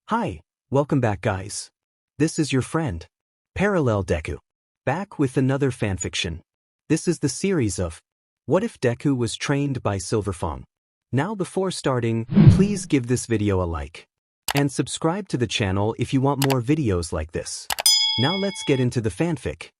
Hi, welcome back guys. This is your friend, Parallel Deku, back with another fanfiction. This is the series of What If Deku Was Trained by Silverfang. Now before starting, please give this video a like. And subscribe to the channel if you want more videos like this. Now let's get into the fanfic.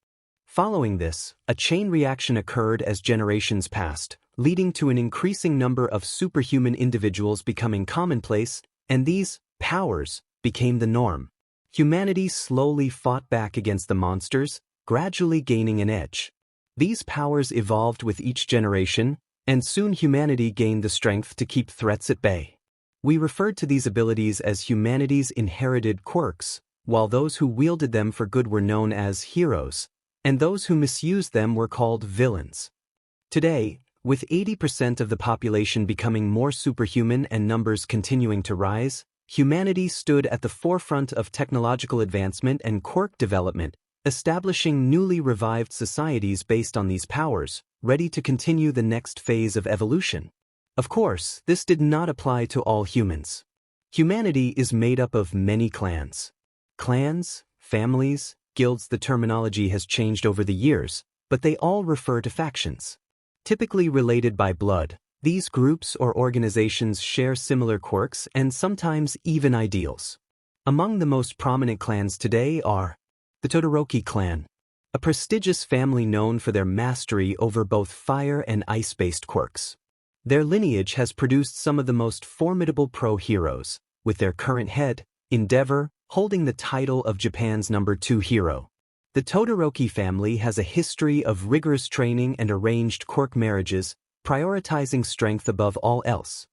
Following this, a chain reaction occurred as generations passed, leading to an increasing number of superhuman individuals becoming commonplace, and these powers became the norm. Humanity slowly fought back against the monsters, gradually gaining an edge. These powers evolved with each generation, and soon humanity gained the strength to keep threats at bay. We referred to these abilities as humanity's inherited quirks, while those who wielded them for good were known as heroes, and those who misused them were called villains. Today, with 80% of the population becoming more superhuman and numbers continuing to rise, humanity stood at the forefront of technological advancement and quirk development, establishing newly revived societies based on these powers, ready to continue the next phase of evolution. Of course, this did not apply to all humans. Humanity is made up of many clans. Clans, families, guilds. The terminology has changed over the years, but they all refer to factions. Typically related by blood, these groups or organizations share similar quirks and sometimes even ideals. Among the most prominent clans today are the Todoroki clan, a prestigious family known for their mastery over both fire and ice-based quirks. Their lineage has produced some of the most formidable pro-heroes, with their current head, Endeavor, holding the title of Japan's #2 hero. The Todoroki family has a history of rigorous training and arranged quirk marriages, prioritizing strength above all else.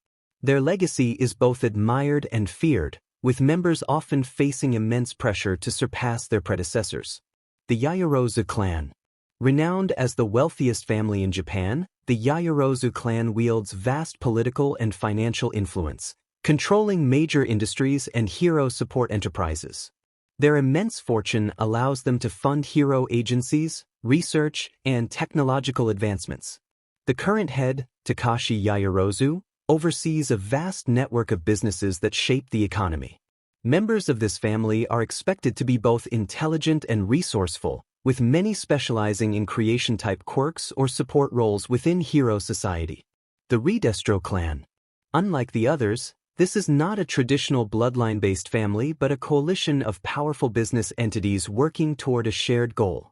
Their legacy is both admired and feared, with members often facing immense pressure to surpass their predecessors. The Yaoyorozu clan. Renowned as the wealthiest family in Japan, the Yaoyorozu clan wields vast political and financial influence, controlling major industries and hero support enterprises. Their immense fortune allows them to fund hero agencies, research, and technological advancements. The current head, Takashi Yaoyorozu, oversees a vast network of businesses that shape the economy. Members of this family are expected to be both intelligent and resourceful, with many specializing in creation-type quirks or support roles within hero society. The Redestro clan. Unlike the others, this is not a traditional bloodline-based family but a coalition of powerful business entities working toward a shared goal.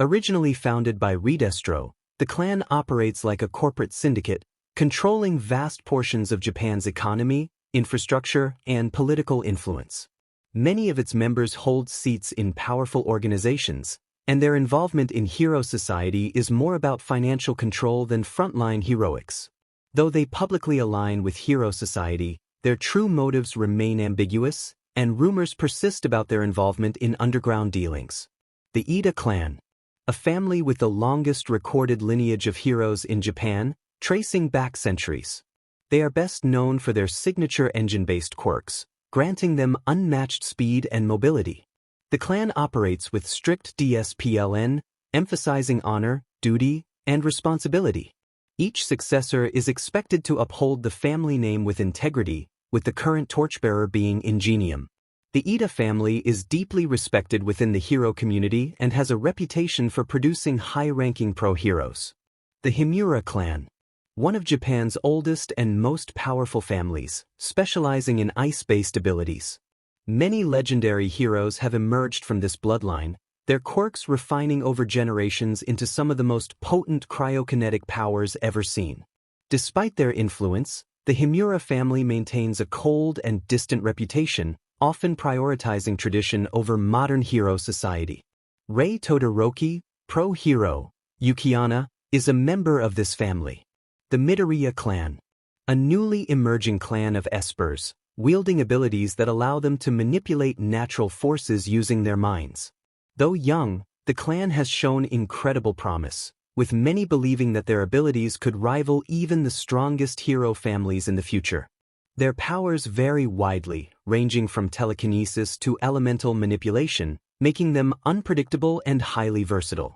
Originally founded by Redestro, the clan operates like a corporate syndicate, controlling vast portions of Japan's economy, infrastructure, and political influence. Many of its members hold seats in powerful organizations, and their involvement in hero society is more about financial control than frontline heroics. Though they publicly align with hero society, their true motives remain ambiguous, and rumors persist about their involvement in underground dealings. The Ida clan. A family with the longest recorded lineage of heroes in Japan, tracing back centuries. They are best known for their signature engine-based quirks, granting them unmatched speed and mobility. The clan operates with strict discipline, emphasizing honor, duty, and responsibility. Each successor is expected to uphold the family name with integrity, with the current torchbearer being Ingenium. The Ida family is deeply respected within the hero community and has a reputation for producing high-ranking pro-heroes. The Himura clan. One of Japan's oldest and most powerful families, specializing in ice-based abilities. Many legendary heroes have emerged from this bloodline, their quirks refining over generations into some of the most potent cryokinetic powers ever seen. Despite their influence, the Himura family maintains a cold and distant reputation, often prioritizing tradition over modern hero society. Rei Todoroki, pro-hero, Yukiana, is a member of this family. The Midoria clan. A newly emerging clan of espers, wielding abilities that allow them to manipulate natural forces using their minds. Though young, the clan has shown incredible promise, with many believing that their abilities could rival even the strongest hero families in the future. Their powers vary widely, ranging from telekinesis to elemental manipulation, making them unpredictable and highly versatile.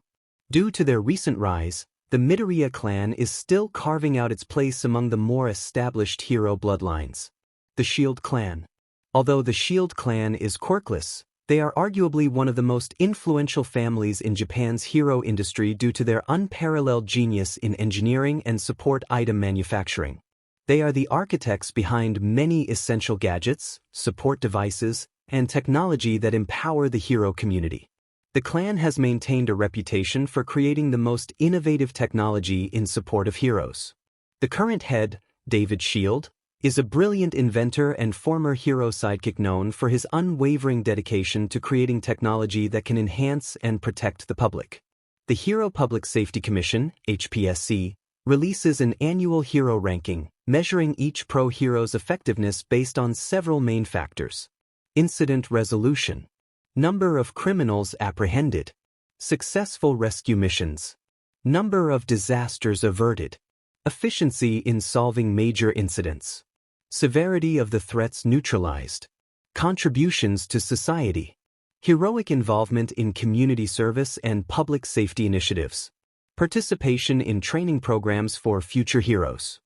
Due to their recent rise, the Midoria clan is still carving out its place among the more established hero bloodlines. The Shield clan. Although the Shield clan is quirkless, they are arguably one of the most influential families in Japan's hero industry due to their unparalleled genius in engineering and support item manufacturing. They are the architects behind many essential gadgets, support devices, and technology that empower the hero community. The clan has maintained a reputation for creating the most innovative technology in support of heroes. The current head, David Shield, is a brilliant inventor and former hero sidekick known for his unwavering dedication to creating technology that can enhance and protect the public. The Hero Public Safety Commission, HPSC, releases an annual hero ranking, measuring each pro hero's effectiveness based on several main factors: incident resolution, number of criminals apprehended, successful rescue missions, number of disasters averted, efficiency in solving major incidents, severity of the threats neutralized, contributions to society, heroic involvement in community service and public safety initiatives, participation in training programs for future heroes,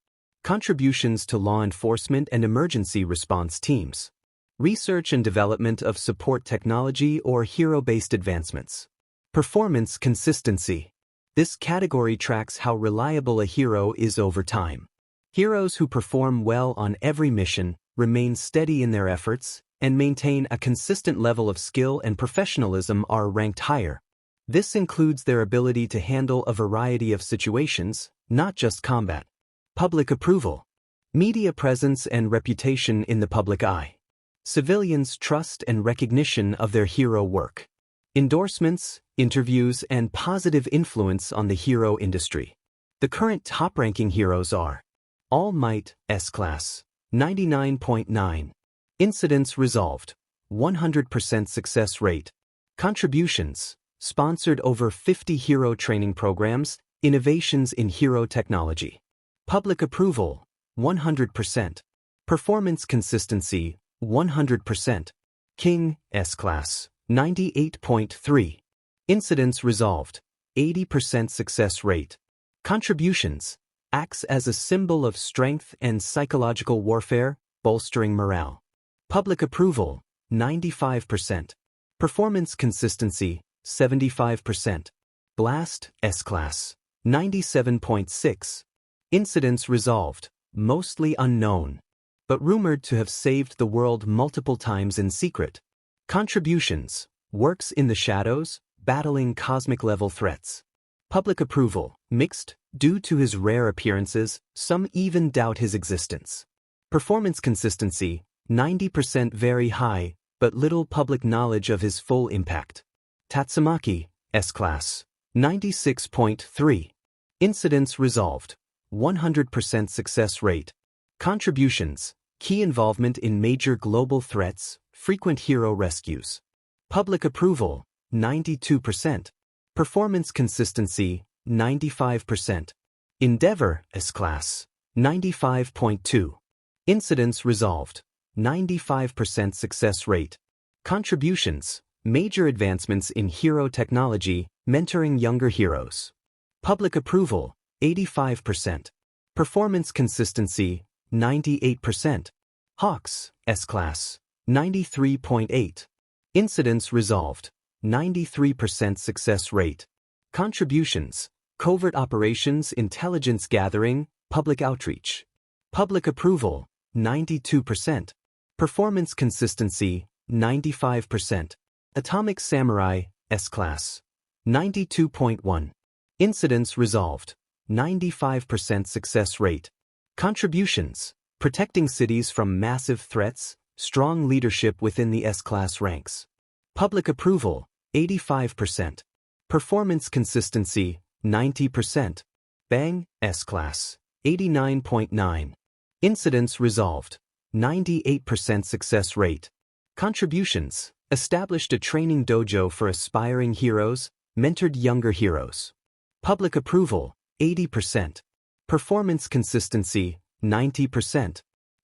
contributions to law enforcement and emergency response teams, research and development of support technology or hero-based advancements, performance consistency. This category tracks how reliable a hero is over time. Heroes who perform well on every mission, remain steady in their efforts, and maintain a consistent level of skill and professionalism are ranked higher. This includes their ability to handle a variety of situations, not just combat. Public approval, media presence and reputation in the public eye, civilians' trust and recognition of their hero work, endorsements, interviews, and positive influence on the hero industry. The current top-ranking heroes are All Might, S-Class, 99.9. Incidents resolved, 100% success rate. Contributions, sponsored over 50 hero training programs, innovations in hero technology. Public approval, 100%. Performance consistency, 100%. King, S-Class, 98.3. Incidents resolved, 80% success rate. Contributions, acts as a symbol of strength and psychological warfare, bolstering morale. Public approval, 95%. Performance consistency, 75%. Blast, S-Class, 97.6. Incidents resolved, mostly unknown, but rumored to have saved the world multiple times in secret. Contributions, works in the shadows, battling cosmic-level threats. Public approval, mixed, due to his rare appearances, some even doubt his existence. Performance consistency, 90% very high, but little public knowledge of his full impact. Tatsumaki, S-Class, 96.3. Incidents resolved, 100% success rate. Contributions, key involvement in major global threats, frequent hero rescues. Public approval, 92%. Performance consistency, 95%. Endeavor, S-Class, 95.2. Incidents resolved, 95% success rate. Contributions, major advancements in hero technology, mentoring younger heroes. Public approval, 85%. Performance consistency, 98%. Hawks, S-Class, 93.8. Incidents resolved, 93% success rate. Contributions, covert operations, intelligence gathering, public outreach. Public approval, 92%. Performance consistency, 95%. Atomic Samurai, S-Class, 92.1. Incidents resolved, 95% success rate. Contributions, protecting cities from massive threats, strong leadership within the S-Class ranks. Public approval, 85%. Performance consistency, 90%. Bang, S-Class, 89.9. Incidents resolved, 98% success rate. Contributions, established a training dojo for aspiring heroes, mentored younger heroes. Public approval, 80%. Performance consistency, 90%.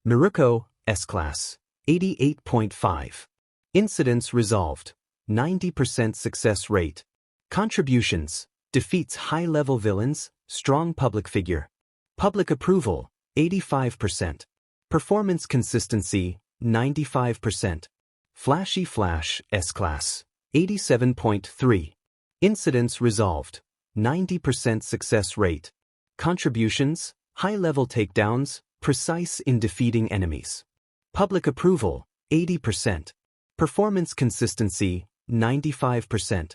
Miruko, S-Class, 88.5. Incidents resolved, 90% success rate. Contributions, defeats high-level villains, strong public figure. Public approval, 85%. Performance consistency, 95%. Flashy Flash S-Class, 87.3. Incidents resolved, 90% success rate. Contributions, high-level takedowns, precise in defeating enemies. Public approval, 80%. Performance consistency, 95%.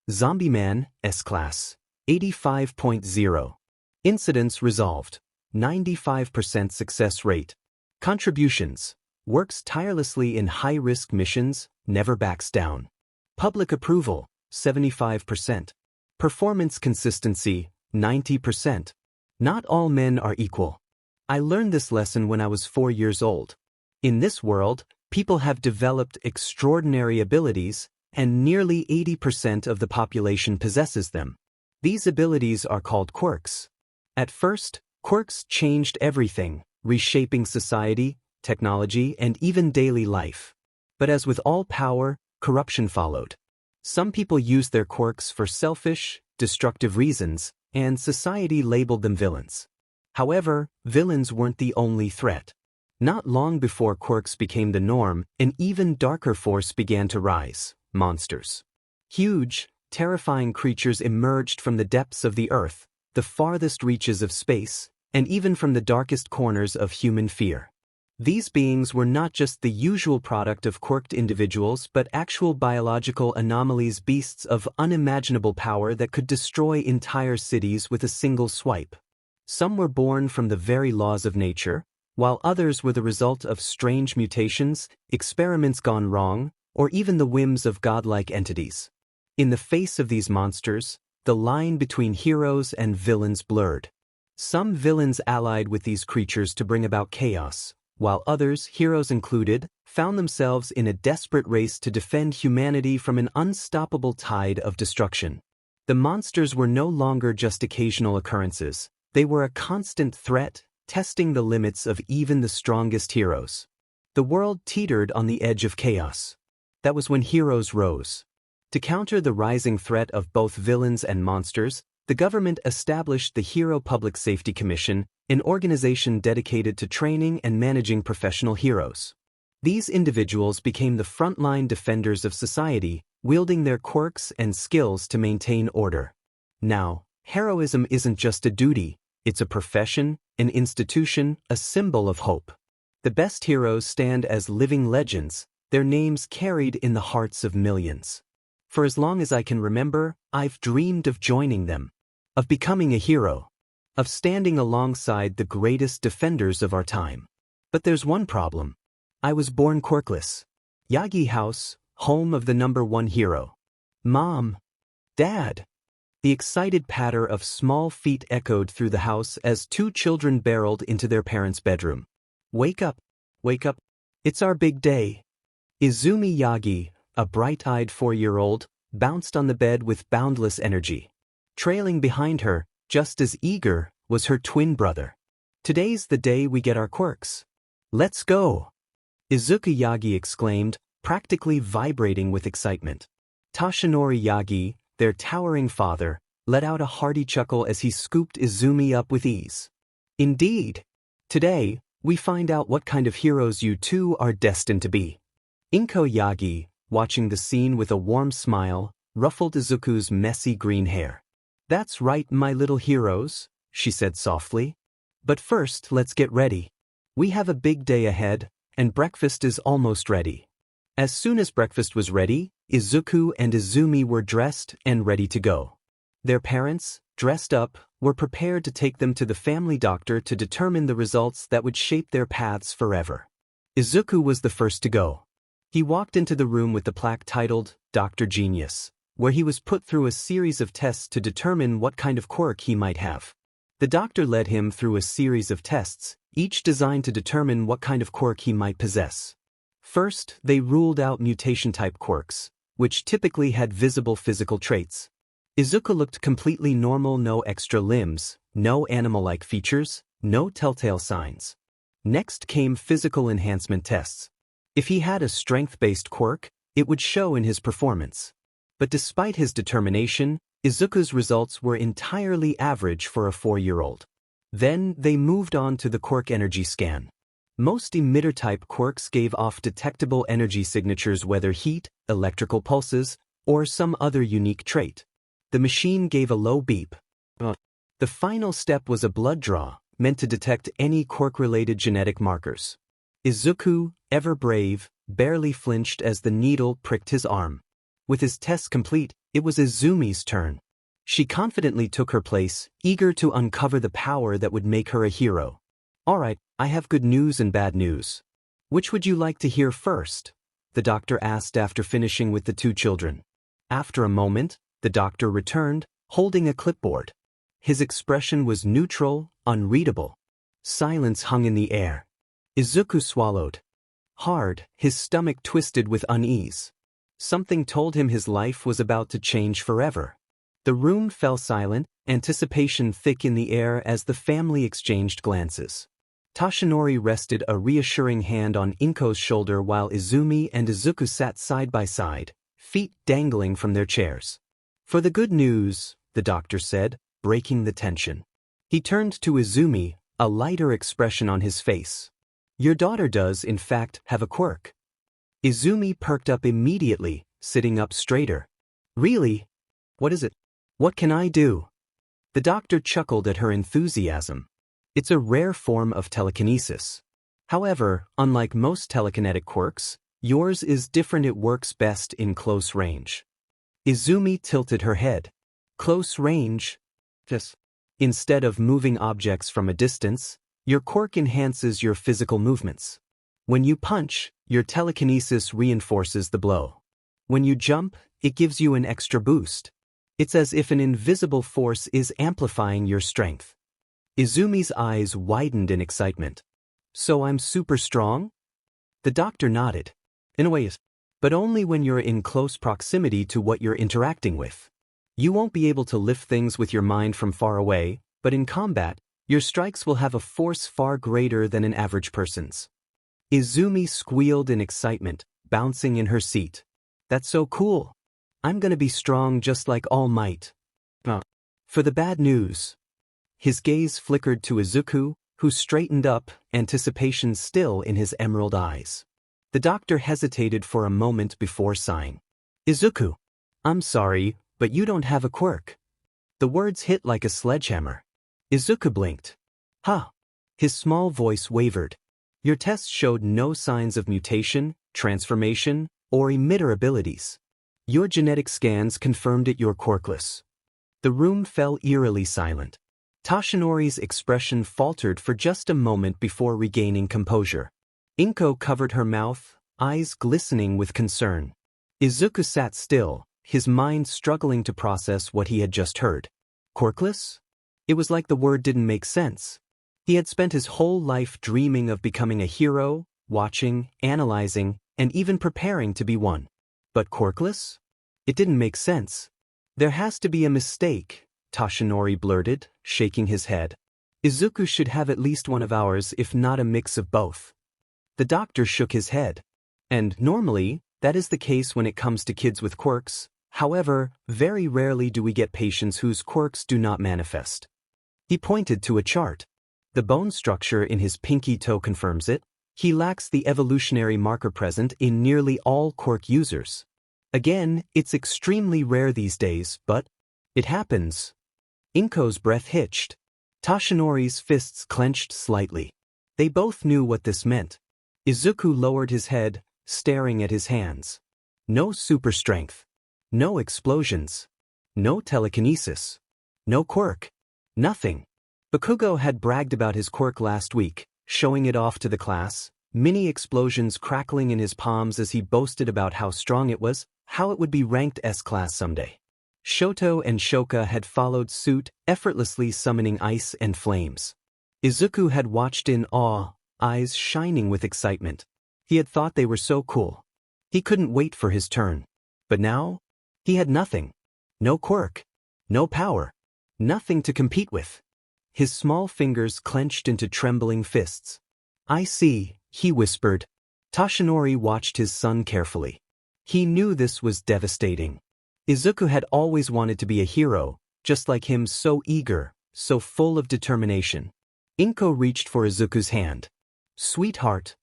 Zombie Man S-Class, 85.0. Incidents resolved, 95% success rate. Contributions, works tirelessly in high-risk missions, never backs down. Public approval, 75%. Performance consistency, 90%. Not all men are equal. I learned this lesson when I was 4 years old. In this world, people have developed extraordinary abilities, and nearly 80% of the population possesses them. These abilities are called quirks. At first, quirks changed everything, reshaping society, technology, and even daily life. But as with all power, corruption followed. Some people used their quirks for selfish, destructive reasons, and society labeled them villains. However, villains weren't the only threat. Not long before quirks became the norm, an even darker force began to rise: monsters. Huge, terrifying creatures emerged from the depths of the earth, the farthest reaches of space, and even from the darkest corners of human fear. These beings were not just the usual product of quirked individuals but actual biological anomalies, beasts of unimaginable power that could destroy entire cities with a single swipe. Some were born from the very laws of nature, while others were the result of strange mutations, experiments gone wrong, or even the whims of godlike entities. In the face of these monsters, the line between heroes and villains blurred. Some villains allied with these creatures to bring about chaos, while others, heroes included, found themselves in a desperate race to defend humanity from an unstoppable tide of destruction. The monsters were no longer just occasional occurrences. They were a constant threat, testing the limits of even the strongest heroes. The world teetered on the edge of chaos. That was when heroes rose. To counter the rising threat of both villains and monsters, the government established the Hero Public Safety Commission, an organization dedicated to training and managing professional heroes. These individuals became the frontline defenders of society, wielding their quirks and skills to maintain order. Now, heroism isn't just a duty, it's a profession, an institution, a symbol of hope. The best heroes stand as living legends, their names carried in the hearts of millions. For as long as I can remember, I've dreamed of joining them, of becoming a hero, of standing alongside the greatest defenders of our time. But there's one problem. I was born quirkless. Yagi House, home of the #1 hero. Mom. Dad. The excited patter of small feet echoed through the house as 2 children barreled into their parents' bedroom. Wake up. Wake up. It's our big day. Izumi Yagi, a bright-eyed 4-year-old, bounced on the bed with boundless energy. Trailing behind her, just as eager, was her twin brother. Today's the day we get our quirks. Let's go! Izuku Yagi exclaimed, practically vibrating with excitement. Toshinori Yagi, their towering father, let out a hearty chuckle as he scooped Izumi up with ease. Indeed! Today, we find out what kind of heroes you two are destined to be. Inko Yagi, watching the scene with a warm smile, ruffled Izuku's messy green hair. That's right, my little heroes, she said softly. But first, let's get ready. We have a big day ahead, and breakfast is almost ready. As soon as breakfast was ready, Izuku and Izumi were dressed and ready to go. Their parents, dressed up, were prepared to take them to the family doctor to determine the results that would shape their paths forever. Izuku was the first to go. He walked into the room with the plaque titled Dr. Genius, where he was put through a series of tests to determine what kind of quirk he might have. The doctor led him through a series of tests, each designed to determine what kind of quirk he might possess. First, they ruled out mutation-type quirks, which typically had visible physical traits. Izuku looked completely normal, no extra limbs, no animal-like features, no telltale signs. Next came physical enhancement tests. If he had a strength-based quirk, it would show in his performance. But despite his determination, Izuku's results were entirely average for a 4-year-old. Then they moved on to the quirk energy scan. Most emitter-type quirks gave off detectable energy signatures, whether heat, electrical pulses, or some other unique trait. The machine gave a low beep. The final step was a blood draw, meant to detect any quirk-related genetic markers. Izuku, ever brave, barely flinched as the needle pricked his arm. With his test complete, it was Izumi's turn. She confidently took her place, eager to uncover the power that would make her a hero. "All right, I have good news and bad news. Which would you like to hear first?" the doctor asked after finishing with the two children. After a moment, the doctor returned, holding a clipboard. His expression was neutral, unreadable. Silence hung in the air. Izuku swallowed hard, his stomach twisted with unease. Something told him his life was about to change forever. The room fell silent, anticipation thick in the air as the family exchanged glances. Tashinori rested a reassuring hand on Inko's shoulder while Izumi and Izuku sat side by side, feet dangling from their chairs. "For the good news," the doctor said, breaking the tension. He turned to Izumi, a lighter expression on his face. "Your daughter does, in fact, have a quirk." Izumi perked up immediately, sitting up straighter. "Really? What is it? What can I do?" The doctor chuckled at her enthusiasm. "It's a rare form of telekinesis. However, unlike most telekinetic quirks, yours is different. It works best in close range." Izumi tilted her head. "Close range? Yes. Instead of moving objects from a distance, your quirk enhances your physical movements. When you punch, your telekinesis reinforces the blow. When you jump, it gives you an extra boost. It's as if an invisible force is amplifying your strength." Izumi's eyes widened in excitement. "So I'm super strong?" The doctor nodded. "In a way, yes. But only when you're in close proximity to what you're interacting with. You won't be able to lift things with your mind from far away, but in combat, your strikes will have a force far greater than an average person's." Izumi squealed in excitement, bouncing in her seat. "That's so cool. I'm gonna be strong just like All Might." For the bad news. His gaze flickered to Izuku, who straightened up, anticipation still in his emerald eyes. The doctor hesitated for a moment before sighing. "Izuku, I'm sorry, but you don't have a quirk." The words hit like a sledgehammer. Izuku blinked. "Huh." His small voice wavered. "Your tests showed no signs of mutation, transformation, or emitter abilities. Your genetic scans confirmed it. You're quirkless." The room fell eerily silent. Tashinori's expression faltered for just a moment before regaining composure. Inko covered her mouth, eyes glistening with concern. Izuku sat still, his mind struggling to process what he had just heard. Quirkless? It was like the word didn't make sense. He had spent his whole life dreaming of becoming a hero, watching, analyzing, and even preparing to be one. But quirkless? It didn't make sense. "There has to be a mistake," Tashinori blurted, shaking his head. "Izuku should have at least one of ours, if not a mix of both." The doctor shook his head. "And normally, that is the case when it comes to kids with quirks. However, very rarely do we get patients whose quirks do not manifest." He pointed to a chart. "The bone structure in his pinky toe confirms it. He lacks the evolutionary marker present in nearly all quirk users. Again, it's extremely rare these days, but it happens." Inko's breath hitched. Tashinori's fists clenched slightly. They both knew what this meant. Izuku lowered his head, staring at his hands. No super strength. No explosions. No telekinesis. No quirk. Nothing. Bakugo had bragged about his quirk last week, showing it off to the class, mini explosions crackling in his palms as he boasted about how strong it was, how it would be ranked S-class someday. Shoto and Shoka had followed suit, effortlessly summoning ice and flames. Izuku had watched in awe, eyes shining with excitement. He had thought they were so cool. He couldn't wait for his turn. But now, he had nothing. No quirk. No power. Nothing to compete with. His small fingers clenched into trembling fists. "I see," he whispered. Tashinori watched his son carefully. He knew this was devastating. Izuku had always wanted to be a hero, just like him, so eager, so full of determination. Inko reached for Izuku's hand. Sweetheart.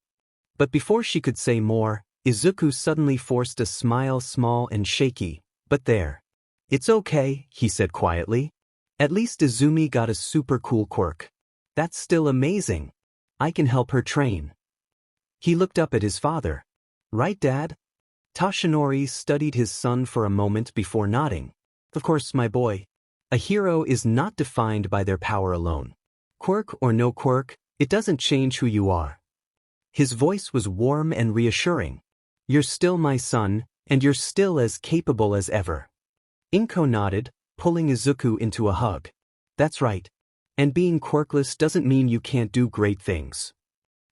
But before she could say more, Izuku suddenly forced a smile, small and shaky. But there. It's okay, he said quietly. At least Izumi got a super cool quirk. That's still amazing. I can help her train. He looked up at his father. Right, Dad? Toshinori studied his son for a moment before nodding. Of course, my boy. A hero is not defined by their power alone. Quirk or no quirk, it doesn't change who you are. His voice was warm and reassuring. You're still my son, and you're still as capable as ever. Inko nodded, pulling Izuku into a hug. That's right. And being quirkless doesn't mean you can't do great things.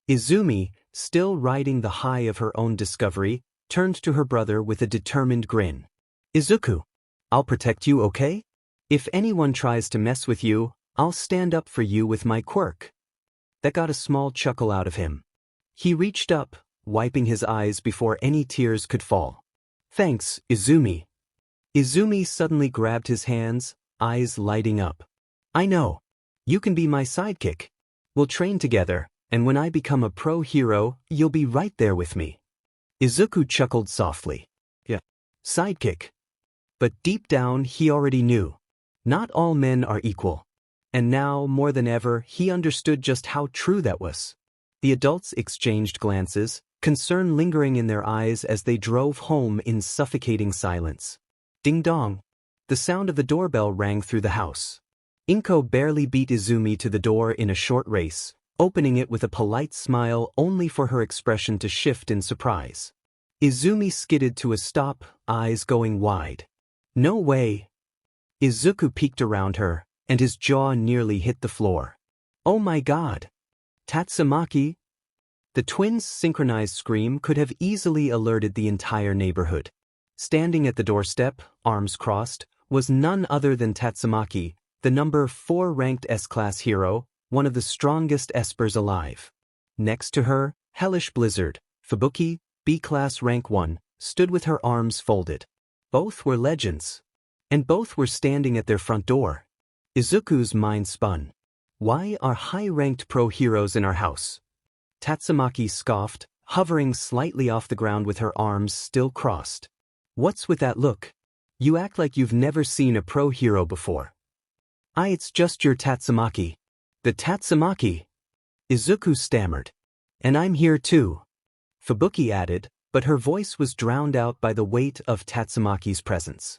Izumi, still riding the high of her own discovery, turned to her brother with a determined grin. Izuku, I'll protect you, okay? If anyone tries to mess with you, I'll stand up for you with my quirk. That got a small chuckle out of him. He reached up, wiping his eyes before any tears could fall. Thanks, Izumi. Izumi suddenly grabbed his hands, eyes lighting up. I know. You can be my sidekick. We'll train together, and when I become a pro hero, you'll be right there with me. Izuku chuckled softly. Yeah. Sidekick. But deep down he already knew. Not all men are equal. And now, more than ever, he understood just how true that was. The adults exchanged glances, concern lingering in their eyes as they drove home in suffocating silence. Ding dong. The sound of the doorbell rang through the house. Inko barely beat Izumi to the door in a short race, opening it with a polite smile only for her expression to shift in surprise. Izumi skidded to a stop, eyes going wide. No way. Izuku peeked around her, and his jaw nearly hit the floor. Oh my god. Tatsumaki? The twins' synchronized scream could have easily alerted the entire neighborhood. Standing at the doorstep, arms crossed, was none other than Tatsumaki, the number 4 ranked S-class hero, one of the strongest espers alive. Next to her, Hellish Blizzard, Fubuki, B-class rank 1, stood with her arms folded. Both were legends. And both were standing at their front door. Izuku's mind spun. Why are high-ranked pro heroes in our house? Tatsumaki scoffed, hovering slightly off the ground with her arms still crossed. What's with that look? You act like you've never seen a pro hero before. It's just your Tatsumaki. The Tatsumaki. Izuku stammered. And I'm here too. Fubuki added, but her voice was drowned out by the weight of Tatsumaki's presence.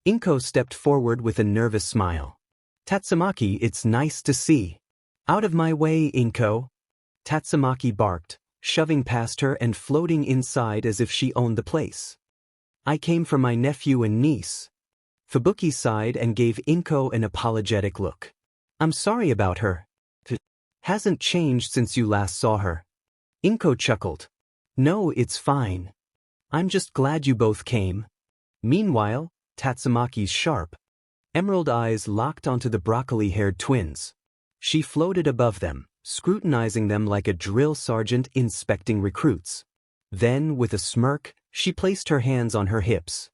Inko stepped forward with a nervous smile. Tatsumaki, it's nice to see. Out of my way, Inko. Tatsumaki barked, shoving past her and floating inside as if she owned the place. I came for my nephew and niece. Fubuki sighed and gave Inko an apologetic look. I'm sorry about her. Hasn't changed since you last saw her. Inko chuckled. No, it's fine. I'm just glad you both came. Meanwhile, Tatsumaki's sharp, emerald eyes locked onto the broccoli-haired twins. She floated above them, scrutinizing them like a drill sergeant inspecting recruits. Then, with a smirk, she placed her hands on her hips.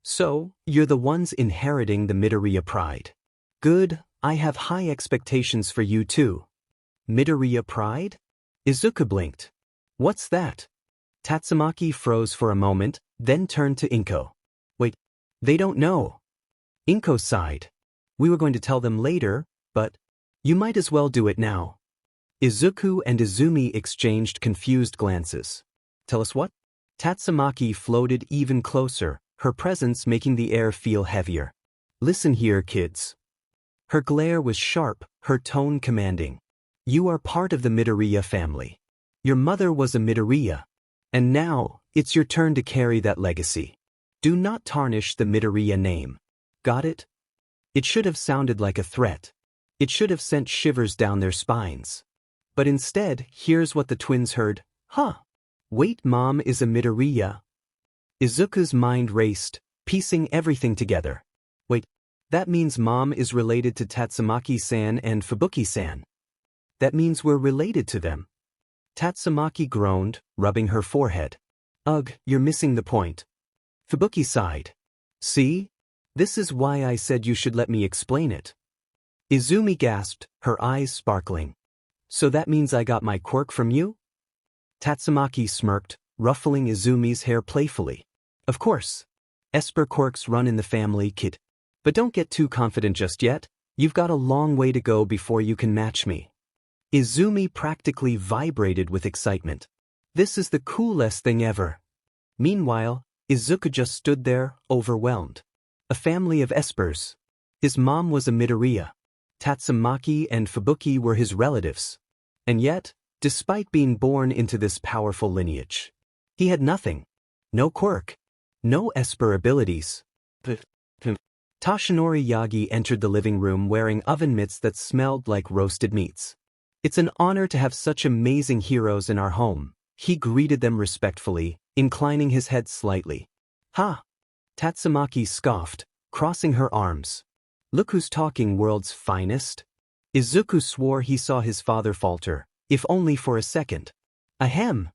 So, you're the ones inheriting the Midoriya pride. Good, I have high expectations for you too. Midoriya pride? Izuku blinked. What's that? Tatsumaki froze for a moment, then turned to Inko. Wait, they don't know. Inko sighed. We were going to tell them later, but you might as well do it now. Izuku and Izumi exchanged confused glances. Tell us what? Tatsumaki floated even closer, her presence making the air feel heavier. Listen here, kids. Her glare was sharp, her tone commanding. You are part of the Midoriya family. Your mother was a Midoriya. And now, it's your turn to carry that legacy. Do not tarnish the Midoriya name. Got it? It should have sounded like a threat. It should have sent shivers down their spines. But instead, here's what the twins heard. Huh. Wait, Mom is a Midoriya. Izuku's mind raced, piecing everything together. Wait, that means Mom is related to Tatsumaki-san and Fubuki-san. That means we're related to them. Tatsumaki groaned, rubbing her forehead. Ugh, you're missing the point. Fubuki sighed. See? This is why I said you should let me explain it. Izumi gasped, her eyes sparkling. So that means I got my quirk from you? Tatsumaki smirked, ruffling Izumi's hair playfully. Of course. Esper quirks run in the family, kid. But don't get too confident just yet. You've got a long way to go before you can match me. Izumi practically vibrated with excitement. This is the coolest thing ever. Meanwhile, Izuku just stood there, overwhelmed. A family of espers. His mom was a Midoria. Tatsumaki and Fubuki were his relatives. And yet, despite being born into this powerful lineage, he had nothing. No quirk. No esper abilities. Toshinori Yagi entered the living room wearing oven mitts that smelled like roasted meats. It's an honor to have such amazing heroes in our home. He greeted them respectfully, inclining his head slightly. Ha! Tatsumaki scoffed, crossing her arms. Look who's talking, world's finest. Izuku swore he saw his father falter, if only for a second. Ahem!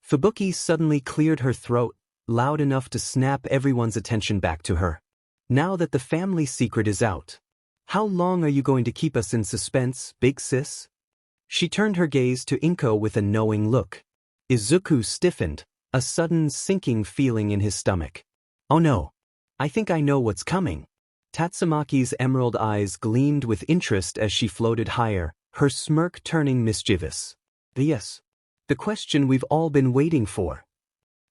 Fubuki suddenly cleared her throat, loud enough to snap everyone's attention back to her. Now that the family secret is out, how long are you going to keep us in suspense, big sis? She turned her gaze to Inko with a knowing look. Izuku stiffened, a sudden sinking feeling in his stomach. Oh no. I think I know what's coming. Tatsumaki's emerald eyes gleamed with interest as she floated higher, her smirk turning mischievous. Yes. The question we've all been waiting for.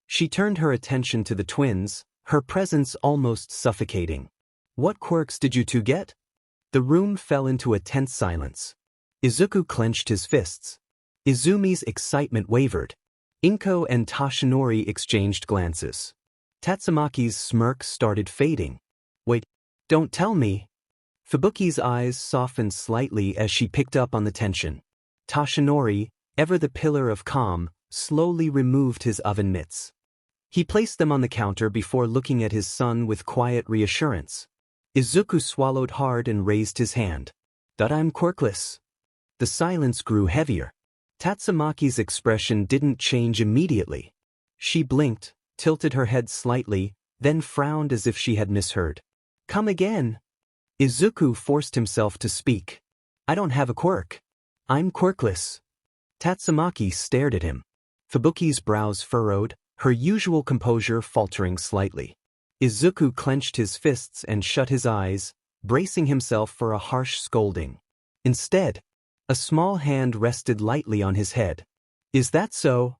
She turned her attention to the twins, her presence almost suffocating. What quirks did you two get? The room fell into a tense silence. Izuku clenched his fists. Izumi's excitement wavered. Inko and Toshinori exchanged glances. Tatsumaki's smirk started fading. Wait, don't tell me. Fubuki's eyes softened slightly as she picked up on the tension. Toshinori, ever the pillar of calm, slowly removed his oven mitts. He placed them on the counter before looking at his son with quiet reassurance. Izuku swallowed hard and raised his hand. That I'm quirkless. The silence grew heavier. Tatsumaki's expression didn't change immediately. She blinked, tilted her head slightly, then frowned as if she had misheard. Come again. Izuku forced himself to speak. I don't have a quirk. I'm quirkless. Tatsumaki stared at him. Fubuki's brows furrowed, her usual composure faltering slightly. Izuku clenched his fists and shut his eyes, bracing himself for a harsh scolding. Instead, a small hand rested lightly on his head. Is that so?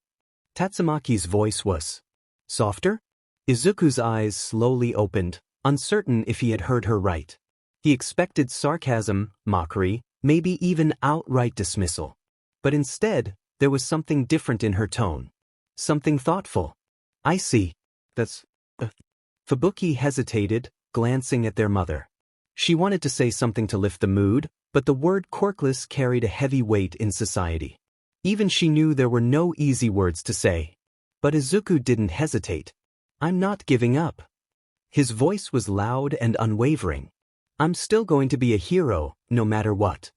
Tatsumaki's voice was softer. Izuku's eyes slowly opened, uncertain if he had heard her right. He expected sarcasm, mockery, maybe even outright dismissal. But instead, there was something different in her tone. Something thoughtful. I see. That's... Fubuki hesitated, glancing at their mother. She wanted to say something to lift the mood, but the word quirkless carried a heavy weight in society. Even she knew there were no easy words to say. But Izuku didn't hesitate. I'm not giving up. His voice was loud and unwavering. I'm still going to be a hero, no matter what.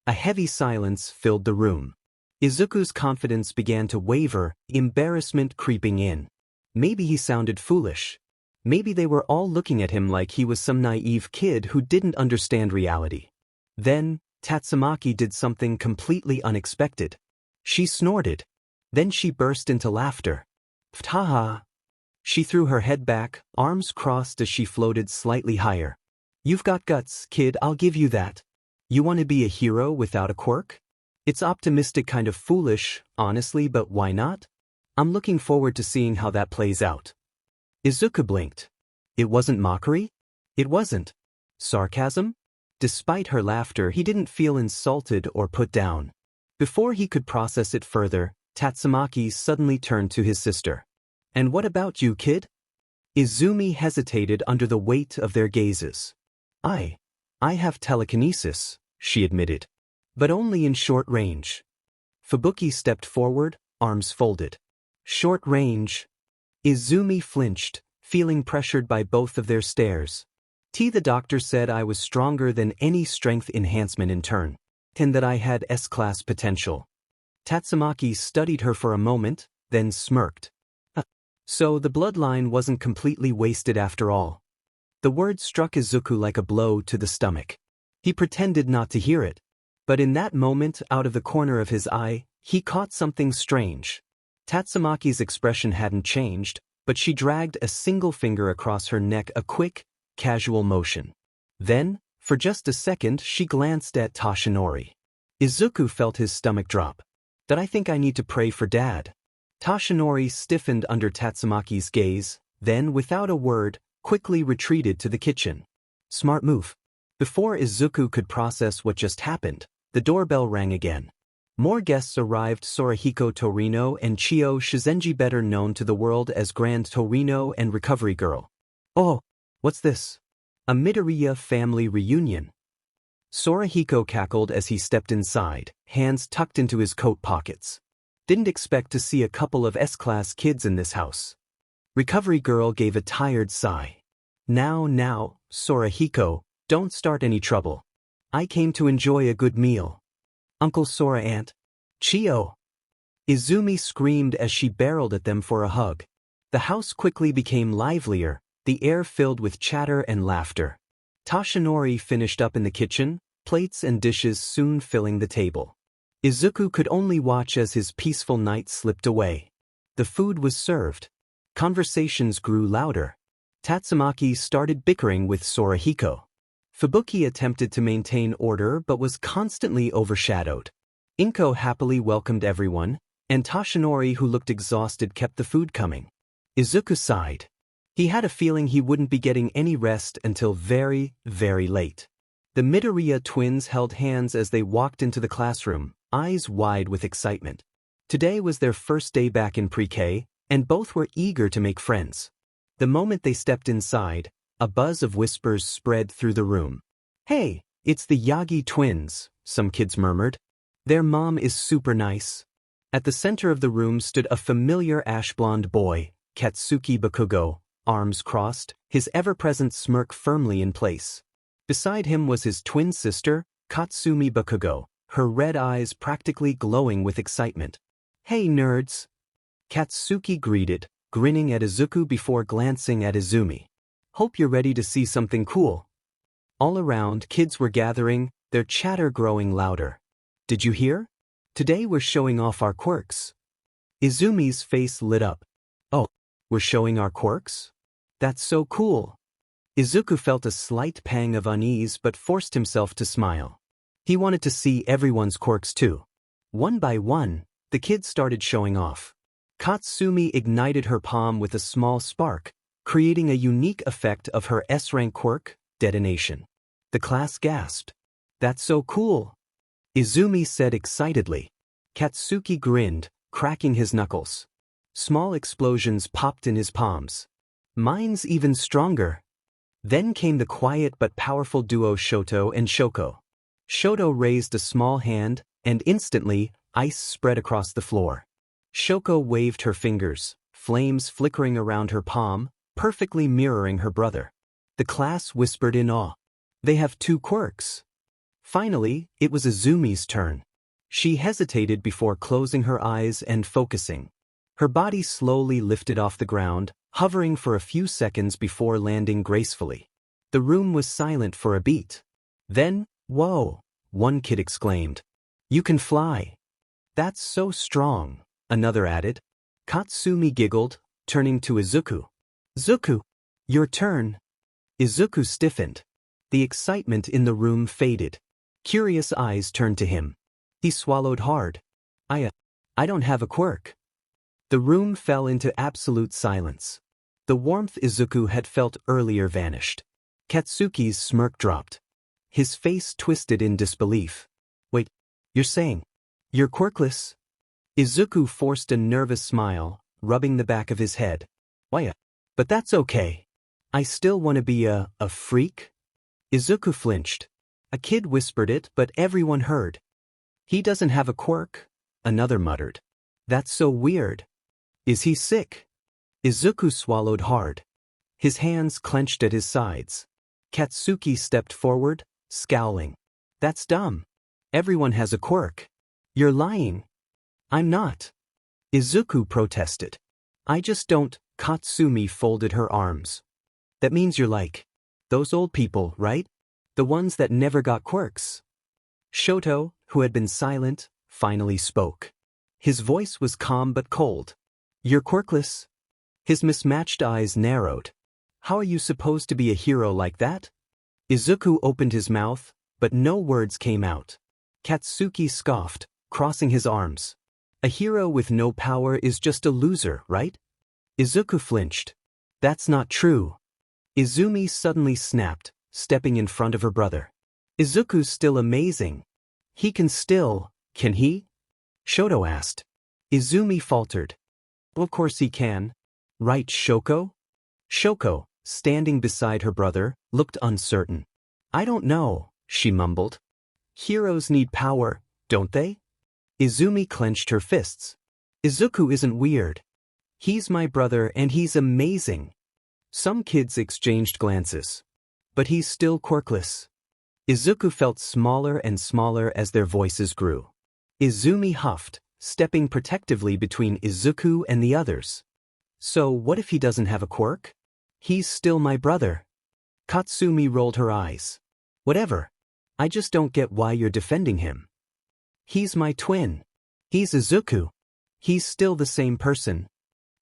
A heavy silence filled the room. Izuku's confidence began to waver, embarrassment creeping in. Maybe he sounded foolish. Maybe they were all looking at him like he was some naive kid who didn't understand reality. Then, Tatsumaki did something completely unexpected. She snorted. Then she burst into laughter. Pthaha! She threw her head back, arms crossed as she floated slightly higher. You've got guts, kid, I'll give you that. You want to be a hero without a quirk? It's optimistic kind of foolish, honestly, but why not? I'm looking forward to seeing how that plays out. Izuku blinked. It wasn't mockery? It wasn't sarcasm? Despite her laughter, he didn't feel insulted or put down. Before he could process it further, Tatsumaki suddenly turned to his sister. And what about you, kid? Izumi hesitated under the weight of their gazes. I have telekinesis, she admitted. But only in short range. Fubuki stepped forward, arms folded. Short range. Izumi flinched, feeling pressured by both of their stares. The doctor said I was stronger than any strength enhancement in turn, and that I had S-class potential. Tatsumaki studied her for a moment, then smirked. So the bloodline wasn't completely wasted after all. The word struck Izuku like a blow to the stomach. He pretended not to hear it. But in that moment, out of the corner of his eye, he caught something strange. Tatsumaki's expression hadn't changed, but she dragged a single finger across her neck, a quick, casual motion. Then, for just a second, she glanced at Toshinori. Izuku felt his stomach drop. "That I think I need to pray for Dad." Toshinori stiffened under Tatsumaki's gaze, then, without a word, quickly retreated to the kitchen. Smart move. Before Izuku could process what just happened, the doorbell rang again. More guests arrived: Sorahiko Torino and Chio Shizenji, better known to the world as Grand Torino and Recovery Girl. "Oh, what's this? A Midoriya family reunion." Sorahiko cackled as he stepped inside, hands tucked into his coat pockets. "Didn't expect to see a couple of S-class kids in this house." Recovery Girl gave a tired sigh. Now, Sorahiko, don't start any trouble. I came to enjoy a good meal." "Uncle Sora, Aunt Chio." Izumi screamed as she barreled at them for a hug. The house quickly became livelier, the air filled with chatter and laughter. Toshinori finished up in the kitchen, plates and dishes soon filling the table. Izuku could only watch as his peaceful night slipped away. The food was served. Conversations grew louder. Tatsumaki started bickering with Sorahiko. Fubuki attempted to maintain order but was constantly overshadowed. Inko happily welcomed everyone, and Toshinori, who looked exhausted, kept the food coming. Izuku sighed. He had a feeling he wouldn't be getting any rest until very, very late. The Midoriya twins held hands as they walked into the classroom, eyes wide with excitement. Today was their first day back in pre-K, and both were eager to make friends. The moment they stepped inside, a buzz of whispers spread through the room. "Hey, it's the Yagi twins," some kids murmured. "Their mom is super nice." At the center of the room stood a familiar ash-blonde boy, Katsuki Bakugo, arms crossed, his ever-present smirk firmly in place. Beside him was his twin sister, Katsumi Bakugo, her red eyes practically glowing with excitement. "Hey, nerds," Katsuki greeted, grinning at Izuku before glancing at Izumi. "Hope you're ready to see something cool." All around, kids were gathering, their chatter growing louder. "Did you hear? Today we're showing off our quirks." Izumi's face lit up. "Oh, we're showing our quirks? That's so cool." Izuku felt a slight pang of unease but forced himself to smile. He wanted to see everyone's quirks too. One by one, the kids started showing off. Katsumi ignited her palm with a small spark, creating a unique effect of her S-rank quirk, detonation. The class gasped. "That's so cool," Izumi said excitedly. Katsuki grinned, cracking his knuckles. Small explosions popped in his palms. "Mine's even stronger." Then came the quiet but powerful duo Shoto and Shoko. Shoto raised a small hand, and instantly, ice spread across the floor. Shoko waved her fingers, flames flickering around her palm, perfectly mirroring her brother. The class whispered in awe. "They have two quirks." Finally, it was Izumi's turn. She hesitated before closing her eyes and focusing. Her body slowly lifted off the ground, hovering for a few seconds before landing gracefully. The room was silent for a beat. Then, "Whoa," one kid exclaimed. "You can fly." "That's so strong," another added. Katsumi giggled, turning to Izuku. "Zuku, your turn." Izuku stiffened. The excitement in the room faded. Curious eyes turned to him. He swallowed hard. I don't have a quirk." The room fell into absolute silence. The warmth Izuku had felt earlier vanished. Katsuki's smirk dropped. His face twisted in disbelief. "Wait, you're saying you're quirkless?" Izuku forced a nervous smile, rubbing the back of his head. "Why, but that's okay. I still want to be a freak?" Izuku flinched. A kid whispered it, but everyone heard. "He doesn't have a quirk," another muttered. "That's so weird. Is he sick?" Izuku swallowed hard. His hands clenched at his sides. Katsuki stepped forward, scowling. "That's dumb. Everyone has a quirk. You're lying." "I'm not." Izuku protested. "I just don't." Katsumi folded her arms. "That means you're like those old people, right? The ones that never got quirks." Shoto, who had been silent, finally spoke. His voice was calm but cold. You're quirkless? His mismatched eyes narrowed. How are you supposed to be a hero like that? Izuku opened his mouth, but no words came out. Katsuki scoffed, crossing his arms. A hero with no power is just a loser, right? Izuku flinched. That's not true. Izumi suddenly snapped, stepping in front of her brother. Izuku's still amazing. He can he? Shoto asked. Izumi faltered. Of course he can. Right, Shoko? Shoko, standing beside her brother, looked uncertain. I don't know, she mumbled. Heroes need power, don't they? Izumi clenched her fists. Izuku isn't weird. He's my brother and he's amazing. Some kids exchanged glances. But he's still quirkless. Izuku felt smaller and smaller as their voices grew. Izumi huffed, stepping protectively between Izuku and the others. So what if he doesn't have a quirk? He's still my brother. Katsumi rolled her eyes. Whatever. I just don't get why you're defending him. He's my twin. He's Izuku. He's still the same person.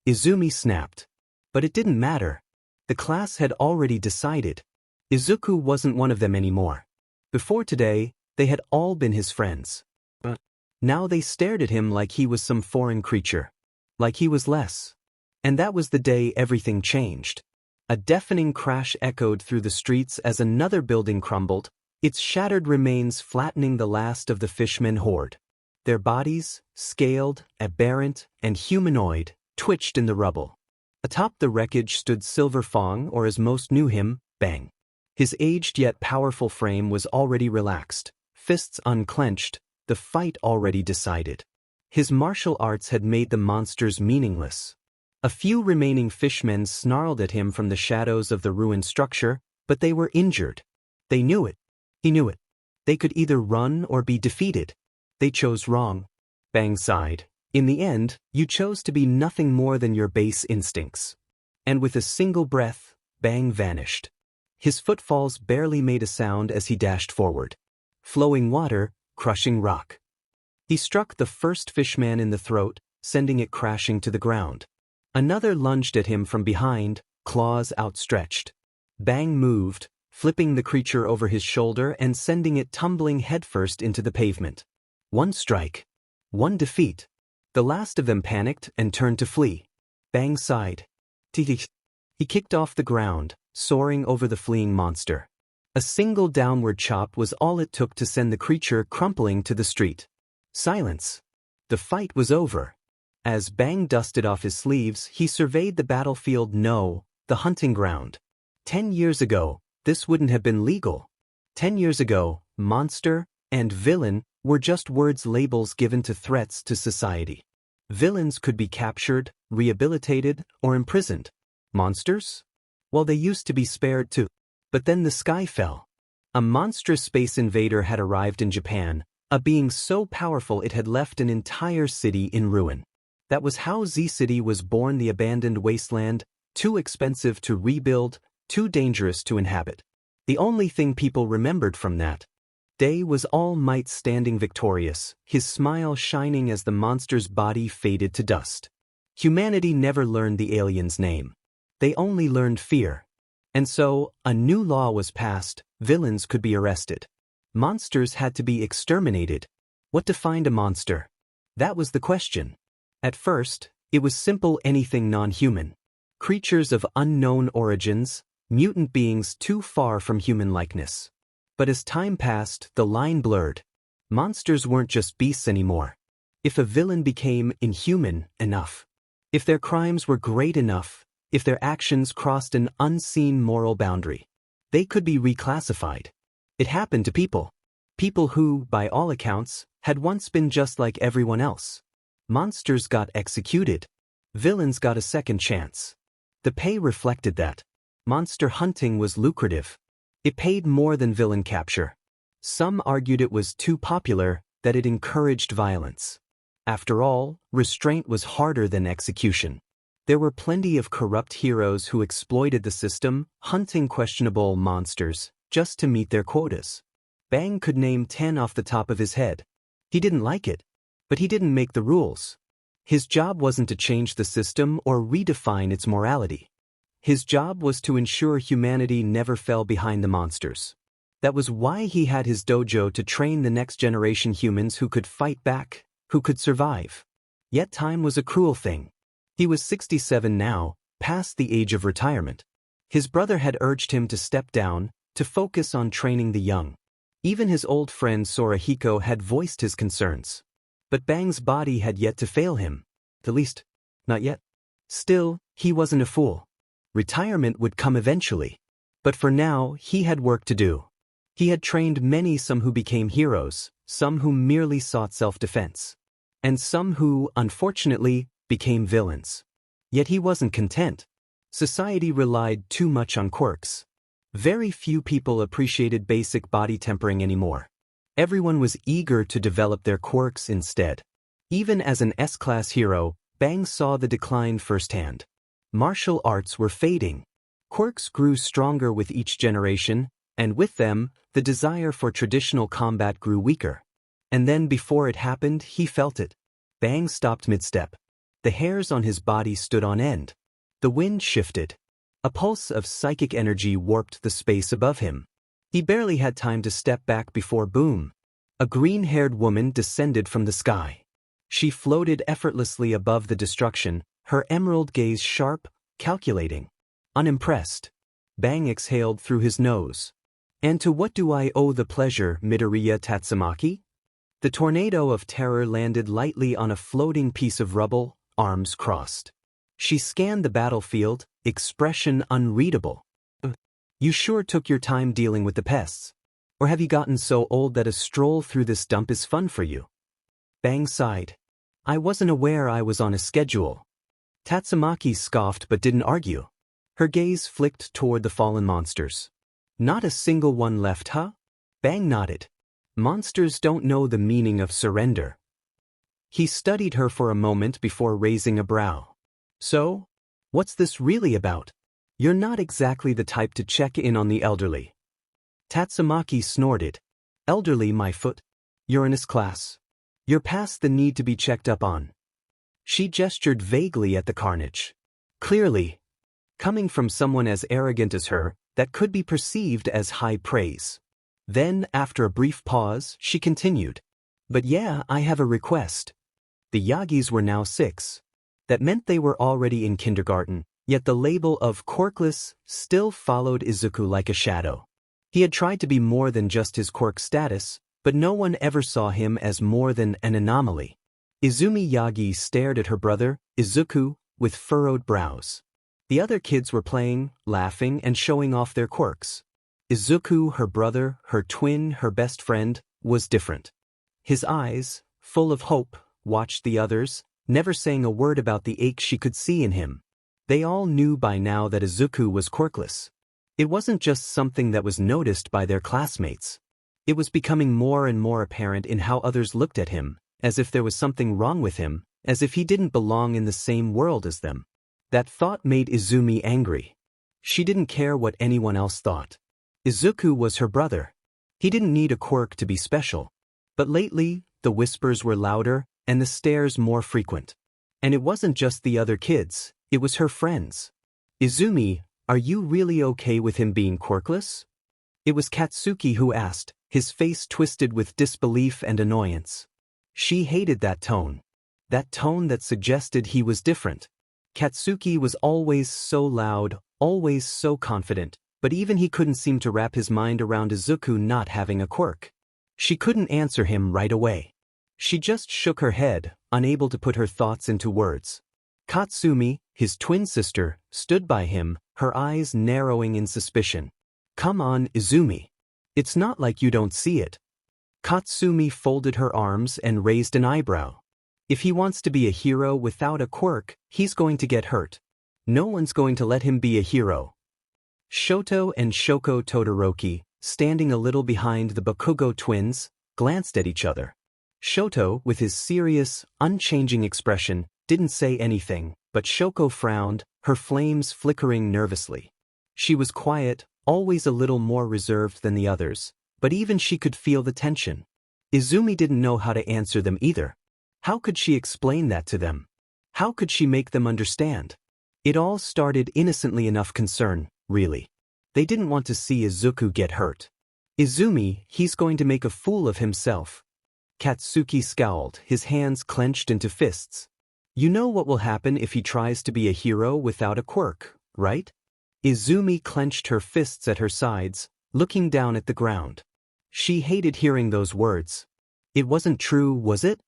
Izumi snapped. But it didn't matter. The class had already decided. Izuku wasn't one of them anymore. Before today, they had all been his friends. But now they stared at him like he was some foreign creature. Like he was less. And that was the day everything changed. A deafening crash echoed through the streets as another building crumbled, its shattered remains flattening the last of the fishmen horde. Their bodies, scaled, aberrant, and humanoid, twitched in the rubble. Atop the wreckage stood Silverfang, or as most knew him, Bang. His aged yet powerful frame was already relaxed, fists unclenched, the fight already decided. His martial arts had made the monsters meaningless. A few remaining fishmen snarled at him from the shadows of the ruined structure, but they were injured. They knew it. He knew it. They could either run or be defeated. They chose wrong. Bang sighed. In the end, you chose to be nothing more than your base instincts. And with a single breath, Bang vanished. His footfalls barely made a sound as he dashed forward. Flowing water, crushing rock. He struck the first fishman in the throat, sending it crashing to the ground. Another lunged at him from behind, claws outstretched. Bang moved, flipping the creature over his shoulder and sending it tumbling headfirst into the pavement. One strike. One defeat. The last of them panicked and turned to flee. Bang sighed. He kicked off the ground, soaring over the fleeing monster. A single downward chop was all it took to send the creature crumpling to the street. Silence. The fight was over. As Bang dusted off his sleeves, he surveyed the battlefield. No, the hunting ground. 10 years ago, this wouldn't have been legal. 10 years ago, monster and villain were just words, labels given to threats to society. Villains could be captured, rehabilitated, or imprisoned. Monsters? Well, they used to be spared too. But then the sky fell. A monstrous space invader had arrived in Japan, a being so powerful it had left an entire city in ruin. That was how Z-City was born, the abandoned wasteland, too expensive to rebuild, too dangerous to inhabit. The only thing people remembered from that day was All Might standing victorious, his smile shining as the monster's body faded to dust. Humanity never learned the alien's name. They only learned fear. And so, a new law was passed: villains could be arrested. Monsters had to be exterminated. What defined a monster? That was the question. At first, it was simple: anything non-human. Creatures of unknown origins, mutant beings too far from human likeness. But as time passed, the line blurred. Monsters weren't just beasts anymore. If a villain became inhuman enough, if their crimes were great enough, if their actions crossed an unseen moral boundary, they could be reclassified. It happened to people. People who, by all accounts, had once been just like everyone else. Monsters got executed. Villains got a second chance. The pay reflected that. Monster hunting was lucrative. It paid more than villain capture. Some argued it was too popular, that it encouraged violence. After all, restraint was harder than execution. There were plenty of corrupt heroes who exploited the system, hunting questionable monsters, just to meet their quotas. Bang could name 10 off the top of his head. He didn't like it. But he didn't make the rules. His job wasn't to change the system or redefine its morality. His job was to ensure humanity never fell behind the monsters. That was why he had his dojo, to train the next generation humans who could fight back, who could survive. Yet time was a cruel thing. He was 67 now, past the age of retirement. His brother had urged him to step down, to focus on training the young. Even his old friend Sorahiko had voiced his concerns. But Bang's body had yet to fail him. At least, not yet. Still, he wasn't a fool. Retirement would come eventually. But for now, he had work to do. He had trained many, some who became heroes, some who merely sought self-defense, and some who, unfortunately, became villains. Yet he wasn't content. Society relied too much on quirks. Very few people appreciated basic body tempering anymore. Everyone was eager to develop their quirks instead. Even as an S-class hero, Bang saw the decline firsthand. Martial arts were fading. Quirks grew stronger with each generation, and with them, the desire for traditional combat grew weaker. And then before it happened, he felt it. Bang stopped mid-step. The hairs on his body stood on end. The wind shifted. A pulse of psychic energy warped the space above him. He barely had time to step back before boom. A green-haired woman descended from the sky. She floated effortlessly above the destruction, her emerald gaze sharp, calculating. Unimpressed, Bang exhaled through his nose. And to what do I owe the pleasure, Midoria Tatsumaki? The tornado of terror landed lightly on a floating piece of rubble, arms crossed. She scanned the battlefield, expression unreadable. You sure took your time dealing with the pests. Or have you gotten so old that a stroll through this dump is fun for you? Bang sighed. I wasn't aware I was on a schedule. Tatsumaki scoffed but didn't argue. Her gaze flicked toward the fallen monsters. Not a single one left, huh? Bang nodded. Monsters don't know the meaning of surrender. He studied her for a moment before raising a brow. So, what's this really about? You're not exactly the type to check in on the elderly. Tatsumaki snorted. Elderly, my foot? You're in his class. You're past the need to be checked up on. She gestured vaguely at the carnage. Clearly, coming from someone as arrogant as her, that could be perceived as high praise. Then, after a brief pause, she continued. But yeah, I have a request. The Yagis were now 6. That meant they were already in kindergarten, yet the label of quirkless still followed Izuku like a shadow. He had tried to be more than just his quirk status, but no one ever saw him as more than an anomaly. Izumi Yagi stared at her brother, Izuku, with furrowed brows. The other kids were playing, laughing, and showing off their quirks. Izuku, her brother, her twin, her best friend, was different. His eyes, full of hope, watched the others, never saying a word about the ache she could see in him. They all knew by now that Izuku was quirkless. It wasn't just something that was noticed by their classmates. It was becoming more and more apparent in how others looked at him, as if there was something wrong with him, as if he didn't belong in the same world as them. That thought made Izumi angry. She didn't care what anyone else thought. Izuku was her brother. He didn't need a quirk to be special. But lately, the whispers were louder, and the stares more frequent. And it wasn't just the other kids, it was her friends. Izumi, are you really okay with him being quirkless? It was Katsuki who asked, his face twisted with disbelief and annoyance. She hated that tone. That tone that suggested he was different. Katsuki was always so loud, always so confident, but even he couldn't seem to wrap his mind around Izuku not having a quirk. She couldn't answer him right away. She just shook her head, unable to put her thoughts into words. Katsumi, his twin sister, stood by him, her eyes narrowing in suspicion. Come on, Izumi. It's not like you don't see it. Katsumi folded her arms and raised an eyebrow. If he wants to be a hero without a quirk, he's going to get hurt. No one's going to let him be a hero. Shoto and Shoko Todoroki, standing a little behind the Bakugo twins, glanced at each other. Shoto, with his serious, unchanging expression, didn't say anything, but Shoko frowned, her flames flickering nervously. She was quiet, always a little more reserved than the others, but even she could feel the tension. Izumi didn't know how to answer them either. How could she explain that to them? How could she make them understand? It all started innocently enough concern, really. They didn't want to see Izuku get hurt. Izumi, he's going to make a fool of himself. Katsuki scowled, his hands clenched into fists. You know what will happen if he tries to be a hero without a quirk, right? Izumi clenched her fists at her sides, looking down at the ground. She hated hearing those words. It wasn't true, was it?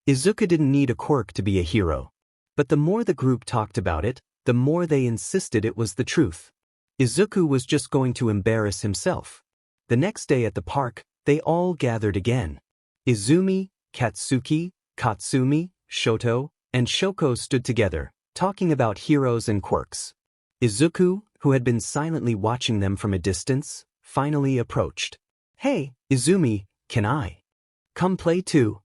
Izuku didn't need a quirk to be a hero. But the more the group talked about it, the more they insisted it was the truth. Izuku was just going to embarrass himself. The next day at the park, they all gathered again. Izumi, Katsuki, Katsumi, Shoto, and Shoko stood together, talking about heroes and quirks. Izuku, who had been silently watching them from a distance, finally approached. Hey, Izumi, can I come play too?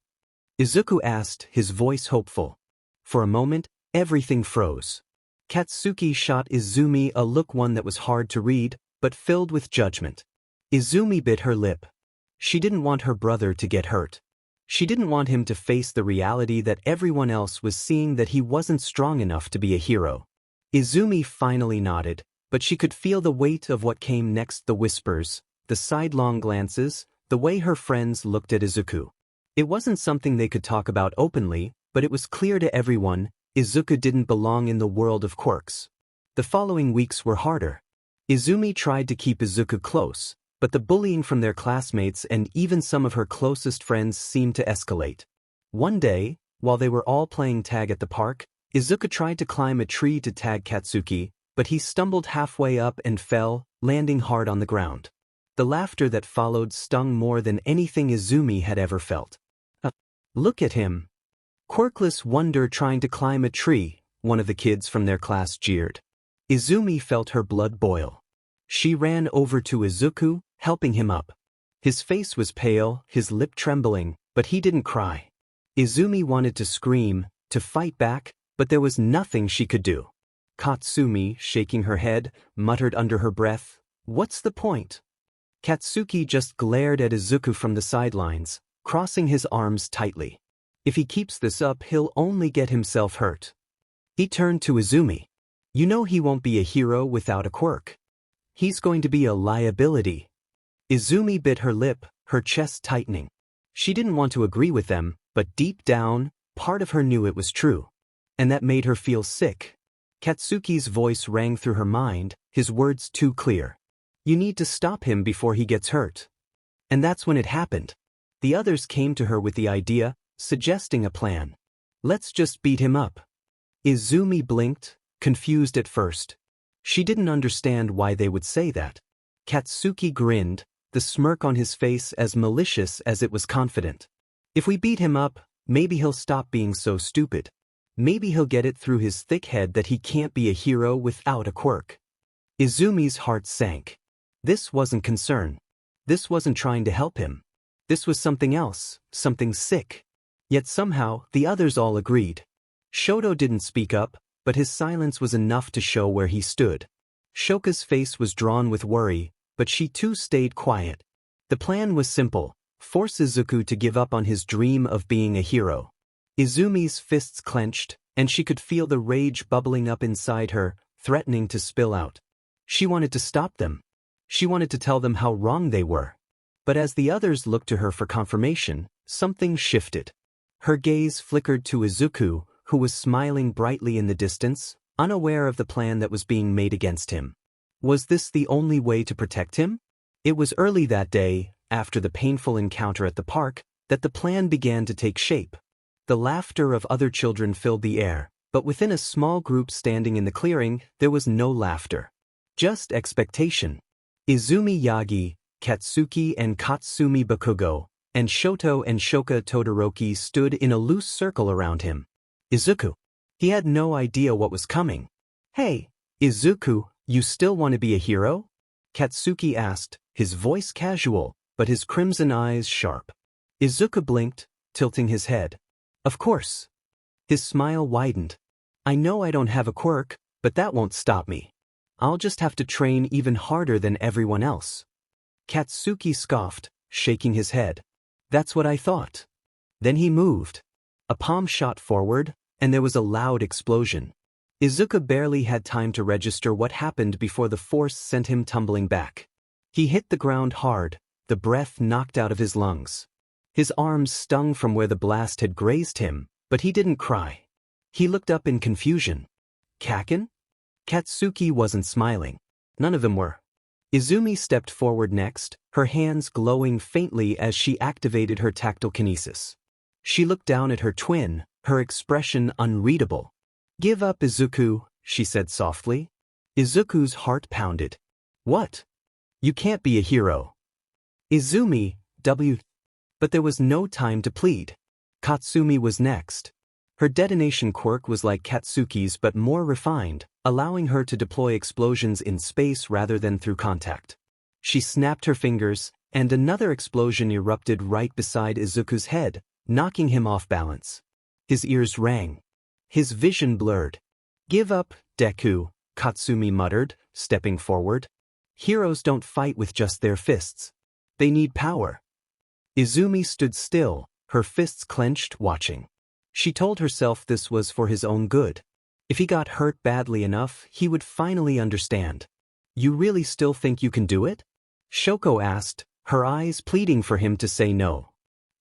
Izuku asked, his voice hopeful. For a moment, everything froze. Katsuki shot Izumi a look, one that was hard to read, but filled with judgment. Izumi bit her lip. She didn't want her brother to get hurt. She didn't want him to face the reality that everyone else was seeing, that he wasn't strong enough to be a hero. Izumi finally nodded, but she could feel the weight of what came next, the whispers, the sidelong glances, the way her friends looked at Izuku. It wasn't something they could talk about openly, but it was clear to everyone, Izuku didn't belong in the world of quirks. The following weeks were harder. Izumi tried to keep Izuku close, but the bullying from their classmates and even some of her closest friends seemed to escalate. One day, while they were all playing tag at the park, Izuku tried to climb a tree to tag Katsuki, but he stumbled halfway up and fell, landing hard on the ground. The laughter that followed stung more than anything Izumi had ever felt. Look at him. Quirkless wonder trying to climb a tree, one of the kids from their class jeered. Izumi felt her blood boil. She ran over to Izuku, helping him up. His face was pale, his lip trembling, but he didn't cry. Izumi wanted to scream, to fight back, but there was nothing she could do. Katsumi, shaking her head, muttered under her breath, "What's the point?" Katsuki just glared at Izuku from the sidelines, crossing his arms tightly. If he keeps this up, he'll only get himself hurt. He turned to Izumi. You know he won't be a hero without a quirk. He's going to be a liability. Izumi bit her lip, her chest tightening. She didn't want to agree with them, but deep down, part of her knew it was true. And that made her feel sick. Katsuki's voice rang through her mind, his words too clear. You need to stop him before he gets hurt. And that's when it happened. The others came to her with the idea, suggesting a plan. Let's just beat him up. Izumi blinked, confused at first. She didn't understand why they would say that. Katsuki grinned, the smirk on his face as malicious as it was confident. If we beat him up, maybe he'll stop being so stupid. Maybe he'll get it through his thick head that he can't be a hero without a quirk. Izumi's heart sank. This wasn't concern. This wasn't trying to help him. This was something else, something sick. Yet somehow, the others all agreed. Shoto didn't speak up, but his silence was enough to show where he stood. Shoka's face was drawn with worry, but she too stayed quiet. The plan was simple: force Izuku to give up on his dream of being a hero. Izumi's fists clenched, and she could feel the rage bubbling up inside her, threatening to spill out. She wanted to stop them. She wanted to tell them how wrong they were. But as the others looked to her for confirmation, something shifted. Her gaze flickered to Izuku, who was smiling brightly in the distance, unaware of the plan that was being made against him. Was this the only way to protect him? It was early that day, after the painful encounter at the park, that the plan began to take shape. The laughter of other children filled the air, but within a small group standing in the clearing, there was no laughter. Just expectation. Izumi Yagi, Katsuki and Katsumi Bakugo, and Shoto and Shoka Todoroki stood in a loose circle around him. Izuku. He had no idea what was coming. Hey, Izuku, you still want to be a hero? Katsuki asked, his voice casual, but his crimson eyes sharp. Izuku blinked, tilting his head. Of course. His smile widened. I know I don't have a quirk, but that won't stop me. I'll just have to train even harder than everyone else. Katsuki scoffed, shaking his head. That's what I thought. Then he moved. A palm shot forward, and there was a loud explosion. Izuku barely had time to register what happened before the force sent him tumbling back. He hit the ground hard, the breath knocked out of his lungs. His arms stung from where the blast had grazed him, but he didn't cry. He looked up in confusion. Kaken? Katsuki wasn't smiling. None of them were. Izumi stepped forward next, her hands glowing faintly as she activated her tactile kinesis. She looked down at her twin, her expression unreadable. "Give up, Izuku," she said softly. Izuku's heart pounded. "What? You can't be a hero." Izumi, W. But there was no time to plead. Katsumi was next. Her detonation quirk was like Katsuki's but more refined, allowing her to deploy explosions in space rather than through contact. She snapped her fingers, and another explosion erupted right beside Izuku's head, knocking him off balance. His ears rang. His vision blurred. "Give up, Deku," Katsumi muttered, stepping forward. "Heroes don't fight with just their fists. They need power." Izumi stood still, her fists clenched, watching. She told herself this was for his own good. If he got hurt badly enough, he would finally understand. "You really still think you can do it?" Shoko asked, her eyes pleading for him to say no.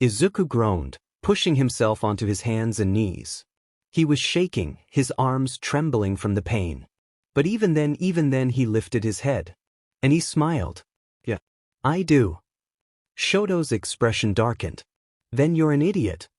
Izuku groaned, pushing himself onto his hands and knees. He was shaking, his arms trembling from the pain. But even then he lifted his head. And he smiled. "Yeah, I do." Shoto's expression darkened. "Then you're an idiot."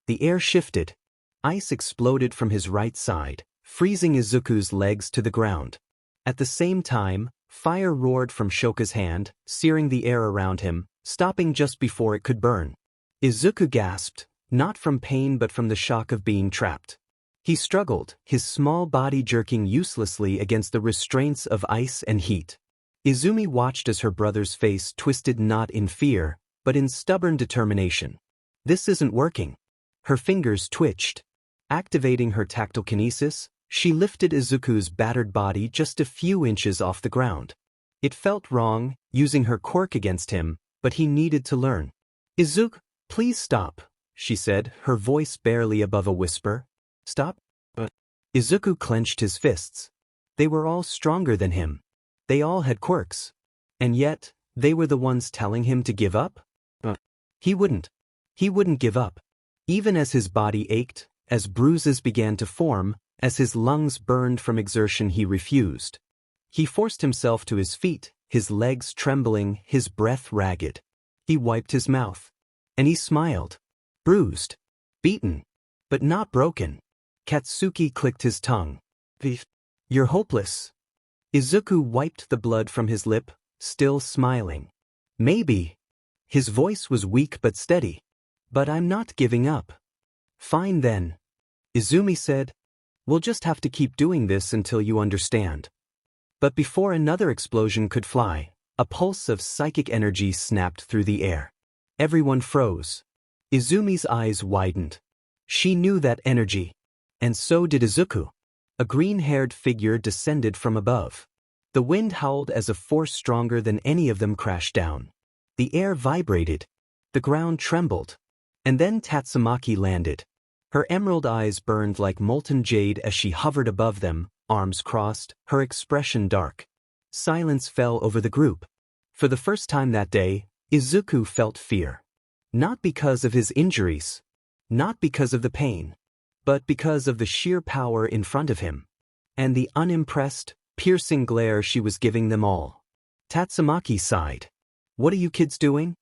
The air shifted. Ice exploded from his right side, freezing Izuku's legs to the ground. At the same time, fire roared from Shoka's hand, searing the air around him, stopping just before it could burn. Izuku gasped, not from pain but from the shock of being trapped. He struggled, his small body jerking uselessly against the restraints of ice and heat. Izumi watched as her brother's face twisted not in fear, but in stubborn determination. This isn't working. Her fingers twitched. Activating her tactile kinesis, she lifted Izuku's battered body just a few inches off the ground. It felt wrong, using her quirk against him, but he needed to learn. "Izuku, please stop," she said, her voice barely above a whisper. "Stop?" But Izuku clenched his fists. They were all stronger than him. They all had quirks. And yet, they were the ones telling him to give up? But he wouldn't. He wouldn't give up. Even as his body ached, as bruises began to form, as his lungs burned from exertion, he refused. He forced himself to his feet, his legs trembling, his breath ragged. He wiped his mouth. And he smiled. Bruised. Beaten. But not broken. Katsuki clicked his tongue. "You're hopeless." Izuku wiped the blood from his lip, still smiling. "Maybe." His voice was weak but steady. "But I'm not giving up." "Fine then," Izumi said. "We'll just have to keep doing this until you understand." But before another explosion could fly, a pulse of psychic energy snapped through the air. Everyone froze. Izumi's eyes widened. She knew that energy. And so did Izuku. A green-haired figure descended from above. The wind howled as a force stronger than any of them crashed down. The air vibrated. The ground trembled. And then Tatsumaki landed. Her emerald eyes burned like molten jade as she hovered above them, arms crossed, her expression dark. Silence fell over the group. For the first time that day, Izuku felt fear. Not because of his injuries. Not because of the pain. But because of the sheer power in front of him. And the unimpressed, piercing glare she was giving them all. Tatsumaki sighed. "What are you kids doing?"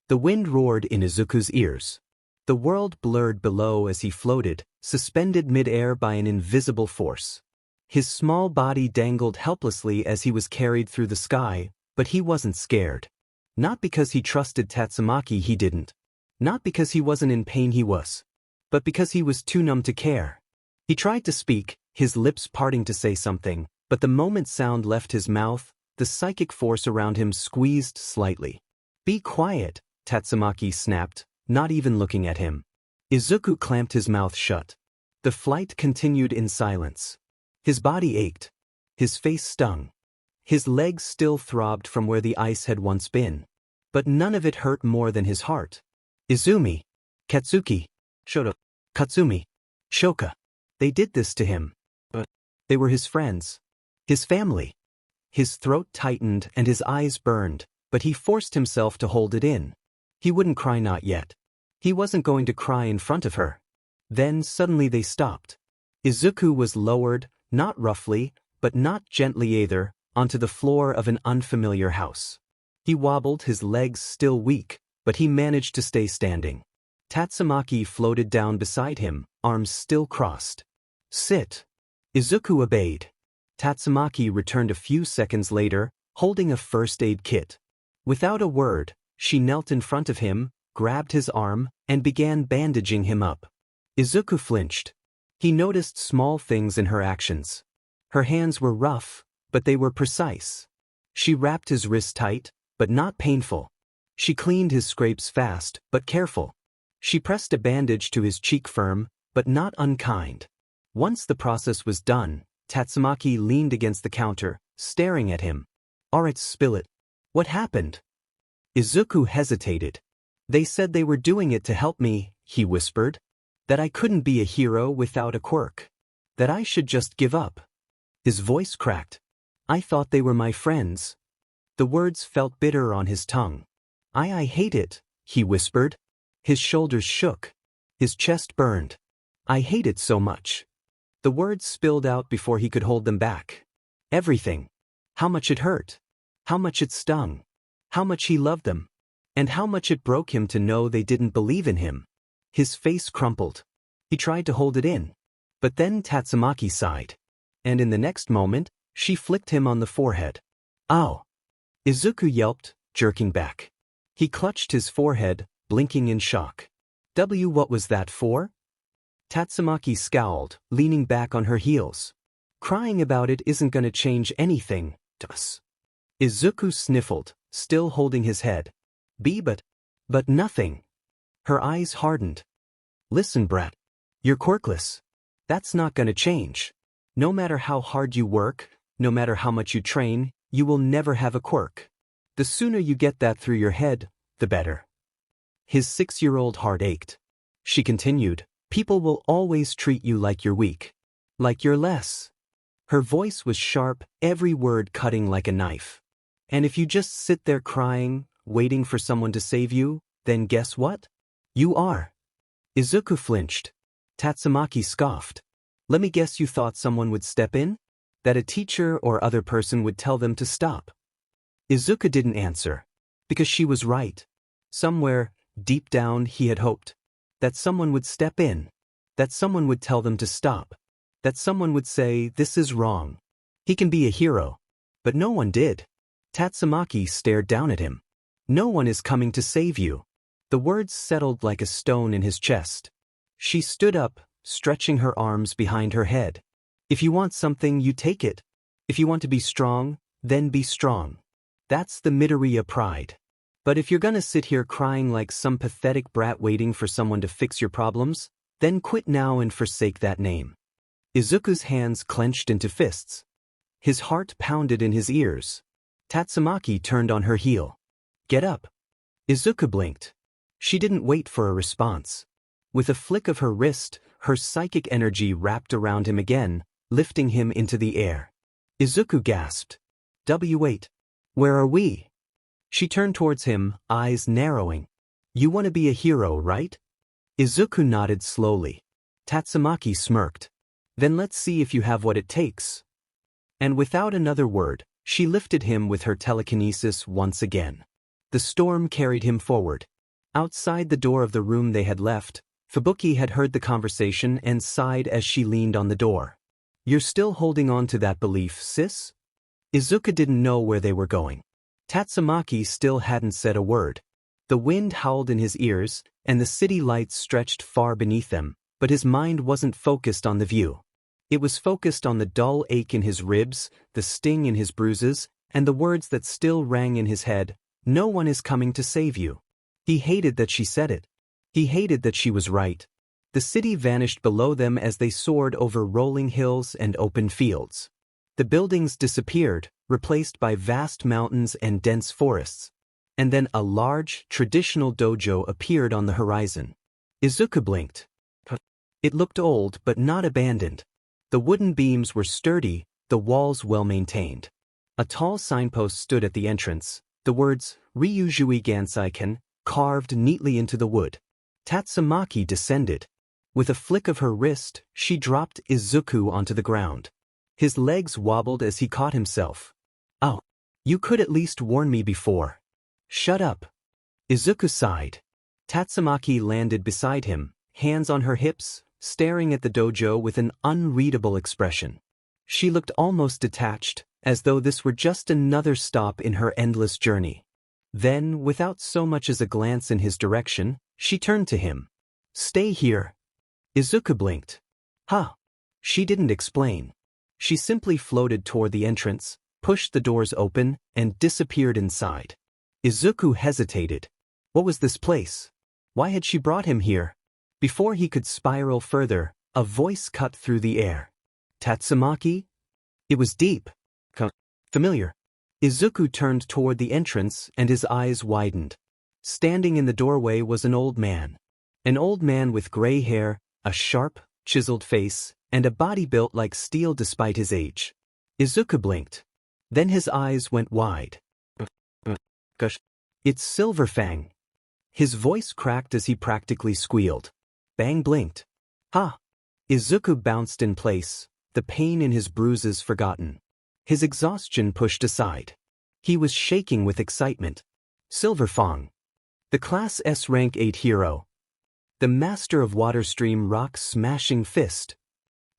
The wind roared in Izuku's ears. The world blurred below as he floated, suspended mid-air by an invisible force. His small body dangled helplessly as he was carried through the sky, but he wasn't scared. Not because he trusted Tatsumaki, he didn't. Not because he wasn't in pain, he was. But because he was too numb to care. He tried to speak, his lips parting to say something, but the moment sound left his mouth, the psychic force around him squeezed slightly. "Be quiet," Tatsumaki snapped, not even looking at him. Izuku clamped his mouth shut. The flight continued in silence. His body ached. His face stung. His legs still throbbed from where the ice had once been. But none of it hurt more than his heart. "Izumi. Katsuki. Shota." Katsumi. Shoka. They did this to him. But they were his friends. His family. His throat tightened and his eyes burned, but he forced himself to hold it in. He wouldn't cry, not yet. He wasn't going to cry in front of her. Then suddenly they stopped. Izuku was lowered, not roughly, but not gently either, onto the floor of an unfamiliar house. He wobbled, his legs still weak, but he managed to stay standing. Tatsumaki floated down beside him, arms still crossed. Sit. Izuku obeyed. Tatsumaki returned a few seconds later, holding a first aid kit. Without a word, she knelt in front of him, grabbed his arm, and began bandaging him up. Izuku flinched. He noticed small things in her actions. Her hands were rough, but they were precise. She wrapped his wrist tight, but not painful. She cleaned his scrapes fast, but careful. She pressed a bandage to his cheek firm, but not unkind. Once the process was done, Tatsumaki leaned against the counter, staring at him. Alright, spill it. What happened? Izuku hesitated. They said they were doing it to help me, he whispered. That I couldn't be a hero without a quirk. That I should just give up. His voice cracked. I thought they were my friends. The words felt bitter on his tongue. I hate it, he whispered. His shoulders shook. His chest burned. I hate it so much. The words spilled out before he could hold them back. Everything. How much it hurt. How much it stung. How much he loved them. And how much it broke him to know they didn't believe in him. His face crumpled. He tried to hold it in. But then Tatsumaki sighed. And in the next moment, she flicked him on the forehead. Ow! Izuku yelped, jerking back. He clutched his forehead, blinking in shock. What was that for? Tatsumaki scowled, leaning back on her heels. Crying about it isn't gonna change anything, to us. Izuku sniffled, still holding his head. But nothing. Her eyes hardened. Listen, brat. You're quirkless. That's not gonna change. No matter how hard you work, no matter how much you train, you will never have a quirk. The sooner you get that through your head, the better. His 6-year-old heart ached. She continued, people will always treat you like you're weak. Like you're less. Her voice was sharp, every word cutting like a knife. And if you just sit there crying, waiting for someone to save you, then guess what? You are. Izuku flinched. Tatsumaki scoffed. Let me guess you thought someone would step in? That a teacher or other person would tell them to stop. Izuku didn't answer. Because she was right. Somewhere, deep down, he had hoped. That someone would step in. That someone would tell them to stop. That someone would say, this is wrong. He can be a hero. But no one did. Tatsumaki stared down at him. No one is coming to save you. The words settled like a stone in his chest. She stood up, stretching her arms behind her head. If you want something, you take it. If you want to be strong, then be strong. That's the Midoria pride. But if you're gonna sit here crying like some pathetic brat waiting for someone to fix your problems, then quit now and forsake that name. Izuku's hands clenched into fists. His heart pounded in his ears. Tatsumaki turned on her heel. Get up. Izuku blinked. She didn't wait for a response. With a flick of her wrist, her psychic energy wrapped around him again, lifting him into the air. Izuku gasped. Wait. Where are we? She turned towards him, eyes narrowing. You want to be a hero, right? Izuku nodded slowly. Tatsumaki smirked. Then let's see if you have what it takes. And without another word, she lifted him with her telekinesis once again. The storm carried him forward. Outside the door of the room they had left, Fubuki had heard the conversation and sighed as she leaned on the door. You're still holding on to that belief, sis? Izuku didn't know where they were going. Tatsumaki still hadn't said a word. The wind howled in his ears, and the city lights stretched far beneath them, but his mind wasn't focused on the view. It was focused on the dull ache in his ribs, the sting in his bruises, and the words that still rang in his head, no one is coming to save you. He hated that she said it. He hated that she was right. The city vanished below them as they soared over rolling hills and open fields. The buildings disappeared, replaced by vast mountains and dense forests. And then a large, traditional dojo appeared on the horizon. Izuku blinked. It looked old but not abandoned. The wooden beams were sturdy, the walls well-maintained. A tall signpost stood at the entrance, the words, Ryujui Gansaiken, carved neatly into the wood. Tatsumaki descended. With a flick of her wrist, she dropped Izuku onto the ground. His legs wobbled as he caught himself. Oh, you could at least warn me before. Shut up. Izuku sighed. Tatsumaki landed beside him, hands on her hips, staring at the dojo with an unreadable expression. She looked almost detached, as though this were just another stop in her endless journey. Then, without so much as a glance in his direction, she turned to him. Stay here. Izuku blinked. Huh. She didn't explain. She simply floated toward the entrance, pushed the doors open, and disappeared inside. Izuku hesitated. What was this place? Why had she brought him here? Before he could spiral further, a voice cut through the air. Tatsumaki? It was deep. Familiar. Izuku turned toward the entrance and his eyes widened. Standing in the doorway was an old man. An old man with gray hair, a sharp, chiseled face, and a body built like steel despite his age. Izuku blinked. Then his eyes went wide. Gosh. It's Silverfang. His voice cracked as he practically squealed. Bang blinked. Ha! Izuku bounced in place, the pain in his bruises forgotten. His exhaustion pushed aside. He was shaking with excitement. Silverfang. The Class S Rank 8 hero. The master of water stream rock smashing fist.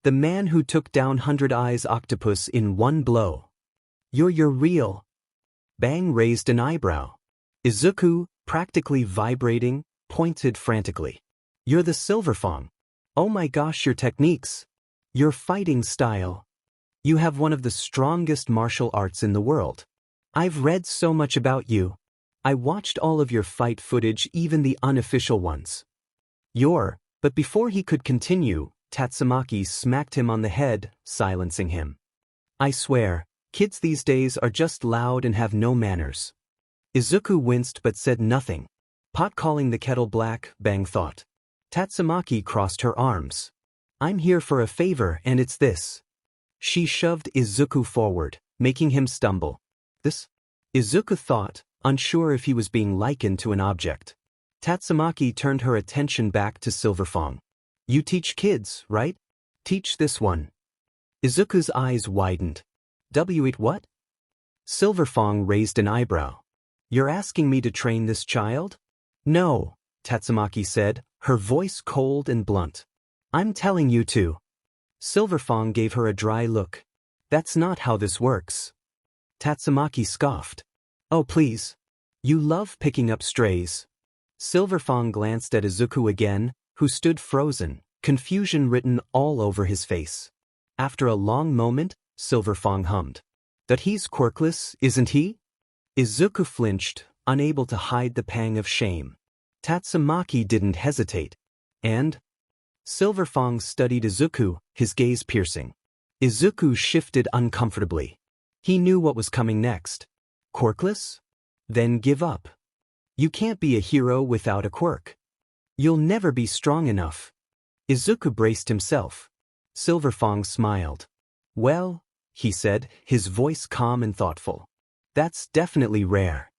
The man who took down 100 Eyes Octopus in one blow. You're real. Bang raised an eyebrow. Izuku, practically vibrating, pointed frantically. You're the Silverfang. Oh my gosh, your techniques. Your fighting style. You have one of the strongest martial arts in the world. I've read so much about you. I watched all of your fight footage, even the unofficial ones. But before he could continue, Tatsumaki smacked him on the head, silencing him. I swear, kids these days are just loud and have no manners. Izuku winced but said nothing. Pot calling the kettle black, Bang thought. Tatsumaki crossed her arms. I'm here for a favor and it's this. She shoved Izuku forward, making him stumble. This? Izuku thought, unsure if he was being likened to an object. Tatsumaki turned her attention back to Silverfang. You teach kids, right? Teach this one. Izuku's eyes widened. Wait, what? Silverfang raised an eyebrow. You're asking me to train this child? No, Tatsumaki said, her voice cold and blunt. I'm telling you to. Silverfang gave her a dry look. That's not how this works. Tatsumaki scoffed. Oh please. You love picking up strays. Silverfang glanced at Izuku again, who stood frozen, confusion written all over his face. After a long moment, Silverfang hummed. That he's quirkless, isn't he? Izuku flinched, unable to hide the pang of shame. Tatsumaki didn't hesitate. And? Silverfang studied Izuku, his gaze piercing. Izuku shifted uncomfortably. He knew what was coming next. Quirkless? Then give up. You can't be a hero without a quirk. You'll never be strong enough. Izuku braced himself. Silverfang smiled. Well, he said, his voice calm and thoughtful. That's definitely rare.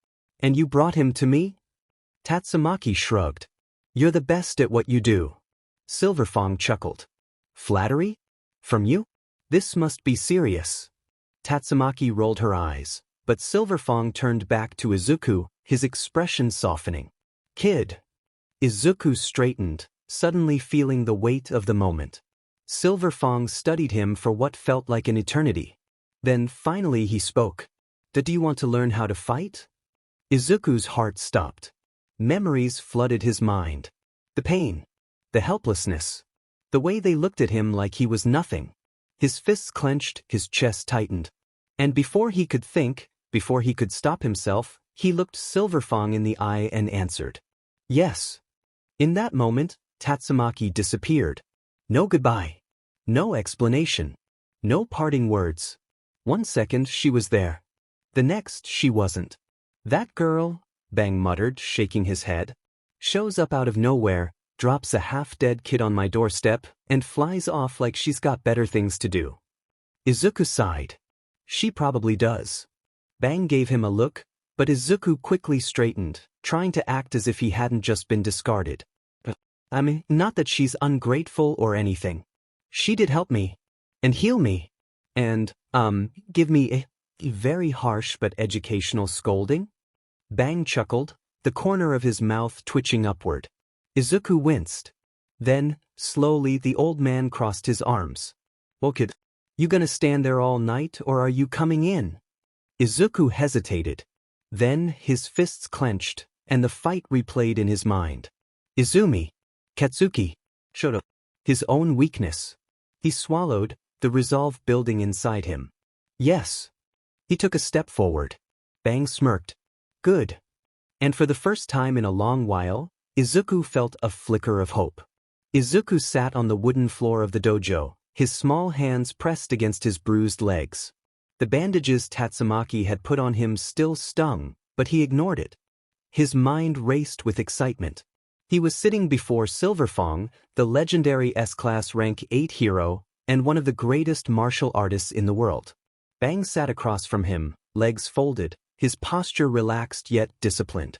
And you brought him to me? Tatsumaki shrugged. You're the best at what you do. Silverfang chuckled. Flattery? From you? This must be serious. Tatsumaki rolled her eyes, but Silverfang turned back to Izuku, his expression softening. Kid. Izuku straightened, suddenly feeling the weight of the moment. Silverfang studied him for what felt like an eternity. Then finally he spoke. Do you want to learn how to fight? Izuku's heart stopped. Memories flooded his mind. The pain. The helplessness. The way they looked at him like he was nothing. His fists clenched, his chest tightened. And before he could think, before he could stop himself, he looked Silverfang in the eye and answered. Yes. In that moment, Tatsumaki disappeared. No goodbye. No explanation. No parting words. 1 second she was there. The next she wasn't. That girl, Bang muttered, shaking his head, shows up out of nowhere, drops a half-dead kid on my doorstep, and flies off like she's got better things to do. Izuku sighed. She probably does. Bang gave him a look, but Izuku quickly straightened, trying to act as if he hadn't just been discarded. I mean, not that she's ungrateful or anything. She did help me. And heal me. And, give me a very harsh but educational scolding? Bang chuckled, the corner of his mouth twitching upward. Izuku winced. Then, slowly the old man crossed his arms. Well, kid, you gonna stand there all night or are you coming in? Izuku hesitated. Then his fists clenched, and the fight replayed in his mind. Izumi. Katsuki. Showed up. His own weakness. He swallowed, the resolve building inside him. Yes. He took a step forward. Bang smirked. Good. And for the first time in a long while, Izuku felt a flicker of hope. Izuku sat on the wooden floor of the dojo, his small hands pressed against his bruised legs. The bandages Tatsumaki had put on him still stung, but he ignored it. His mind raced with excitement. He was sitting before Silverfang, the legendary S-Class Rank 8 hero, and one of the greatest martial artists in the world. Bang sat across from him, legs folded, his posture relaxed yet disciplined.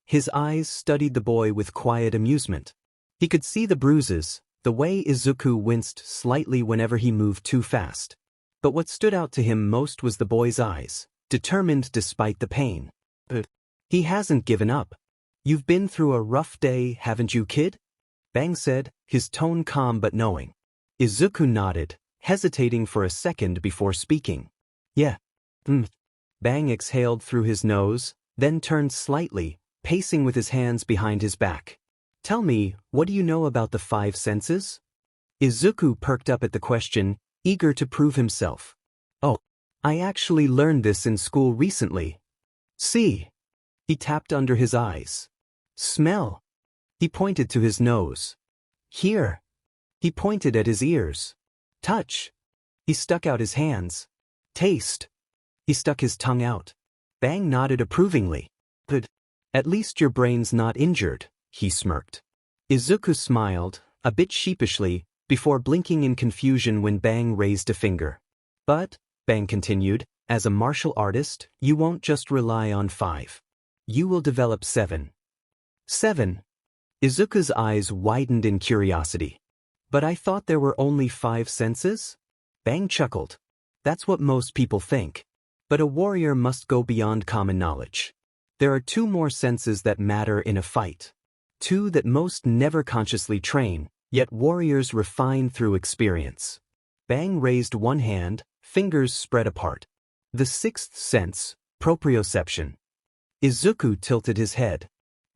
His eyes studied the boy with quiet amusement. He could see the bruises, the way Izuku winced slightly whenever he moved too fast. But what stood out to him most was the boy's eyes, determined despite the pain. But he hasn't given up. You've been through a rough day, haven't you, kid? Bang said, his tone calm but knowing. Izuku nodded, hesitating for a second before speaking. Yeah. Bang exhaled through his nose, then turned slightly, pacing with his hands behind his back. Tell me, what do you know about the 5 senses? Izuku perked up at the question, eager to prove himself. Oh, I actually learned this in school recently. See. He tapped under his eyes. Smell. He pointed to his nose. Hear. He pointed at his ears. Touch. He stuck out his hands. Taste. He stuck his tongue out. Bang nodded approvingly. Good. At least your brain's not injured, he smirked. Izuku smiled, a bit sheepishly, before blinking in confusion when Bang raised a finger. But, Bang continued, as a martial artist, you won't just rely on 5. You will develop 7. 7. Izuku's eyes widened in curiosity. But I thought there were only 5 senses? Bang chuckled. That's what most people think. But a warrior must go beyond common knowledge. There are 2 more senses that matter in a fight. 2 that most never consciously train, yet warriors refine through experience. Bang raised one hand, fingers spread apart. The 6th sense, proprioception. Izuku tilted his head.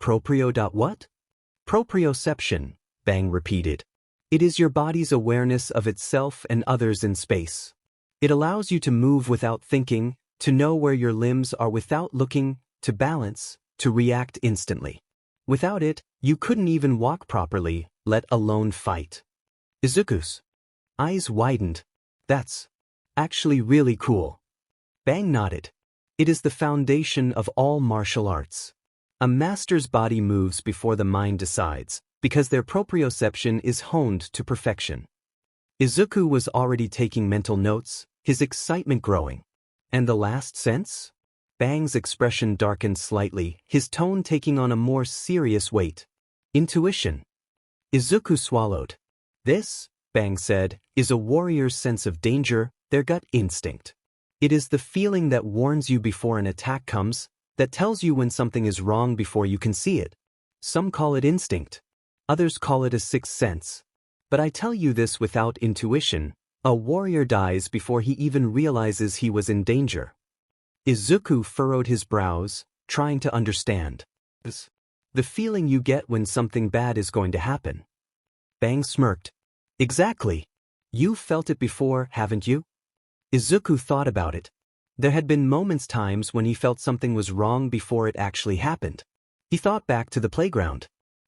What? Proprioception, Bang repeated. It is your body's awareness of itself and others in space. It allows you to move without thinking, to know where your limbs are without looking, to balance, to react instantly. Without it, you couldn't even walk properly, let alone fight. Izuku's eyes widened. That's actually really cool. Bang nodded. It is the foundation of all martial arts. A master's body moves before the mind decides, because their proprioception is honed to perfection. Izuku was already taking mental notes, his excitement growing. And the last sense? Bang's expression darkened slightly, his tone taking on a more serious weight. Intuition. Izuku swallowed. This, Bang said, is a warrior's sense of danger, their gut instinct. It is the feeling that warns you before an attack comes, that tells you when something is wrong before you can see it. Some call it instinct. Others call it a 6th sense. But I tell you this without intuition, a warrior dies before he even realizes he was in danger. Izuku furrowed his brows, trying to understand. The feeling you get when something bad is going to happen. Bang smirked. Exactly. You've felt it before, haven't you? Izuku thought about it. There had been times when he felt something was wrong before it actually happened. He thought back to the playground.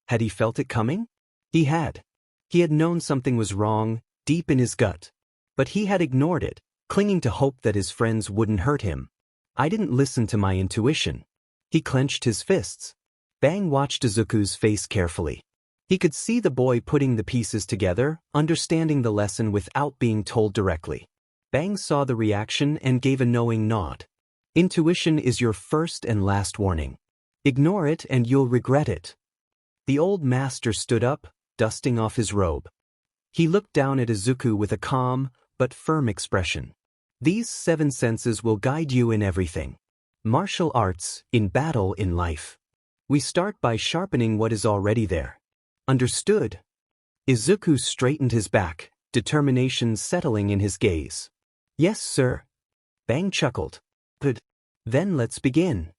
Had he felt it coming? He had. He had known something was wrong, deep in his gut. But he had ignored it, clinging to hope that his friends wouldn't hurt him. I didn't listen to my intuition. He clenched his fists. Bang watched Izuku's face carefully. He could see the boy putting the pieces together, understanding the lesson without being told directly. Bang saw the reaction and gave a knowing nod. Intuition is your first and last warning. Ignore it and you'll regret it. The old master stood up, dusting off his robe. He looked down at Izuku with a calm, but firm expression. These 7 senses will guide you in everything. Martial arts, in battle, in life. We start by sharpening what is already there. Understood? Izuku straightened his back, determination settling in his gaze. Yes, sir. Bang chuckled. Good. Then let's begin.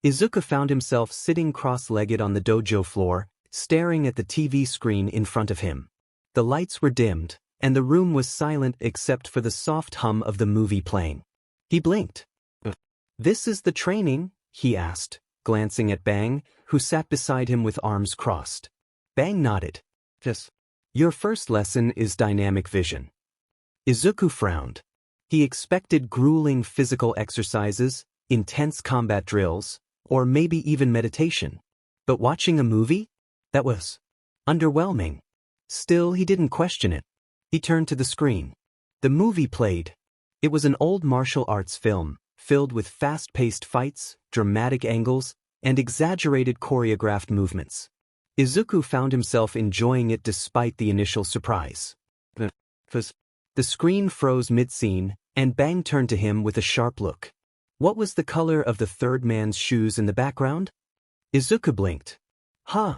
Izuku found himself sitting cross-legged on the dojo floor, staring at the TV screen in front of him. The lights were dimmed, and the room was silent except for the soft hum of the movie playing. He blinked. This is the training? He asked, glancing at Bang, who sat beside him with arms crossed. Bang nodded. Yes. Your first lesson is dynamic vision. Izuku frowned. He expected grueling physical exercises, intense combat drills, or maybe even meditation. But watching a movie? That was underwhelming. Still, he didn't question it. He turned to the screen. The movie played. It was an old martial arts film, filled with fast-paced fights, dramatic angles, and exaggerated choreographed movements. Izuku found himself enjoying it despite the initial surprise. The screen froze mid-scene, and Bang turned to him with a sharp look. What was the color of the third man's shoes in the background? Izuku blinked. Huh.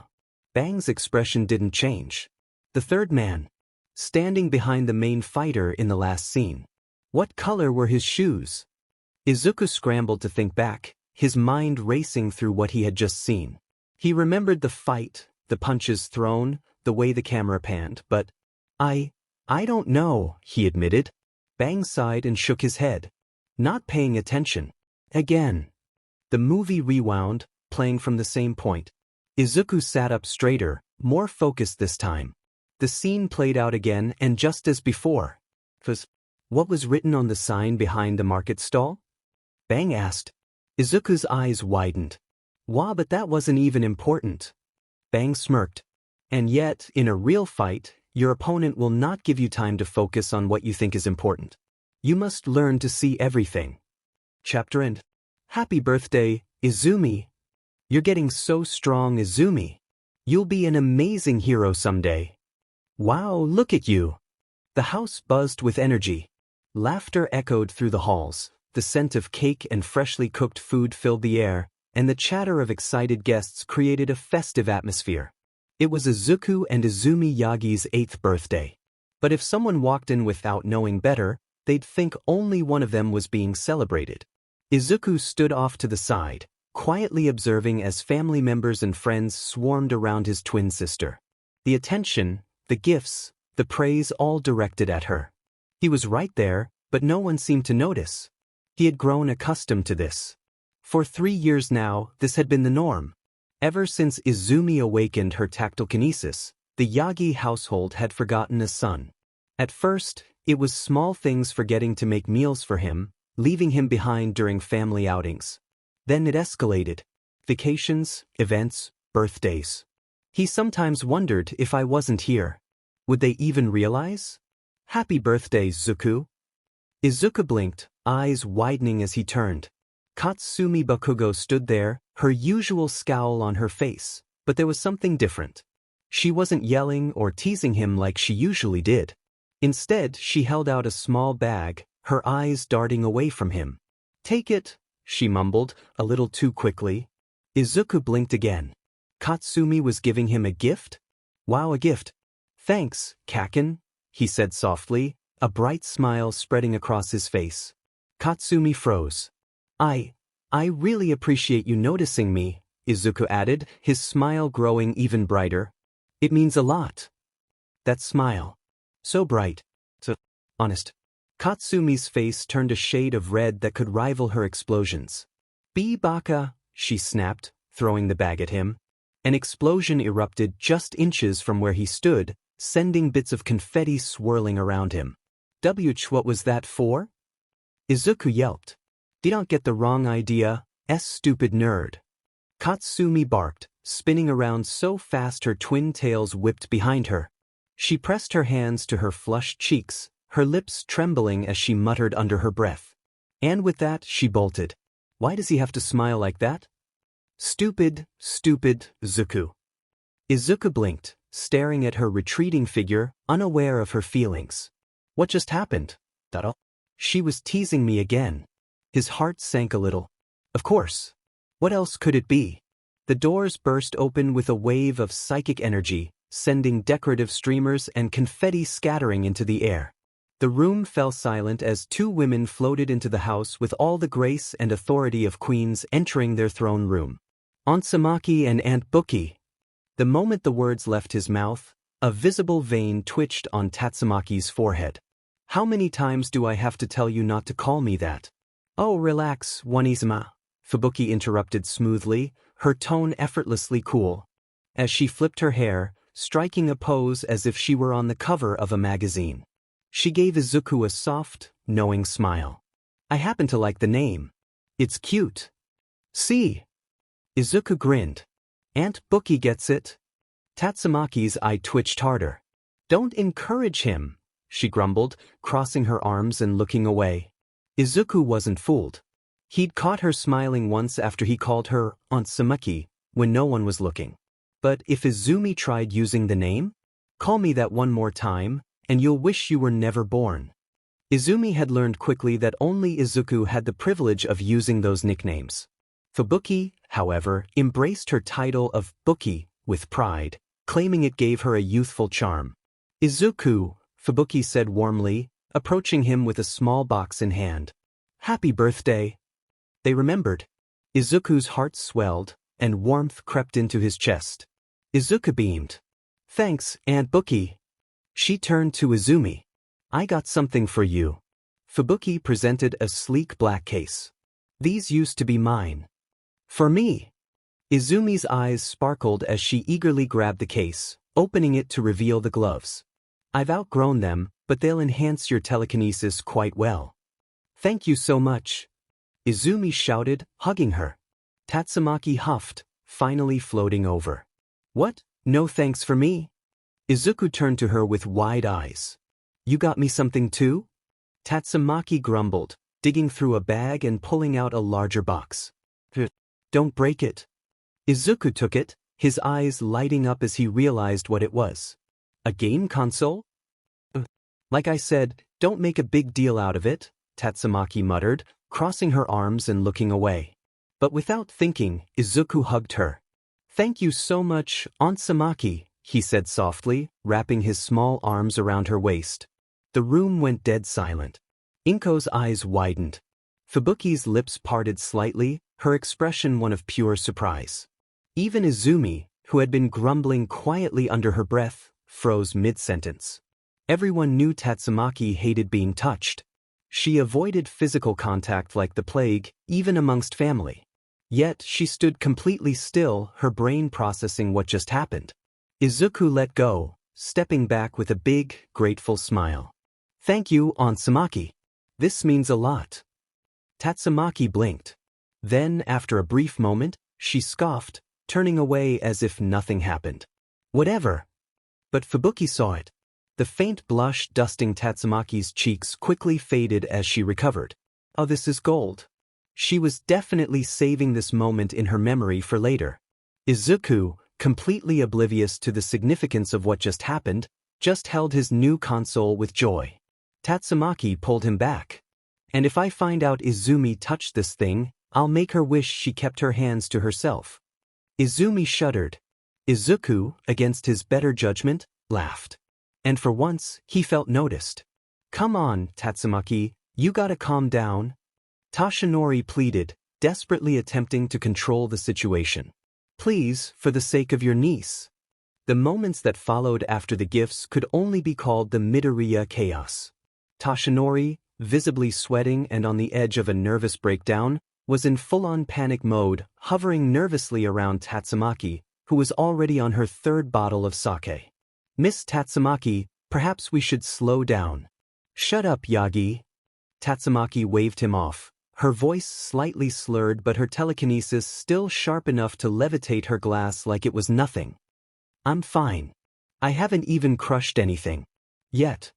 Bang's expression didn't change. The third man, standing behind the main fighter in the last scene. What color were his shoes? Izuku scrambled to think back, his mind racing through what he had just seen. He remembered the fight, the punches thrown, the way the camera panned, but I don't know, he admitted. Bang sighed and shook his head. Not paying attention. Again. The movie rewound, playing from the same point. Izuku sat up straighter, more focused this time. The scene played out again and just as before. What was written on the sign behind the market stall? Bang asked. Izuku's eyes widened. Wah, but that wasn't even important. Bang smirked. And yet, in a real fight, your opponent will not give you time to focus on what you think is important. You must learn to see everything. Chapter end. Happy birthday, Izumi. You're getting so strong, Izumi. You'll be an amazing hero someday. Wow, look at you. The house buzzed with energy. Laughter echoed through the halls, the scent of cake and freshly cooked food filled the air, and the chatter of excited guests created a festive atmosphere. It was Izuku and Izumi Yagi's 8th birthday. But if someone walked in without knowing better, they'd think only one of them was being celebrated. Izuku stood off to the side, quietly observing as family members and friends swarmed around his twin sister. The attention, the gifts, the praise all directed at her. He was right there, but no one seemed to notice. He had grown accustomed to this. For 3 years now, this had been the norm. Ever since Izumi awakened her tactile kinesis, the Yagi household had forgotten a son. At first, it was small things forgetting to make meals for him, leaving him behind during family outings. Then it escalated. Vacations, events, birthdays. He sometimes wondered if I wasn't here. Would they even realize? Happy birthday, Zuku. Izuku blinked, eyes widening as he turned. Katsumi Bakugo stood there, her usual scowl on her face, but there was something different. She wasn't yelling or teasing him like she usually did. Instead, she held out a small bag, her eyes darting away from him. Take it, she mumbled, a little too quickly. Izuku blinked again. Katsumi was giving him a gift? Wow, a gift. Thanks, Kaken, he said softly, a bright smile spreading across his face. Katsumi froze. I really appreciate you noticing me, Izuku added, his smile growing even brighter. It means a lot. That smile. So bright. So honest. Katsumi's face turned a shade of red that could rival her explosions. Be baka, she snapped, throwing the bag at him. An explosion erupted just inches from where he stood, sending bits of confetti swirling around him. What was that for? Izuku yelped. Don't get the wrong idea, stupid nerd. Katsumi barked, spinning around so fast her twin tails whipped behind her. She pressed her hands to her flushed cheeks, her lips trembling as she muttered under her breath. And with that, she bolted. Why does he have to smile like that? Stupid, Izuku. Izuku blinked, staring at her retreating figure, unaware of her feelings. What just happened? That She was teasing me again. His heart sank a little. Of course. What else could it be? The doors burst open with a wave of psychic energy, sending decorative streamers and confetti scattering into the air. The room fell silent as two women floated into the house with all the grace and authority of queens entering their throne room. Tatsumaki and Aunt Bookie. The moment the words left his mouth, a visible vein twitched on Tatsumaki's forehead. How many times do I have to tell you not to call me that? Oh, relax, Izumi. Fubuki interrupted smoothly, her tone effortlessly cool. As she flipped her hair, striking a pose as if she were on the cover of a magazine. She gave Izuku a soft, knowing smile. I happen to like the name. It's cute. See? Izuku grinned. Aunt Bookie gets it. Tatsumaki's eye twitched harder. Don't encourage him, she grumbled, crossing her arms and looking away. Izuku wasn't fooled. He'd caught her smiling once after he called her Aunt Tatsumaki when no one was looking. But if Izumi tried using the name? Call me that one more time, and you'll wish you were never born. Izumi had learned quickly that only Izuku had the privilege of using those nicknames. Fubuki, however, embraced her title of Bookie with pride, claiming it gave her a youthful charm. Izuku, Fubuki said warmly, approaching him with a small box in hand. Happy birthday. They remembered. Izuku's heart swelled, and warmth crept into his chest. Izuku beamed. Thanks, Aunt Bookie. She turned to Izumi. I got something for you. Fubuki presented a sleek black case. These used to be mine. For me. Izumi's eyes sparkled as she eagerly grabbed the case, opening it to reveal the gloves. I've outgrown them, but they'll enhance your telekinesis quite well. Thank you so much. Izumi shouted, hugging her. Tatsumaki huffed, finally floating over. What? No thanks for me? Izuku turned to her with wide eyes. You got me something too? Tatsumaki grumbled, digging through a bag and pulling out a larger box. Don't break it. Izuku took it, his eyes lighting up as he realized what it was. A game console? Like I said, don't make a big deal out of it, Tatsumaki muttered, crossing her arms and looking away. But without thinking, Izuku hugged her. Thank you so much, Aunt Tatsumaki, he said softly, wrapping his small arms around her waist. The room went dead silent. Inko's eyes widened. Fubuki's lips parted slightly, her expression one of pure surprise. Even Izumi, who had been grumbling quietly under her breath, froze mid-sentence. Everyone knew Tatsumaki hated being touched. She avoided physical contact like the plague, even amongst family. Yet she stood completely still, her brain processing what just happened. Izuku let go, stepping back with a big, grateful smile. Thank you, Aunt Tatsumaki. This means a lot. Tatsumaki blinked. Then, after a brief moment, she scoffed, turning away as if nothing happened. Whatever. But Fubuki saw it. The faint blush dusting Tatsumaki's cheeks quickly faded as she recovered. Oh, this is gold. She was definitely saving this moment in her memory for later. Izuku, completely oblivious to the significance of what just happened, just held his new console with joy. Tatsumaki pulled him back. And if I find out Izumi touched this thing, I'll make her wish she kept her hands to herself. Izumi shuddered. Izuku, against his better judgment, laughed. And for once, he felt noticed. Come on, Tatsumaki, you gotta calm down. Toshinori pleaded, desperately attempting to control the situation. Please, for the sake of your niece. The moments that followed after the gifts could only be called the Midoria chaos. Toshinori, visibly sweating and on the edge of a nervous breakdown, was in full-on panic mode, hovering nervously around Tatsumaki, who was already on her third bottle of sake. Miss Tatsumaki, perhaps we should slow down. Shut up, Yagi. Tatsumaki waved him off, Her voice slightly slurred, but her telekinesis still sharp enough to levitate her glass like it was nothing. I'm fine. I haven't even crushed anything. Yet.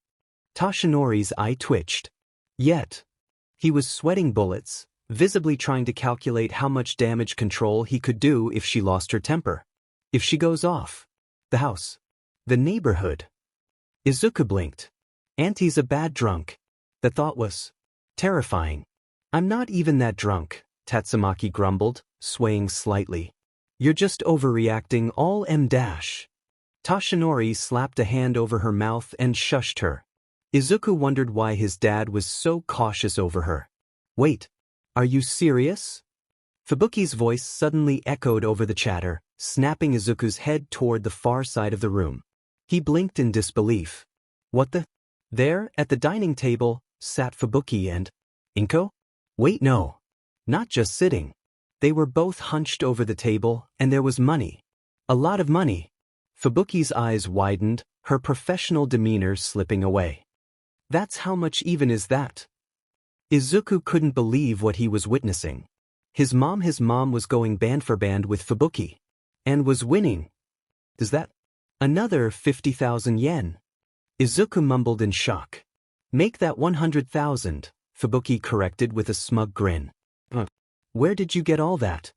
Toshinori's eye twitched. Yet. He was sweating bullets, visibly trying to calculate how much damage control he could do if she lost her temper. If she goes off. The house. The neighborhood. Izuku blinked. Auntie's a bad drunk. The thought was terrifying. I'm not even that drunk, Tatsumaki grumbled, swaying slightly. You're just overreacting all m-. Toshinori slapped a hand over her mouth and shushed her. Izuku wondered why his dad was so cautious over her. Wait, are you serious? Fubuki's voice suddenly echoed over the chatter, snapping Izuku's head toward the far side of the room. He blinked in disbelief. What the? There, at the dining table, sat Fubuki and Inko? Wait, no. Not just sitting. They were both hunched over the table, and there was money. A lot of money. Fubuki's eyes widened, her professional demeanor slipping away. That's how much even is that? Izuku couldn't believe what he was witnessing. His mom was going band for band with Fubuki. And was winning. Is that? Another 50,000 yen. Izuku mumbled in shock. Make that 100,000, Fubuki corrected with a smug grin. Where did you get all that?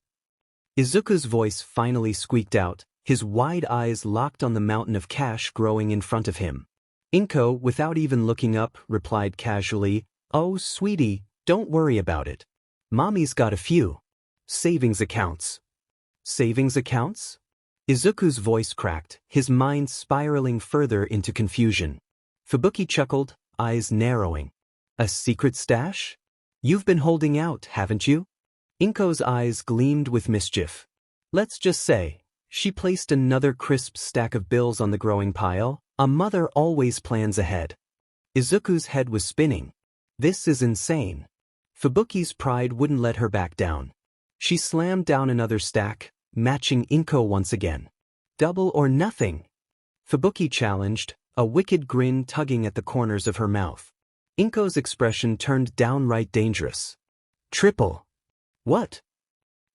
Izuku's voice finally squeaked out, his wide eyes locked on the mountain of cash growing in front of him. Inko, without even looking up, replied casually, Oh, sweetie, don't worry about it. Mommy's got a few. Savings accounts. Savings accounts? Izuku's voice cracked, his mind spiraling further into confusion. Fubuki chuckled, eyes narrowing. A secret stash? You've been holding out, haven't you? Inko's eyes gleamed with mischief. Let's just say, she placed another crisp stack of bills on the growing pile. A mother always plans ahead. Izuku's head was spinning. This is insane. Fubuki's pride wouldn't let her back down. She slammed down another stack, matching Inko once again. Double or nothing. Fubuki challenged, a wicked grin tugging at the corners of her mouth. Inko's expression turned downright dangerous. Triple. What?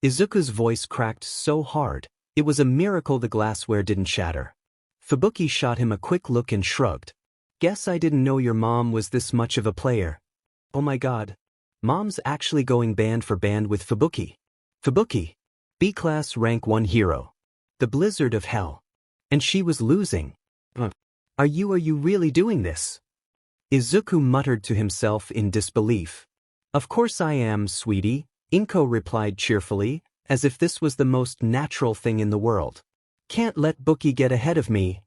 Izuku's voice cracked so hard, it was a miracle the glassware didn't shatter. Fubuki shot him a quick look and shrugged. Guess I didn't know your mom was this much of a player. Oh my god. Mom's actually going band for band with Fubuki. Fubuki. B-class rank 1 hero. The blizzard of hell. And she was losing. Are you really doing this? Izuku muttered to himself in disbelief. Of course I am, sweetie, Inko replied cheerfully, as if this was the most natural thing in the world. Can't let Buki get ahead of me.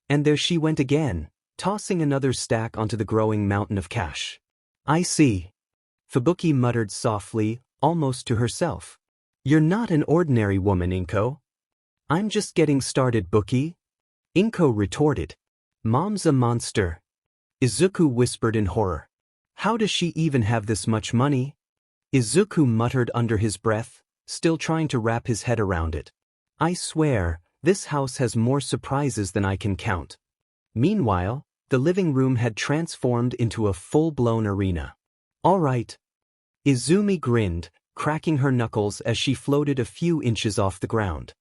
And there she went again, tossing another stack onto the growing mountain of cash. I see. Fubuki muttered softly, almost to herself. You're not an ordinary woman, Inko. I'm just getting started, Buki. Inko retorted. Mom's a monster. Izuku whispered in horror. How does she even have this much money? Izuku muttered under his breath, still trying to wrap his head around it. I swear, this house has more surprises than I can count. Meanwhile, the living room had transformed into a full-blown arena. All right. Izumi grinned, cracking her knuckles as she floated a few inches off the ground.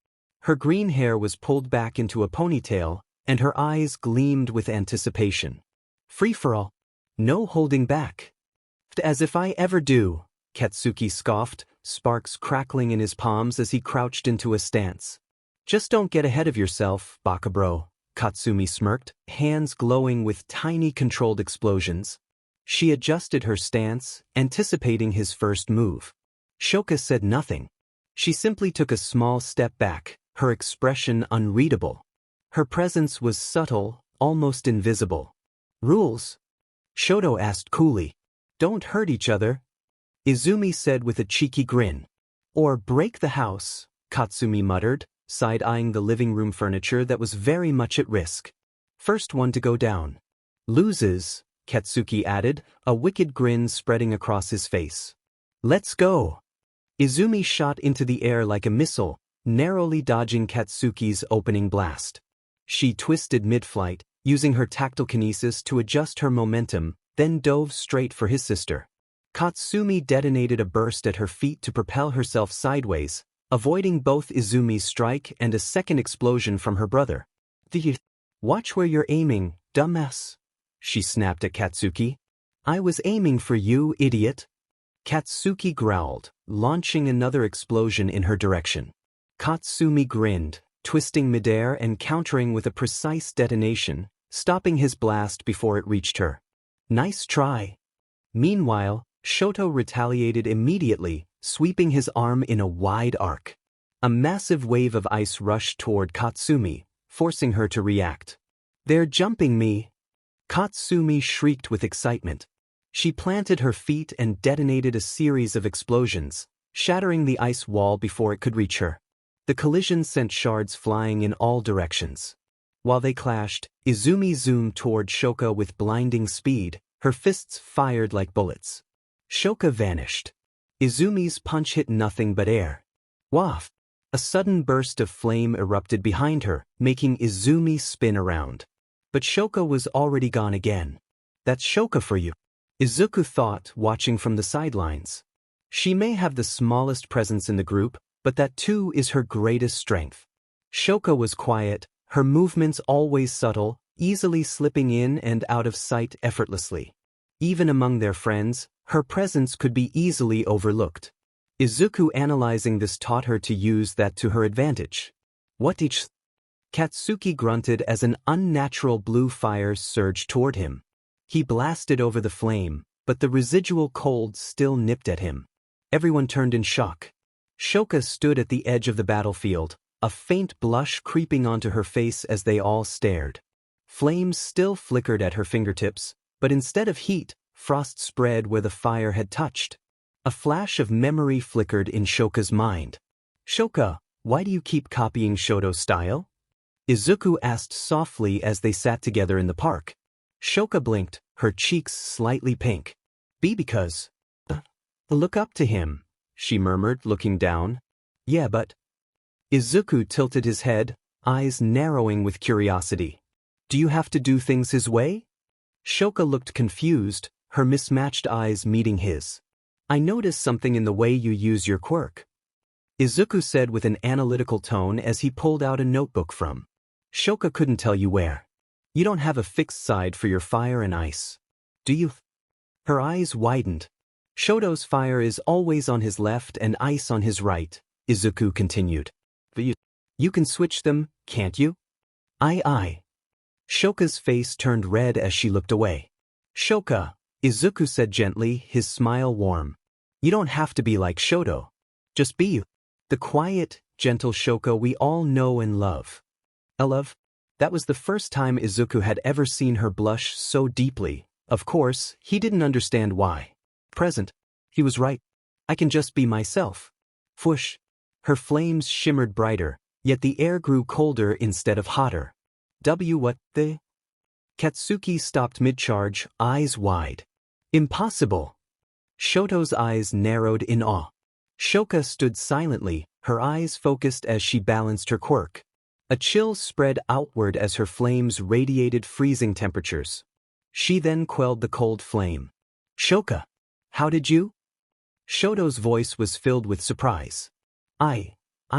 Her green hair was pulled back into a ponytail, and her eyes gleamed with anticipation. Free-for-all. No holding back. As if I ever do, Katsuki scoffed, sparks crackling in his palms as he crouched into a stance. Just don't get ahead of yourself, Bakabro, Katsumi smirked, hands glowing with tiny controlled explosions. She adjusted her stance, anticipating his first move. Shoka said nothing. She simply took a small step back, her expression unreadable. Her presence was subtle, almost invisible. Rules? Shoto asked coolly. Don't hurt each other. Izumi said with a cheeky grin. Or break the house, Katsumi muttered, side-eyeing the living room furniture that was very much at risk. First one to go down. Loses, Katsuki added, a wicked grin spreading across his face. Let's go. Izumi shot into the air like a missile, narrowly dodging Katsuki's opening blast. She twisted mid-flight, using her tactile kinesis to adjust her momentum, then dove straight for his sister. Katsumi detonated a burst at her feet to propel herself sideways, avoiding both Izumi's strike and a second explosion from her brother. Watch where you're aiming, dumbass, she snapped at Katsuki. I was aiming for you, idiot. Katsuki growled, launching another explosion in her direction. Katsumi grinned, twisting midair and countering with a precise detonation, stopping his blast before it reached her. Nice try. Meanwhile, Shoto retaliated immediately, sweeping his arm in a wide arc. A massive wave of ice rushed toward Katsumi, forcing her to react. They're jumping me! Katsumi shrieked with excitement. She planted her feet and detonated a series of explosions, shattering the ice wall before it could reach her. The collision sent shards flying in all directions. While they clashed, Izumi zoomed toward Shoka with blinding speed, her fists fired like bullets. Shoka vanished. Izumi's punch hit nothing but air. Waff! A sudden burst of flame erupted behind her, making Izumi spin around. But Shoka was already gone again. That's Shoka for you, Izuku thought, watching from the sidelines. She may have the smallest presence in the group, but that too is her greatest strength. Shoka was quiet, her movements always subtle, easily slipping in and out of sight effortlessly. Even among their friends, her presence could be easily overlooked. Izuku analyzing this taught her to use that to her advantage. What each? Katsuki grunted as an unnatural blue fire surged toward him. He blasted over the flame, but the residual cold still nipped at him. Everyone turned in shock. Shoka stood at the edge of the battlefield, a faint blush creeping onto her face as they all stared. Flames still flickered at her fingertips, but instead of heat, frost spread where the fire had touched. A flash of memory flickered in Shoka's mind. Shoka, why do you keep copying Shoto's style? Izuku asked softly as they sat together in the park. Shoka blinked, her cheeks slightly pink. Because look up to him, she murmured, looking down. Yeah, but... Izuku tilted his head, eyes narrowing with curiosity. Do you have to do things his way? Shoka looked confused, her mismatched eyes meeting his. I noticed something in the way you use your quirk, Izuku said with an analytical tone as he pulled out a notebook from. Shoka couldn't tell you where. You don't have a fixed side for your fire and ice. Do you? Her eyes widened. Shoto's fire is always on his left and ice on his right, Izuku continued. But you can switch them, can't you? Aye. Shoka's face turned red as she looked away. Shoka, Izuku said gently, his smile warm. You don't have to be like Shoto. Just be you. The quiet, gentle Shoka we all know and love. Love? That was the first time Izuku had ever seen her blush so deeply. Of course, he didn't understand why. Present. He was right. I can just be myself. Whoosh. Her flames shimmered brighter, yet the air grew colder instead of hotter. What the? Katsuki stopped mid-charge, eyes wide. Impossible. Shoto's eyes narrowed in awe. Shoka stood silently, her eyes focused as she balanced her quirk. A chill spread outward as her flames radiated freezing temperatures. She then quelled the cold flame. Shoka, how did you? Shoto's voice was filled with surprise. I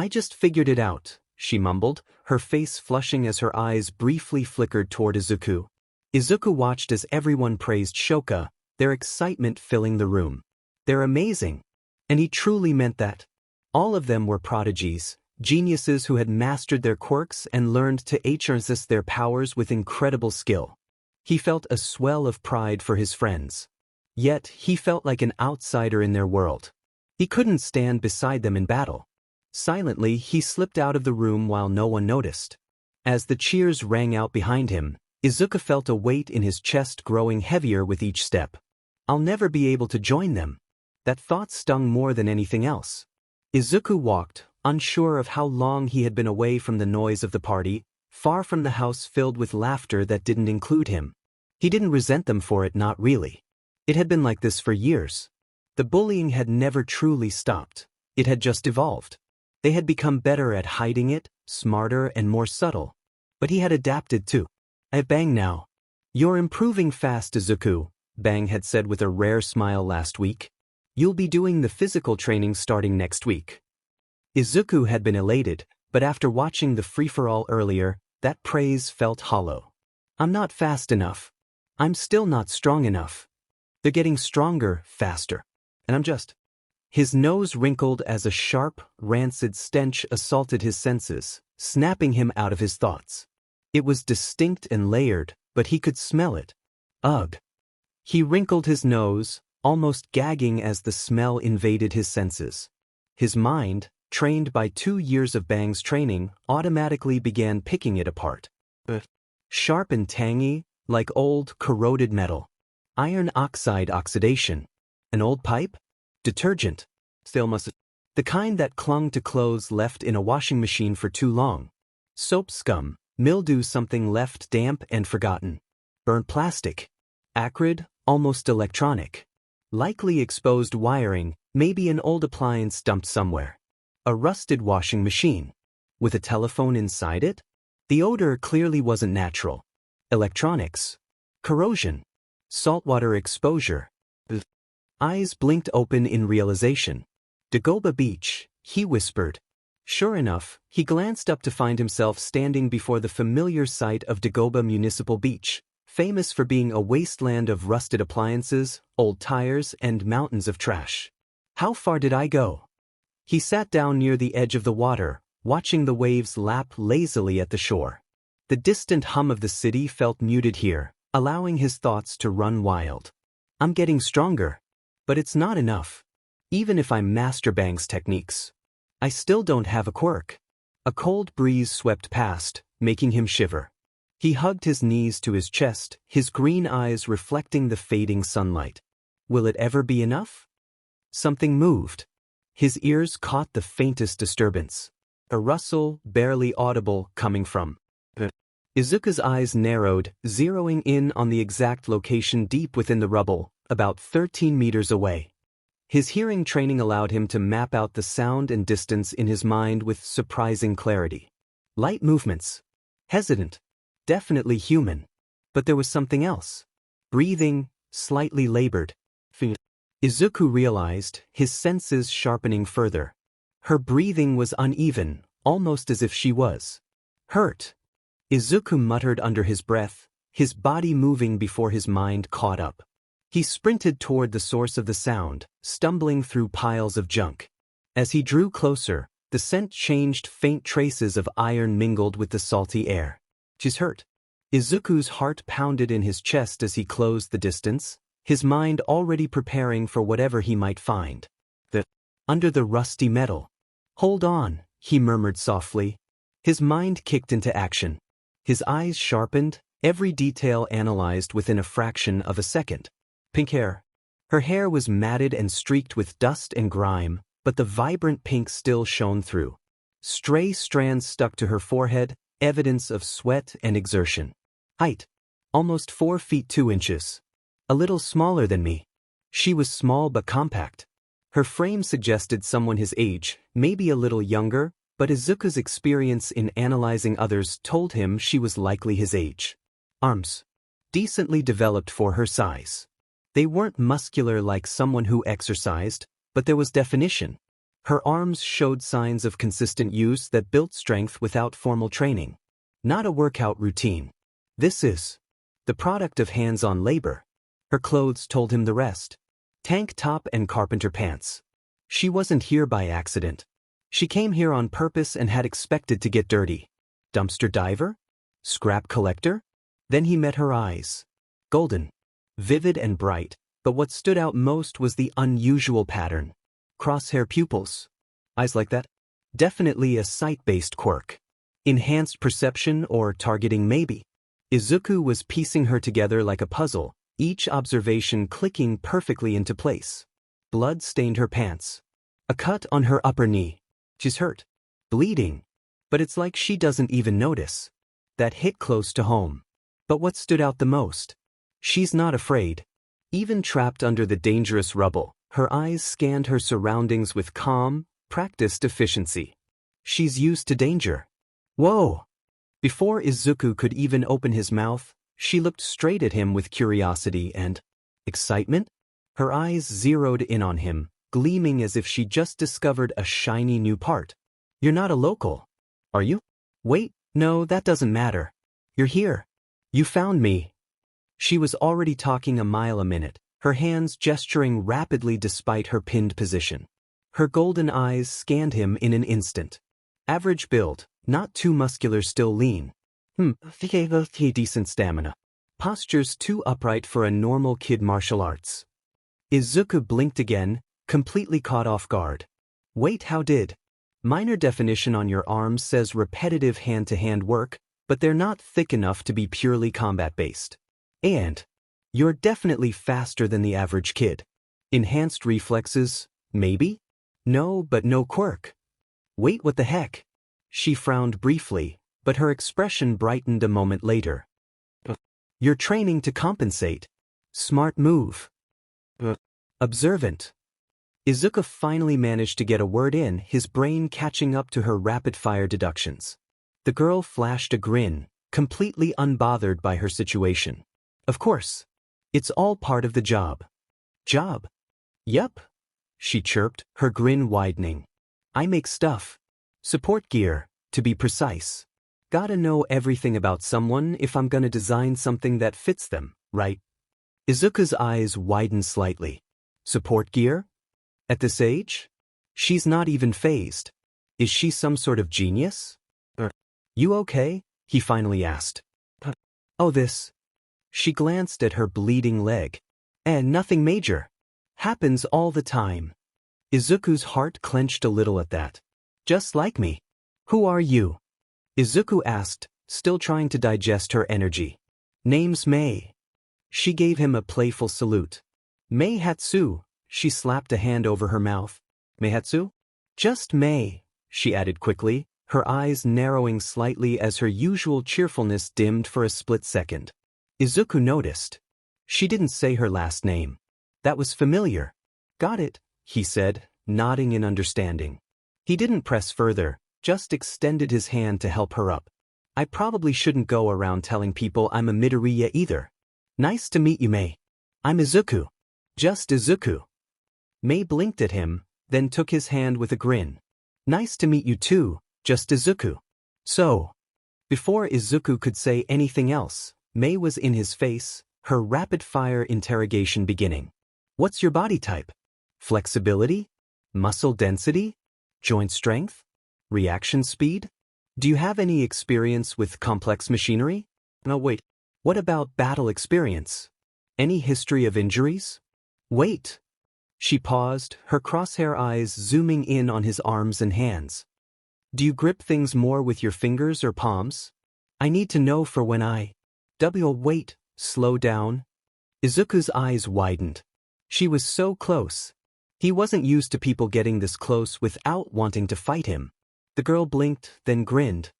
just figured it out, she mumbled, her face flushing as her eyes briefly flickered toward Izuku. Izuku watched as everyone praised Shoka, their excitement filling the room. They're amazing. And he truly meant that. All of them were prodigies, geniuses who had mastered their quirks and learned to exercise their powers with incredible skill. He felt a swell of pride for his friends. Yet, he felt like an outsider in their world. He couldn't stand beside them in battle. Silently, he slipped out of the room while no one noticed. As the cheers rang out behind him, Izuku felt a weight in his chest growing heavier with each step. I'll never be able to join them. That thought stung more than anything else. Izuku walked, unsure of how long he had been away from the noise of the party, far from the house filled with laughter that didn't include him. He didn't resent them for it, not really. It had been like this for years. The bullying had never truly stopped. It had just evolved. They had become better at hiding it, smarter and more subtle. But he had adapted too. I've banged now. You're improving fast, Izuku, Bang had said with a rare smile last week. You'll be doing the physical training starting next week. Izuku had been elated, but after watching the free-for-all earlier, that praise felt hollow. I'm not fast enough. I'm still not strong enough. They're getting stronger, faster. And I'm just... His nose wrinkled as a sharp, rancid stench assaulted his senses, snapping him out of his thoughts. It was distinct and layered, but he could smell it. Ugh. He wrinkled his nose, almost gagging as the smell invaded his senses. His mind, trained by 2 years of Bang's training, automatically began picking it apart. Sharp and tangy, like old, corroded metal. Iron oxide oxidation. An old pipe? Detergent. The kind that clung to clothes left in a washing machine for too long. Soap scum, mildew, something left damp and forgotten. Burnt plastic. Acrid, almost electronic. Likely exposed wiring, maybe an old appliance dumped somewhere. A rusted washing machine. With a telephone inside it? The odor clearly wasn't natural. Electronics. Corrosion. Saltwater exposure. Eyes blinked open in realization. Dagoba Beach, he whispered. Sure enough, he glanced up to find himself standing before the familiar site of Dagoba Municipal Beach, famous for being a wasteland of rusted appliances, old tires, and mountains of trash. How far did I go? He sat down near the edge of the water, watching the waves lap lazily at the shore. The distant hum of the city felt muted here, allowing his thoughts to run wild. I'm getting stronger. But it's not enough. Even if I master Bang's techniques, I still don't have a quirk. A cold breeze swept past, making him shiver. He hugged his knees to his chest, his green eyes reflecting the fading sunlight. Will it ever be enough? Something moved. His ears caught the faintest disturbance. A rustle, barely audible, coming from. Izuku's eyes narrowed, zeroing in on the exact location deep within the rubble, about 13 meters away. His hearing training allowed him to map out the sound and distance in his mind with surprising clarity. Light movements. Hesitant. Definitely human. But there was something else. Breathing, slightly labored. Izuku realized, his senses sharpening further. Her breathing was uneven, almost as if she was hurt. Izuku muttered under his breath, his body moving before his mind caught up. He sprinted toward the source of the sound, stumbling through piles of junk. As he drew closer, the scent changed, faint traces of iron mingled with the salty air. She's hurt. Izuku's heart pounded in his chest as he closed the distance, his mind already preparing for whatever he might find. Under the rusty metal. Hold on, he murmured softly. His mind kicked into action. His eyes sharpened, every detail analyzed within a fraction of a second. Pink hair. Her hair was matted and streaked with dust and grime, but the vibrant pink still shone through. Stray strands stuck to her forehead, evidence of sweat and exertion. Height. Almost 4 feet 2 inches. A little smaller than me. She was small but compact. Her frame suggested someone his age, maybe a little younger, but Izuku's experience in analyzing others told him she was likely his age. Arms. Decently developed for her size. They weren't muscular like someone who exercised, but there was definition. Her arms showed signs of consistent use that built strength without formal training. Not a workout routine. This is the product of hands-on labor. Her clothes told him the rest. Tank top and carpenter pants. She wasn't here by accident. She came here on purpose and had expected to get dirty. Dumpster diver? Scrap collector? Then he met her eyes. Golden. Vivid and bright, but what stood out most was the unusual pattern. Crosshair pupils. Eyes like that? Definitely a sight-based quirk. Enhanced perception or targeting maybe. Izuku was piecing her together like a puzzle, each observation clicking perfectly into place. Blood stained her pants. A cut on her upper knee. She's hurt. Bleeding. But it's like she doesn't even notice. That hit close to home. But what stood out the most? She's not afraid. Even trapped under the dangerous rubble, her eyes scanned her surroundings with calm, practiced efficiency. She's used to danger. Whoa! Before Izuku could even open his mouth, she looked straight at him with curiosity and Excitement? Her eyes zeroed in on him, gleaming as if she just discovered a shiny new part. You're not a local, are you? Wait, no, that doesn't matter. You're here. You found me. She was already talking a mile a minute, her hands gesturing rapidly despite her pinned position. Her golden eyes scanned him in an instant. Average build, not too muscular, still lean. Decent stamina. Postures too upright for a normal kid martial arts. Izuku blinked again, completely caught off guard. Wait, how did? Minor definition on your arms says repetitive hand-to-hand work, but they're not thick enough to be purely combat-based. And you're definitely faster than the average kid. Enhanced reflexes, maybe? No, but no quirk. Wait, what the heck? She frowned briefly, but her expression brightened a moment later. You're training to compensate. Smart move. Observant. Izuku finally managed to get a word in, his brain catching up to her rapid-fire deductions. The girl flashed a grin, completely unbothered by her situation. Of course. It's all part of the job. Job? Yup. She chirped, her grin widening. I make stuff. Support gear, to be precise. Gotta know everything about someone if I'm gonna design something that fits them, right? Izuku's eyes widened slightly. Support gear? At this age? She's not even phased. Is she some sort of genius? You okay? He finally asked. Oh, this. She glanced at her bleeding leg. Nothing major. Happens all the time. Izuku's heart clenched a little at that. Just like me. Who are you? Izuku asked, still trying to digest her energy. Name's May. She gave him a playful salute. May Hatsume. She slapped a hand over her mouth. May Hatsume? Just May, she added quickly, her eyes narrowing slightly as her usual cheerfulness dimmed for a split second. Izuku noticed. She didn't say her last name. That was familiar. Got it, he said, nodding in understanding. He didn't press further, just extended his hand to help her up. I probably shouldn't go around telling people I'm a Midoriya either. Nice to meet you, May. I'm Izuku. Just Izuku. May blinked at him, then took his hand with a grin. Nice to meet you too, just Izuku. So. Before Izuku could say anything else, May was in his face, her rapid-fire interrogation beginning. What's your body type? Flexibility? Muscle density? Joint strength? Reaction speed? Do you have any experience with complex machinery? No, wait. What about battle experience? Any history of injuries? Wait. She paused, her crosshair eyes zooming in on his arms and hands. Do you grip things more with your fingers or palms? I need to know for when I... Wait, slow down. Izuku's eyes widened. She was so close. He wasn't used to people getting this close without wanting to fight him. The girl blinked, then grinned.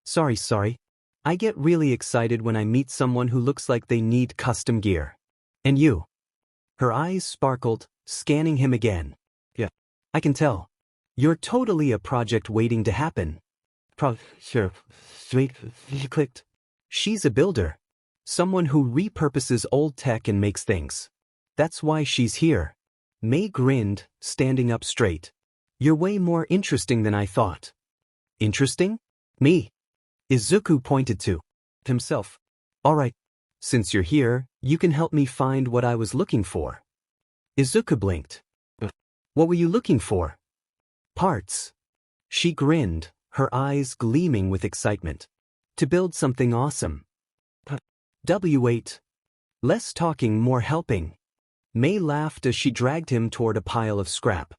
Sorry. I get really excited when I meet someone who looks like they need custom gear. And you? Her eyes sparkled, scanning him again. Yeah, I can tell. You're totally a project waiting to happen. Sure. Sweet. She clicked. She's a builder. Someone who repurposes old tech and makes things. That's why she's here. May grinned, standing up straight. You're way more interesting than I thought. Interesting? Me. Izuku pointed to himself. All right. Since you're here, you can help me find what I was looking for. Izuku blinked. What were you looking for? Parts. She grinned, her eyes gleaming with excitement. To build something awesome. Wait. Less talking, more helping. May laughed as she dragged him toward a pile of scrap.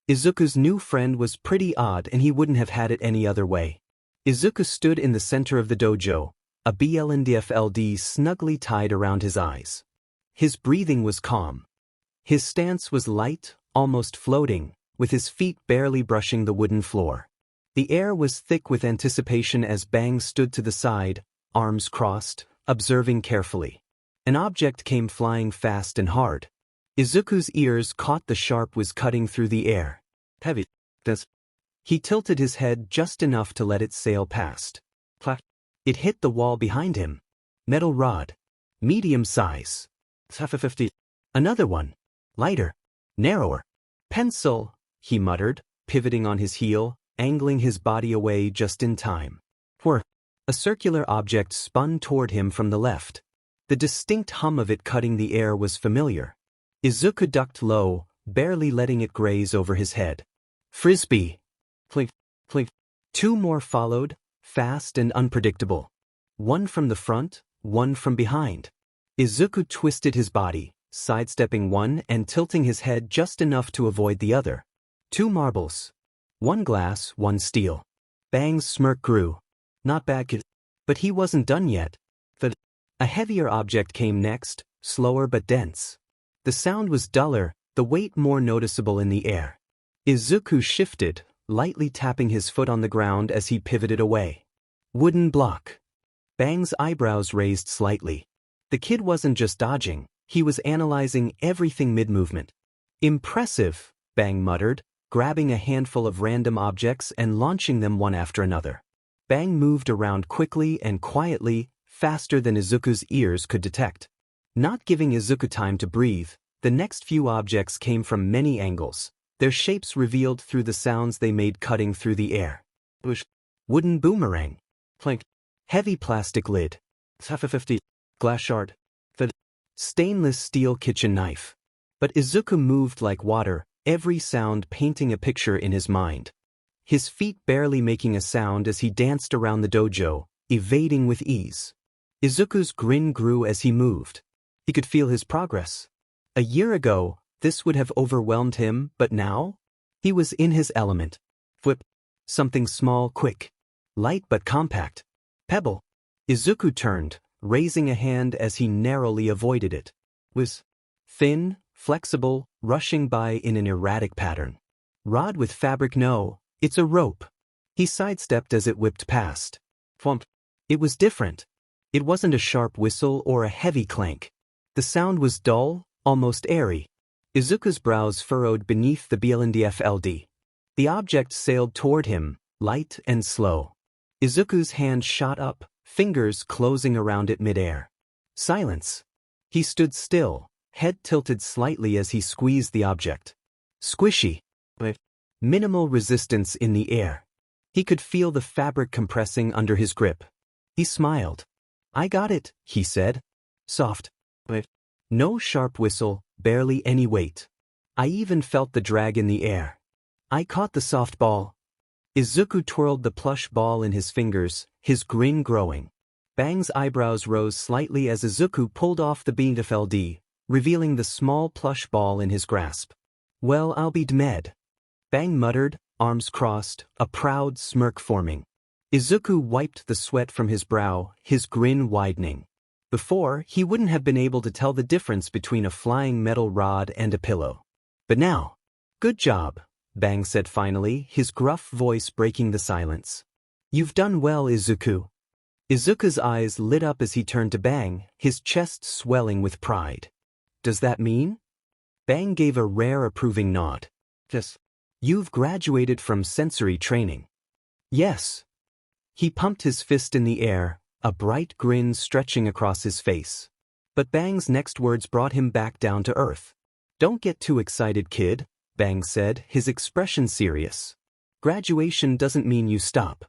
Izuku's new friend was pretty odd and he wouldn't have had it any other way. Izuku stood in the center of the dojo, a BLNDFLD snugly tied around his eyes. His breathing was calm. His stance was light, almost floating, with his feet barely brushing the wooden floor. The air was thick with anticipation as Bang stood to the side, arms crossed, observing carefully. An object came flying fast and hard. Izuku's ears caught the sharp whiz cutting through the air. Heavy. He tilted his head just enough to let it sail past. Clack. It hit the wall behind him. Metal rod. Medium size. 50. Another one. Lighter. Narrower. Pencil, he muttered, pivoting on his heel, angling his body away just in time. Whir. A circular object spun toward him from the left. The distinct hum of it cutting the air was familiar. Izuku ducked low, barely letting it graze over his head. Frisbee. Plink, plink. Two more followed, fast and unpredictable. One from the front, one from behind. Izuku twisted his body, sidestepping one and tilting his head just enough to avoid the other. Two marbles. One glass, one steel. Bang's smirk grew. Not bad, kid. But he wasn't done yet. A heavier object came next, slower but dense. The sound was duller, the weight more noticeable in the air. Izuku shifted, lightly tapping his foot on the ground as he pivoted away. Wooden block. Bang's eyebrows raised slightly. The kid wasn't just dodging, he was analyzing everything mid-movement. Impressive, Bang muttered, grabbing a handful of random objects and launching them one after another. Bang moved around quickly and quietly, faster than Izuku's ears could detect. Not giving Izuku time to breathe, the next few objects came from many angles, their shapes revealed through the sounds they made cutting through the air. Wooden boomerang. Plank. Heavy plastic lid. 50 glass shard. Stainless steel kitchen knife. But Izuku moved like water, every sound painting a picture in his mind. His feet barely making a sound as he danced around the dojo, evading with ease. Izuku's grin grew as he moved. He could feel his progress. A year ago, this would have overwhelmed him, but now? He was in his element. Whip. Something small, quick. Light but compact. Pebble. Izuku turned, raising a hand as he narrowly avoided it. Was thin, flexible, rushing by in an erratic pattern. Rod with fabric? No, it's a rope. He sidestepped as it whipped past. Thwomp. It was different. It wasn't a sharp whistle or a heavy clank. The sound was dull, almost airy. Izuku's brows furrowed beneath the BLNDFLD. The object sailed toward him, light and slow. Izuku's hand shot up, fingers closing around it midair. Silence. He stood still, head tilted slightly as he squeezed the object. Squishy. Minimal resistance in the air. He could feel the fabric compressing under his grip. He smiled. I got it, he said. Soft. No sharp whistle, barely any weight. I even felt the drag in the air. I caught the soft ball. Izuku twirled the plush ball in his fingers, his grin growing. Bang's eyebrows rose slightly as Izuku pulled off the BLNDFLD, revealing the small plush ball in his grasp. Well, I'll be d'med. Bang muttered, arms crossed, a proud smirk forming. Izuku wiped the sweat from his brow, his grin widening. Before, he wouldn't have been able to tell the difference between a flying metal rod and a pillow. But now, good job, Bang said finally, his gruff voice breaking the silence. You've done well, Izuku. Izuku's eyes lit up as he turned to Bang, his chest swelling with pride. Does that mean? Bang gave a rare approving nod. Yes. You've graduated from sensory training. Yes. He pumped his fist in the air, a bright grin stretching across his face. But Bang's next words brought him back down to earth. Don't get too excited, kid, Bang said, his expression serious. Graduation doesn't mean you stop.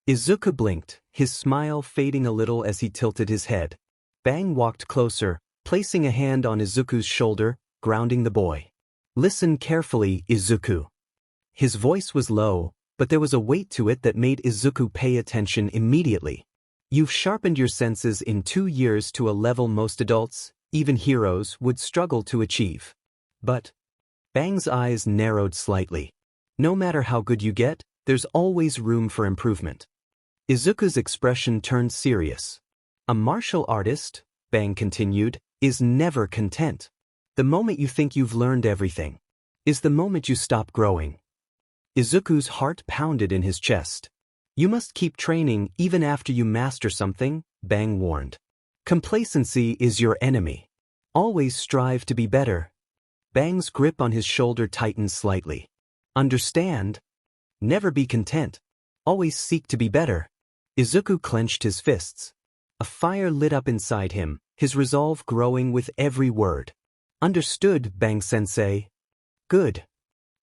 Izuku blinked, his smile fading a little as he tilted his head. Bang walked closer, placing a hand on Izuku's shoulder, grounding the boy. Listen carefully, Izuku. His voice was low, but there was a weight to it that made Izuku pay attention immediately. You've sharpened your senses in 2 years to a level most adults, even heroes, would struggle to achieve. But Bang's eyes narrowed slightly. No matter how good you get, there's always room for improvement. Izuku's expression turned serious. A martial artist, Bang continued, is never content. The moment you think you've learned everything is the moment you stop growing. Izuku's heart pounded in his chest. You must keep training even after you master something, Bang warned. Complacency is your enemy. Always strive to be better. Bang's grip on his shoulder tightened slightly. Understand? Never be content. Always seek to be better. Izuku clenched his fists. A fire lit up inside him, his resolve growing with every word. Understood, Bang-sensei. Good.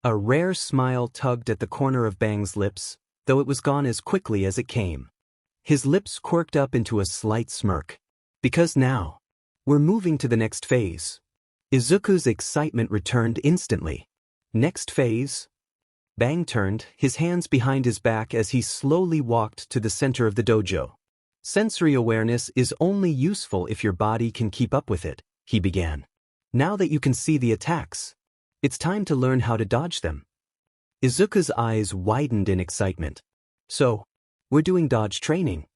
A rare smile tugged at the corner of Bang's lips, though it was gone as quickly as it came. His lips quirked up into a slight smirk. Because now, we're moving to the next phase. Izuku's excitement returned instantly. Next phase? Bang turned, his hands behind his back as he slowly walked to the center of the dojo. Sensory awareness is only useful if your body can keep up with it, he began. Now that you can see the attacks, it's time to learn how to dodge them. Izuku's eyes widened in excitement. So, we're doing dodge training.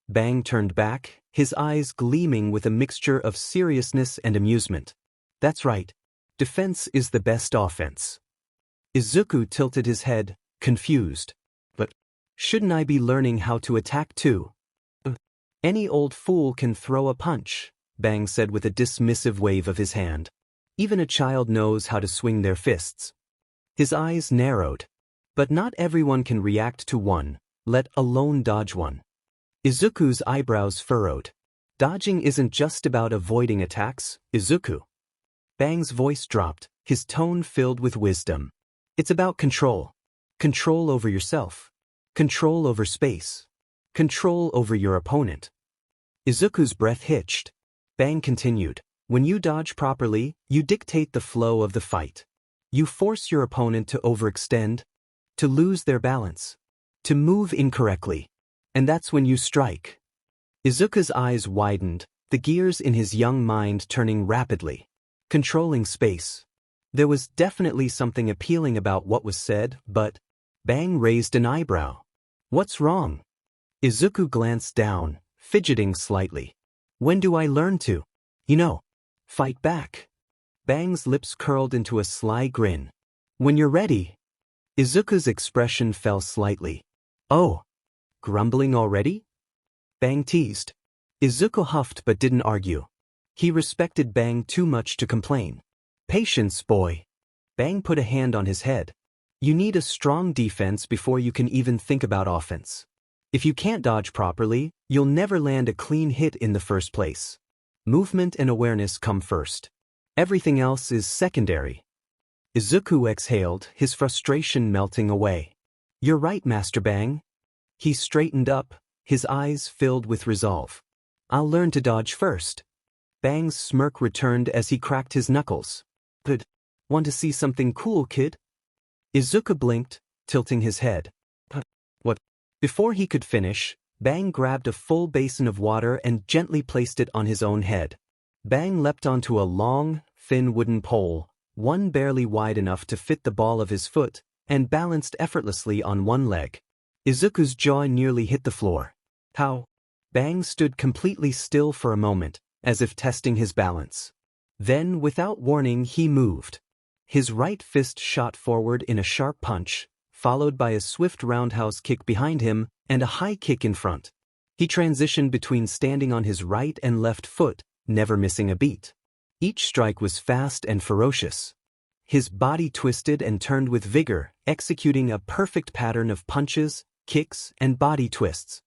Bang turned back, his eyes gleaming with a mixture of seriousness and amusement. That's right. Defense is the best offense. Izuku tilted his head, confused. But shouldn't I be learning how to attack too? Any old fool can throw a punch, Bang said with a dismissive wave of his hand. Even a child knows how to swing their fists. His eyes narrowed. But not everyone can react to one, let alone dodge one. Izuku's eyebrows furrowed. Dodging isn't just about avoiding attacks, Izuku. Bang's voice dropped, his tone filled with wisdom. It's about control. Control over yourself. Control over space. Control over your opponent. Izuku's breath hitched. Bang continued. When you dodge properly, you dictate the flow of the fight. You force your opponent to overextend, to lose their balance, to move incorrectly. And that's when you strike. Izuku's eyes widened, the gears in his young mind turning rapidly. Controlling space. There was definitely something appealing about what was said, but Bang raised an eyebrow. What's wrong? Izuku glanced down, fidgeting slightly. When do I learn to? Fight back. Bang's lips curled into a sly grin. When you're ready. Izuku's expression fell slightly. Oh. Grumbling already? Bang teased. Izuku huffed but didn't argue. He respected Bang too much to complain. Patience, boy. Bang put a hand on his head. You need a strong defense before you can even think about offense. If you can't dodge properly, you'll never land a clean hit in the first place. Movement and awareness come first. Everything else is secondary. Izuku exhaled, his frustration melting away. You're right, Master Bang. He straightened up, his eyes filled with resolve. I'll learn to dodge first. Bang's smirk returned as he cracked his knuckles. Good. Want to see something cool, kid? Izuku blinked, tilting his head. What? Before he could finish, Bang grabbed a full basin of water and gently placed it on his own head. Bang leapt onto a long, thin wooden pole, one barely wide enough to fit the ball of his foot, and balanced effortlessly on one leg. Izuku's jaw nearly hit the floor. How? Bang stood completely still for a moment, as if testing his balance. Then, without warning, he moved. His right fist shot forward in a sharp punch, followed by a swift roundhouse kick behind him and a high kick in front. He transitioned between standing on his right and left foot, never missing a beat. Each strike was fast and ferocious. His body twisted and turned with vigor, executing a perfect pattern of punches, kicks, and body twists.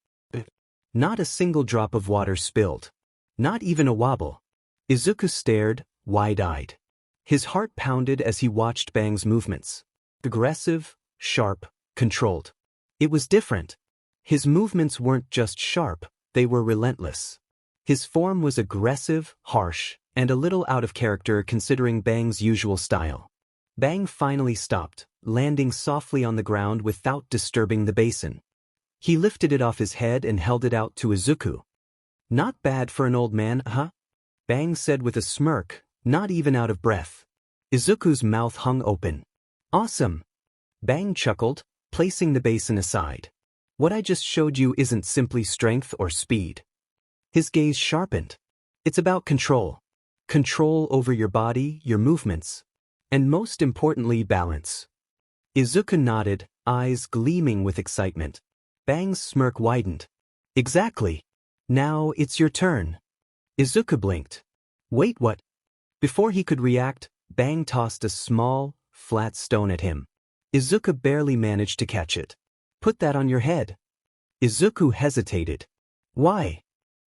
Not a single drop of water spilled. Not even a wobble. Izuku stared, wide-eyed. His heart pounded as he watched Bang's movements. Aggressive, sharp, controlled. It was different. His movements weren't just sharp, they were relentless. His form was aggressive, harsh, and a little out of character considering Bang's usual style. Bang finally stopped, landing softly on the ground without disturbing the basin. He lifted it off his head and held it out to Izuku. Not bad for an old man, huh? Bang said with a smirk, not even out of breath. Izuku's mouth hung open. Awesome. Bang chuckled, placing the basin aside. What I just showed you isn't simply strength or speed. His gaze sharpened. It's about control. Control over your body, your movements, and most importantly, balance. Izuku nodded, eyes gleaming with excitement. Bang's smirk widened. Exactly. Now it's your turn. Izuku blinked. Wait, what? Before he could react, Bang tossed a small, flat stone at him. Izuku barely managed to catch it. Put that on your head. Izuku hesitated. Why?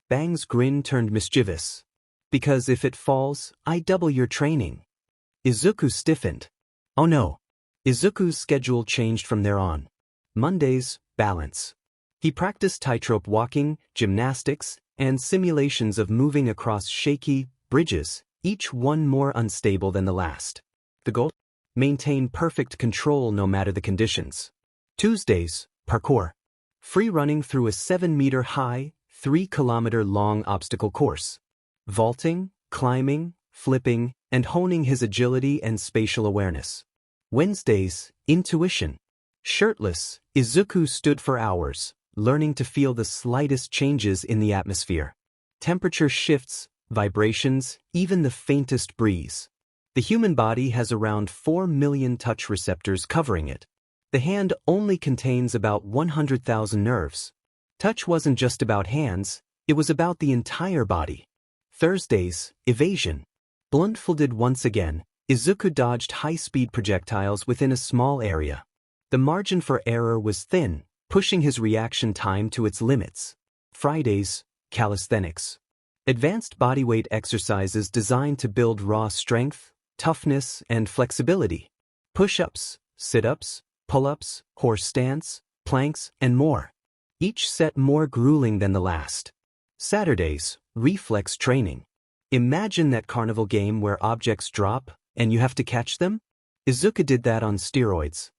Bang's grin turned mischievous. Because if it falls, I double your training. Izuku stiffened. Oh no. Izuku's schedule changed from there on. Mondays, balance. He practiced tightrope walking, gymnastics, and simulations of moving across shaky bridges, each one more unstable than the last. The goal? Maintain perfect control no matter the conditions. Tuesdays, parkour. Free running through a 7-meter high, 3-kilometer long obstacle course. Vaulting, climbing, flipping, and honing his agility and spatial awareness. Wednesdays, intuition. Shirtless, Izuku stood for hours, learning to feel the slightest changes in the atmosphere. Temperature shifts, vibrations, even the faintest breeze. The human body has around 4 million touch receptors covering it. The hand only contains about 100,000 nerves. Touch wasn't just about hands, it was about the entire body. Thursdays, evasion. Blindfolded once again, Izuku dodged high-speed projectiles within a small area. The margin for error was thin, pushing his reaction time to its limits. Fridays, calisthenics. Advanced bodyweight exercises designed to build raw strength, toughness, and flexibility. Push-ups, sit-ups, pull-ups, horse stance, planks, and more. Each set more grueling than the last. Saturdays, reflex training. Imagine that carnival game where objects drop, and you have to catch them? Izuku did that on steroids.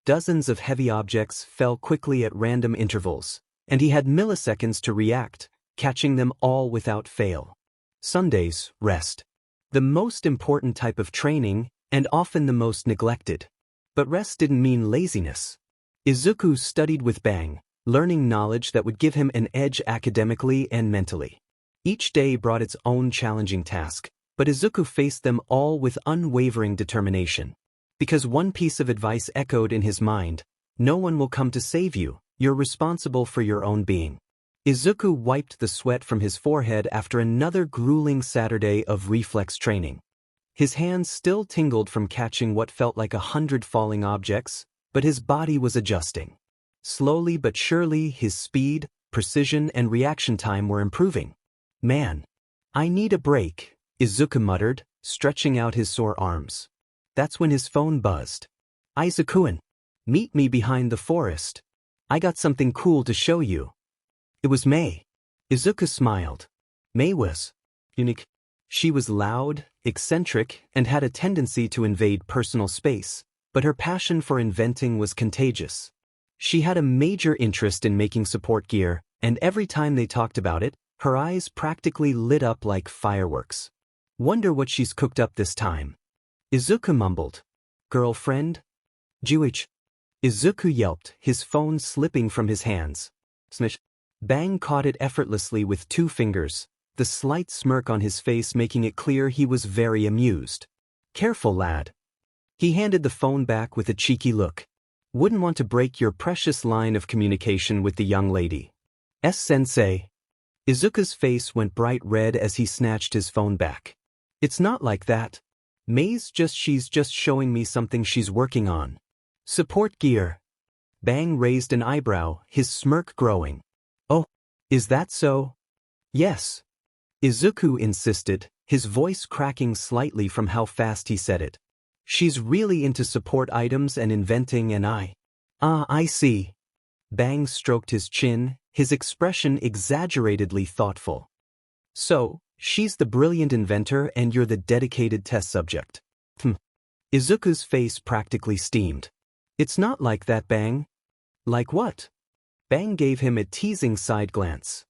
Dozens of heavy objects fell quickly at random intervals, and he had milliseconds to react, catching them all without fail. Sundays, rest. The most important type of training, and often the most neglected. But rest didn't mean laziness. Izuku studied with bang, learning knowledge that would give him an edge academically and mentally. Each day brought its own challenging task, but Izuku faced them all with unwavering determination. Because one piece of advice echoed in his mind, no one will come to save you, you're responsible for your own being. Izuku wiped the sweat from his forehead after another grueling Saturday of reflex training. His hands still tingled from catching what felt like 100 falling objects, but his body was adjusting. Slowly but surely his speed, precision, and reaction time were improving. Man, I need a break, Izuku muttered, stretching out his sore arms. That's when his phone buzzed. Izuku-kun, meet me behind the forest. I got something cool to show you. It was May. Izuku smiled. May was unique. She was loud, eccentric, and had a tendency to invade personal space, but her passion for inventing was contagious. She had a major interest in making support gear, and every time they talked about it, her eyes practically lit up like fireworks. Wonder what she's cooked up this time. Izuku mumbled. Girlfriend? Juich. Izuku yelped, his phone slipping from his hands. Smish. Bang caught it effortlessly with 2 fingers, the slight smirk on his face making it clear he was very amused. Careful, lad. He handed the phone back with a cheeky look. Wouldn't want to break your precious line of communication with the young lady. Sensei. Izuku's face went bright red as he snatched his phone back. It's not like that. She's just showing me something she's working on. Support gear. Bang raised an eyebrow, his smirk growing. Oh, is that so? Yes. Izuku insisted, his voice cracking slightly from how fast he said it. She's really into support items and inventing and I see. Bang stroked his chin, his expression exaggeratedly thoughtful. So, she's the brilliant inventor and you're the dedicated test subject. Izuku's face practically steamed. It's not like that, Bang. Like what? Bang gave him a teasing side glance.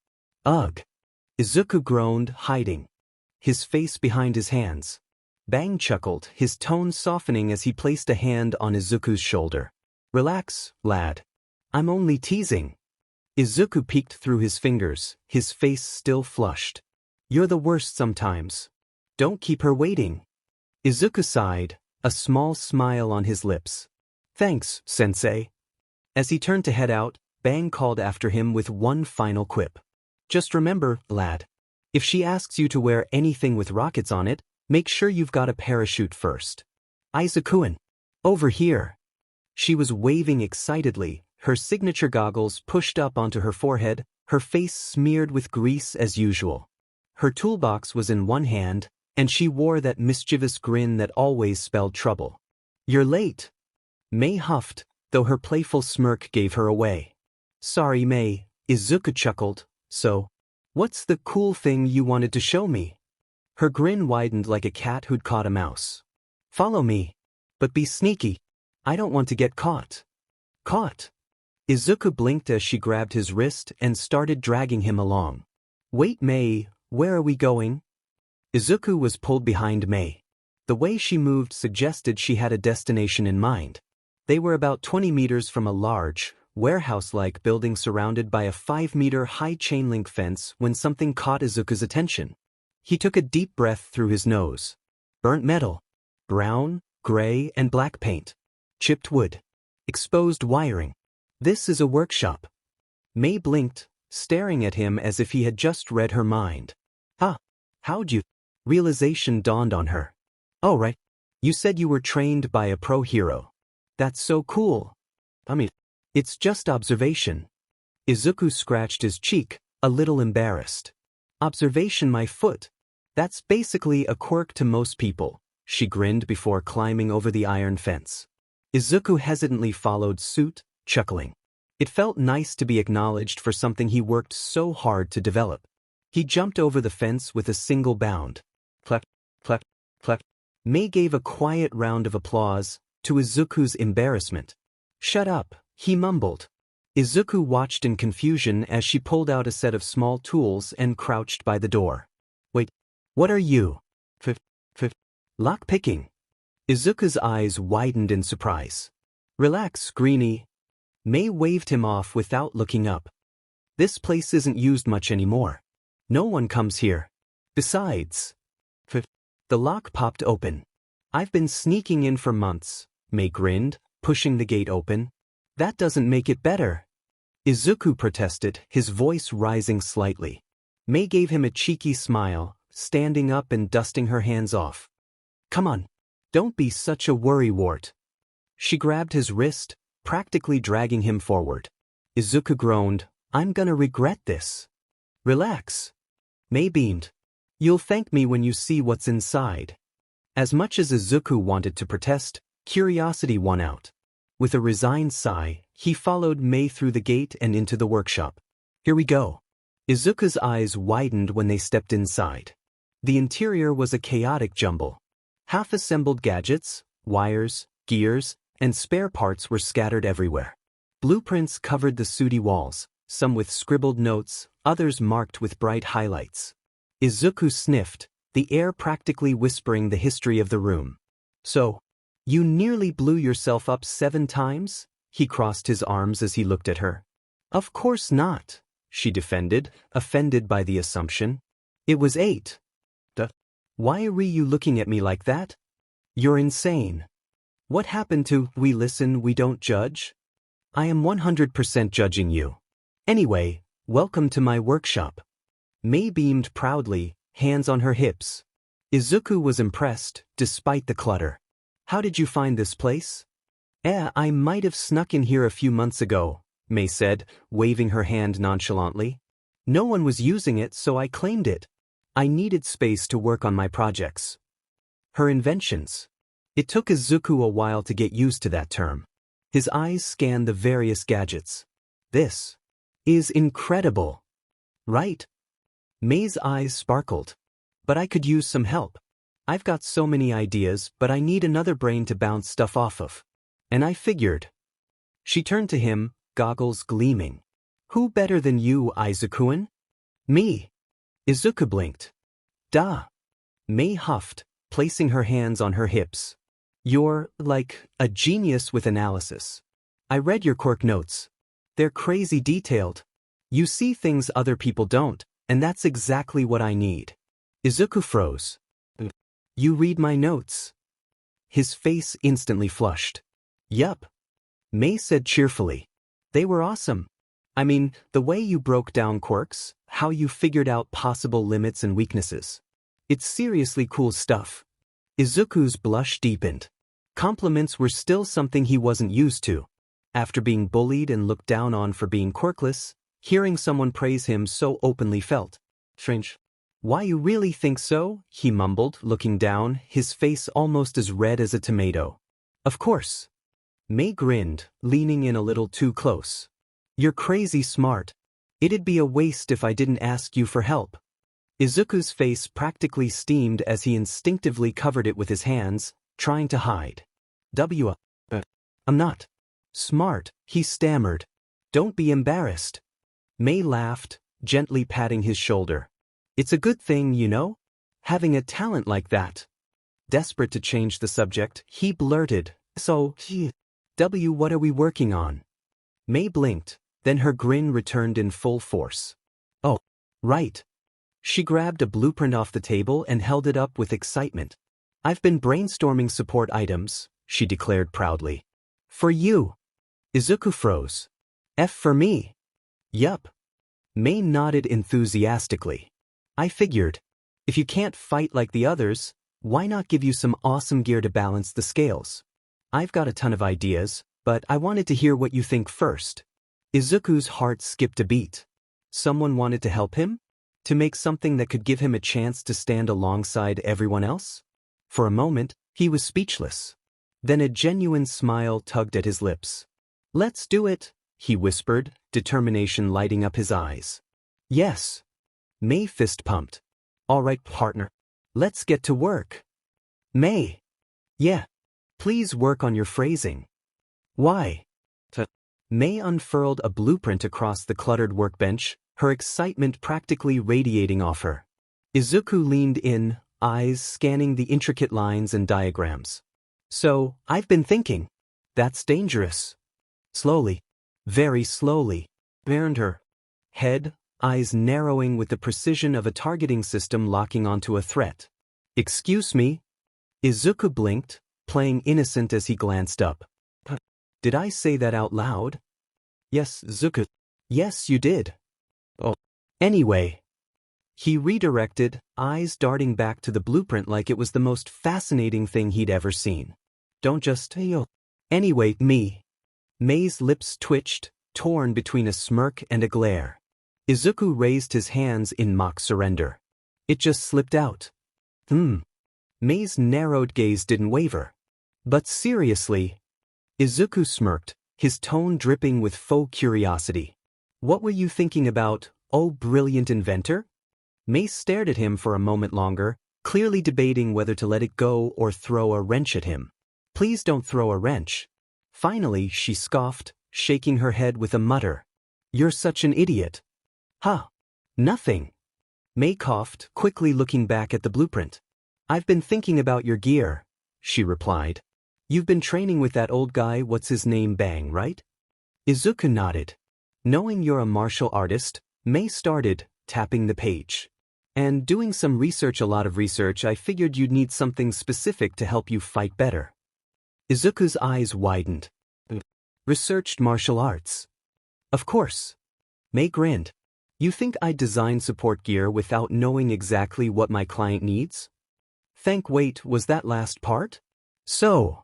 Ugh. Izuku groaned, hiding his face behind his hands. Bang chuckled, his tone softening as he placed a hand on Izuku's shoulder. Relax, lad. I'm only teasing. Izuku peeked through his fingers, his face still flushed. You're the worst sometimes. Don't keep her waiting. Izuku sighed, a small smile on his lips. Thanks, sensei. As he turned to head out, Bang called after him with one final quip. Just remember, lad. If she asks you to wear anything with rockets on it, make sure you've got a parachute first. Izuku-kun, over here. She was waving excitedly, her signature goggles pushed up onto her forehead, her face smeared with grease as usual. Her toolbox was in one hand, and she wore that mischievous grin that always spelled trouble. "You're late," May huffed, though her playful smirk gave her away. "Sorry, May," Izuku chuckled. "So, what's the cool thing you wanted to show me?" Her grin widened like a cat who'd caught a mouse. "Follow me. But be sneaky. I don't want to get caught." "Caught?" Izuku blinked as she grabbed his wrist and started dragging him along. "Wait, May, where are we going?" Izuku was pulled behind May. The way she moved suggested she had a destination in mind. They were about 20 meters from a large, warehouse-like building surrounded by a 5-meter-high chain-link fence when something caught Izuku's attention. He took a deep breath through his nose. Burnt metal. Brown, gray, and black paint. Chipped wood. Exposed wiring. "This is a workshop." May blinked, staring at him as if he had just read her mind. "Ah, how'd you—" Realization dawned on her. "Oh right. You said you were trained by a pro hero. That's so cool." "I mean, it's just observation." Izuku scratched his cheek, a little embarrassed. "Observation my foot. That's basically a quirk to most people," she grinned before climbing over the iron fence. Izuku hesitantly followed suit, chuckling. It felt nice to be acknowledged for something he worked so hard to develop. He jumped over the fence with a single bound. Clap, clap, clap. May gave a quiet round of applause, to Izuku's embarrassment. "Shut up," he mumbled. Izuku watched in confusion as she pulled out a set of small tools and crouched by the door. "Wait, what are you?" "Lock-picking." Izuku's eyes widened in surprise. "Relax, Greenie." May waved him off without looking up. "This place isn't used much anymore. No one comes here. Besides..." The lock popped open. "I've been sneaking in for months," May grinned, pushing the gate open. "That doesn't make it better." Izuku protested, his voice rising slightly. May gave him a cheeky smile, standing up and dusting her hands off. "Come on. Don't be such a worrywart." She grabbed his wrist, practically dragging him forward. Izuku groaned, "I'm gonna regret this." "Relax." May beamed. "You'll thank me when you see what's inside." As much as Izuku wanted to protest, curiosity won out. With a resigned sigh, he followed May through the gate and into the workshop. "Here we go." Izuku's eyes widened when they stepped inside. The interior was a chaotic jumble. Half-assembled gadgets, wires, gears, and spare parts were scattered everywhere. Blueprints covered the sooty walls, some with scribbled notes, others marked with bright highlights. Izuku sniffed, the air practically whispering the history of the room. "So, you nearly blew yourself up 7 times?" He crossed his arms as he looked at her. "Of course not," she defended, offended by the assumption. "It was 8. Duh. Why are you looking at me like that? You're insane. What happened to 'we listen, we don't judge'? I am 100% judging you. Anyway, welcome to my workshop." May beamed proudly, hands on her hips. Izuku was impressed, despite the clutter. "How did you find this place?" I might have snuck in here a few months ago," May said, waving her hand nonchalantly. "No one was using it, so I claimed it. I needed space to work on my projects." Her inventions. It took Izuku a while to get used to that term. His eyes scanned the various gadgets. "This is incredible. Right?" May's eyes sparkled. "But I could use some help. I've got so many ideas, but I need another brain to bounce stuff off of. And I figured." She turned to him, goggles gleaming. "Who better than you, Izuku-kun?" "Me." Izuku blinked. "Duh." May huffed, placing her hands on her hips. "You're, like, a genius with analysis. I read your quirk notes. They're crazy detailed. You see things other people don't, and that's exactly what I need." Izuku froze. "You read my notes?" His face instantly flushed. "Yup." May said cheerfully. "They were awesome. I mean, the way you broke down quirks, how you figured out possible limits and weaknesses. It's seriously cool stuff." Izuku's blush deepened. Compliments were still something he wasn't used to. After being bullied and looked down on for being quirkless, hearing someone praise him so openly felt strange. Why, you really think so? He mumbled, looking down, his face almost as red as a tomato. Of course. May grinned, leaning in a little too close. You're crazy smart. It'd be a waste if I didn't ask you for help. Izuku's face practically steamed as he instinctively covered it with his hands, trying to hide. I'm not smart, he stammered. Don't be embarrassed. May laughed, gently patting his shoulder. It's a good thing, you know, having a talent like that. Desperate to change the subject, he blurted, So, what are we working on? May blinked, then her grin returned in full force. Oh, right. She grabbed a blueprint off the table and held it up with excitement. I've been brainstorming support items, she declared proudly. For you. Izuku froze. F for me. Yup. May nodded enthusiastically. I figured. If you can't fight like the others, why not give you some awesome gear to balance the scales? I've got a ton of ideas, but I wanted to hear what you think first. Izuku's heart skipped a beat. Someone wanted to help him? To make something that could give him a chance to stand alongside everyone else? For a moment, he was speechless. Then a genuine smile tugged at his lips. Let's do it, he whispered, determination lighting up his eyes. Yes. May fist pumped. All right, partner. Let's get to work. May. Yeah. Please work on your phrasing. Why? May unfurled a blueprint across the cluttered workbench, her excitement practically radiating off her. Izuku leaned in, eyes scanning the intricate lines and diagrams. So, I've been thinking. That's dangerous. Slowly. Very slowly. Burned her. Head, eyes narrowing with the precision of a targeting system locking onto a threat. Excuse me? Izuku blinked, playing innocent as he glanced up. Did I say that out loud? Yes, Izuku. Yes, you did. Oh. Anyway. He redirected, eyes darting back to the blueprint like it was the most fascinating thing he'd ever seen. Don't just, Anyway, me. May's lips twitched, torn between a smirk and a glare. Izuku raised his hands in mock surrender. It just slipped out. May's narrowed gaze didn't waver. But seriously. Izuku smirked, his tone dripping with faux curiosity. What were you thinking about, oh brilliant inventor? May stared at him for a moment longer, clearly debating whether to let it go or throw a wrench at him. Please don't throw a wrench. Finally, she scoffed, shaking her head with a mutter. You're such an idiot. Huh. Nothing. May coughed, quickly looking back at the blueprint. I've been thinking about your gear, she replied. You've been training with that old guy, what's his name, Bang, right? Izuku nodded. Knowing you're a martial artist, May started, tapping the page. And doing some research, a lot of research, I figured you'd need something specific to help you fight better. Izuku's eyes widened. Researched martial arts. Of course. May grinned. You think I'd design support gear without knowing exactly what my client needs? Wait, was that last part? So.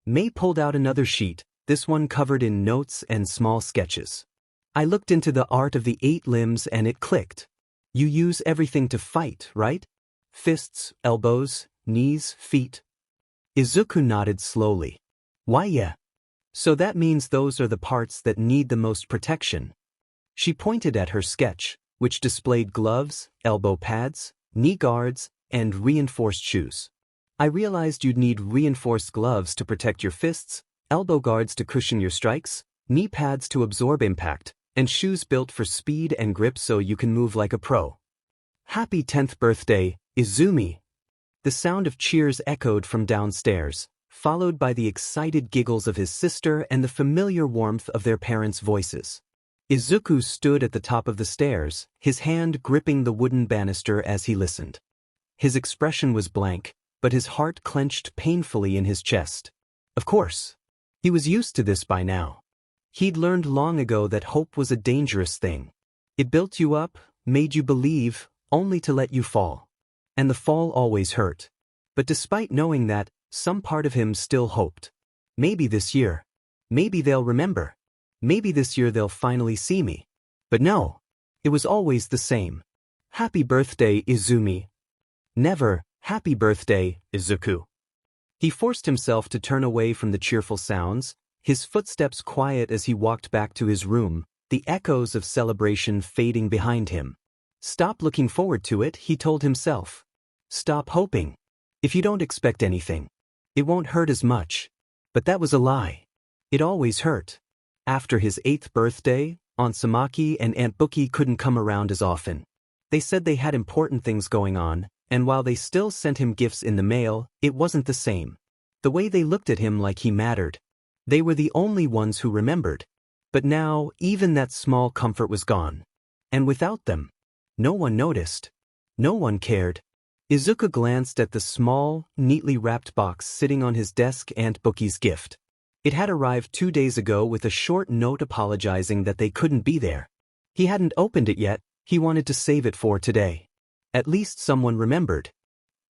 May pulled out another sheet, this one covered in notes and small sketches. I looked into the art of the 8 limbs and it clicked. You use everything to fight, right? Fists, elbows, knees, feet. Izuku nodded slowly. Why, yeah. So that means those are the parts that need the most protection. She pointed at her sketch, which displayed gloves, elbow pads, knee guards, and reinforced shoes. I realized you'd need reinforced gloves to protect your fists, elbow guards to cushion your strikes, knee pads to absorb impact, and shoes built for speed and grip so you can move like a pro. Happy 10th birthday, Izumi. The sound of cheers echoed from downstairs, followed by the excited giggles of his sister and the familiar warmth of their parents' voices. Izuku stood at the top of the stairs, his hand gripping the wooden banister as he listened. His expression was blank, but his heart clenched painfully in his chest. Of course. He was used to this by now. He'd learned long ago that hope was a dangerous thing. It built you up, made you believe, only to let you fall. And the fall always hurt. But despite knowing that, some part of him still hoped. Maybe this year. Maybe they'll remember. Maybe this year they'll finally see me. But no. It was always the same. Happy birthday, Izumi. Never, happy birthday, Izuku. He forced himself to turn away from the cheerful sounds, his footsteps quiet as he walked back to his room, the echoes of celebration fading behind him. Stop looking forward to it, he told himself. Stop hoping. If you don't expect anything, it won't hurt as much. But that was a lie. It always hurt. After his 8th birthday, Tatsumaki and Aunt Bookie couldn't come around as often. They said they had important things going on, and while they still sent him gifts in the mail, it wasn't the same. The way they looked at him like he mattered. They were the only ones who remembered. But now, even that small comfort was gone. And without them, no one noticed. No one cared. Izuku glanced at the small, neatly wrapped box sitting on his desk, Aunt Bookie's gift. It had arrived 2 days ago with a short note apologizing that they couldn't be there. He hadn't opened it yet, he wanted to save it for today. At least someone remembered.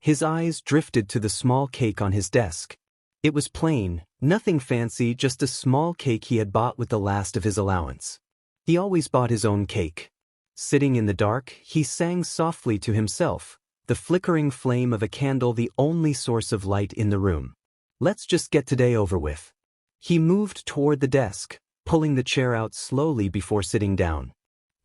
His eyes drifted to the small cake on his desk. It was plain, nothing fancy, just a small cake he had bought with the last of his allowance. He always bought his own cake. Sitting in the dark, he sang softly to himself, the flickering flame of a candle the only source of light in the room. Let's just get today over with. He moved toward the desk, pulling the chair out slowly before sitting down.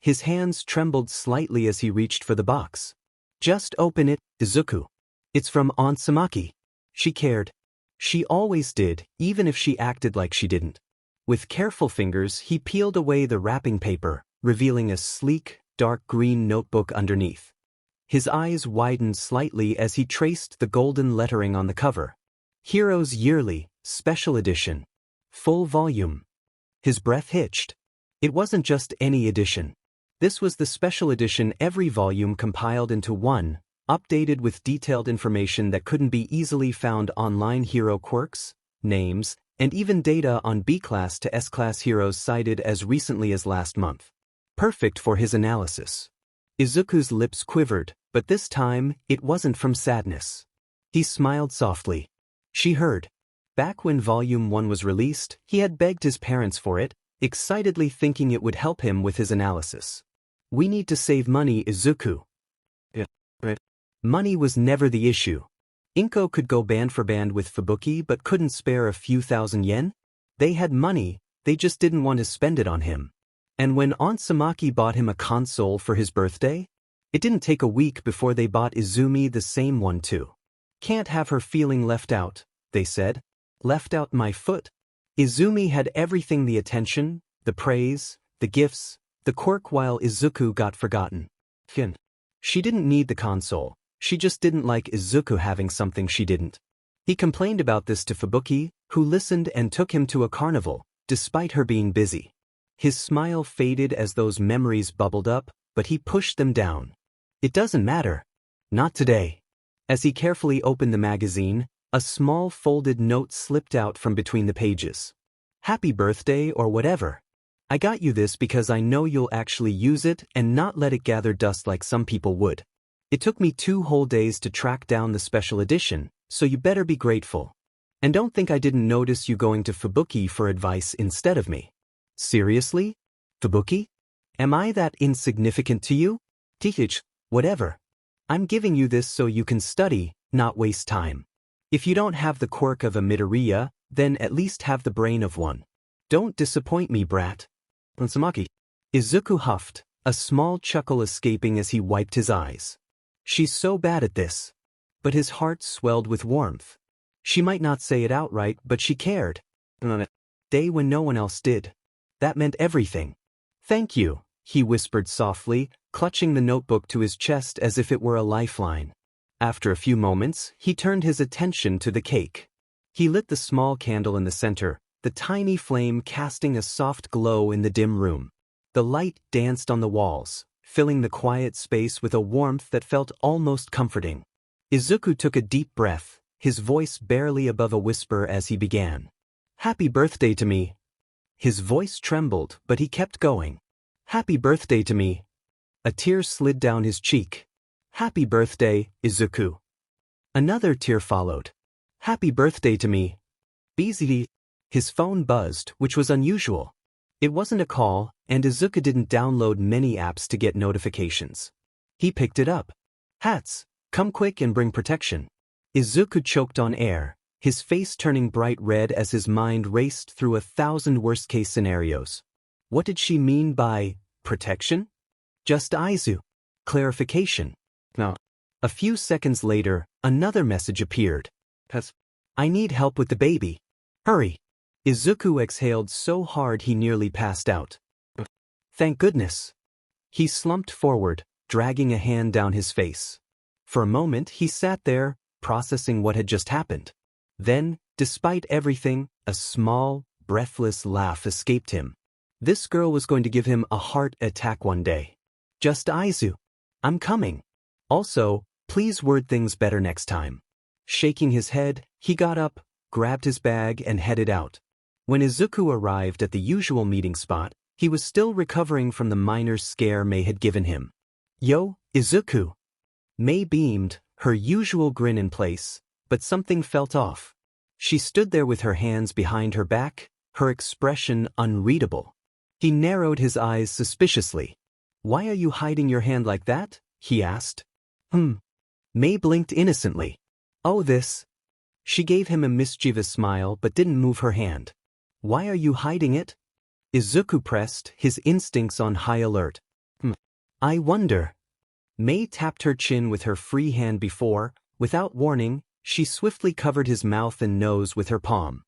His hands trembled slightly as he reached for the box. Just open it, Izuku. It's from Tatsumaki. She cared. She always did, even if she acted like she didn't. With careful fingers, he peeled away the wrapping paper, revealing a sleek, dark green notebook underneath. His eyes widened slightly as he traced the golden lettering on the cover. Heroes Yearly, Special Edition. Full volume. His breath hitched. It wasn't just any edition. This was the special edition, every volume compiled into one, updated with detailed information that couldn't be easily found online. Hero quirks, names, and even data on B-class to S-class heroes cited as recently as last month. Perfect for his analysis. Izuku's lips quivered, but this time, it wasn't from sadness. He smiled softly. She heard. Back when Volume 1 was released, he had begged his parents for it, excitedly thinking it would help him with his analysis. We need to save money, Izuku. Money was never the issue. Inko could go band for band with Fubuki but couldn't spare a few thousand yen. They had money, they just didn't want to spend it on him. And when Tatsumaki bought him a console for his birthday, it didn't take a week before they bought Izumi the same one too. Can't have her feeling left out, they said. Left out my foot? Izumi had everything, the attention, the praise, the gifts, the quirk, while Izuku got forgotten. She didn't need the console, she just didn't like Izuku having something she didn't. He complained about this to Fubuki, who listened and took him to a carnival, despite her being busy. His smile faded as those memories bubbled up, but he pushed them down. It doesn't matter. Not today. As he carefully opened the magazine, a small folded note slipped out from between the pages. Happy birthday or whatever. I got you this because I know you'll actually use it and not let it gather dust like some people would. It took me 2 whole days to track down the special edition, so you better be grateful. And don't think I didn't notice you going to Fubuki for advice instead of me. Seriously? Fubuki? Am I that insignificant to you? Teach, whatever. I'm giving you this so you can study, not waste time. If you don't have the quirk of a Midoria, then at least have the brain of one. Don't disappoint me, brat. Tatsumaki. Izuku huffed, a small chuckle escaping as he wiped his eyes. She's so bad at this. But his heart swelled with warmth. She might not say it outright, but she cared. On a day when no one else did. That meant everything. Thank you, he whispered softly, clutching the notebook to his chest as if it were a lifeline. After a few moments, he turned his attention to the cake. He lit the small candle in the center, the tiny flame casting a soft glow in the dim room. The light danced on the walls, filling the quiet space with a warmth that felt almost comforting. Izuku took a deep breath, his voice barely above a whisper as he began. Happy birthday to me. His voice trembled, but he kept going. Happy birthday to me. A tear slid down his cheek. Happy birthday, Izuku. Another tear followed. Happy birthday to me. BZD. His phone buzzed, which was unusual. It wasn't a call, and Izuku didn't download many apps to get notifications. He picked it up. Hats, come quick and bring protection. Izuku choked on air, his face turning bright red as his mind raced through 1,000 worst-case scenarios. What did she mean by protection? Just Izu. Clarification. No. A few seconds later, another message appeared. I need help with the baby. Hurry. Izuku exhaled so hard he nearly passed out. Thank goodness. He slumped forward, dragging a hand down his face. For a moment he sat there, processing what had just happened. Then, despite everything, a small, breathless laugh escaped him. This girl was going to give him a heart attack one day. Just Izu. I'm coming. Also, please word things better next time. Shaking his head, he got up, grabbed his bag and headed out. When Izuku arrived at the usual meeting spot, he was still recovering from the minor scare May had given him. Yo, Izuku. May beamed, her usual grin in place, but something felt off. She stood there with her hands behind her back, her expression unreadable. He narrowed his eyes suspiciously. Why are you hiding your hand like that? He asked. May blinked innocently. Oh, this. She gave him a mischievous smile but didn't move her hand. Why are you hiding it? Izuku pressed, his instincts on high alert. I wonder. May tapped her chin with her free hand before, without warning, she swiftly covered his mouth and nose with her palm.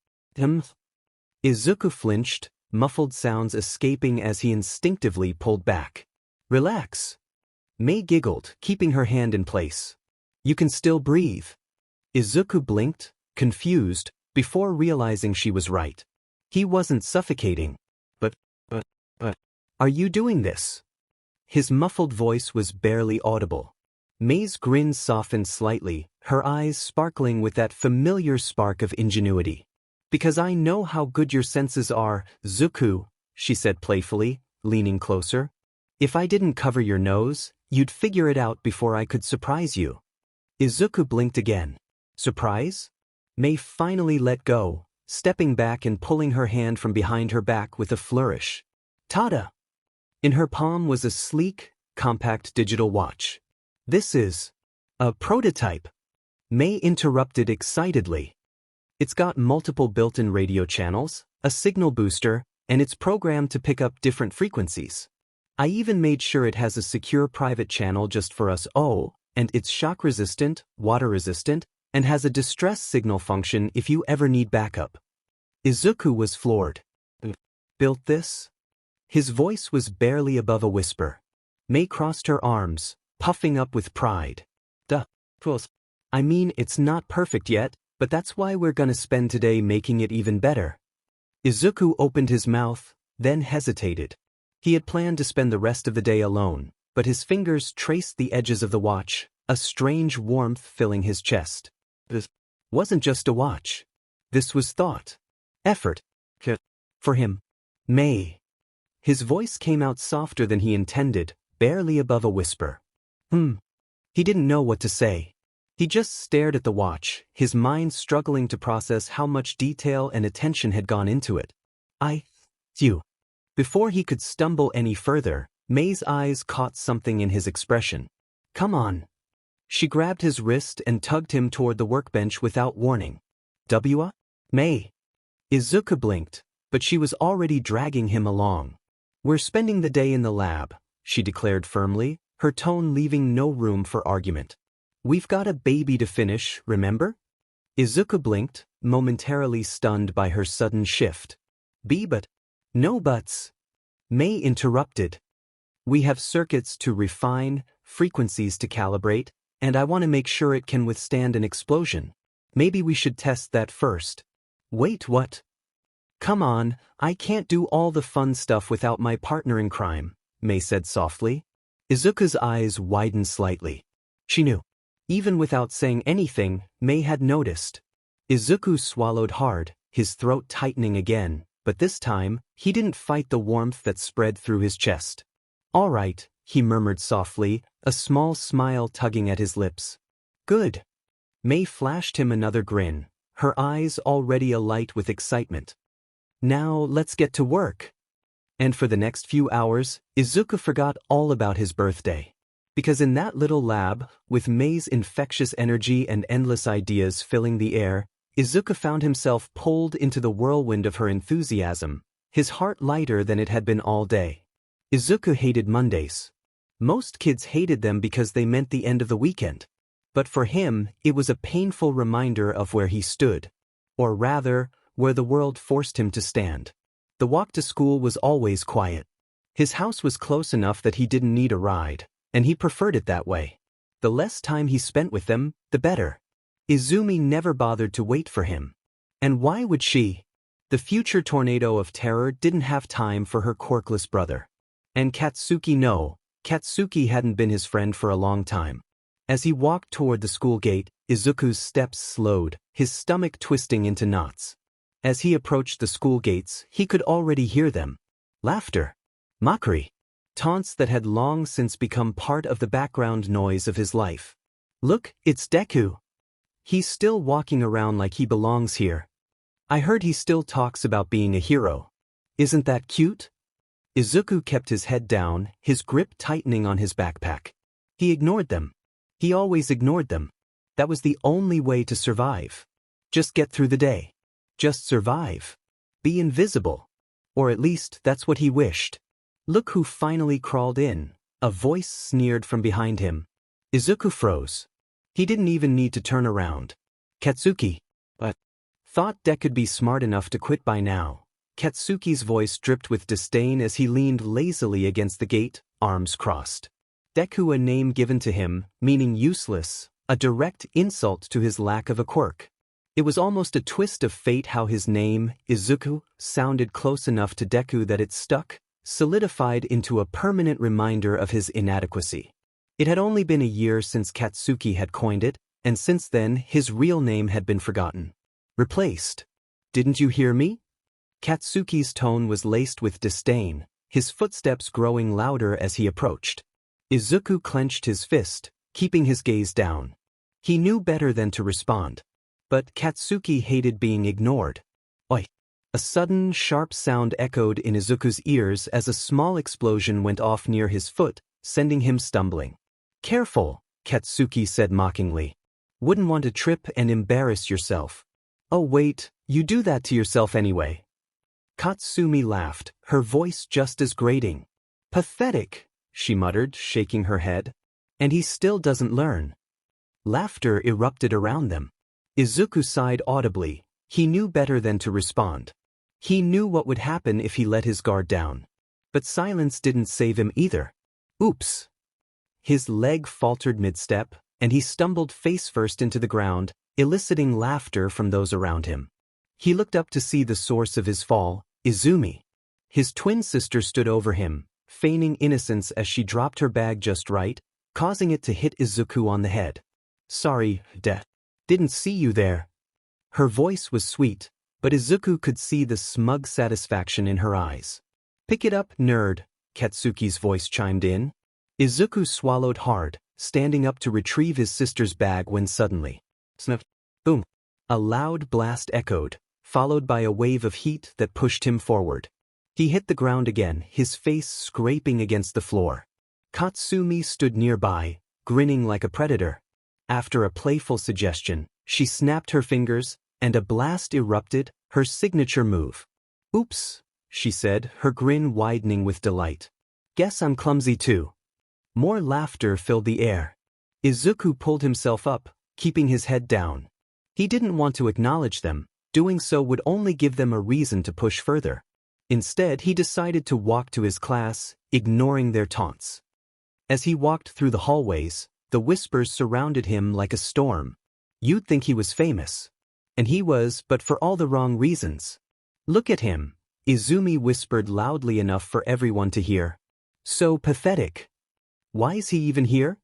Izuku flinched, muffled sounds escaping as he instinctively pulled back. Relax. May giggled, keeping her hand in place. You can still breathe. Izuku blinked, confused, before realizing she was right. He wasn't suffocating. But. Are you doing this? His muffled voice was barely audible. May's grin softened slightly, her eyes sparkling with that familiar spark of ingenuity. Because I know how good your senses are, Zuku, she said playfully, leaning closer. If I didn't cover your nose, you'd figure it out before I could surprise you. Izuku blinked again. Surprise? May finally let go, stepping back and pulling her hand from behind her back with a flourish. Tada! In her palm was a sleek, compact digital watch. This is a prototype. May interrupted excitedly. It's got multiple built-in radio channels, a signal booster, and it's programmed to pick up different frequencies. I even made sure it has a secure private channel just for us. Oh, and it's shock-resistant, water-resistant, and has a distress signal function if you ever need backup. Izuku was floored. Built this? His voice was barely above a whisper. May crossed her arms, puffing up with pride. Duh. I mean, it's not perfect yet, but that's why we're gonna spend today making it even better. Izuku opened his mouth, then hesitated. He had planned to spend the rest of the day alone, but his fingers traced the edges of the watch, a strange warmth filling his chest. This wasn't just a watch. This was thought. Effort. For him. May. His voice came out softer than he intended, barely above a whisper. He didn't know what to say. He just stared at the watch, his mind struggling to process how much detail and attention had gone into it. You. Before he could stumble any further, May's eyes caught something in his expression. Come on. She grabbed his wrist and tugged him toward the workbench without warning. May. Izuku blinked, but she was already dragging him along. We're spending the day in the lab, she declared firmly, her tone leaving no room for argument. We've got a baby to finish, remember? Izuku blinked, momentarily stunned by her sudden shift. But no buts. May interrupted. We have circuits to refine, frequencies to calibrate, and I want to make sure it can withstand an explosion. Maybe we should test that first. Wait, what? Come on, I can't do all the fun stuff without my partner in crime, May said softly. Izuku's eyes widened slightly. She knew. Even without saying anything, May had noticed. Izuku swallowed hard, his throat tightening again, but this time, he didn't fight the warmth that spread through his chest. All right, he murmured softly, a small smile tugging at his lips. Good. May flashed him another grin, her eyes already alight with excitement. Now let's get to work. And for the next few hours, Izuku forgot all about his birthday. Because in that little lab, with May's infectious energy and endless ideas filling the air, Izuku found himself pulled into the whirlwind of her enthusiasm, his heart lighter than it had been all day. Izuku hated Mondays. Most kids hated them because they meant the end of the weekend. But for him, it was a painful reminder of where he stood. Or rather, where the world forced him to stand. The walk to school was always quiet. His house was close enough that he didn't need a ride, and he preferred it that way. The less time he spent with them, the better. Izumi never bothered to wait for him. And why would she? The future tornado of terror didn't have time for her quirkless brother. And Katsuki Katsuki hadn't been his friend for a long time. As he walked toward the school gate, Izuku's steps slowed, his stomach twisting into knots. As he approached the school gates, he could already hear them. Laughter. Mockery. Taunts that had long since become part of the background noise of his life. Look, it's Deku. He's still walking around like he belongs here. I heard he still talks about being a hero. Isn't that cute? Izuku kept his head down, his grip tightening on his backpack. He ignored them. He always ignored them. That was the only way to survive. Just get through the day. Just survive. Be invisible. Or at least that's what he wished. Look who finally crawled in, a voice sneered from behind him. Izuku froze. He didn't even need to turn around. Katsuki. But thought Deku'd be smart enough to quit by now. Katsuki's voice dripped with disdain as he leaned lazily against the gate, arms crossed. Deku, a name given to him, meaning useless, a direct insult to his lack of a quirk. It was almost a twist of fate how his name, Izuku, sounded close enough to Deku that it stuck, solidified into a permanent reminder of his inadequacy. It had only been a year since Katsuki had coined it, and since then his real name had been forgotten. Replaced. Didn't you hear me? Katsuki's tone was laced with disdain, his footsteps growing louder as he approached. Izuku clenched his fist, keeping his gaze down. He knew better than to respond. But Katsuki hated being ignored. Oi! A sudden, sharp sound echoed in Izuku's ears as a small explosion went off near his foot, sending him stumbling. Careful, Katsuki said mockingly. Wouldn't want to trip and embarrass yourself. Oh wait, you do that to yourself anyway. Katsumi laughed, her voice just as grating. Pathetic, she muttered, shaking her head. And he still doesn't learn. Laughter erupted around them. Izuku sighed audibly. He knew better than to respond. He knew what would happen if he let his guard down. But silence didn't save him either. Oops. His leg faltered mid-step, and he stumbled face-first into the ground, eliciting laughter from those around him. He looked up to see the source of his fall, Izumi. His twin sister stood over him, feigning innocence as she dropped her bag just right, causing it to hit Izuku on the head. Sorry, didn't see you there. Her voice was sweet, but Izuku could see the smug satisfaction in her eyes. Pick it up, nerd, Katsuki's voice chimed in. Izuku swallowed hard, standing up to retrieve his sister's bag when suddenly, snuff, boom, a loud blast echoed, followed by a wave of heat that pushed him forward. He hit the ground again, his face scraping against the floor. Katsumi stood nearby, grinning like a predator. After a playful suggestion, she snapped her fingers, and a blast erupted, her signature move. Oops, she said, her grin widening with delight. Guess I'm clumsy too. More laughter filled the air. Izuku pulled himself up, keeping his head down. He didn't want to acknowledge them, doing so would only give them a reason to push further. Instead, he decided to walk to his class, ignoring their taunts. As he walked through the hallways, the whispers surrounded him like a storm. You'd think he was famous. And he was, but for all the wrong reasons. Look at him, Izumi whispered loudly enough for everyone to hear. So pathetic. Why is he even here?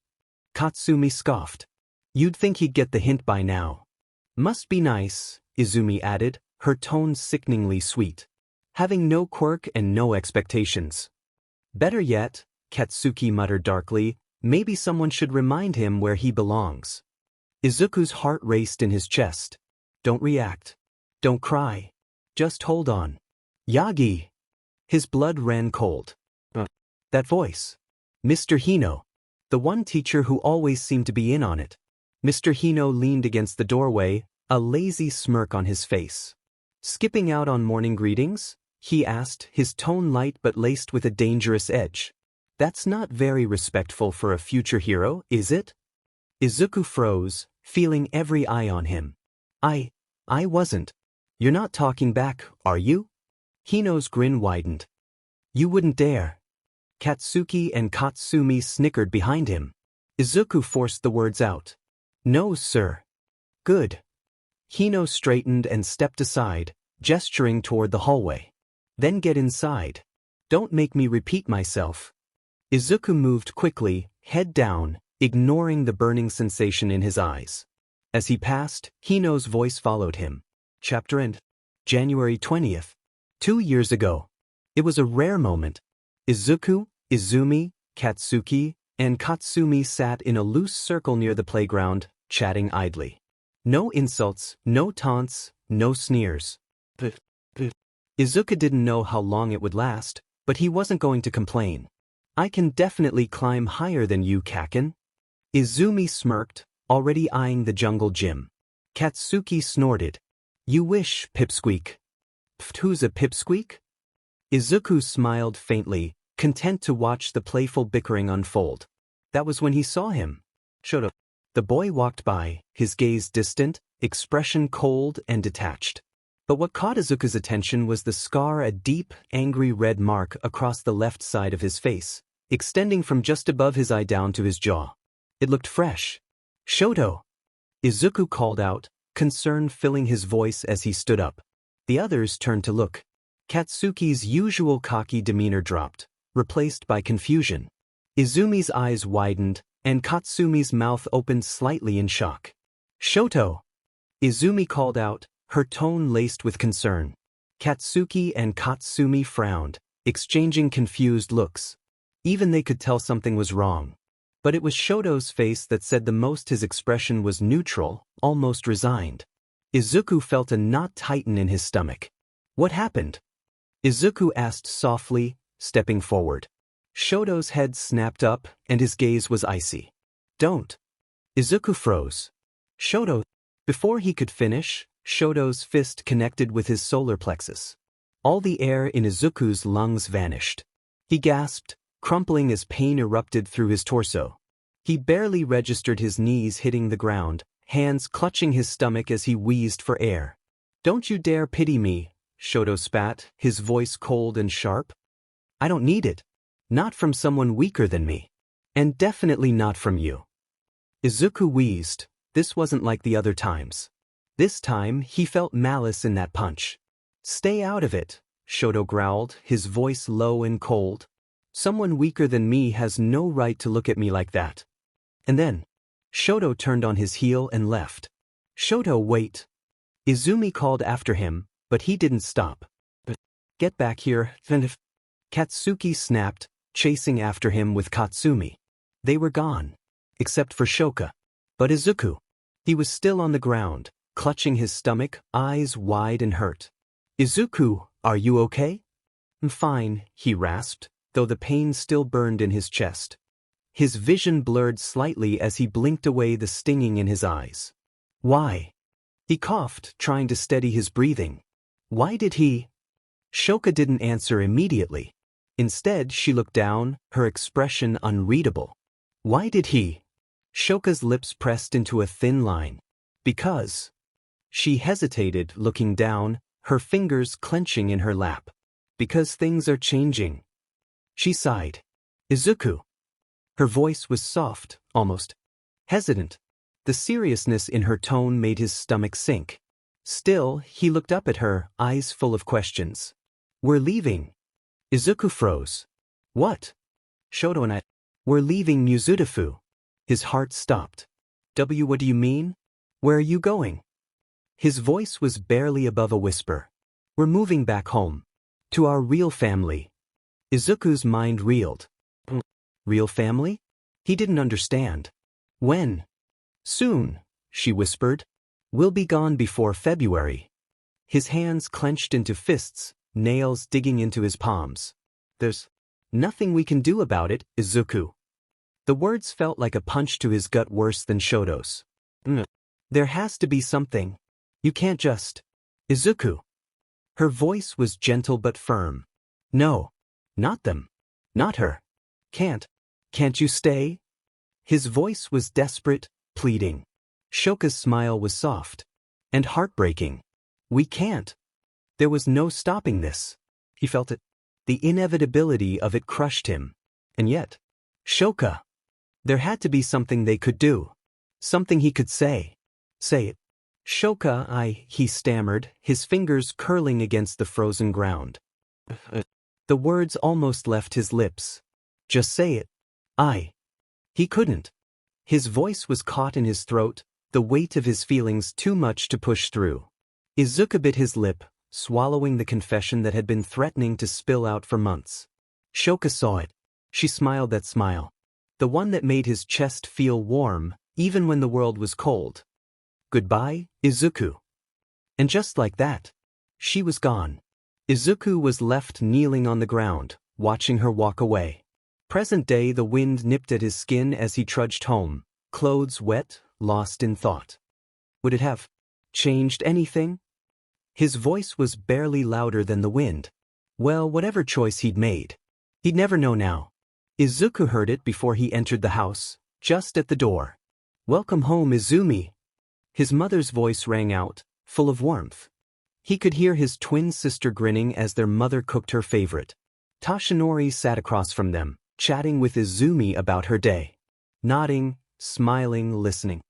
Katsumi scoffed. You'd think he'd get the hint by now. Must be nice, Izumi added, her tone sickeningly sweet. Having no quirk and no expectations. Better yet, Katsuki muttered darkly, maybe someone should remind him where he belongs. Izuku's heart raced in his chest. Don't react. Don't cry. Just hold on. Yagi! His blood ran cold. That voice. Mr. Hino. The one teacher who always seemed to be in on it. Mr. Hino leaned against the doorway, a lazy smirk on his face. Skipping out on morning greetings? He asked, his tone light but laced with a dangerous edge. That's not very respectful for a future hero, is it? Izuku froze, feeling every eye on him. I wasn't. You're not talking back, are you? Hino's grin widened. You wouldn't dare. Katsuki and Katsumi snickered behind him. Izuku forced the words out. No, sir. Good. Hino straightened and stepped aside, gesturing toward the hallway. Then get inside. Don't make me repeat myself. Izuku moved quickly, head down, ignoring the burning sensation in his eyes. As he passed, Hino's voice followed him. Chapter end. January 20th. 2 years ago. It was a rare moment. Izuku, Izumi, Katsuki, and Katsumi sat in a loose circle near the playground, chatting idly. No insults, no taunts, no sneers. Izuku didn't know how long it would last, but he wasn't going to complain. I can definitely climb higher than you, Kaken. Izumi smirked, already eyeing the jungle gym. Katsuki snorted. You wish, Pipsqueak. Who's a Pipsqueak? Izuku smiled faintly, content to watch the playful bickering unfold. That was when he saw him. Shoto. The boy walked by, his gaze distant, expression cold and detached. But what caught Izuku's attention was the scar, a deep, angry red mark across the left side of his face, extending from just above his eye down to his jaw. It looked fresh. Shoto! Izuku called out, concern filling his voice as he stood up. The others turned to look. Katsuki's usual cocky demeanor dropped, replaced by confusion. Izumi's eyes widened, and Katsumi's mouth opened slightly in shock. Shoto! Izumi called out, her tone laced with concern. Katsuki and Katsumi frowned, exchanging confused looks. Even they could tell something was wrong. But it was Shoto's face that said the most. His expression was neutral, almost resigned. Izuku felt a knot tighten in his stomach. What happened? Izuku asked softly, stepping forward. Shoto's head snapped up, and his gaze was icy. Don't. Izuku froze. Shoto. Before he could finish, Shoto's fist connected with his solar plexus. All the air in Izuku's lungs vanished. He gasped, crumpling as pain erupted through his torso. He barely registered his knees hitting the ground, hands clutching his stomach as he wheezed for air. Don't you dare pity me, Shoto spat, his voice cold and sharp. I don't need it. Not from someone weaker than me. And definitely not from you. Izuku wheezed. This wasn't like the other times. This time, he felt malice in that punch. Stay out of it, Shoto growled, his voice low and cold. Someone weaker than me has no right to look at me like that. And then, Shoto turned on his heel and left. Shoto, wait. Izumi called after him, but he didn't stop. Get back here, Katsuki snapped, chasing after him with Katsumi. They were gone. Except for Shoka. But Izuku. He was still on the ground, clutching his stomach, eyes wide and hurt. Izuku, are you okay? I'm fine, he rasped, though the pain still burned in his chest. His vision blurred slightly as he blinked away the stinging in his eyes. Why? He coughed, trying to steady his breathing. Why did he? Shoka didn't answer immediately. Instead, she looked down, her expression unreadable. Why did he? Shoka's lips pressed into a thin line. Because. She hesitated, looking down, her fingers clenching in her lap. Because things are changing. She sighed. Izuku. Her voice was soft, almost hesitant. The seriousness in her tone made his stomach sink. Still, he looked up at her, eyes full of questions. We're leaving. Izuku froze. What? Shoto and I. We're leaving Muzutafu. His heart stopped. What do you mean? Where are you going? His voice was barely above a whisper. We're moving back home. To our real family. Izuku's mind reeled. Real family? He didn't understand. When? Soon, she whispered. We'll be gone before February. His hands clenched into fists, nails digging into his palms. There's nothing we can do about it, Izuku. The words felt like a punch to his gut, worse than Shoto's. There has to be something. You can't just... Izuku. Her voice was gentle but firm. No. Not them. Not her. Can't you stay? His voice was desperate, pleading. Shoka's smile was soft. And heartbreaking. We can't. There was no stopping this. He felt it. The inevitability of it crushed him. And yet, Shoka. There had to be something they could do. Something he could say. Say it. Shoka, he stammered, his fingers curling against the frozen ground. The words almost left his lips. Just say it. He couldn't. His voice was caught in his throat, the weight of his feelings too much to push through. Izuku bit his lip, swallowing the confession that had been threatening to spill out for months. Shoka saw it. She smiled that smile. The one that made his chest feel warm, even when the world was cold. Goodbye, Izuku. And just like that, she was gone. Izuku was left kneeling on the ground, watching her walk away. Present day, the wind nipped at his skin as he trudged home, clothes wet, lost in thought. Would it have changed anything? His voice was barely louder than the wind. Well, whatever choice he'd made, he'd never know now. Izuku heard it before he entered the house, just at the door. Welcome home, Izumi. His mother's voice rang out, full of warmth. He could hear his twin sister grinning as their mother cooked her favorite. Tashinori sat across from them, chatting with Izumi about her day. Nodding, smiling, listening.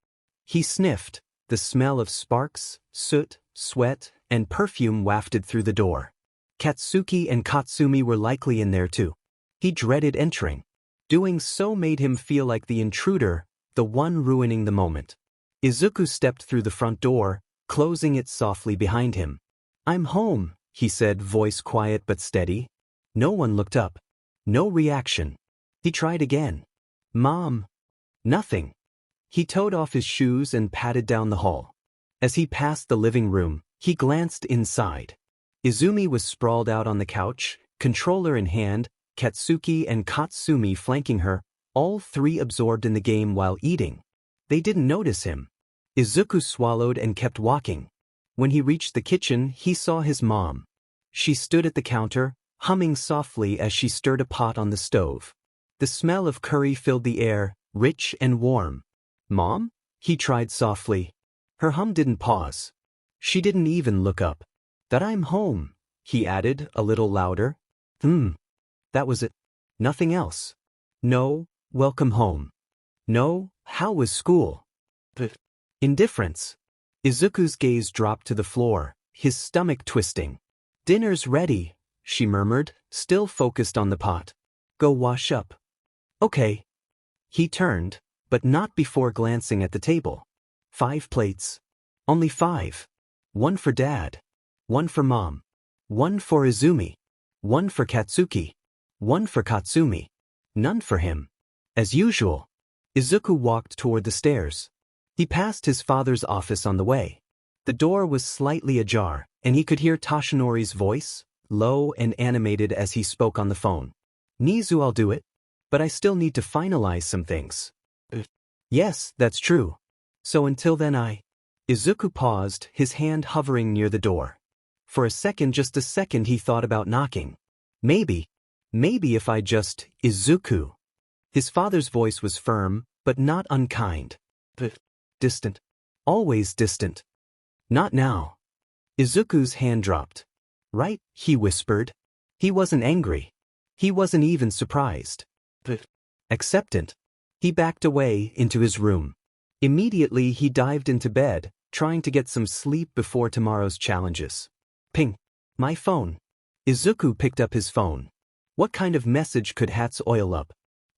He sniffed. The smell of sparks, soot, sweat, and perfume wafted through the door. Katsuki and Katsumi were likely in there too. He dreaded entering. Doing so made him feel like the intruder, the one ruining the moment. Izuku stepped through the front door, closing it softly behind him. I'm home, he said, voice quiet but steady. No one looked up. No reaction. He tried again. Mom. Nothing. He toed off his shoes and padded down the hall. As he passed the living room, he glanced inside. Izumi was sprawled out on the couch, controller in hand, Katsuki and Katsumi flanking her, all three absorbed in the game while eating. They didn't notice him. Izuku swallowed and kept walking. When he reached the kitchen, he saw his mom. She stood at the counter, humming softly as she stirred a pot on the stove. The smell of curry filled the air, rich and warm. Mom? He tried softly. Her hum didn't pause. She didn't even look up. That I'm home, he added, a little louder. That was it. Nothing else. No, welcome home. No, how was school? Indifference. Izuku's gaze dropped to the floor, his stomach twisting. Dinner's ready, she murmured, still focused on the pot. Go wash up. Okay. He turned, but not before glancing at the table. 5 plates. Only 5. 1 for Dad. 1 for Mom. 1 for Izumi. 1 for Katsuki. 1 for Katsumi. None for him. As usual. Izuku walked toward the stairs. He passed his father's office on the way. The door was slightly ajar, and he could hear Tashinori's voice, low and animated as he spoke on the phone. Nizu, I'll do it. But I still need to finalize some things. Yes, that's true. So until then Izuku paused, his hand hovering near the door. For a second, just a second, he thought about knocking. Maybe if I just... Izuku. His father's voice was firm, but not unkind. Distant. Always distant. Not now. Izuku's hand dropped. Right, he whispered. He wasn't angry. He wasn't even surprised. Acceptant. He backed away into his room. Immediately he dived into bed, trying to get some sleep before tomorrow's challenges. Ping. My phone. Izuku picked up his phone. What kind of message could Hats oil up?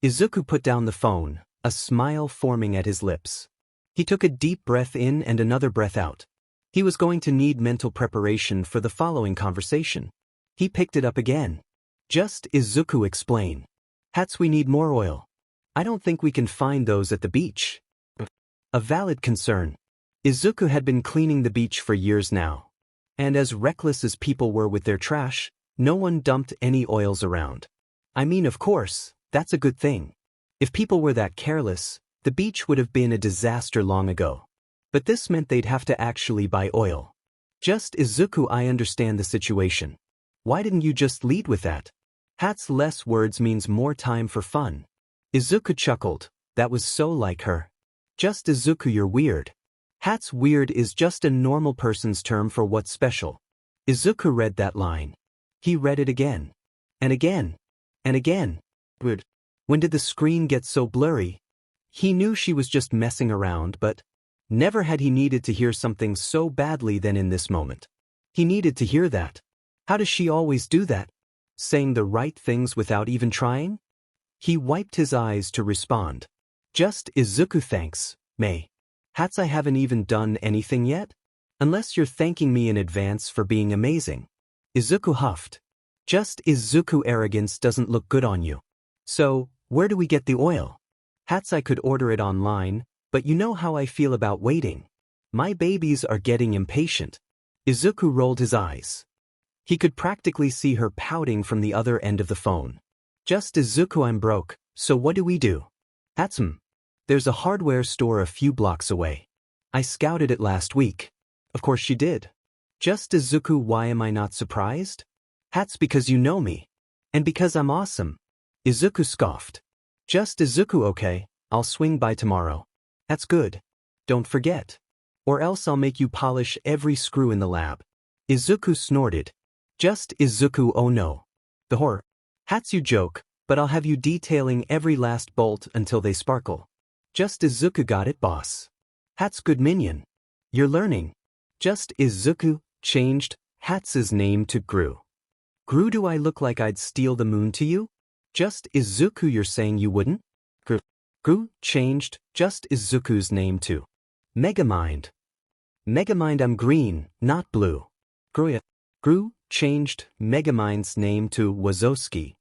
Izuku put down the phone, a smile forming at his lips. He took a deep breath in and another breath out. He was going to need mental preparation for the following conversation. He picked it up again. Just Izuku explain. Hats, we need more oil. I don't think we can find those at the beach. A valid concern. Izuku had been cleaning the beach for years now. And as reckless as people were with their trash, no one dumped any oils around. I mean, of course, that's a good thing. If people were that careless, the beach would have been a disaster long ago. But this meant they'd have to actually buy oil. Just Izuku, I understand the situation. Why didn't you just lead with that? Hat's less words means more time for fun. Izuku chuckled. That was so like her. Just Izuku, you're weird. Hat's weird is just a normal person's term for what's special. Izuku read that line. He read it again. And again. And again. Weird. When did the screen get so blurry? He knew she was just messing around, but never had he needed to hear something so badly than in this moment. He needed to hear that. How does she always do that? Saying the right things without even trying? He wiped his eyes to respond. Just Izuku, thanks, May. Hats, I haven't even done anything yet? Unless you're thanking me in advance for being amazing. Izuku huffed. Just Izuku, arrogance doesn't look good on you. So, where do we get the oil? Hats, I could order it online, but you know how I feel about waiting. My babies are getting impatient. Izuku rolled his eyes. He could practically see her pouting from the other end of the phone. Just Izuku, I'm broke, so what do we do? Hatsume. There's a hardware store a few blocks away. I scouted it last week. Of course she did. Just Izuku, why am I not surprised? Hats, because you know me. And because I'm awesome. Izuku scoffed. Just Izuku, okay, I'll swing by tomorrow. That's good. Don't forget. Or else I'll make you polish every screw in the lab. Izuku snorted. Just Izuku, oh no. The horror. Hats, you joke, but I'll have you detailing every last bolt until they sparkle. Just Izuku, got it, boss. Hats, good minion. You're learning. Just Izuku changed Hats' name to Gru. Gru, do I look like I'd steal the moon to you? Just Izuku, you're saying you wouldn't? Gru changed Just Izuku's name to Megamind. Megamind, I'm green, not blue. Gru changed Megamind's name to Wazowski,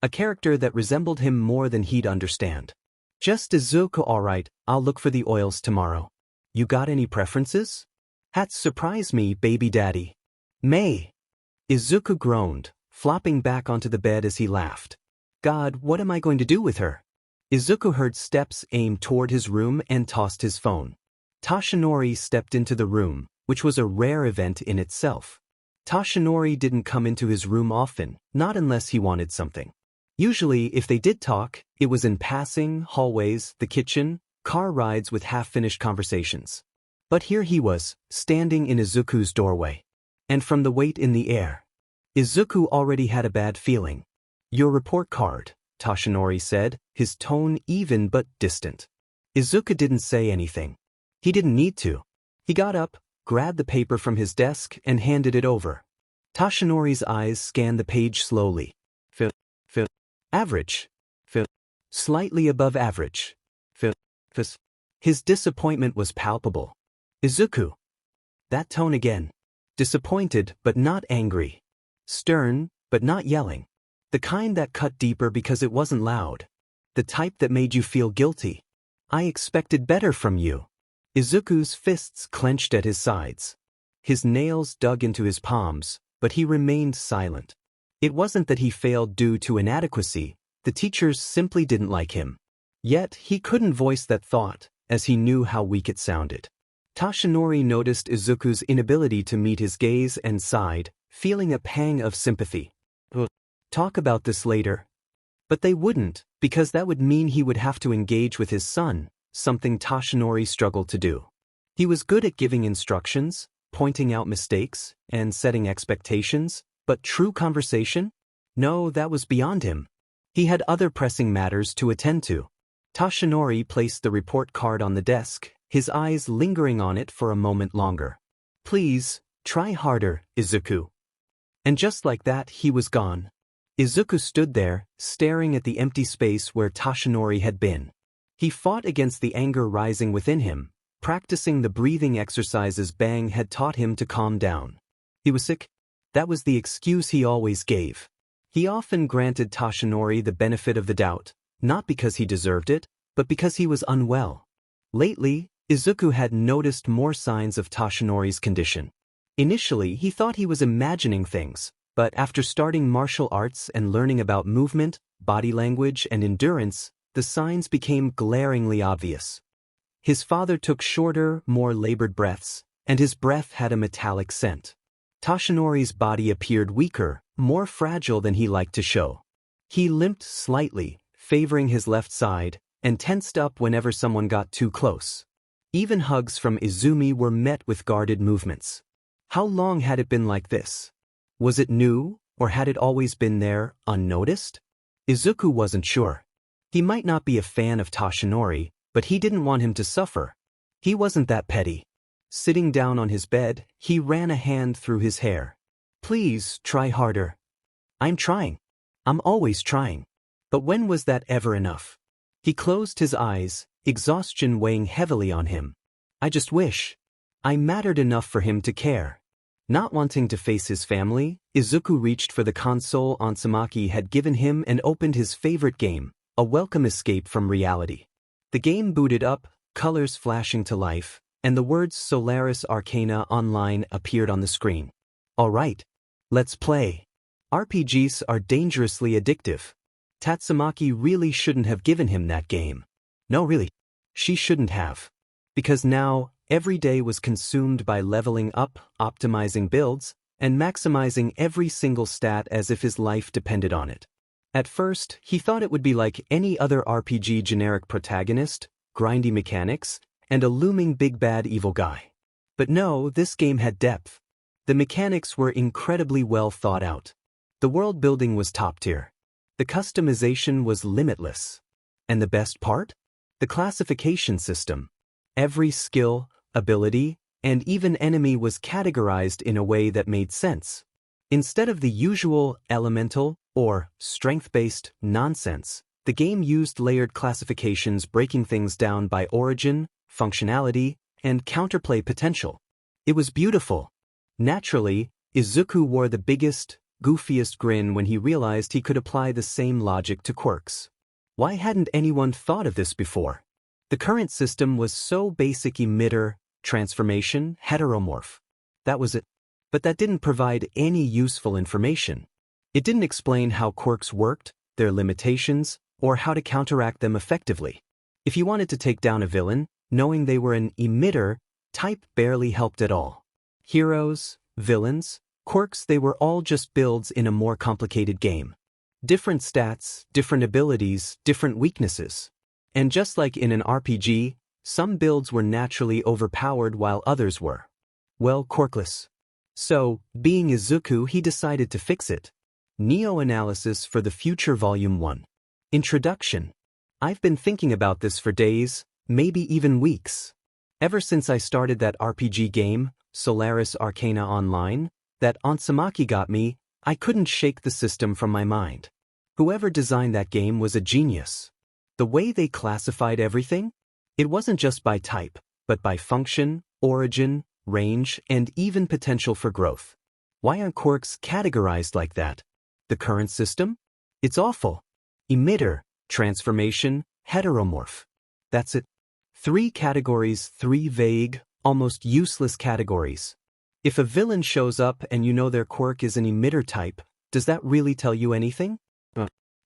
a character that resembled him more than he'd understand. Just Izuku, alright, I'll look for the oils tomorrow. You got any preferences? Hats, surprise me, baby daddy. May. Izuku groaned, flopping back onto the bed as he laughed. God, what am I going to do with her? Izuku heard steps aim toward his room and tossed his phone. Tashinori stepped into the room, which was a rare event in itself. Tashinori didn't come into his room often, not unless he wanted something. Usually, if they did talk, it was in passing, hallways, the kitchen, car rides with half-finished conversations. But here he was, standing in Izuku's doorway. And from the weight in the air, Izuku already had a bad feeling. Your report card, Tashinori said, his tone even but distant. Izuku didn't say anything. He didn't need to. He got up, grabbed the paper from his desk, and handed it over. Tashinori's eyes scanned the page slowly. Average. Slightly above average. His disappointment was palpable. Izuku. That tone again. Disappointed, but not angry. Stern, but not yelling. The kind that cut deeper because it wasn't loud. The type that made you feel guilty. I expected better from you. Izuku's fists clenched at his sides. His nails dug into his palms, but he remained silent. It wasn't that he failed due to inadequacy, the teachers simply didn't like him. Yet he couldn't voice that thought, as he knew how weak it sounded. Tashinori noticed Izuku's inability to meet his gaze and sighed, feeling a pang of sympathy. Talk about this later. But they wouldn't, because that would mean he would have to engage with his son, something Tashinori struggled to do. He was good at giving instructions, pointing out mistakes, and setting expectations, but true conversation? No, that was beyond him. He had other pressing matters to attend to. Tashinori placed the report card on the desk, his eyes lingering on it for a moment longer. Please, try harder, Izuku. And just like that, he was gone. Izuku stood there, staring at the empty space where Tashinori had been. He fought against the anger rising within him, practicing the breathing exercises Bang had taught him to calm down. He was sick. That was the excuse he always gave. He often granted Tashinori the benefit of the doubt, not because he deserved it, but because he was unwell. Lately, Izuku had noticed more signs of Tashinori's condition. Initially, he thought he was imagining things, but after starting martial arts and learning about movement, body language, and endurance, the the signs became glaringly obvious. His father took shorter, more labored breaths, and his breath had a metallic scent. Toshinori's body appeared weaker, more fragile than he liked to show. He limped slightly, favoring his left side, and tensed up whenever someone got too close. Even hugs from Izumi were met with guarded movements. How long had it been like this? Was it new, or had it always been there, unnoticed? Izuku wasn't sure. He might not be a fan of Toshinori, but he didn't want him to suffer. He wasn't that petty. Sitting down on his bed, he ran a hand through his hair. "Please, try harder." "I'm trying. I'm always trying." But when was that ever enough? He closed his eyes, exhaustion weighing heavily on him. "I just wish I mattered enough for him to care." Not wanting to face his family, Izuku reached for the console Tatsumaki had given him and opened his favorite game, a welcome escape from reality. The game booted up, colors flashing to life, and the words Solaris Arcana Online appeared on the screen. "All right, let's play." RPGs are dangerously addictive. Tatsumaki really shouldn't have given him that game. No, really. She shouldn't have. Because now, every day was consumed by leveling up, optimizing builds, and maximizing every single stat as if his life depended on it. At first, he thought it would be like any other RPG generic protagonist, grindy mechanics, and a looming big bad evil guy. But no, this game had depth. The mechanics were incredibly well thought out. The world building was top tier. The customization was limitless. And the best part? The classification system. Every skill, ability, and even enemy was categorized in a way that made sense. Instead of the usual elemental or strength-based nonsense, the game used layered classifications breaking things down by origin, functionality, and counterplay potential. It was beautiful. Naturally, Izuku wore the biggest, goofiest grin when he realized he could apply the same logic to quirks. Why hadn't anyone thought of this before? The current system was so basic: emitter, transformation, heteromorph. That was it. But that didn't provide any useful information. It didn't explain how quirks worked, their limitations, or how to counteract them effectively. If you wanted to take down a villain, knowing they were an emitter type barely helped at all. Heroes, villains, quirks, they were all just builds in a more complicated game. Different stats, different abilities, different weaknesses. And just like in an RPG, some builds were naturally overpowered while others were, well, quirkless. So, being Izuku, he decided to fix it. Neo-analysis for the future Volume 1. Introduction. I've been thinking about this for days, maybe even weeks. Ever since I started that RPG game, Solaris Arcana Online, that Tatsumaki got me, I couldn't shake the system from my mind. Whoever designed that game was a genius. The way they classified everything? It wasn't just by type, but by function, origin, range, and even potential for growth. Why aren't quirks categorized like that? The current system? It's awful. Emitter, transformation, heteromorph. That's it. 3 categories, 3 vague, almost useless categories. If a villain shows up and you know their quirk is an emitter type, does that really tell you anything?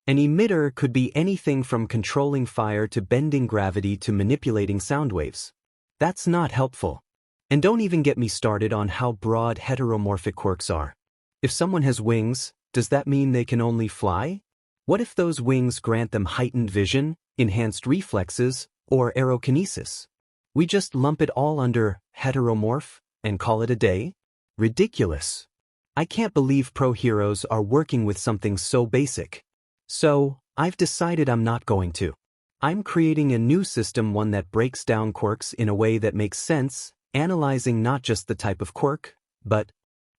An emitter could be anything from controlling fire to bending gravity to manipulating sound waves. That's not helpful. And don't even get me started on how broad heteromorphic quirks are. If someone has wings, does that mean they can only fly? What if those wings grant them heightened vision, enhanced reflexes, or aerokinesis? We just lump it all under heteromorph and call it a day? Ridiculous. I can't believe pro heroes are working with something so basic. So, I've decided I'm not going to. I'm creating a new system, one that breaks down quirks in a way that makes sense, analyzing not just the type of quirk, but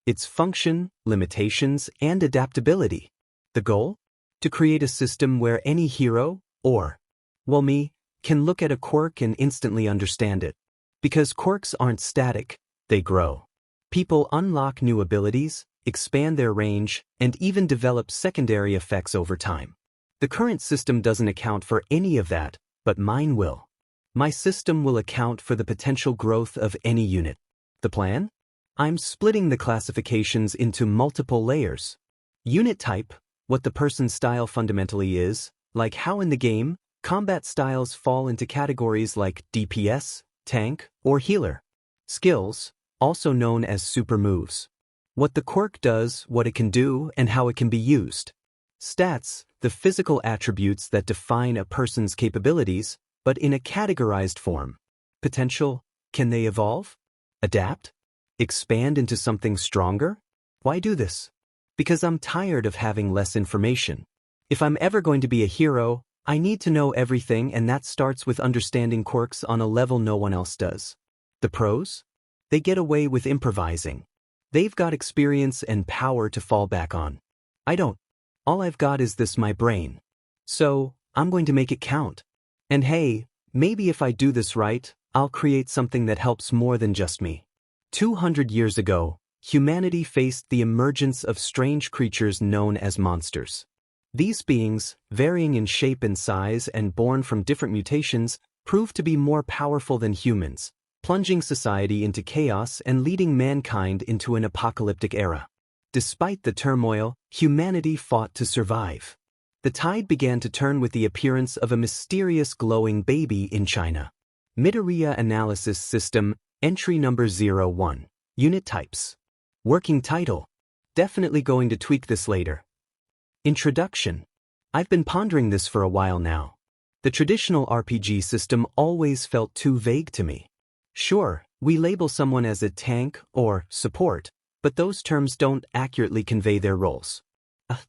its function, limitations, and adaptability. The goal? To create a system where any hero, or, well, me, can look at a quirk and instantly understand it. Because quirks aren't static, they grow. People unlock new abilities, expand their range, and even develop secondary effects over time. The current system doesn't account for any of that, but mine will. My system will account for the potential growth of any unit. The plan? I'm splitting the classifications into multiple layers. Unit type, what the person's style fundamentally is, like how in the game, Combat styles fall into categories like DPS, tank, or healer. Skills, also known as super moves. What the quirk does, what it can do, and how it can be used. Stats, the physical attributes that define a person's capabilities, but in a categorized form. Potential, can they evolve? Adapt? Expand into something stronger? Why do this? Because I'm tired of having less information. If I'm ever going to be a hero, I need to know everything, and that starts with understanding quirks on a level no one else does. The pros? They get away with improvising. They've got experience and power to fall back on. I don't. All I've got is this, my brain. So, I'm going to make it count. And hey, maybe if I do this right, I'll create something that helps more than just me. 200 years ago, humanity faced the emergence of strange creatures known as monsters. These beings, varying in shape and size and born from different mutations, proved to be more powerful than humans, plunging society into chaos and leading mankind into an apocalyptic era. Despite the turmoil, humanity fought to survive. The tide began to turn with the appearance of a mysterious glowing baby in China. Midoria Analysis System, Entry Number 01. Unit Types. Working Title. Definitely going to tweak this later. Introduction. I've been pondering this for a while now. The traditional RPG system always felt too vague to me. Sure, we label someone as a tank or support, but those terms don't accurately convey their roles.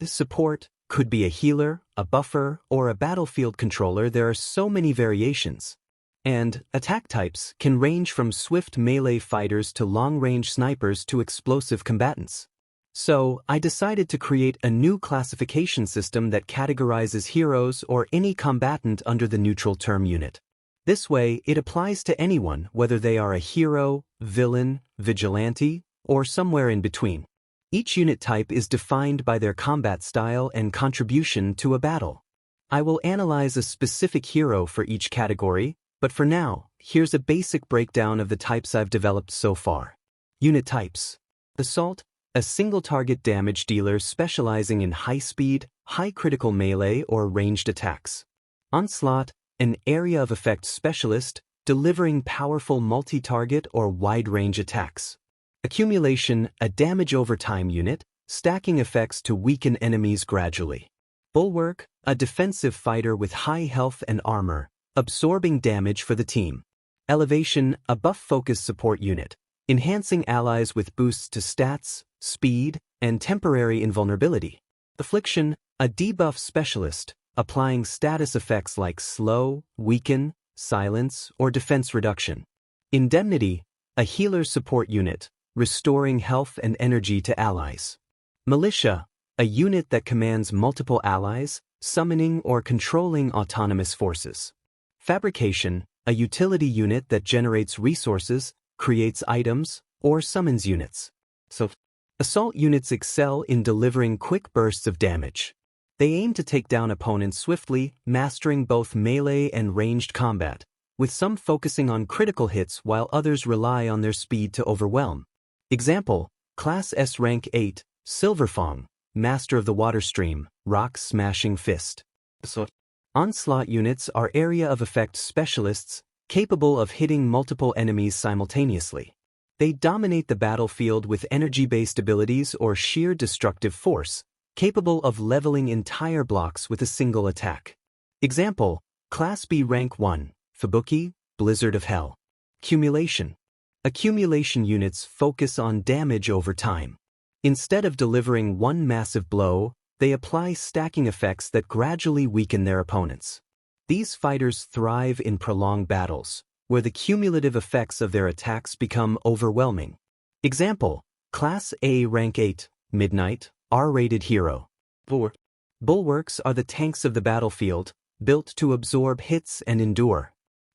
The support could be a healer, a buffer, or a battlefield controller. There are so many variations. And attack types can range from swift melee fighters to long-range snipers to explosive combatants. So, I decided to create a new classification system that categorizes heroes or any combatant under the neutral term unit. This way, it applies to anyone, whether they are a hero, villain, vigilante, or somewhere in between. Each unit type is defined by their combat style and contribution to a battle. I will analyze a specific hero for each category, but for now, here's a basic breakdown of the types I've developed so far. Unit types. Assault, a single-target damage dealer specializing in high-speed, high-critical melee or ranged attacks. Onslaught, an area of effect specialist, delivering powerful multi-target or wide-range attacks. Accumulation, a damage over time unit, stacking effects to weaken enemies gradually. Bulwark, a defensive fighter with high health and armor, absorbing damage for the team. Elevation, a buff-focused support unit, enhancing allies with boosts to stats, speed, and temporary invulnerability. Affliction, a debuff specialist, applying status effects like slow, weaken, silence, or defense reduction. Indemnity, a healer support unit, restoring health and energy to allies. Militia, a unit that commands multiple allies, summoning or controlling autonomous forces. Fabrication, a utility unit that generates resources, creates items, or summons units. Assault units excel in delivering quick bursts of damage. They aim to take down opponents swiftly, mastering both melee and ranged combat, with some focusing on critical hits while others rely on their speed to overwhelm. Example, Class S Rank 8, Silverfang, Master of the Water Stream, Rock Smashing Fist. Onslaught units are area of effect specialists, capable of hitting multiple enemies simultaneously. They dominate the battlefield with energy-based abilities or sheer destructive force, capable of leveling entire blocks with a single attack. Example, Class B Rank 1, Fubuki, Blizzard of Hell. Accumulation. Accumulation units focus on damage over time. Instead of delivering one massive blow, they apply stacking effects that gradually weaken their opponents. These fighters thrive in prolonged battles, where the cumulative effects of their attacks become overwhelming. Example, Class A Rank 8, Midnight, R-rated hero. Bulwarks are the tanks of the battlefield, built to absorb hits and endure.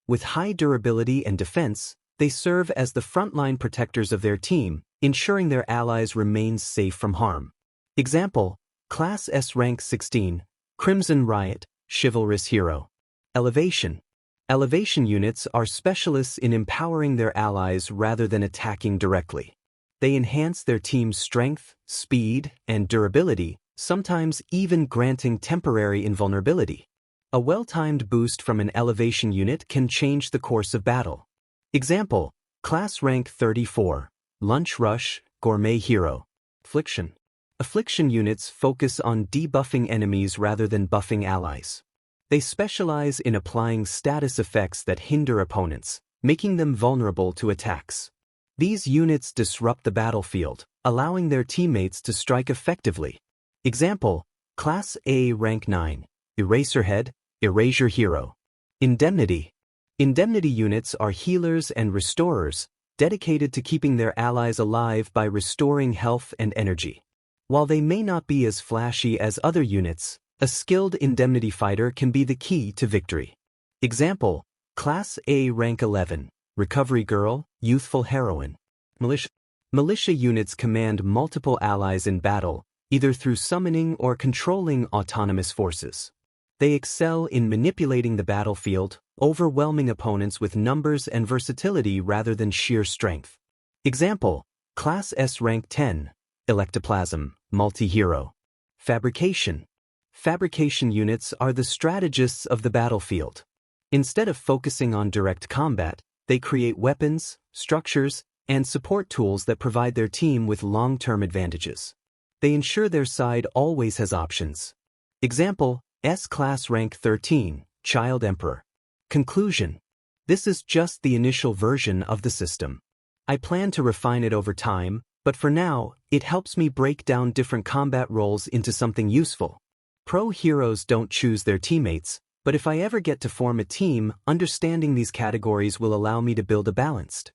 With high durability and defense, they serve as the frontline protectors of their team, ensuring their allies remain safe from harm. Example, Class S Rank 16, Crimson Riot, chivalrous hero. Elevation. Elevation units are specialists in empowering their allies rather than attacking directly. They enhance their team's strength, speed, and durability, sometimes even granting temporary invulnerability. A well-timed boost from an elevation unit can change the course of battle. Example, class rank 34, Lunch Rush, Gourmet Hero. Affliction. Affliction units focus on debuffing enemies rather than buffing allies. They specialize in applying status effects that hinder opponents, making them vulnerable to attacks. These units disrupt the battlefield, allowing their teammates to strike effectively. Example, Class A rank 9, Eraserhead, Erasure Hero. Indemnity. Indemnity units are healers and restorers, dedicated to keeping their allies alive by restoring health and energy. While they may not be as flashy as other units, a skilled indemnity fighter can be the key to victory. Example, Class A rank 11, Recovery Girl, Youthful Heroine. Militia. Militia units command multiple allies in battle, either through summoning or controlling autonomous forces. They excel in manipulating the battlefield, overwhelming opponents with numbers and versatility rather than sheer strength. Example, Class S rank 10, Electoplasm, Multi-Hero. Fabrication. Fabrication units are the strategists of the battlefield. Instead of focusing on direct combat, they create weapons, structures, and support tools that provide their team with long-term advantages. They ensure their side always has options. Example, S-Class rank 13, Child Emperor. Conclusion. This is just the initial version of the system. I plan to refine it over time, but for now, it helps me break down different combat roles into something useful. Pro heroes don't choose their teammates, but if I ever get to form a team, understanding these categories will allow me to build a balanced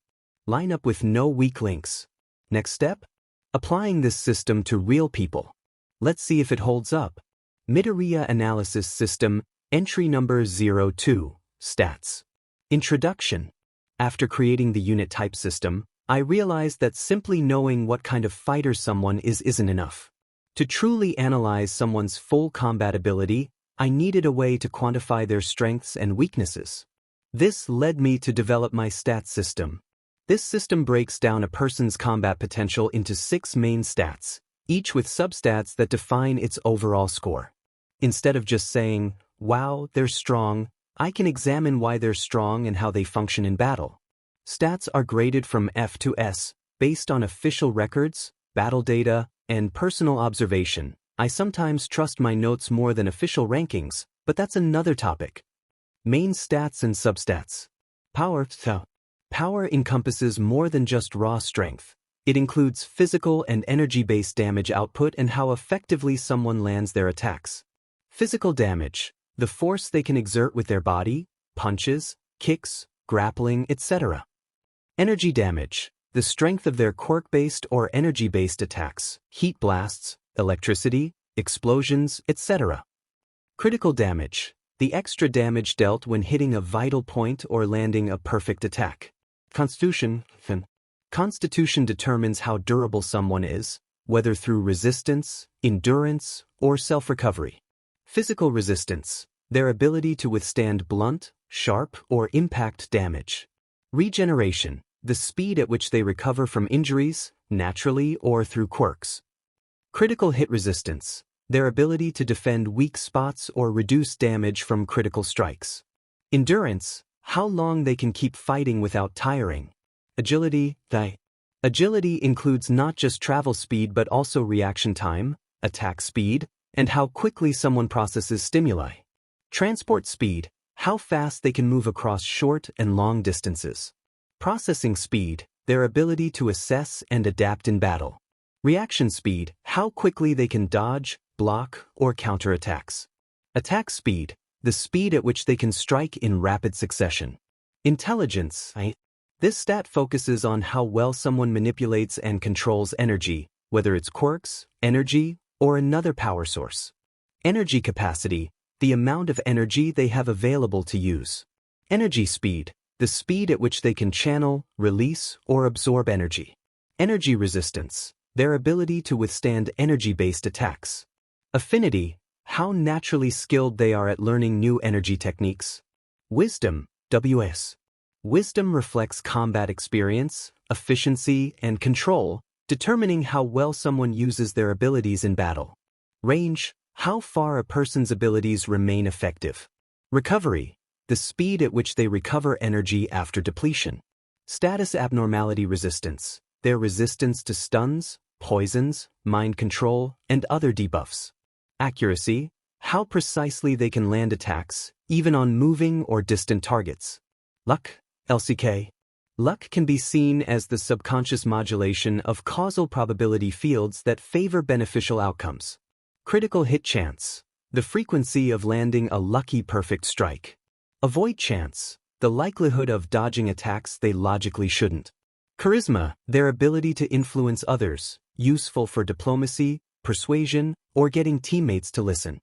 lineup with no weak links. Next step? Applying this system to real people. Let's see if it holds up. Midoria Analysis System, Entry Number 02, Stats. Introduction. After creating the unit type system, I realized that simply knowing what kind of fighter someone is isn't enough. To truly analyze someone's full combat ability, I needed a way to quantify their strengths and weaknesses. This led me to develop my stats system. This system breaks down a person's combat potential into 6 main stats, each with substats that define its overall score. Instead of just saying, wow, they're strong, I can examine why they're strong and how they function in battle. Stats are graded from F to S, based on official records, battle data, and personal observation. I sometimes trust my notes more than official rankings, but that's another topic. Main stats and substats. Power. Power encompasses more than just raw strength. It includes physical and energy-based damage output and how effectively someone lands their attacks. Physical damage, the force they can exert with their body, punches, kicks, grappling, etc. Energy damage, the strength of their quirk-based or energy-based attacks, heat blasts, electricity, explosions, etc. Critical damage, the extra damage dealt when hitting a vital point or landing a perfect attack. Constitution. Constitution determines how durable someone is, whether through resistance, endurance, or self-recovery. Physical resistance, their ability to withstand blunt, sharp, or impact damage. Regeneration, the speed at which they recover from injuries, naturally or through quirks. Critical hit resistance, their ability to defend weak spots or reduce damage from critical strikes. Endurance, how long they can keep fighting without tiring. Agility. Agility includes not just travel speed but also reaction time, attack speed, and how quickly someone processes stimuli. Transport speed, how fast they can move across short and long distances. Processing speed, their ability to assess and adapt in battle. Reaction speed, how quickly they can dodge, block, or counter attacks. Attack speed, the speed at which they can strike in rapid succession. Intelligence. This stat focuses on how well someone manipulates and controls energy, whether it's quirks, energy, or another power source. Energy capacity, the amount of energy they have available to use. Energy speed, the speed at which they can channel, release, or absorb energy. Energy resistance, their ability to withstand energy-based attacks. Affinity, how naturally skilled they are at learning new energy techniques. Wisdom, WS. Wisdom reflects combat experience, efficiency, and control, determining how well someone uses their abilities in battle. Range, how far a person's abilities remain effective. Recovery, the speed at which they recover energy after depletion. Status abnormality resistance, their resistance to stuns, poisons, mind control, and other debuffs. Accuracy, how precisely they can land attacks, even on moving or distant targets. Luck, LCK. Luck can be seen as the subconscious modulation of causal probability fields that favor beneficial outcomes. Critical hit chance, the frequency of landing a lucky perfect strike. Avoid chance, the likelihood of dodging attacks they logically shouldn't. Charisma, their ability to influence others, useful for diplomacy, persuasion, or getting teammates to listen.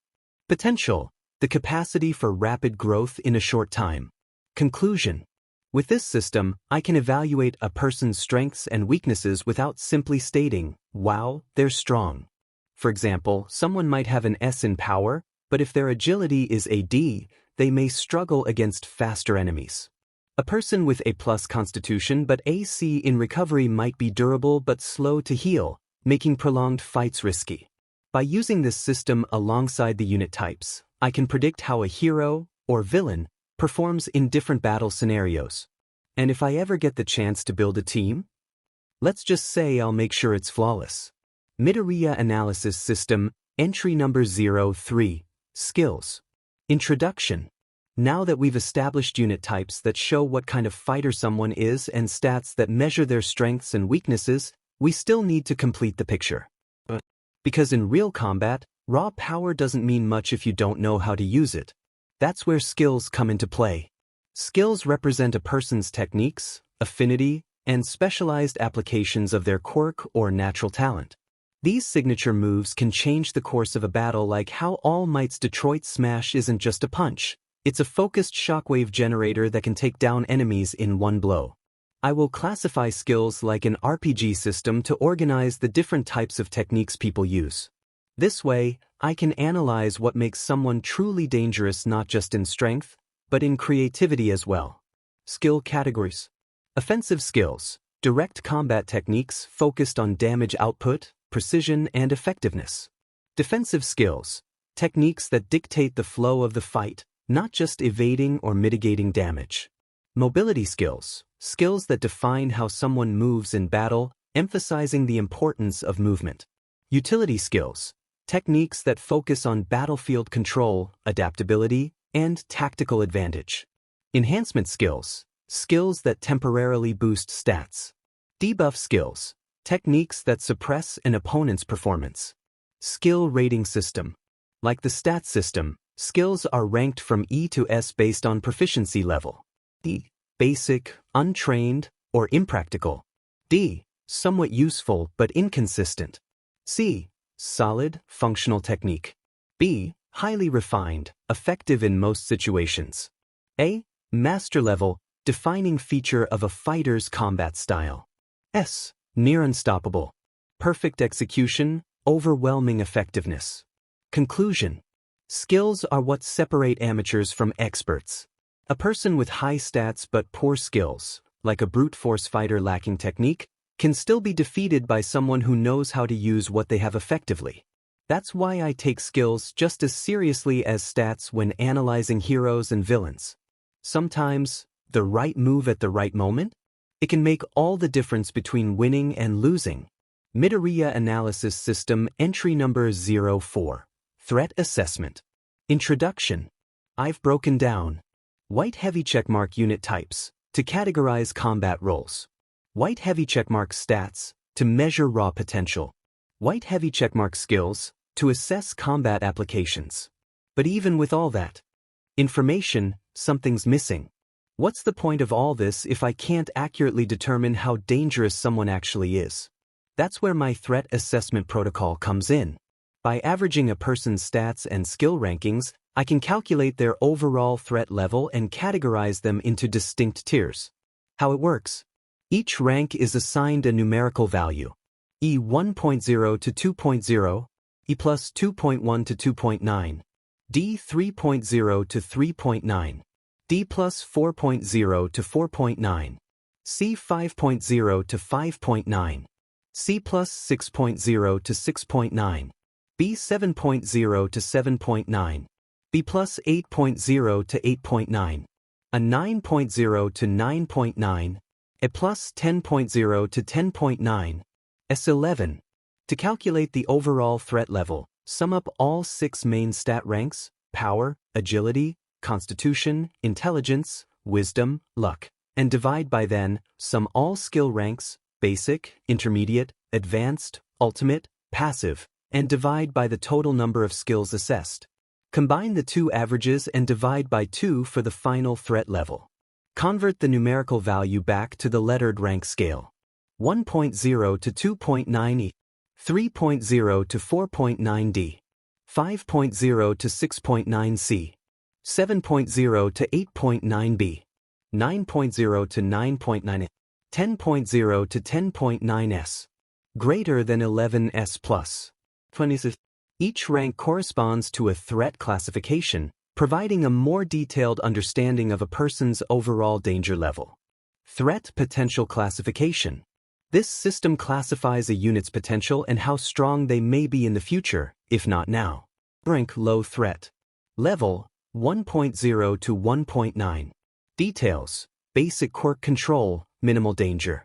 Potential, the capacity for rapid growth in a short time. Conclusion. With this system, I can evaluate a person's strengths and weaknesses without simply stating, wow, they're strong. For example, someone might have an S in power, but if their agility is a D, they may struggle against faster enemies. A person with A+ constitution but AC in recovery might be durable but slow to heal, making prolonged fights risky. By using this system alongside the unit types, I can predict how a hero, or villain, performs in different battle scenarios. And if I ever get the chance to build a team, let's just say I'll make sure it's flawless. Midoria Analysis System, Entry Number 03, Skills. Introduction. Now that we've established unit types that show what kind of fighter someone is and stats that measure their strengths and weaknesses, we still need to complete the picture. Because in real combat, raw power doesn't mean much if you don't know how to use it. That's where skills come into play. Skills represent a person's techniques, affinity, and specialized applications of their quirk or natural talent. These signature moves can change the course of a battle, like how All Might's Detroit Smash isn't just a punch, it's a focused shockwave generator that can take down enemies in one blow. I will classify skills like an RPG system to organize the different types of techniques people use. This way, I can analyze what makes someone truly dangerous not just in strength, but in creativity as well. Skill categories. Offensive skills, direct combat techniques focused on damage output, precision, and effectiveness. Defensive skills, techniques that dictate the flow of the fight, not just evading or mitigating damage. Mobility skills, skills that define how someone moves in battle, emphasizing the importance of movement. Utility skills, techniques that focus on battlefield control, adaptability, and tactical advantage. Enhancement skills, skills that temporarily boost stats. Debuff skills, techniques that suppress an opponent's performance. Skill rating system. Like the stats system, skills are ranked from E to S based on proficiency level. E. Basic, untrained, or impractical. D. Somewhat useful but inconsistent. C. Solid, functional technique. B. Highly refined, effective in most situations. A. Master level, defining feature of a fighter's combat style. S. Near unstoppable. Perfect execution, overwhelming effectiveness. Conclusion. Skills are what separate amateurs from experts. A person with high stats but poor skills, like a brute force fighter lacking technique, can still be defeated by someone who knows how to use what they have effectively. That's why I take skills just as seriously as stats when analyzing heroes and villains. Sometimes, the right move at the right moment? It can make all the difference between winning and losing. Midoria Analysis System, Entry Number 04. Threat Assessment. Introduction. I've broken down white heavy checkmark unit types to categorize combat roles. White heavy checkmark stats to measure raw potential. White heavy checkmark skills to assess combat applications. But even with all that information, something's missing. What's the point of all this if I can't accurately determine how dangerous someone actually is? That's where my threat assessment protocol comes in. By averaging a person's stats and skill rankings, I can calculate their overall threat level and categorize them into distinct tiers. How it works. Each rank is assigned a numerical value. E 1.0 to 2.0, E plus 2.1 to 2.9, D 3.0 to 3.9, D plus 4.0 to 4.9, C 5.0 to 5.9, C plus 6.0 to 6.9, B 7.0 to 7.9, B plus 8.0 to 8.9. A 9.0 to 9.9. A plus 10.0 to 10.9. S11. To calculate the overall threat level, sum up all 6 main stat ranks: power, agility, constitution, intelligence, wisdom, luck, and divide by then, sum all skill ranks, basic, intermediate, advanced, ultimate, passive, and divide by the total number of skills assessed. Combine the two averages and divide by 2 for the final threat level. Convert the numerical value back to the lettered rank scale. 1.0 to 2.9e, 3.0 to 4.9d, 5.0 to 6.9c, 7.0 to 8.9b, 9.0 to 9.9, 10.0 to 10.9s, greater than 11s plus 26. Each rank corresponds to a threat classification, providing a more detailed understanding of a person's overall danger level. Threat potential classification. This system classifies a unit's potential and how strong they may be in the future, if not now. Rank low threat. Level 1.0 to 1.9. Details: basic quirk control, minimal danger.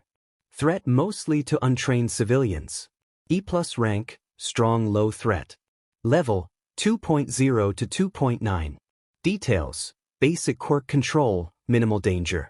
Threat mostly to untrained civilians. E plus rank, strong low threat. Level 2.0 to 2.9. Details: basic quirk control, minimal danger.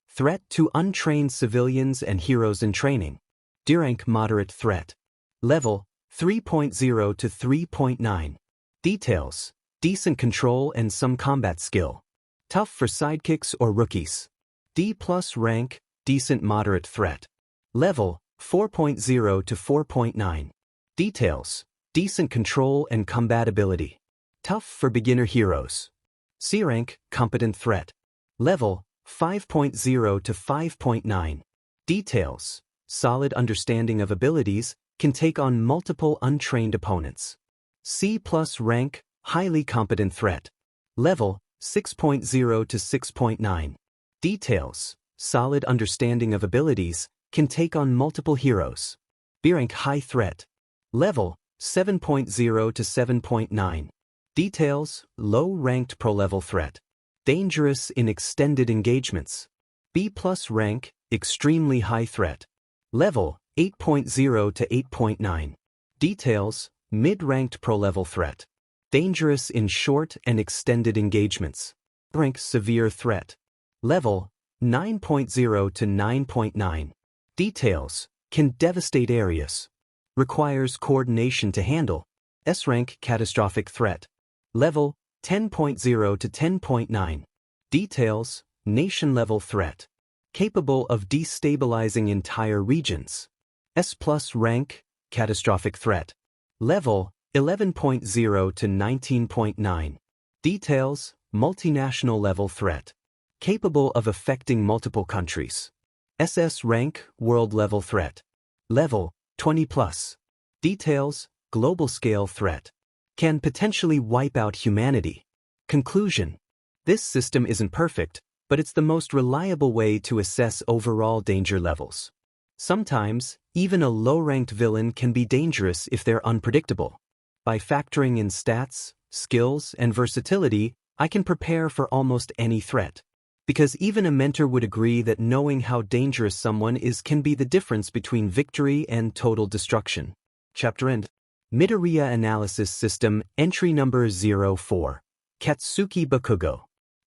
Threat to untrained civilians and heroes in training. D rank moderate threat. Level 3.0 to 3.9. Details: decent control and some combat skill. Tough for sidekicks or rookies. D plus rank, decent moderate threat. Level 4.0 to 4.9. Details: decent control and combatability. Tough for beginner heroes. C rank, competent threat. Level 5.0 to 5.9. Details: solid understanding of abilities, can take on multiple untrained opponents. C plus rank, highly competent threat. Level 6.0 to 6.9. Details: solid understanding of abilities, can take on multiple heroes. B rank high threat. Level 7.0 to 7.9. Details: low-ranked pro-level threat. Dangerous in extended engagements. B plus rank, extremely high threat. Level 8.0 to 8.9. Details: mid-ranked pro-level threat. Dangerous in short and extended engagements. Rank severe threat. Level 9.0 to 9.9. Details: can devastate areas. Requires coordination to handle. S rank catastrophic threat. Level 10.0 to 10.9. Details: nation-level threat. Capable of destabilizing entire regions. S plus rank, catastrophic threat. Level 11.0 to 19.9. Details: multinational level threat. Capable of affecting multiple countries. SS rank, world level threat. Level 20 plus. Details: global scale threat. Can potentially wipe out humanity. Conclusion: this system isn't perfect, but it's the most reliable way to assess overall danger levels. Sometimes, even a low-ranked villain can be dangerous if they're unpredictable. By factoring in stats, skills, and versatility, I can prepare for almost any threat. Because even a mentor would agree that knowing how dangerous someone is can be the difference between victory and total destruction. Chapter end. Midoria Analysis System, Entry Number 04. Katsuki Bakugo.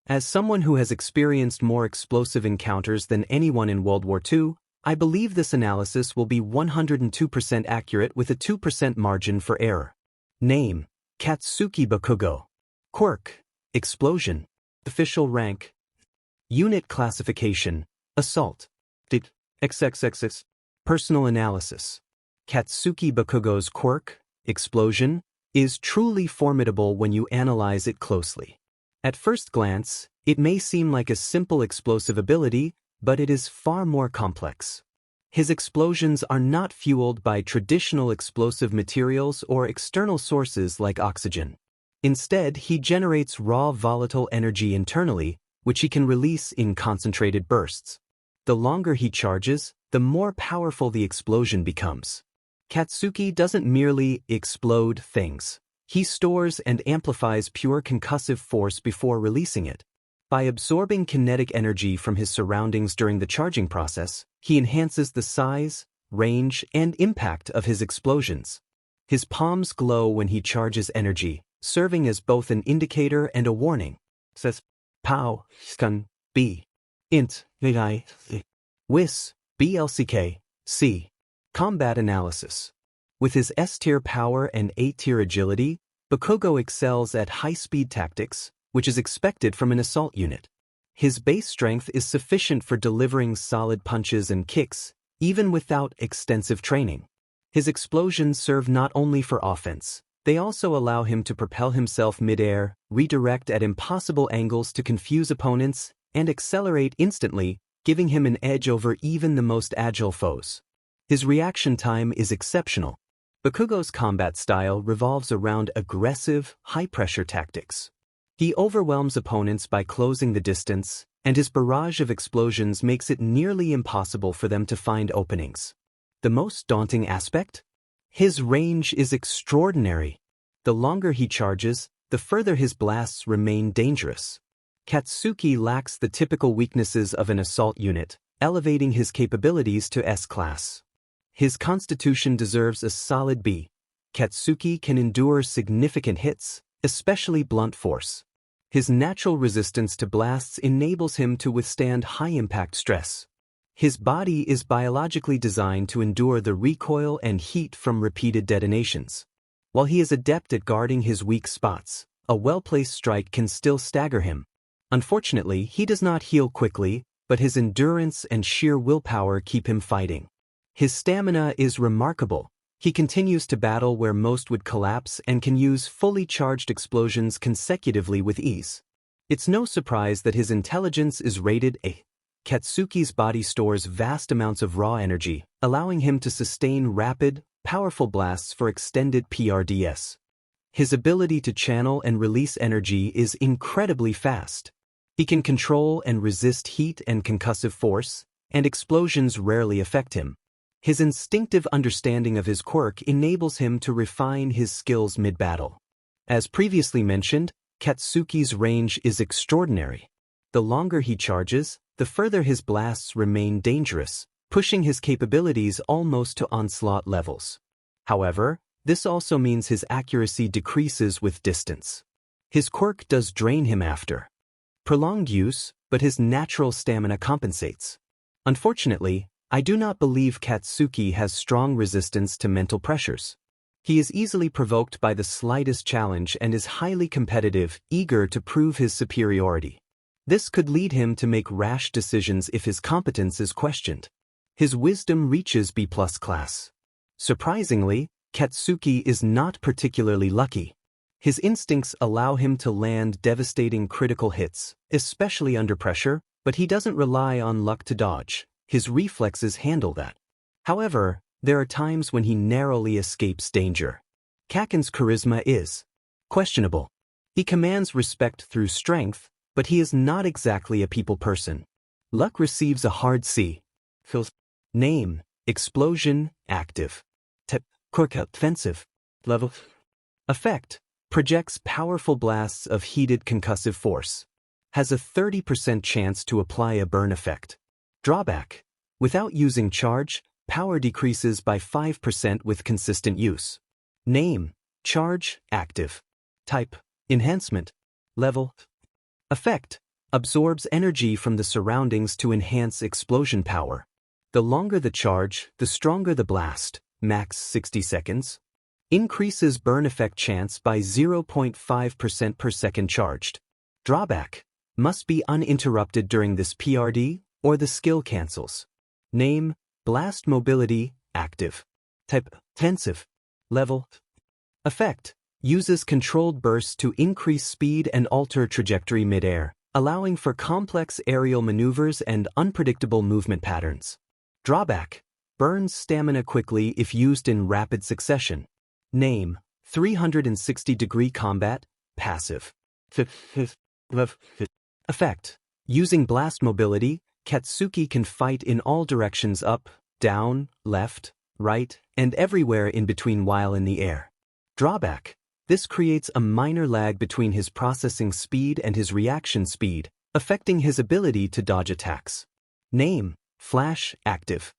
As someone who has experienced more explosive encounters than anyone in World War II, I believe this analysis will be 102% accurate with a 2% margin for error. Name: Katsuki Bakugo. Quirk: explosion. Official rank. Unit classification: assault. XXXX. Personal analysis. Katsuki Bakugo's quirk, explosion, is truly formidable when you analyze it closely. At first glance, it may seem like a simple explosive ability, but it is far more complex. His explosions are not fueled by traditional explosive materials or external sources like oxygen. Instead, he generates raw volatile energy internally, which he can release in concentrated bursts. The longer he charges, the more powerful the explosion becomes. Katsuki doesn't merely explode things. He stores and amplifies pure concussive force before releasing it. By absorbing kinetic energy from his surroundings during the charging process, he enhances the size, range, and impact of his explosions. His palms glow when he charges energy, serving as both an indicator and a warning. Says, Pow, Skun, B. Int, Vigai, Wis, BLCK, C. Combat Analysis. With his S-tier power and A-tier agility, Bakugo excels at high-speed tactics, which is expected from an assault unit. His base strength is sufficient for delivering solid punches and kicks, even without extensive training. His explosions serve not only for offense, they also allow him to propel himself mid-air, redirect at impossible angles to confuse opponents, and accelerate instantly, giving him an edge over even the most agile foes. His reaction time is exceptional. Bakugo's combat style revolves around aggressive, high-pressure tactics. He overwhelms opponents by closing the distance, and his barrage of explosions makes it nearly impossible for them to find openings. The most daunting aspect? His range is extraordinary. The longer he charges, the further his blasts remain dangerous. Katsuki lacks the typical weaknesses of an assault unit, elevating his capabilities to S-class. His constitution deserves a solid B. Katsuki can endure significant hits, especially blunt force. His natural resistance to blasts enables him to withstand high-impact stress. His body is biologically designed to endure the recoil and heat from repeated detonations. While he is adept at guarding his weak spots, a well-placed strike can still stagger him. Unfortunately, he does not heal quickly, but his endurance and sheer willpower keep him fighting. His stamina is remarkable. He continues to battle where most would collapse and can use fully charged explosions consecutively with ease. It's no surprise that his intelligence is rated A. Katsuki's body stores vast amounts of raw energy, allowing him to sustain rapid, powerful blasts for extended PRDS. His ability to channel and release energy is incredibly fast. He can control and resist heat and concussive force, and explosions rarely affect him. His instinctive understanding of his quirk enables him to refine his skills mid-battle. As previously mentioned, Katsuki's range is extraordinary. The longer he charges, the further his blasts remain dangerous, pushing his capabilities almost to onslaught levels. However, this also means his accuracy decreases with distance. His quirk does drain him after prolonged use, but his natural stamina compensates. Unfortunately, I do not believe Katsuki has strong resistance to mental pressures. He is easily provoked by the slightest challenge and is highly competitive, eager to prove his superiority. This could lead him to make rash decisions if his competence is questioned. His wisdom reaches B+ class. Surprisingly, Katsuki is not particularly lucky. His instincts allow him to land devastating critical hits, especially under pressure, but he doesn't rely on luck to dodge. His reflexes handle that. However, there are times when he narrowly escapes danger. Kaken's charisma is questionable. He commands respect through strength, but he is not exactly a people person. Luck receives a hard C. Name, explosion, active. Quirk offensive. Level. Effect, projects powerful blasts of heated concussive force. Has a 30% chance to apply a burn effect. Drawback, without using charge, power decreases by 5% with consistent use. Name, charge, active. Type, enhancement. Level. Effect, absorbs energy from the surroundings to enhance explosion power. The longer the charge, the stronger the blast, max 60 seconds. Increases burn effect chance by 0.5% per second charged. Drawback, must be uninterrupted during this PRD, or the skill cancels. Name, blast mobility, active. Type, offensive. Level. Effect, uses controlled bursts to increase speed and alter trajectory mid-air, allowing for complex aerial maneuvers and unpredictable movement patterns. Drawback, burns stamina quickly if used in rapid succession. Name, 360-degree combat, passive. Effect, using blast mobility, Katsuki can fight in all directions up, down, left, right, and everywhere in between while in the air. Drawback, This creates a minor lag between his processing speed and his reaction speed, affecting his ability to dodge attacks. Name: Flash Active.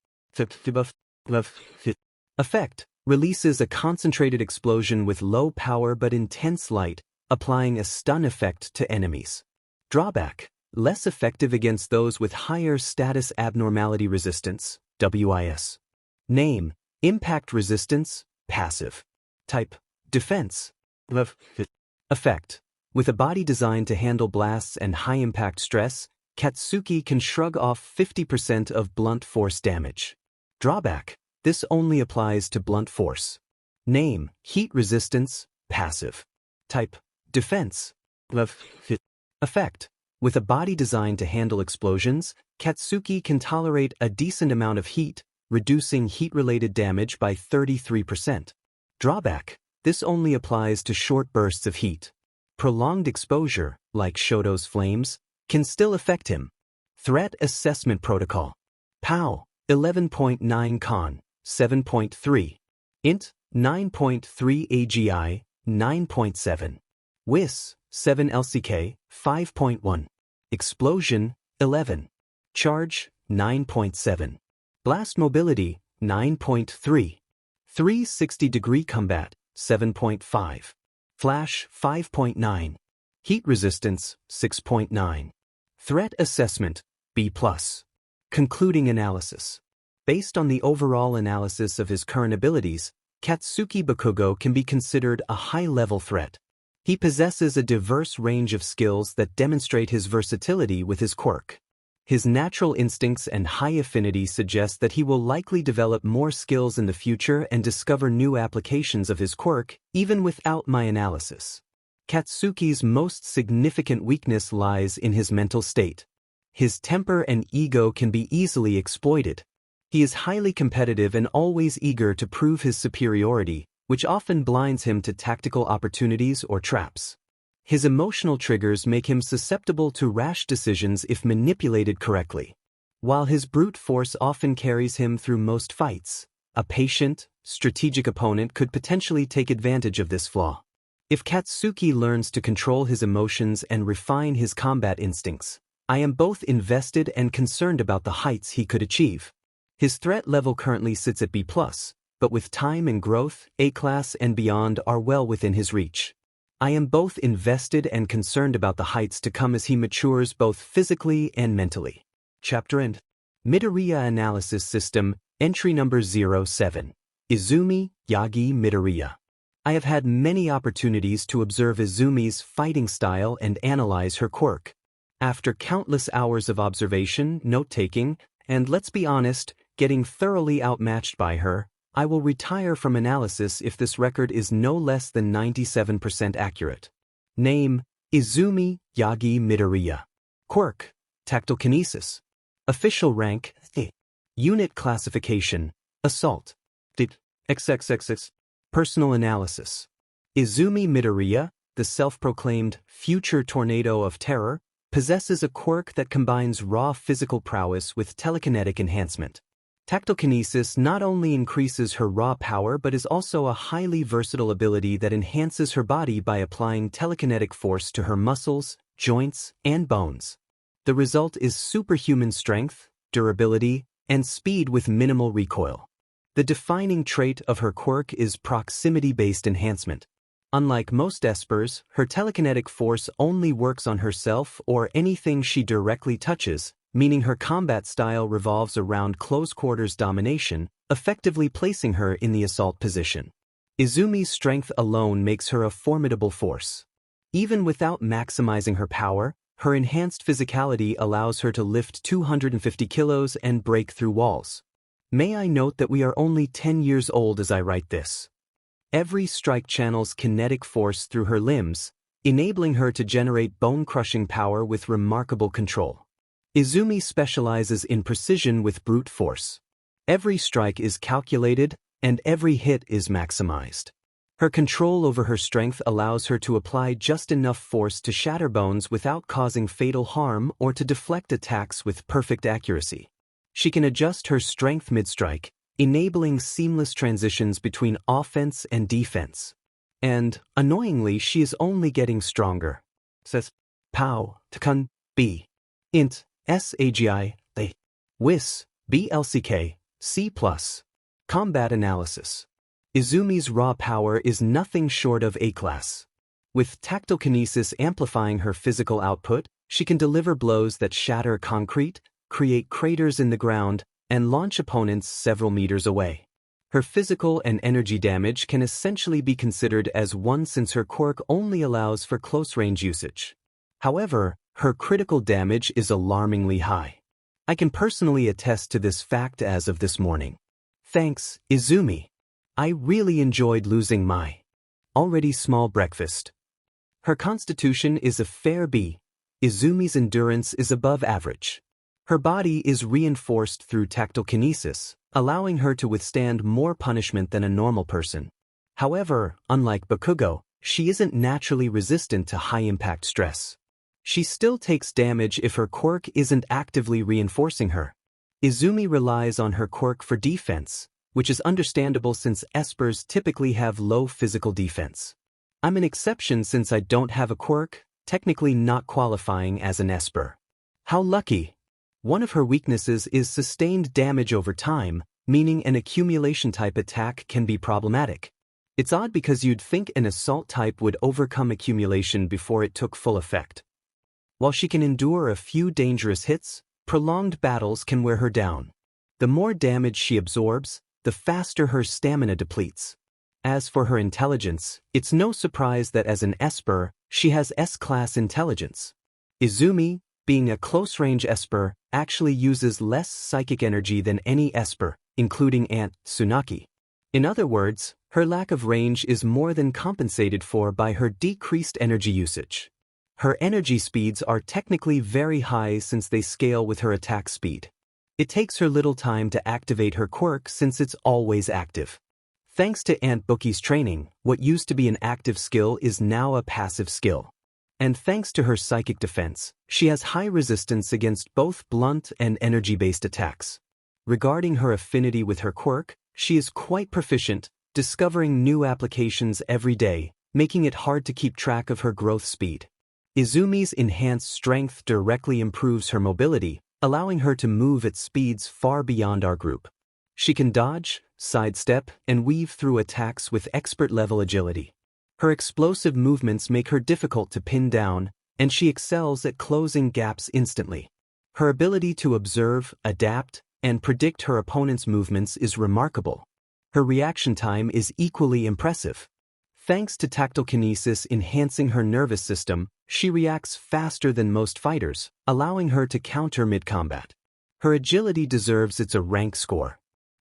Effect: releases a concentrated explosion with low power but intense light, applying a stun effect to enemies. Drawback: less effective against those with higher status abnormality resistance, WIS. Name: Impact Resistance, Passive. Type: Defense. Effect: with a body designed to handle blasts and high-impact stress, Katsuki can shrug off 50% of blunt force damage. Drawback: this only applies to blunt force. Name: Heat Resistance, Passive. Type: Defense. Effect: with a body designed to handle explosions, Katsuki can tolerate a decent amount of heat, reducing heat-related damage by 33%. Drawback: this only applies to short bursts of heat. Prolonged exposure, like Shoto's flames, can still affect him. Threat Assessment Protocol. POW 11.9 Con 7.3. Int 9.3 AGI 9.7. WIS 7 LCK 5.1. Explosion 11. Charge 9.7. Blast Mobility 9.3. 360-degree Combat 7.5. Flash 5.9. Heat Resistance 6.9. Threat Assessment B+. Concluding Analysis. Based on the overall analysis of his current abilities, Katsuki Bakugo can be considered a high-level threat. He possesses a diverse range of skills that demonstrate his versatility with his quirk. His natural instincts and high affinity suggest that he will likely develop more skills in the future and discover new applications of his quirk, even without my analysis. Katsuki's most significant weakness lies in his mental state. His temper and ego can be easily exploited. He is highly competitive and always eager to prove his superiority, which often blinds him to tactical opportunities or traps. His emotional triggers make him susceptible to rash decisions if manipulated correctly. While his brute force often carries him through most fights, a patient, strategic opponent could potentially take advantage of this flaw. If Katsuki learns to control his emotions and refine his combat instincts, I am both invested and concerned about the heights he could achieve. His threat level currently sits at B+, but with time and growth, A-class and beyond are well within his reach. I am both invested and concerned about the heights to come as he matures both physically and mentally. Chapter End. Midoria Analysis System, Entry Number 07. Izumi Yagi Midoria. I have had many opportunities to observe Izumi's fighting style and analyze her quirk. After countless hours of observation, note-taking, and let's be honest, getting thoroughly outmatched by her, I will retire from analysis if this record is no less than 97% accurate. Name: Izumi Yagi Midoria. Quirk: Tactile Kinesis. Official rank: A. Unit Classification: Assault. XXXX. Personal Analysis. Izumi Midoria, the self-proclaimed future tornado of terror, possesses a quirk that combines raw physical prowess with telekinetic enhancement. Tactile Kinesis not only increases her raw power but is also a highly versatile ability that enhances her body by applying telekinetic force to her muscles, joints, and bones. The result is superhuman strength, durability, and speed with minimal recoil. The defining trait of her quirk is proximity-based enhancement. Unlike most espers, her telekinetic force only works on herself or anything she directly touches, meaning her combat style revolves around close-quarters domination, effectively placing her in the assault position. Izumi's strength alone makes her a formidable force. Even without maximizing her power, her enhanced physicality allows her to lift 250 kilos and break through walls. May I note that we are only 10 years old as I write this. Every strike channels kinetic force through her limbs, enabling her to generate bone-crushing power with remarkable control. Izumi specializes in precision with brute force. Every strike is calculated, and every hit is maximized. Her control over her strength allows her to apply just enough force to shatter bones without causing fatal harm or to deflect attacks with perfect accuracy. She can adjust her strength mid-strike, enabling seamless transitions between offense and defense. And, annoyingly, she is only getting stronger. Says, Pow, Takun, B. Int, SAGI, A. Wis, BLCK, C+. Combat Analysis. Izumi's raw power is nothing short of A-class. With tactile kinesis amplifying her physical output, she can deliver blows that shatter concrete, create craters in the ground, and launch opponents several meters away. Her physical and energy damage can essentially be considered as one since her quirk only allows for close-range usage. However, her critical damage is alarmingly high. I can personally attest to this fact as of this morning. Thanks, Izumi. I really enjoyed losing my already small breakfast. Her constitution is a fair B. Izumi's endurance is above average. Her body is reinforced through tactile kinesis, allowing her to withstand more punishment than a normal person. However, unlike Bakugo, she isn't naturally resistant to high-impact stress. She still takes damage if her quirk isn't actively reinforcing her. Izumi relies on her quirk for defense, which is understandable since espers typically have low physical defense. I'm an exception since I don't have a quirk, technically not qualifying as an esper. How lucky! One of her weaknesses is sustained damage over time, meaning an accumulation-type attack can be problematic. It's odd because you'd think an assault type would overcome accumulation before it took full effect. While she can endure a few dangerous hits, prolonged battles can wear her down. The more damage she absorbs, the faster her stamina depletes. As for her intelligence, it's no surprise that as an esper, she has S-class intelligence. Izumi, being a close-range esper, actually uses less psychic energy than any esper, including Aunt Tsunaki. In other words, her lack of range is more than compensated for by her decreased energy usage. Her energy speeds are technically very high since they scale with her attack speed. It takes her little time to activate her quirk since it's always active. Thanks to Aunt Bookie's training, what used to be an active skill is now a passive skill. And thanks to her psychic defense, she has high resistance against both blunt and energy-based attacks. Regarding her affinity with her quirk, she is quite proficient, discovering new applications every day, making it hard to keep track of her growth speed. Izumi's enhanced strength directly improves her mobility, allowing her to move at speeds far beyond our group. She can dodge, sidestep, and weave through attacks with expert-level agility. Her explosive movements make her difficult to pin down, and she excels at closing gaps instantly. Her ability to observe, adapt, and predict her opponent's movements is remarkable. Her reaction time is equally impressive. Thanks to tactile kinesis enhancing her nervous system, she reacts faster than most fighters, allowing her to counter mid-combat. Her agility deserves its a rank score.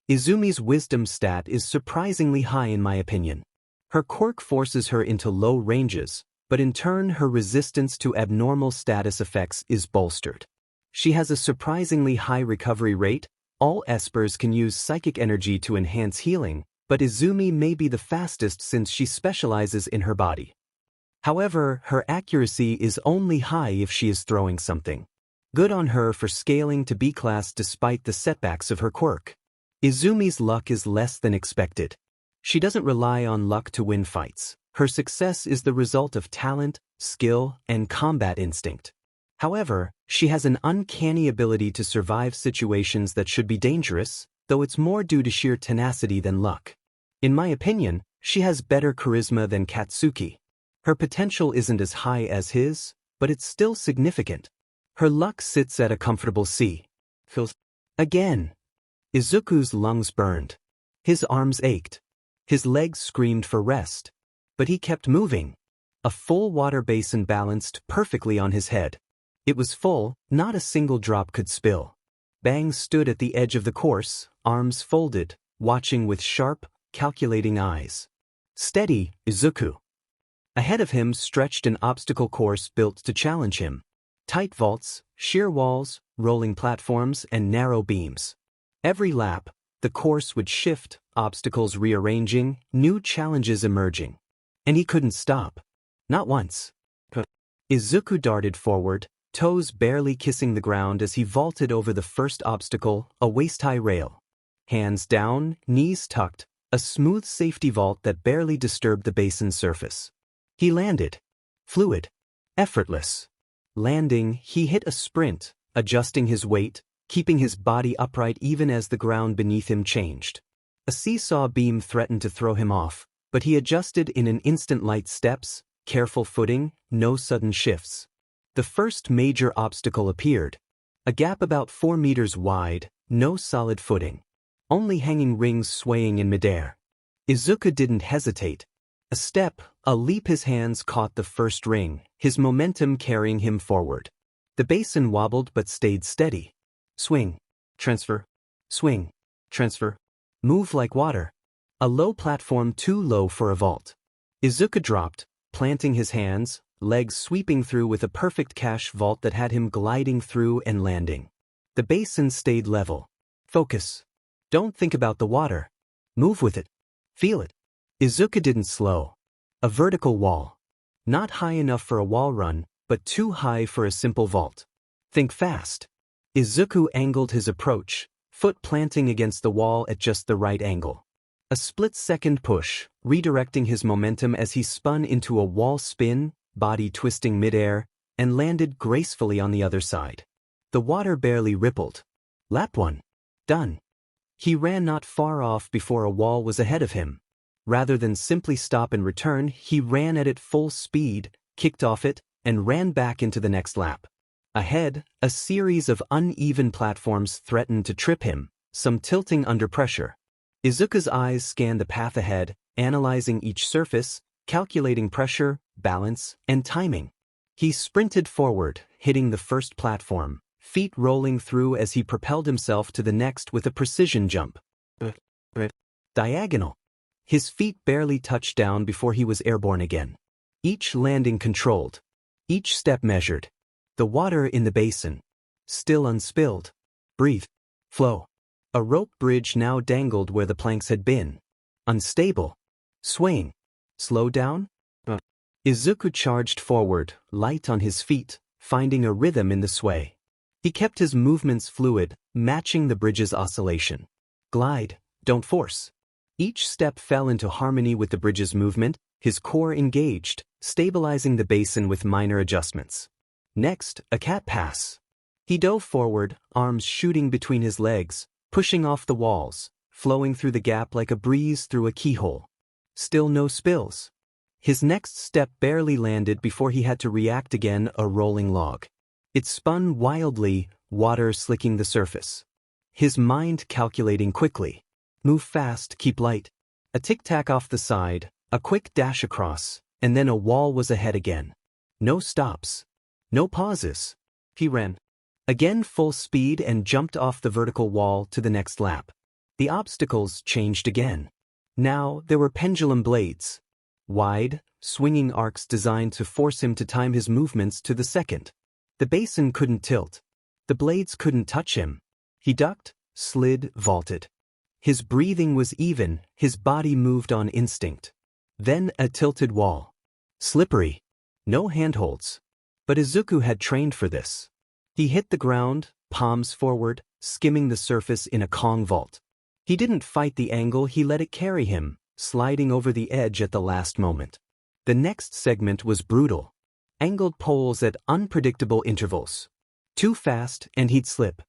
Izumi's wisdom stat is surprisingly high in my opinion. Her quirk forces her into low ranges, but in turn her resistance to abnormal status effects is bolstered. She has a surprisingly high recovery rate. All espers can use psychic energy to enhance healing, but Izumi may be the fastest since she specializes in her body. However, her accuracy is only high if she is throwing something. Good on her for scaling to B-class despite the setbacks of her quirk. Izumi's luck is less than expected. She doesn't rely on luck to win fights. Her success is the result of talent, skill, and combat instinct. However, she has an uncanny ability to survive situations that should be dangerous, though it's more due to sheer tenacity than luck. In my opinion, she has better charisma than Katsuki. Her potential isn't as high as his, but it's still significant. Her luck sits at a comfortable C. Again. Izuku's lungs burned. His arms ached. His legs screamed for rest. But he kept moving. A full water basin balanced perfectly on his head. It was full, not a single drop could spill. Bang stood at the edge of the course, arms folded, watching with sharp, calculating eyes. Steady, Izuku. Ahead of him stretched an obstacle course built to challenge him. Tight vaults, sheer walls, rolling platforms, and narrow beams. Every lap, the course would shift, obstacles rearranging, new challenges emerging. And he couldn't stop. Not once. Izuku darted forward, toes barely kissing the ground as he vaulted over the first obstacle, a waist-high rail. Hands down, knees tucked, A smooth safety vault that barely disturbed the basin's surface. He landed. Fluid. Effortless. Landing, he hit a sprint, adjusting his weight, keeping his body upright even as the ground beneath him changed. A seesaw beam threatened to throw him off, but he adjusted in an instant. Light steps, careful footing, no sudden shifts. The first major obstacle appeared. A gap about 4 meters wide, no solid footing. Only hanging rings swaying in midair. Izuku didn't hesitate. A step, a leap. His hands caught the first ring, his momentum carrying him forward. The basin wobbled but stayed steady. Swing. Transfer. Swing. Transfer. Move like water. A low platform too low for a vault. Izuku dropped, planting his hands, legs sweeping through with a perfect cash vault that had him gliding through and landing. The basin stayed level. Focus. Don't think about the water. Move with it. Feel it. Izuku didn't slow. A vertical wall. Not high enough for a wall run, but too high for a simple vault. Think fast. Izuku angled his approach, foot planting against the wall at just the right angle. A split-second push, redirecting his momentum as he spun into a wall spin, body twisting midair, and landed gracefully on the other side. The water barely rippled. Lap 1. Done. He ran not far off before a wall was ahead of him. Rather than simply stop and return, he ran at it full speed, kicked off it, and ran back into the next lap. Ahead, a series of uneven platforms threatened to trip him, some tilting under pressure. Izuku's eyes scanned the path ahead, analyzing each surface, calculating pressure, balance, and timing. He sprinted forward, hitting the first platform, feet rolling through as he propelled himself to the next with a precision jump. Diagonal. His feet barely touched down before he was airborne again. Each landing controlled. Each step measured. The water in the basin. Still unspilled. Breathe. Flow. A rope bridge now dangled where the planks had been. Unstable. Swaying. Slow down? Izuku charged forward, light on his feet, finding a rhythm in the sway. He kept his movements fluid, matching the bridge's oscillation. Glide, don't force. Each step fell into harmony with the bridge's movement, his core engaged, stabilizing the basin with minor adjustments. Next, a cat pass. He dove forward, arms shooting between his legs, pushing off the walls, flowing through the gap like a breeze through a keyhole. Still no spills. His next step barely landed before he had to react again, a rolling log. It spun wildly, water slicking the surface. His mind calculating quickly. Move fast, keep light. A tic-tac off the side, a quick dash across, and then a wall was ahead again. No stops. No pauses. He ran. Again full speed and jumped off the vertical wall to the next lap. The obstacles changed again. Now there were pendulum blades. Wide, swinging arcs designed to force him to time his movements to the second. The basin couldn't tilt. The blades couldn't touch him. He ducked, slid, vaulted. His breathing was even, his body moved on instinct. Then a tilted wall. Slippery. No handholds. But Izuku had trained for this. He hit the ground, palms forward, skimming the surface in a Kong vault. He didn't fight the angle, he let it carry him, sliding over the edge at the last moment. The next segment was brutal. Angled poles at unpredictable intervals. Too fast and he'd slip.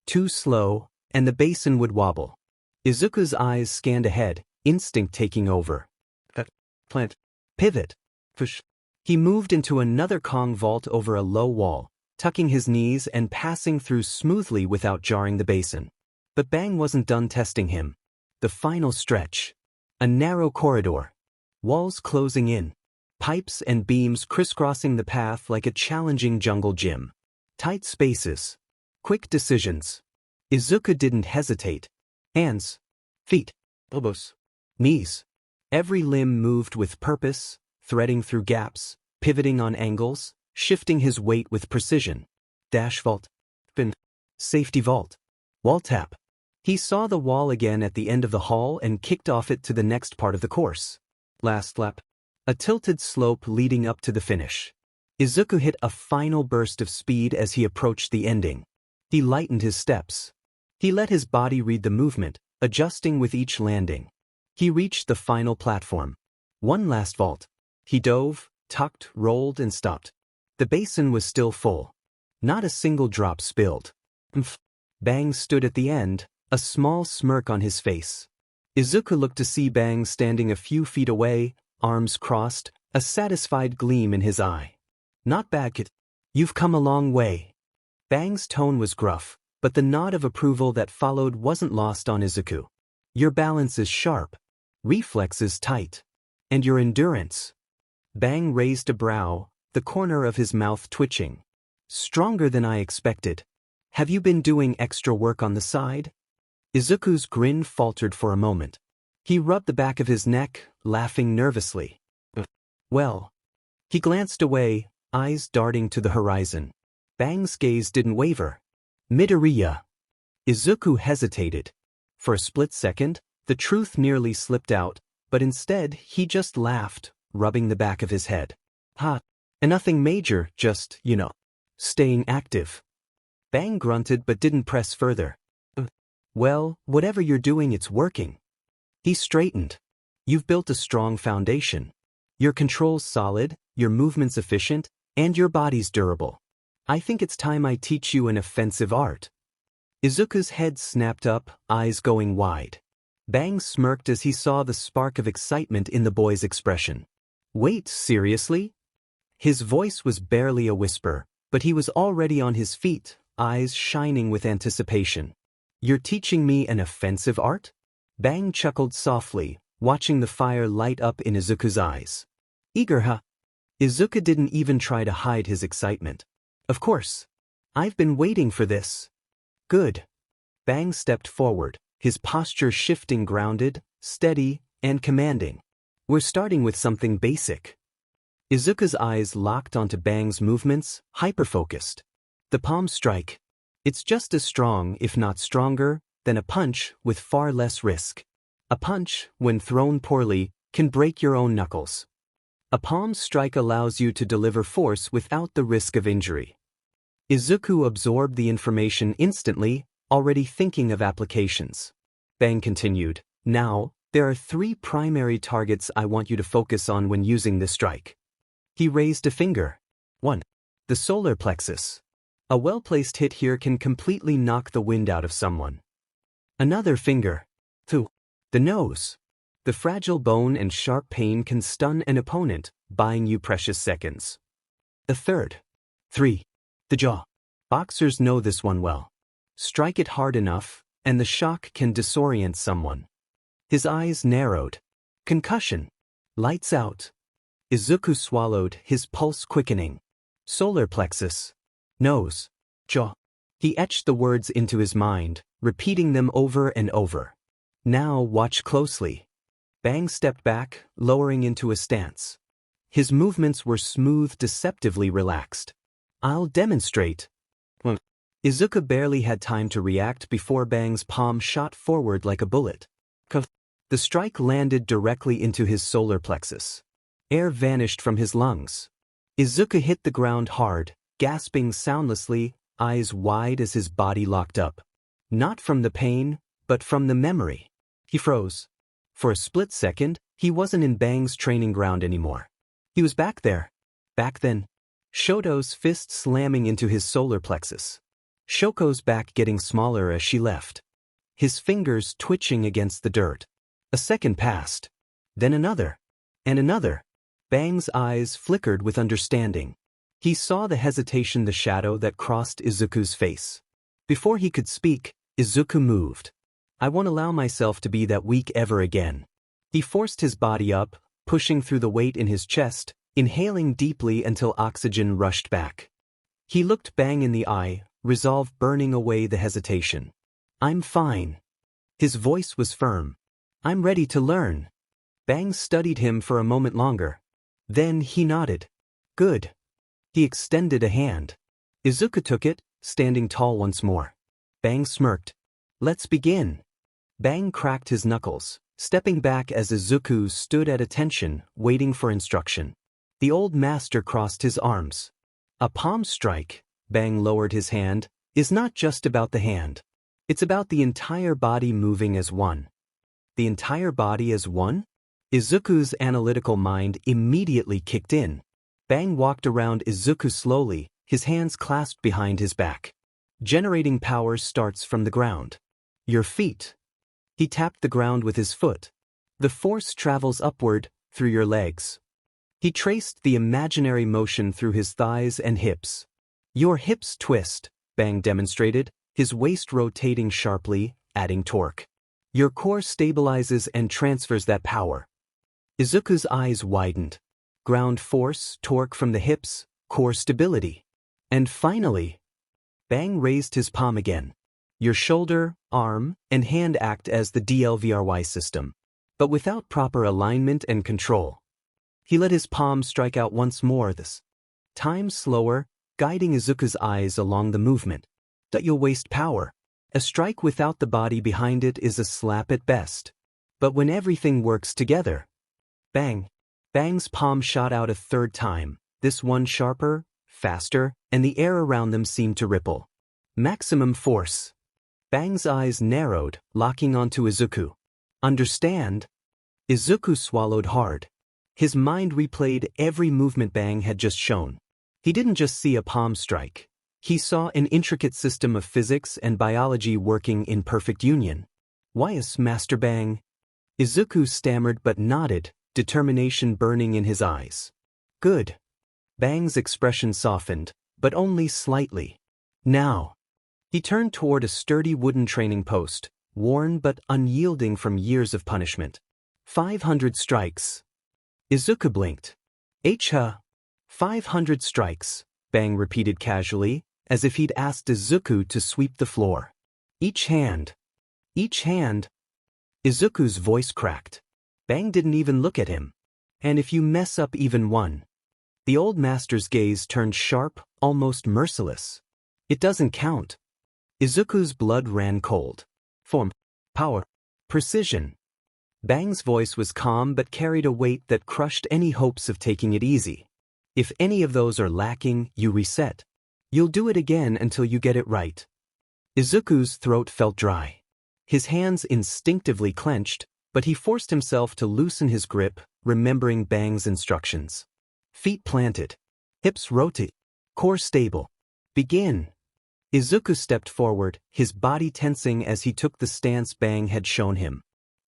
Too slow, and the basin would wobble. Izuku's eyes scanned ahead, instinct taking over. Plant. Pivot. Push. He moved into another Kong vault over a low wall, tucking his knees and passing through smoothly without jarring the basin. But Bang wasn't done testing him. The final stretch. A narrow corridor. Walls closing in. Pipes and beams crisscrossing the path like a challenging jungle gym. Tight spaces. Quick decisions. Izuku didn't hesitate. Hands. Feet. Elbows. Knees. Every limb moved with purpose, threading through gaps, pivoting on angles, shifting his weight with precision. Dash vault. Spin. Safety vault. Wall tap. He saw the wall again at the end of the hall and kicked off it to the next part of the course. Last lap. A tilted slope leading up to the finish. Izuku hit a final burst of speed as he approached the ending. He lightened his steps. He let his body read the movement, adjusting with each landing. He reached the final platform. One last vault. He dove, tucked, rolled, and stopped. The basin was still full. Not a single drop spilled. Mph. Bang stood at the end, a small smirk on his face. Izuku looked to see Bang standing a few feet away, arms crossed, a satisfied gleam in his eye. Not bad, kid. You've come a long way. Bang's tone was gruff, but the nod of approval that followed wasn't lost on Izuku. Your balance is sharp. Reflexes tight. And your endurance. Bang raised a brow, the corner of his mouth twitching. Stronger than I expected. Have you been doing extra work on the side? Izuku's grin faltered for a moment. He rubbed the back of his neck, laughing nervously. Well. He glanced away, eyes darting to the horizon. Bang's gaze didn't waver. Midoriya. Izuku hesitated. For a split second, the truth nearly slipped out, but instead he just laughed, rubbing the back of his head. Ha. And nothing major, just, staying active. Bang grunted but didn't press further. Well, whatever you're doing, it's working. He straightened. You've built a strong foundation. Your control's solid, your movement's efficient, and your body's durable. I think it's time I teach you an offensive art. Izuku's head snapped up, eyes going wide. Bang smirked as he saw the spark of excitement in the boy's expression. Wait, seriously? His voice was barely a whisper, but he was already on his feet, eyes shining with anticipation. You're teaching me an offensive art? Bang chuckled softly, watching the fire light up in Izuku's eyes. Eager, huh? Izuku didn't even try to hide his excitement. Of course. I've been waiting for this. Good. Bang stepped forward, his posture shifting, grounded, steady, and commanding. We're starting with something basic. Izuku's eyes locked onto Bang's movements, hyper-focused. The palm strike. It's just as strong, if not stronger, than a punch with far less risk. A punch, when thrown poorly, can break your own knuckles. A palm strike allows you to deliver force without the risk of injury. Izuku absorbed the information instantly, already thinking of applications. Bang continued, Now, there are 3 primary targets I want you to focus on when using this strike. He raised a finger. 1. The solar plexus. A well-placed hit here can completely knock the wind out of someone. Another finger. 2. The nose. The fragile bone and sharp pain can stun an opponent, buying you precious seconds. A third. 3. The jaw. Boxers know this one well. Strike it hard enough, and the shock can disorient someone. His eyes narrowed. Concussion. Lights out. Izuku swallowed, his pulse quickening. Solar plexus. Nose. Jaw. He etched the words into his mind, repeating them over and over. Now watch closely. Bang stepped back, lowering into a stance. His movements were smooth, deceptively relaxed. I'll demonstrate. Izuku barely had time to react before Bang's palm shot forward like a bullet. The strike landed directly into his solar plexus. Air vanished from his lungs. Izuku hit the ground hard, gasping soundlessly, eyes wide as his body locked up. Not from the pain, but from the memory. He froze. For a split second, he wasn't in Bang's training ground anymore. He was back there. Back then. Shoto's fist slamming into his solar plexus. Shoko's back getting smaller as she left. His fingers twitching against the dirt. A second passed. Then another. And another. Bang's eyes flickered with understanding. He saw the hesitation, the shadow that crossed Izuku's face. Before he could speak, Izuku moved. I won't allow myself to be that weak ever again. He forced his body up, pushing through the weight in his chest, inhaling deeply until oxygen rushed back. He looked Bang in the eye, resolve burning away the hesitation. I'm fine. His voice was firm. I'm ready to learn. Bang studied him for a moment longer. Then he nodded. Good. He extended a hand. Izuku took it, standing tall once more. Bang smirked. Let's begin. Bang cracked his knuckles, stepping back as Izuku stood at attention, waiting for instruction. The old master crossed his arms. A palm strike, Bang lowered his hand, is not just about the hand. It's about the entire body moving as one. The entire body as one? Izuku's analytical mind immediately kicked in. Bang walked around Izuku slowly, his hands clasped behind his back. Generating power starts from the ground. Your feet. He tapped the ground with his foot. The force travels upward, through your legs. He traced the imaginary motion through his thighs and hips. Your hips twist, Bang demonstrated, his waist rotating sharply, adding torque. Your core stabilizes and transfers that power. Izuku's eyes widened. Ground force, torque from the hips, core stability. And finally, Bang raised his palm again. Your shoulder, arm, and hand act as the DLVRY system, but without proper alignment and control. He let his palm strike out once more, this time slower, guiding Izuku's eyes along the movement. That you'll waste power. A strike without the body behind it is a slap at best. But when everything works together. Bang. Bang's palm shot out a third time, this one sharper, faster, and the air around them seemed to ripple. Maximum force. Bang's eyes narrowed, locking onto Izuku. Understand? Izuku swallowed hard. His mind replayed every movement Bang had just shown. He didn't just see a palm strike. He saw an intricate system of physics and biology working in perfect union. Why is Master Bang? Izuku stammered but nodded, determination burning in his eyes. Good. Bang's expression softened, but only slightly. Now. He turned toward a sturdy wooden training post, worn but unyielding from years of punishment. 500 strikes. Izuku blinked. HA. 500 strikes, Bang repeated casually, as if he'd asked Izuku to sweep the floor. Each hand. Each hand. Izuku's voice cracked. Bang didn't even look at him. And if you mess up even one. The old master's gaze turned sharp, almost merciless. It doesn't count. Izuku's blood ran cold. Form. Power. Precision. Bang's voice was calm but carried a weight that crushed any hopes of taking it easy. If any of those are lacking, you reset. You'll do it again until you get it right. Izuku's throat felt dry. His hands instinctively clenched, but he forced himself to loosen his grip, remembering Bang's instructions. Feet planted. Hips rotate. Core stable. Begin. Izuku stepped forward, his body tensing as he took the stance Bang had shown him.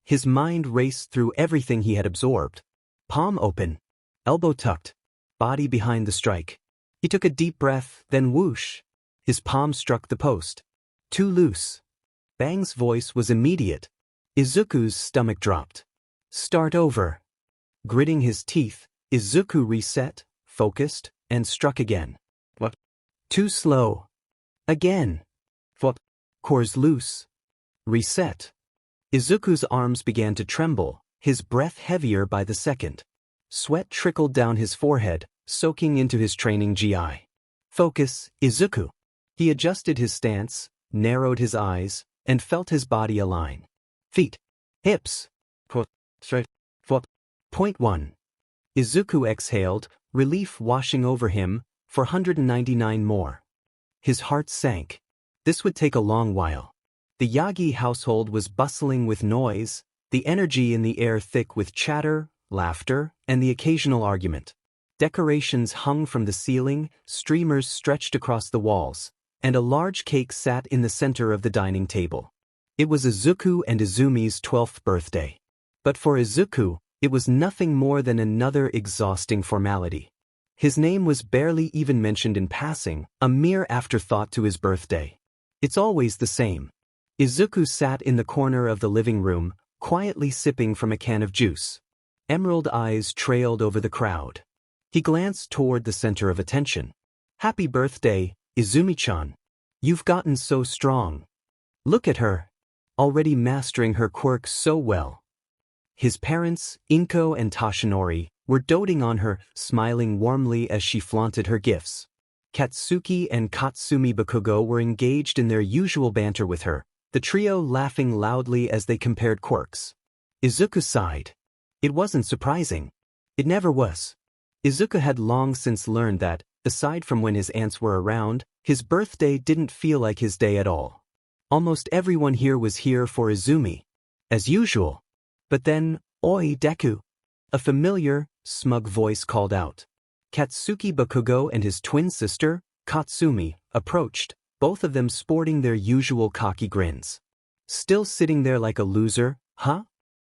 His mind raced through everything he had absorbed. Palm open. Elbow tucked. Body behind the strike. He took a deep breath, then whoosh. His palm struck the post. Too loose. Bang's voice was immediate. Izuku's stomach dropped. Start over. Gritting his teeth, Izuku reset, focused, and struck again. What? Too slow. Again. What? Core's loose. Reset. Izuku's arms began to tremble, his breath heavier by the second. Sweat trickled down his forehead, soaking into his training GI. Focus, Izuku. He adjusted his stance, narrowed his eyes, and felt his body align. Feet. Hips. Straight. Point 1. Izuku exhaled, relief washing over him, 499 more. His heart sank. This would take a long while. The Yagi household was bustling with noise, the energy in the air thick with chatter, laughter, and the occasional argument. Decorations hung from the ceiling, streamers stretched across the walls, and a large cake sat in the center of the dining table. It was Izuku and Izumi's 12th birthday. But for Izuku, it was nothing more than another exhausting formality. His name was barely even mentioned in passing, a mere afterthought to his birthday. It's always the same. Izuku sat in the corner of the living room, quietly sipping from a can of juice. Emerald eyes trailed over the crowd. He glanced toward the center of attention. Happy birthday, Izumi-chan. You've gotten so strong. Look at her. Already mastering her quirks so well. His parents, Inko and Toshinori, were doting on her, smiling warmly as she flaunted her gifts. Katsuki and Katsumi Bakugo were engaged in their usual banter with her, the trio laughing loudly as they compared quirks. Izuku sighed. It wasn't surprising. It never was. Izuku had long since learned that, aside from when his aunts were around, his birthday didn't feel like his day at all. Almost everyone here was here for Izumi. As usual. But then, "Oi, Deku!" A familiar, smug voice called out. Katsuki Bakugo and his twin sister, Katsumi, approached, both of them sporting their usual cocky grins. "Still sitting there like a loser, huh?"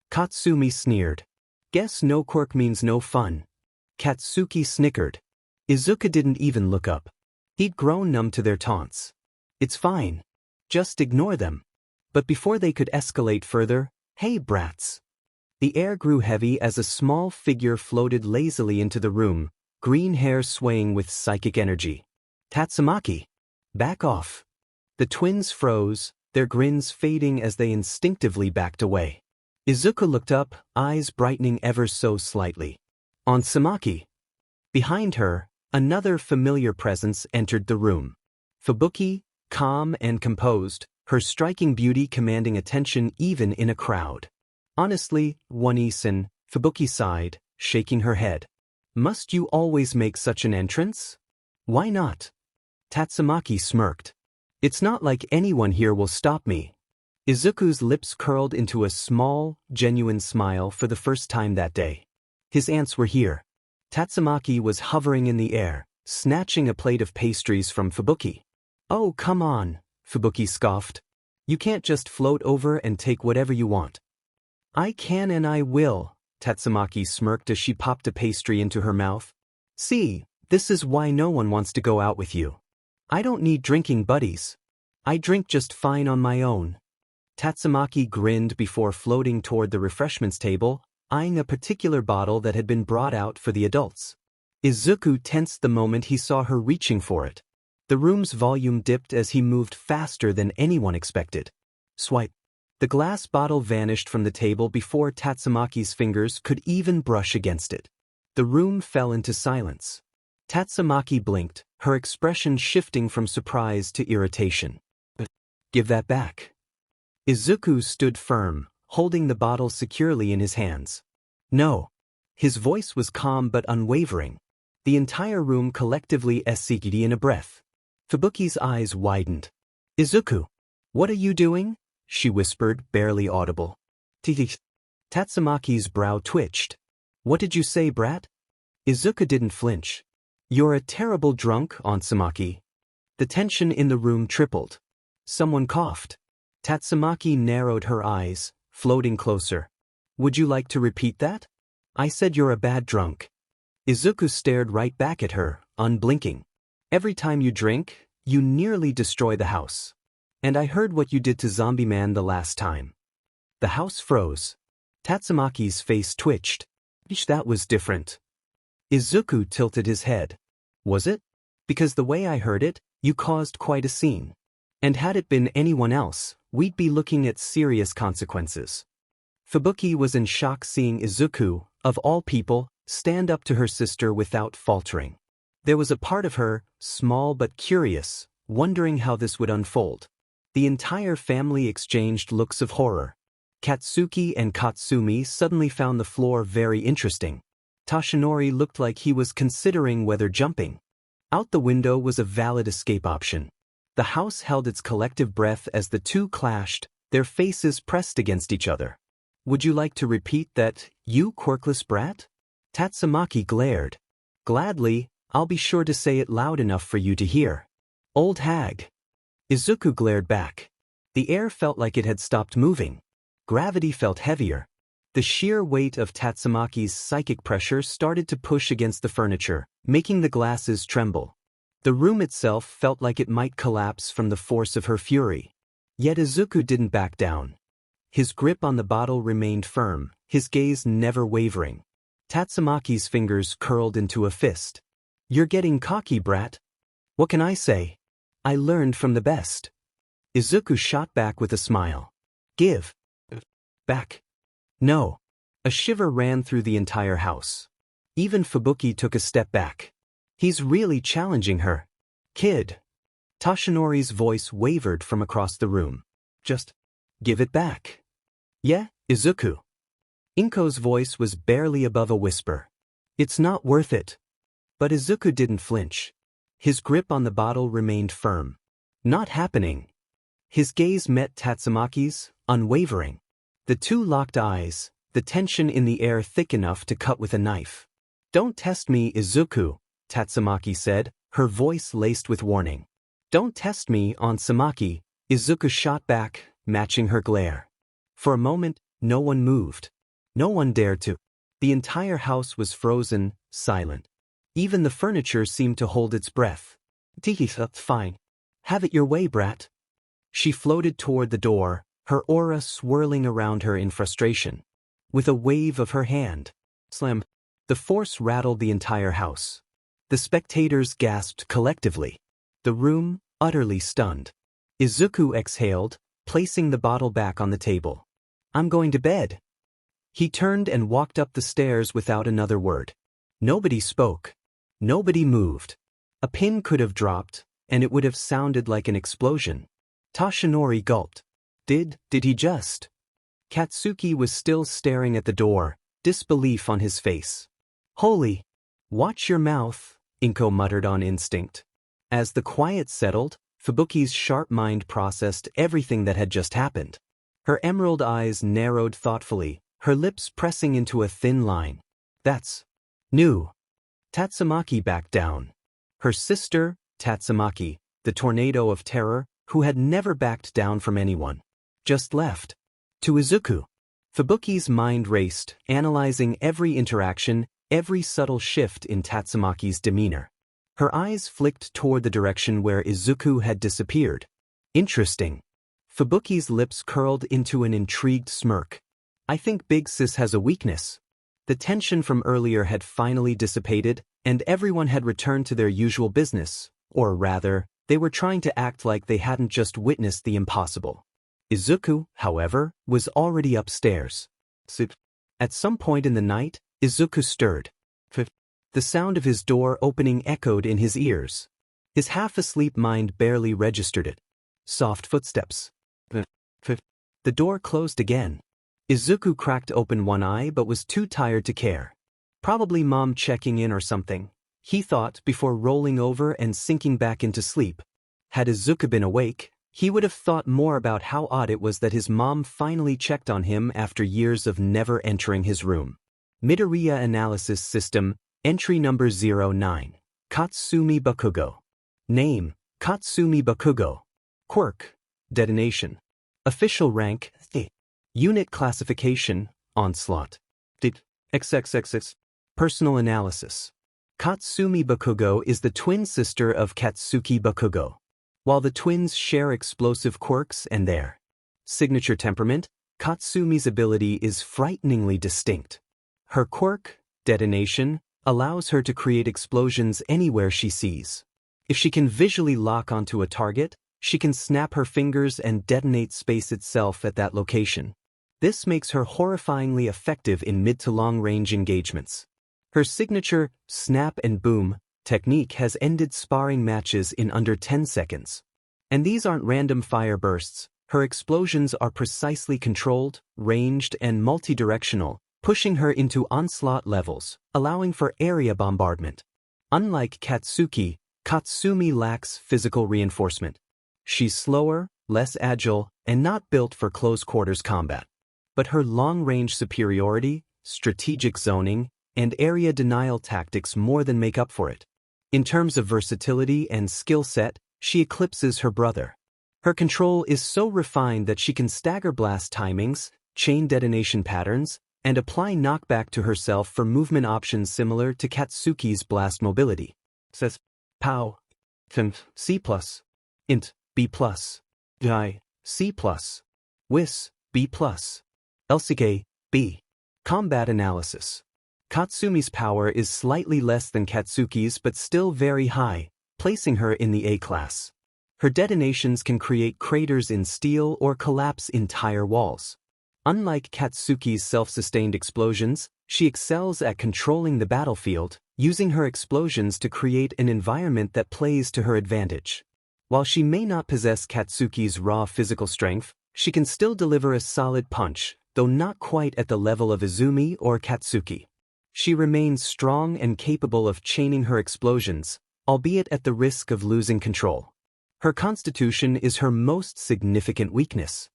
Katsumi sneered. "Guess no quirk means no fun." Katsuki snickered. Izuku didn't even look up. He'd grown numb to their taunts. "It's fine. Just ignore them." But before they could escalate further, "Hey brats." The air grew heavy as a small figure floated lazily into the room, green hair swaying with psychic energy. "Tatsumaki. Back off." The twins froze, their grins fading as they instinctively backed away. Izuku looked up, eyes brightening ever so slightly. On Tatsumaki. Behind her, another familiar presence entered the room. Fubuki, calm and composed, her striking beauty commanding attention even in a crowd. "Honestly, One-san," Fubuki sighed, shaking her head. "Must you always make such an entrance?" "Why not?" Tatsumaki smirked. "It's not like anyone here will stop me." Izuku's lips curled into a small, genuine smile for the first time that day. His aunts were here. Tatsumaki was hovering in the air, snatching a plate of pastries from Fubuki. "Oh, come on," Fubuki scoffed. "You can't just float over and take whatever you want." "I can and I will," Tatsumaki smirked as she popped a pastry into her mouth. "See, this is why no one wants to go out with you. I don't need drinking buddies. I drink just fine on my own." Tatsumaki grinned before floating toward the refreshments table, eyeing a particular bottle that had been brought out for the adults. Izuku tensed the moment he saw her reaching for it. The room's volume dipped as he moved faster than anyone expected. Swipe. The glass bottle vanished from the table before Tatsumaki's fingers could even brush against it. The room fell into silence. Tatsumaki blinked, her expression shifting from surprise to irritation. "But give that back." Izuku stood firm, holding the bottle securely in his hands. "No." His voice was calm but unwavering. The entire room collectively essayed in a breath. Fubuki's eyes widened. "Izuku, what are you doing?" she whispered, barely audible. Tatsumaki's brow twitched. "What did you say, brat?" Izuku didn't flinch. "You're a terrible drunk, Tatsumaki." The tension in the room tripled. Someone coughed. Tatsumaki narrowed her eyes, floating closer. "Would you like to repeat that?" "I said you're a bad drunk." Izuku stared right back at her, unblinking. "Every time you drink, you nearly destroy the house. And I heard what you did to Zombie Man the last time." The house froze. Tatsumaki's face twitched. "That was different." Izuku tilted his head. "Was it? Because the way I heard it, you caused quite a scene. And had it been anyone else, we'd be looking at serious consequences." Fubuki was in shock seeing Izuku, of all people, stand up to her sister without faltering. There was a part of her, small but curious, wondering how this would unfold. The entire family exchanged looks of horror. Katsuki and Katsumi suddenly found the floor very interesting. Toshinori looked like he was considering whether jumping out the window was a valid escape option. The house held its collective breath as the two clashed, their faces pressed against each other. "Would you like to repeat that, you quirkless brat?" Tatsumaki glared. "Gladly, I'll be sure to say it loud enough for you to hear." "Old hag." Izuku glared back. The air felt like it had stopped moving. Gravity felt heavier. The sheer weight of Tatsumaki's psychic pressure started to push against the furniture, making the glasses tremble. The room itself felt like it might collapse from the force of her fury. Yet Izuku didn't back down. His grip on the bottle remained firm, his gaze never wavering. Tatsumaki's fingers curled into a fist. "You're getting cocky, brat. What can I say? I learned from the best." Izuku shot back with a smile. "Give back." "No." A shiver ran through the entire house. Even Fubuki took a step back. "He's really challenging her." "Kid." Toshinori's voice wavered from across the room. "Just give it back." "Yeah, Izuku." Inko's voice was barely above a whisper. "It's not worth it." But Izuku didn't flinch. His grip on the bottle remained firm. "Not happening." His gaze met Tatsumaki's, unwavering. The two locked eyes, the tension in the air thick enough to cut with a knife. "Don't test me, Izuku," Tatsumaki said, her voice laced with warning. "Don't test me on Samaki," Izuku shot back, matching her glare. For a moment, no one moved. No one dared to. The entire house was frozen, silent. Even the furniture seemed to hold its breath. "Fine. Have it your way, brat." She floated toward the door, her aura swirling around her in frustration. With a wave of her hand, slam, the force rattled the entire house. The spectators gasped collectively. The room, utterly stunned. Izuku exhaled, placing the bottle back on the table. "I'm going to bed." He turned and walked up the stairs without another word. Nobody spoke. Nobody moved. A pin could have dropped, and it would have sounded like an explosion. Toshinori gulped. Did he just? Katsuki was still staring at the door, disbelief on his face. "Holy! Watch your mouth," Inko muttered on instinct. As the quiet settled, Fubuki's sharp mind processed everything that had just happened. Her emerald eyes narrowed thoughtfully, her lips pressing into a thin line. "That's new." Tatsumaki backed down. Her sister, Tatsumaki, the tornado of terror, who had never backed down from anyone, just left. To Izuku. Fubuki's mind raced, analyzing every interaction, every subtle shift in Tatsumaki's demeanor. Her eyes flicked toward the direction where Izuku had disappeared. Interesting. Fubuki's lips curled into an intrigued smirk. "I think Big Sis has a weakness." The tension from earlier had finally dissipated, and everyone had returned to their usual business, or rather, they were trying to act like they hadn't just witnessed the impossible. Izuku, however, was already upstairs. At some point in the night, Izuku stirred. The sound of his door opening echoed in his ears. His half-asleep mind barely registered it. Soft footsteps. The door closed again. Izuku cracked open one eye but was too tired to care. Probably mom checking in or something, he thought before rolling over and sinking back into sleep. Had Izuku been awake, he would have thought more about how odd it was that his mom finally checked on him after years of never entering his room. Midoria Analysis System, Entry Number 09. Katsumi Bakugo. Name, Katsumi Bakugo. Quirk, Detonation. Official rank, Unit Classification, Onslaught. XXXX. Personal Analysis. Katsumi Bakugo is the twin sister of Katsuki Bakugo. While the twins share explosive quirks and their signature temperament, Katsumi's ability is frighteningly distinct. Her quirk, Detonation, allows her to create explosions anywhere she sees. If she can visually lock onto a target, she can snap her fingers and detonate space itself at that location. This makes her horrifyingly effective in mid to long-range engagements. Her signature, snap and boom, technique has ended sparring matches in under 10 seconds. And these aren't random fire bursts, her explosions are precisely controlled, ranged, and multi-directional, pushing her into onslaught levels, allowing for area bombardment. Unlike Katsuki, Katsumi lacks physical reinforcement. She's slower, less agile, and not built for close-quarters combat. But her long-range superiority, strategic zoning, and area denial tactics more than make up for it. In terms of versatility and skill set, she eclipses her brother. Her control is so refined that she can stagger blast timings, chain detonation patterns, and apply knockback to herself for movement options similar to Katsuki's blast mobility. Says, Pow. C+. Int, B+. Die, C+. Wis, B+. LCK, B. Combat Analysis. Katsumi's power is slightly less than Katsuki's but still very high, placing her in the A class. Her detonations can create craters in steel or collapse entire walls. Unlike Katsuki's self-sustained explosions, she excels at controlling the battlefield, using her explosions to create an environment that plays to her advantage. While she may not possess Katsuki's raw physical strength, she can still deliver a solid punch, though not quite at the level of Izumi or Katsuki. She remains strong and capable of chaining her explosions, albeit at the risk of losing control. Her constitution is her most significant weakness.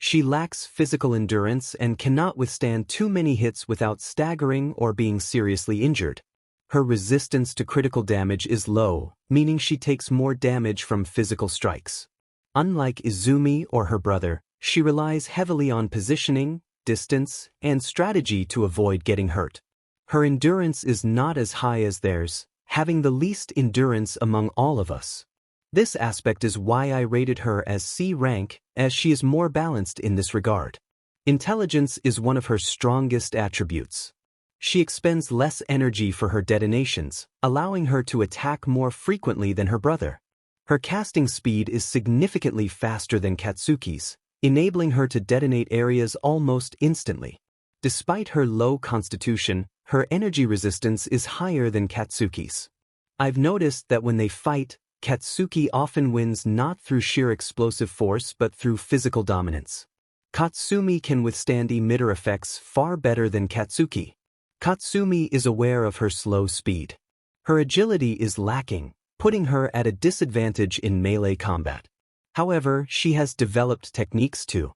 She lacks physical endurance and cannot withstand too many hits without staggering or being seriously injured. Her resistance to critical damage is low, meaning she takes more damage from physical strikes. Unlike Izumi or her brother, she relies heavily on positioning, distance, and strategy to avoid getting hurt. Her endurance is not as high as theirs, having the least endurance among all of us. This aspect is why I rated her as C rank, as she is more balanced in this regard. Intelligence is one of her strongest attributes. She expends less energy for her detonations, allowing her to attack more frequently than her brother. Her casting speed is significantly faster than Katsuki's, enabling her to detonate areas almost instantly. Despite her low constitution, her energy resistance is higher than Katsuki's. I've noticed that when they fight, Katsuki often wins not through sheer explosive force but through physical dominance. Katsumi can withstand emitter effects far better than Katsuki. Katsumi is aware of her slow speed. Her agility is lacking, putting her at a disadvantage in melee combat. However, she has developed techniques to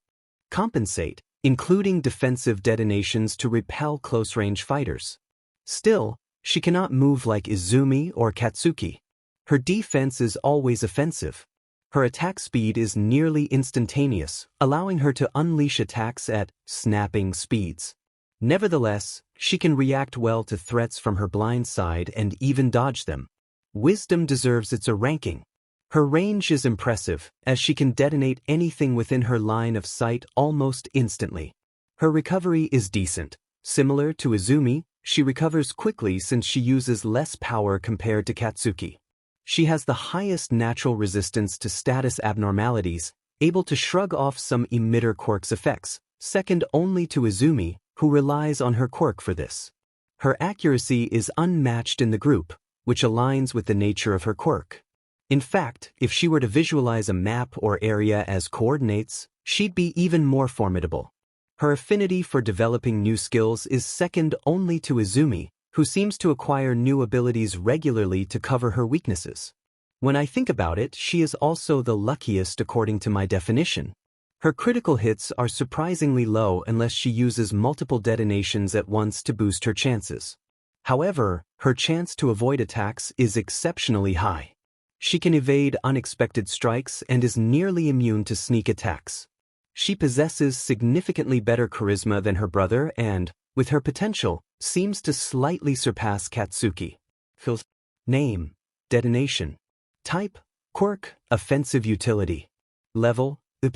compensate, including defensive detonations to repel close-range fighters. Still, she cannot move like Izumi or Katsuki. Her defense is always offensive. Her attack speed is nearly instantaneous, allowing her to unleash attacks at snapping speeds. Nevertheless, she can react well to threats from her blind side and even dodge them. Wisdom deserves its ranking. Her range is impressive, as she can detonate anything within her line of sight almost instantly. Her recovery is decent. Similar to Izumi, she recovers quickly since she uses less power compared to Katsuki. She has the highest natural resistance to status abnormalities, able to shrug off some emitter quirks effects, second only to Izumi, who relies on her quirk for this. Her accuracy is unmatched in the group, which aligns with the nature of her quirk. In fact, if she were to visualize a map or area as coordinates, she'd be even more formidable. Her affinity for developing new skills is second only to Izumi, who seems to acquire new abilities regularly to cover her weaknesses. When I think about it, she is also the luckiest according to my definition. Her critical hits are surprisingly low unless she uses multiple detonations at once to boost her chances. However, her chance to avoid attacks is exceptionally high. She can evade unexpected strikes and is nearly immune to sneak attacks. She possesses significantly better charisma than her brother and, with her potential, seems to slightly surpass Katsuki. Name: detonation. Type: quirk, offensive utility. Level: E+.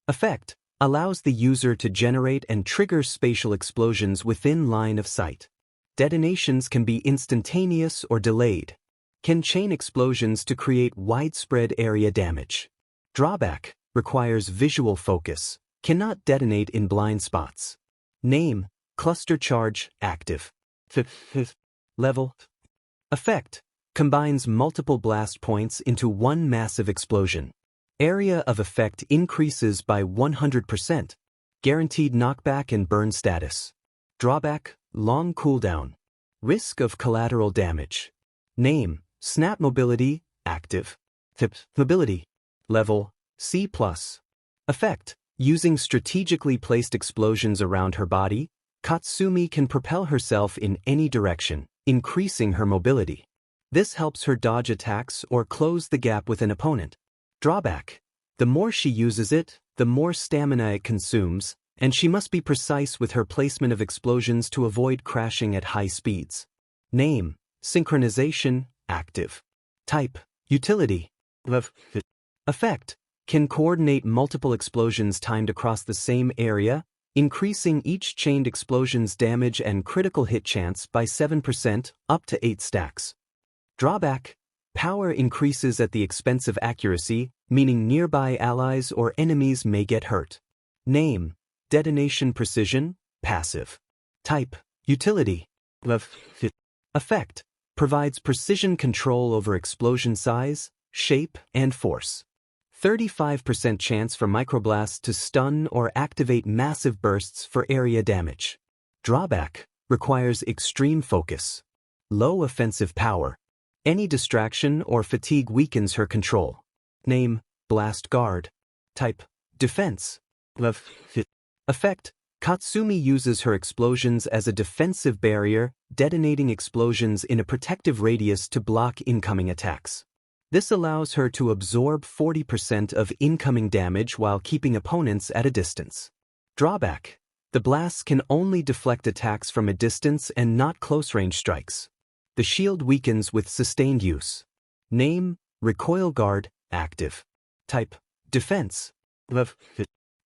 Effect: allows the user to generate and trigger spatial explosions within line of sight. Detonations can be instantaneous or delayed. Can chain explosions to create widespread area damage. Drawback: requires visual focus, cannot detonate in blind spots. Name: cluster charge, active. Level. Effect: combines multiple blast points into one massive explosion. Area of effect increases by 100%. Guaranteed knockback and burn status. Drawback: long cooldown. Risk of collateral damage. Name: snap mobility, active. Mobility. Level: C+. Effect: using strategically placed explosions around her body, Katsumi can propel herself in any direction, increasing her mobility. This helps her dodge attacks or close the gap with an opponent. Drawback: the more she uses it, the more stamina it consumes, and she must be precise with her placement of explosions to avoid crashing at high speeds. Name: synchronization, active. Type: utility. Effect: can coordinate multiple explosions timed across the same area, increasing each chained explosion's damage and critical hit chance by 7% up to 8 stacks. Drawback: power increases at the expense of accuracy, meaning nearby allies or enemies may get hurt. Name: detonation precision, passive. Type: utility. Effect: provides precision control over explosion size, shape, and force. 35% chance for microblasts to stun or activate massive bursts for area damage. Drawback: requires extreme focus. Low offensive power. Any distraction or fatigue weakens her control. Name: blast guard. Type: defense. Effect. Katsumi uses her explosions as a defensive barrier, detonating explosions in a protective radius to block incoming attacks. This allows her to absorb 40% of incoming damage while keeping opponents at a distance. Drawback. The blasts can only deflect attacks from a distance and not close-range strikes. The shield weakens with sustained use. Name, Recoil Guard, active. Type, Defense.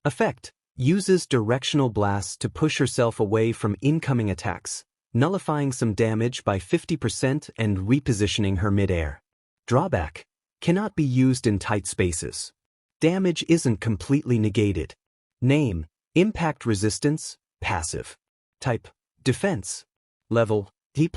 Effect. Uses directional blasts to push herself away from incoming attacks, nullifying some damage by 50% and repositioning her mid-air. Drawback. Cannot be used in tight spaces. Damage isn't completely negated. Name, Impact Resistance, passive. Type, Defense. Level, D+.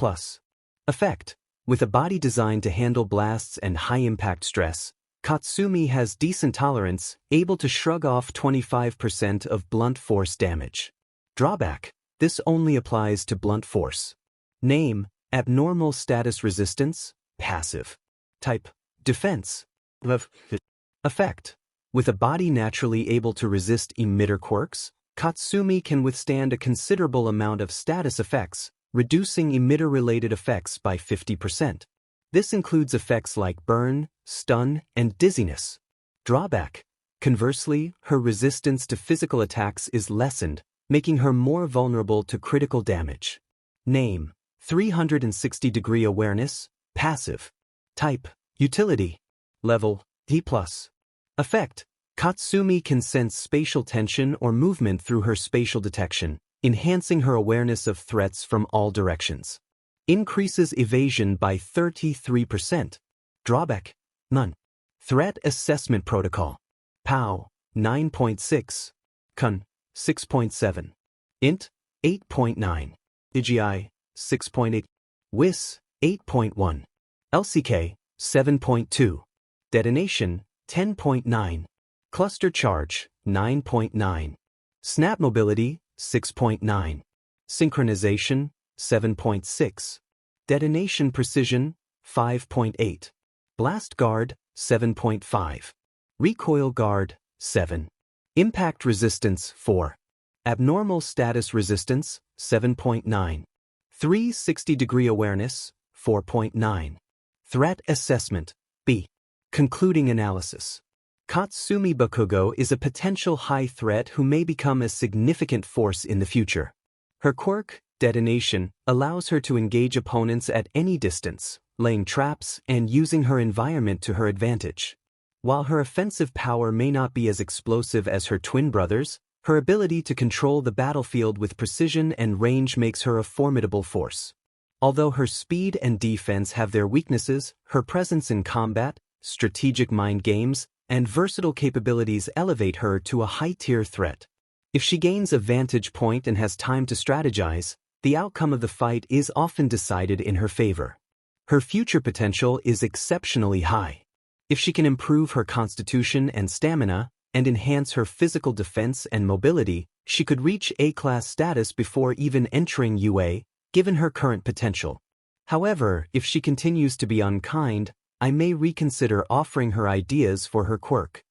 Effect. With a body designed to handle blasts and high-impact stress, Katsumi has decent tolerance, able to shrug off 25% of blunt force damage. Drawback. This only applies to blunt force. Name, Abnormal Status Resistance, passive. Type, Defense. Effect. With a body naturally able to resist emitter quirks, Katsumi can withstand a considerable amount of status effects, reducing emitter-related effects by 50%. This includes effects like burn, stun, and dizziness. Drawback. Conversely, her resistance to physical attacks is lessened, making her more vulnerable to critical damage. Name, 360-degree awareness, passive. Type, Utility. Level, D+. Effect. Katsumi can sense spatial tension or movement through her spatial detection, enhancing her awareness of threats from all directions. Increases evasion by 33%. Drawback. None. Threat Assessment Protocol. POW, 9.6. Con, 6.7. Int, 8.9. IGI, 6.8. WIS, 8.1. LCK, 7.2. Detonation, 10.9. Cluster Charge, 9.9. Snap Mobility, 6.9. Synchronization, 7.6. Detonation Precision, 5.8. Blast Guard, 7.5. Recoil Guard, 7. Impact Resistance, 4. Abnormal Status Resistance, 7.9. 360-degree Awareness, 4.9. Threat Assessment, B. Concluding Analysis. Katsumi Bakugo is a potential high threat who may become a significant force in the future. Her quirk, Detonation, allows her to engage opponents at any distance, laying traps and using her environment to her advantage. While her offensive power may not be as explosive as her twin brothers, her ability to control the battlefield with precision and range makes her a formidable force. Although her speed and defense have their weaknesses, her presence in combat, strategic mind games, and versatile capabilities elevate her to a high-tier threat. If she gains a vantage point and has time to strategize, the outcome of the fight is often decided in her favor. Her future potential is exceptionally high. If she can improve her constitution and stamina, and enhance her physical defense and mobility, she could reach A-class status before even entering UA, given her current potential. However, if she continues to be unkind, I may reconsider offering her ideas for her quirk.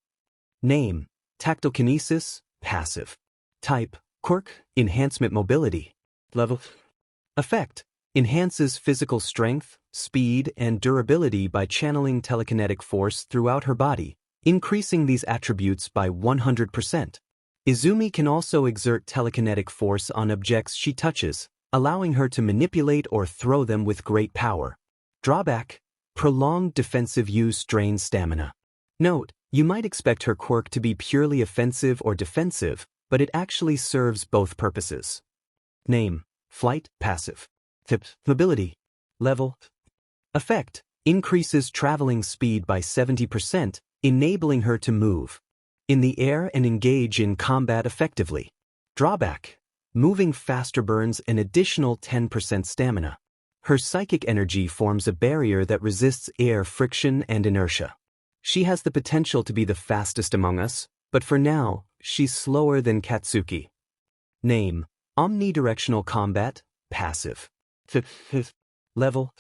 Name, Tactokinesis, passive. Type, Quirk, Enhancement Mobility. Level. Effect. Enhances physical strength, speed, and durability by channeling telekinetic force throughout her body, increasing these attributes by 100%. Izumi can also exert telekinetic force on objects she touches, allowing her to manipulate or throw them with great power. Drawback. Prolonged defensive use drains stamina. Note, you might expect her quirk to be purely offensive or defensive, but it actually serves both purposes. Name, Flight, passive. Tip, Mobility. Level. Effect, increases traveling speed by 70%, enabling her to move in the air and engage in combat effectively. Drawback, moving faster burns an additional 10% stamina. Her psychic energy forms a barrier that resists air friction and inertia. She has the potential to be the fastest among us, but for now, she's slower than Katsuki. Name, Omnidirectional Combat, passive. Level.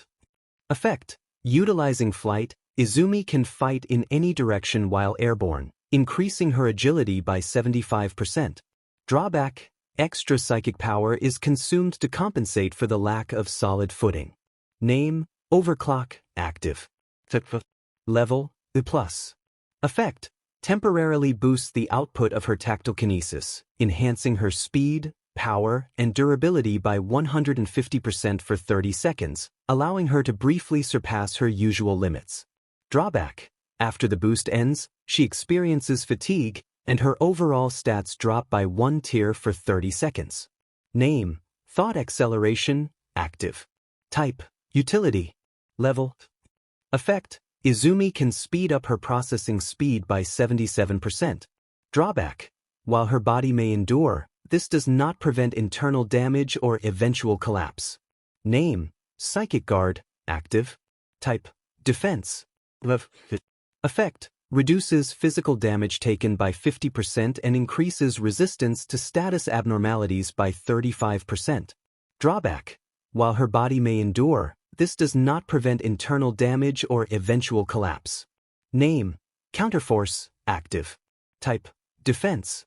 Effect, utilizing flight, Izumi can fight in any direction while airborne, increasing her agility by 75%. Drawback: extra psychic power is consumed to compensate for the lack of solid footing. Name: Overclock, active. Level: E+. Effect: temporarily boosts the output of her tactile kinesis, enhancing her speed, power, and durability by 150% for 30 seconds, allowing her to briefly surpass her usual limits. Drawback: after the boost ends, she experiences fatigue, and her overall stats drop by 1 tier for 30 seconds. Name: Thought Acceleration, active. Type: Utility. Level: Effect: Izumi can speed up her processing speed by 77%. Drawback: while her body may endure, this does not prevent internal damage or eventual collapse. Name: Psychic Guard, active. Type: Defense. Effect: reduces physical damage taken by 50% and increases resistance to status abnormalities by 35%. Drawback: while her body may endure, this does not prevent internal damage or eventual collapse. Name: Counterforce, active. Type: Defense.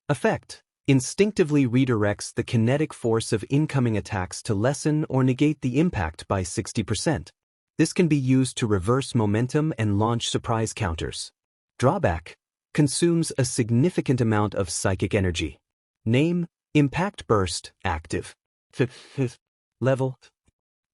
Effect: instinctively redirects the kinetic force of incoming attacks to lessen or negate the impact by 60%. This can be used to reverse momentum and launch surprise counters. Drawback: consumes a significant amount of psychic energy. Name: Impact Burst, active. Level: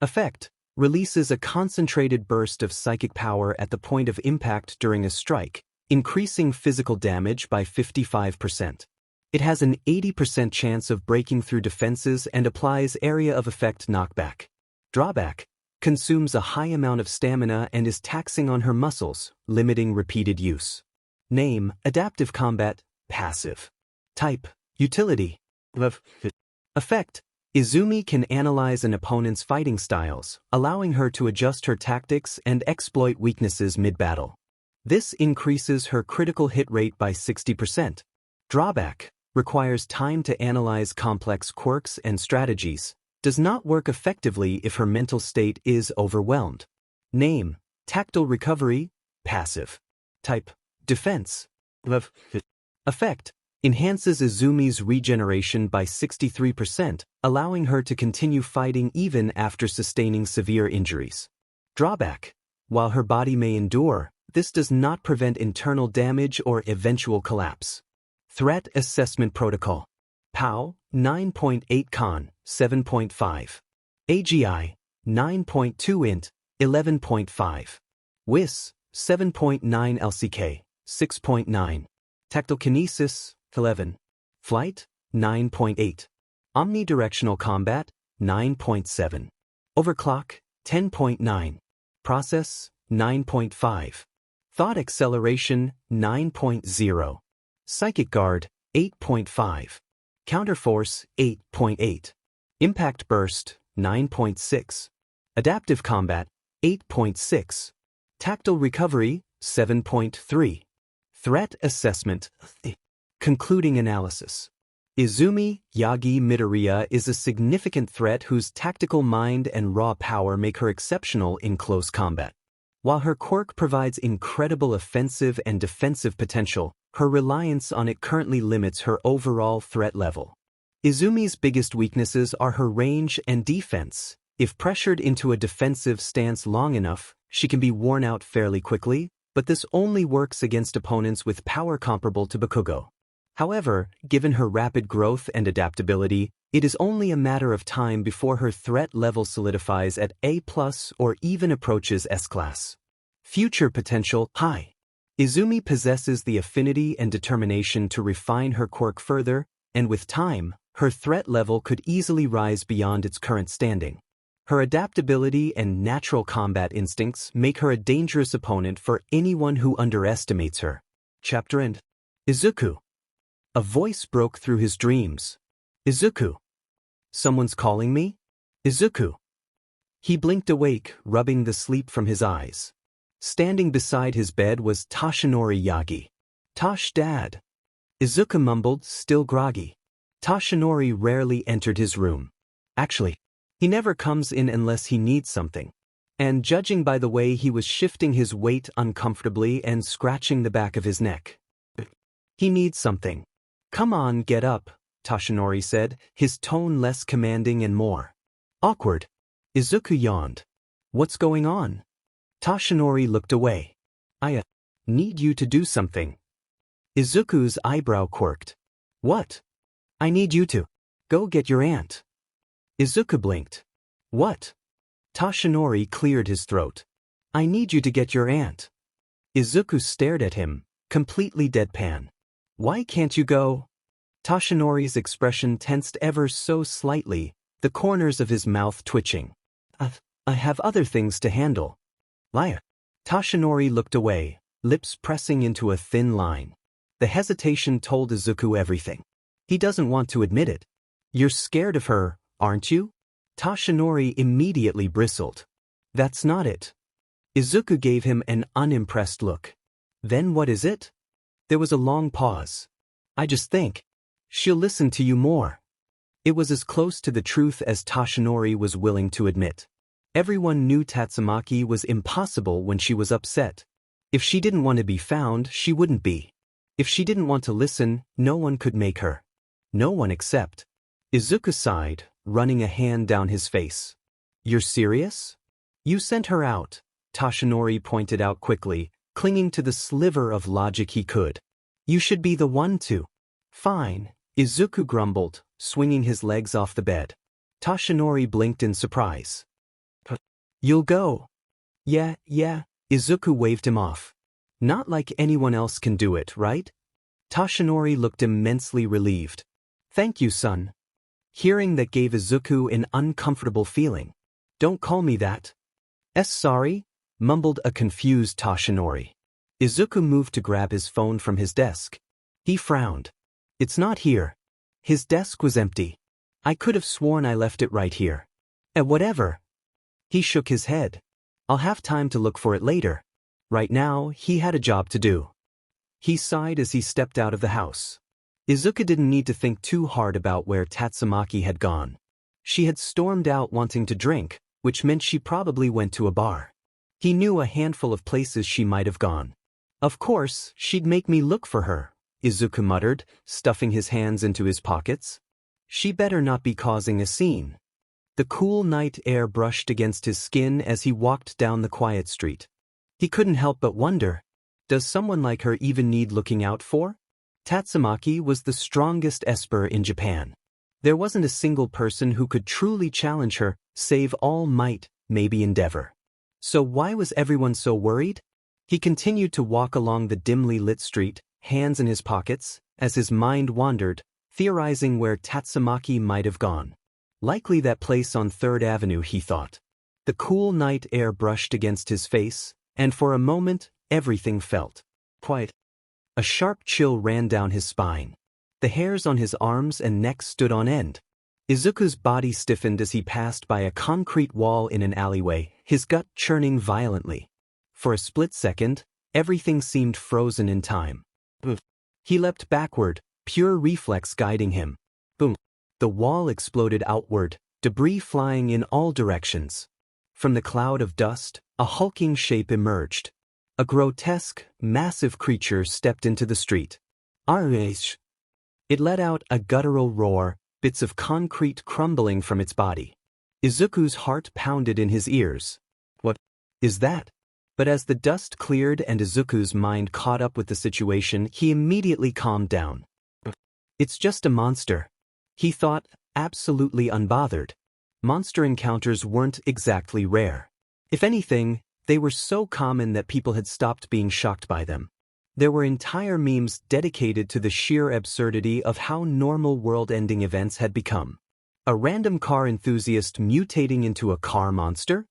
Effect: releases a concentrated burst of psychic power at the point of impact during a strike, increasing physical damage by 55%. It has an 80% chance of breaking through defenses and applies area of effect knockback. Drawback: consumes a high amount of stamina and is taxing on her muscles, limiting repeated use. Name: Adaptive Combat, passive. Type: Utility. Effect: Izumi can analyze an opponent's fighting styles, allowing her to adjust her tactics and exploit weaknesses mid-battle. This increases her critical hit rate by 60%. Drawback: requires time to analyze complex quirks and strategies, does not work effectively if her mental state is overwhelmed. Name: Tactile Recovery, passive. Type: Defense. Effect: enhances Izumi's regeneration by 63%, allowing her to continue fighting even after sustaining severe injuries. Drawback: while her body may endure, this does not prevent internal damage or eventual collapse. Threat Assessment Protocol. POW, 9.8 Con, 7.5. AGI, 9.2 Int, 11.5. WIS, 7.9 LCK, 6.9. Tactile Kinesis, 11. Flight, 9.8. Omnidirectional Combat, 9.7. Overclock, 10.9. Process, 9.5. Thought Acceleration, 9.0. Psychic Guard, 8.5. Counterforce, 8.8. Impact Burst, 9.6. Adaptive Combat, 8.6. Tactile Recovery, 7.3. Threat Assessment. Concluding Analysis. Izumi Yagi Midoria is a significant threat whose tactical mind and raw power make her exceptional in close combat. While her quirk provides incredible offensive and defensive potential, her reliance on it currently limits her overall threat level. Izumi's biggest weaknesses are her range and defense. If pressured into a defensive stance long enough, she can be worn out fairly quickly, but this only works against opponents with power comparable to Bakugo. However, given her rapid growth and adaptability, it is only a matter of time before her threat level solidifies at A+ or even approaches S-class. Future potential high. Izumi possesses the affinity and determination to refine her quirk further, and with time, her threat level could easily rise beyond its current standing. Her adaptability and natural combat instincts make her a dangerous opponent for anyone who underestimates her. Chapter End. Izuku. A voice broke through his dreams. Izuku. Someone's calling me? Izuku. He blinked awake, rubbing the sleep from his eyes. Standing beside his bed was Tashinori Yagi. Tosh, Dad. Izuku mumbled, still groggy. Tashinori rarely entered his room. Actually, he never comes in unless he needs something. And judging by the way he was shifting his weight uncomfortably and scratching the back of his neck. He needs something. Come on, get up, Tashinori said, his tone less commanding and more awkward. Izuku yawned. What's going on? Tashinori looked away. I need you to do something. Izuku's eyebrow quirked. What? I need you to go get your aunt. Izuku blinked. What? Tashinori cleared his throat. I need you to get your aunt. Izuku stared at him, completely deadpan. Why can't you go? Tashinori's expression tensed ever so slightly, the corners of his mouth twitching. I have other things to handle. Liar. Tashinori looked away, lips pressing into a thin line. The hesitation told Izuku everything. He doesn't want to admit it. You're scared of her, aren't you? Tashinori immediately bristled. That's not it. Izuku gave him an unimpressed look. Then what is it? There was a long pause. I just think she'll listen to you more. It was as close to the truth as Tashinori was willing to admit. Everyone knew Tatsumaki was impossible when she was upset. If she didn't want to be found, she wouldn't be. If she didn't want to listen, no one could make her. No one except. Izuku sighed, running a hand down his face. You're serious? You sent her out, Tashinori pointed out quickly, clinging to the sliver of logic he could. You should be the one to. Fine, Izuku grumbled, swinging his legs off the bed. Tashinori blinked in surprise. You'll go. Yeah, Izuku waved him off. Not like anyone else can do it, right? Tashinori looked immensely relieved. Thank you, son. Hearing that gave Izuku an uncomfortable feeling. Don't call me that. Sorry, mumbled a confused Tashinori. Izuku moved to grab his phone from his desk. He frowned. It's not here. His desk was empty. I could have sworn I left it right here. Whatever. He shook his head. I'll have time to look for it later. Right now, he had a job to do. He sighed as he stepped out of the house. Izuku didn't need to think too hard about where Tatsumaki had gone. She had stormed out wanting to drink, which meant she probably went to a bar. He knew a handful of places she might have gone. Of course, she'd make me look for her, Izuku muttered, stuffing his hands into his pockets. She better not be causing a scene. The cool night air brushed against his skin as he walked down the quiet street. He couldn't help but wonder, does someone like her even need looking out for? Tatsumaki was the strongest esper in Japan. There wasn't a single person who could truly challenge her, save All Might, maybe Endeavor. So why was everyone so worried? He continued to walk along the dimly lit street, hands in his pockets, as his mind wandered, theorizing where Tatsumaki might have gone. Likely that place on 3rd Avenue, he thought. The cool night air brushed against his face, and for a moment, everything felt quiet. A sharp chill ran down his spine. The hairs on his arms and neck stood on end. Izuku's body stiffened as he passed by a concrete wall in an alleyway, his gut churning violently. For a split second, everything seemed frozen in time. He leapt backward, pure reflex guiding him. Boom. The wall exploded outward, debris flying in all directions. From the cloud of dust, a hulking shape emerged. A grotesque, massive creature stepped into the street. Arrgh! It let out a guttural roar, bits of concrete crumbling from its body. Izuku's heart pounded in his ears. What is that? But as the dust cleared and Izuku's mind caught up with the situation, he immediately calmed down. It's just a monster. He thought, absolutely unbothered. Monster encounters weren't exactly rare. If anything, they were so common that people had stopped being shocked by them. There were entire memes dedicated to the sheer absurdity of how normal world-ending events had become. A random car enthusiast mutating into a car monster?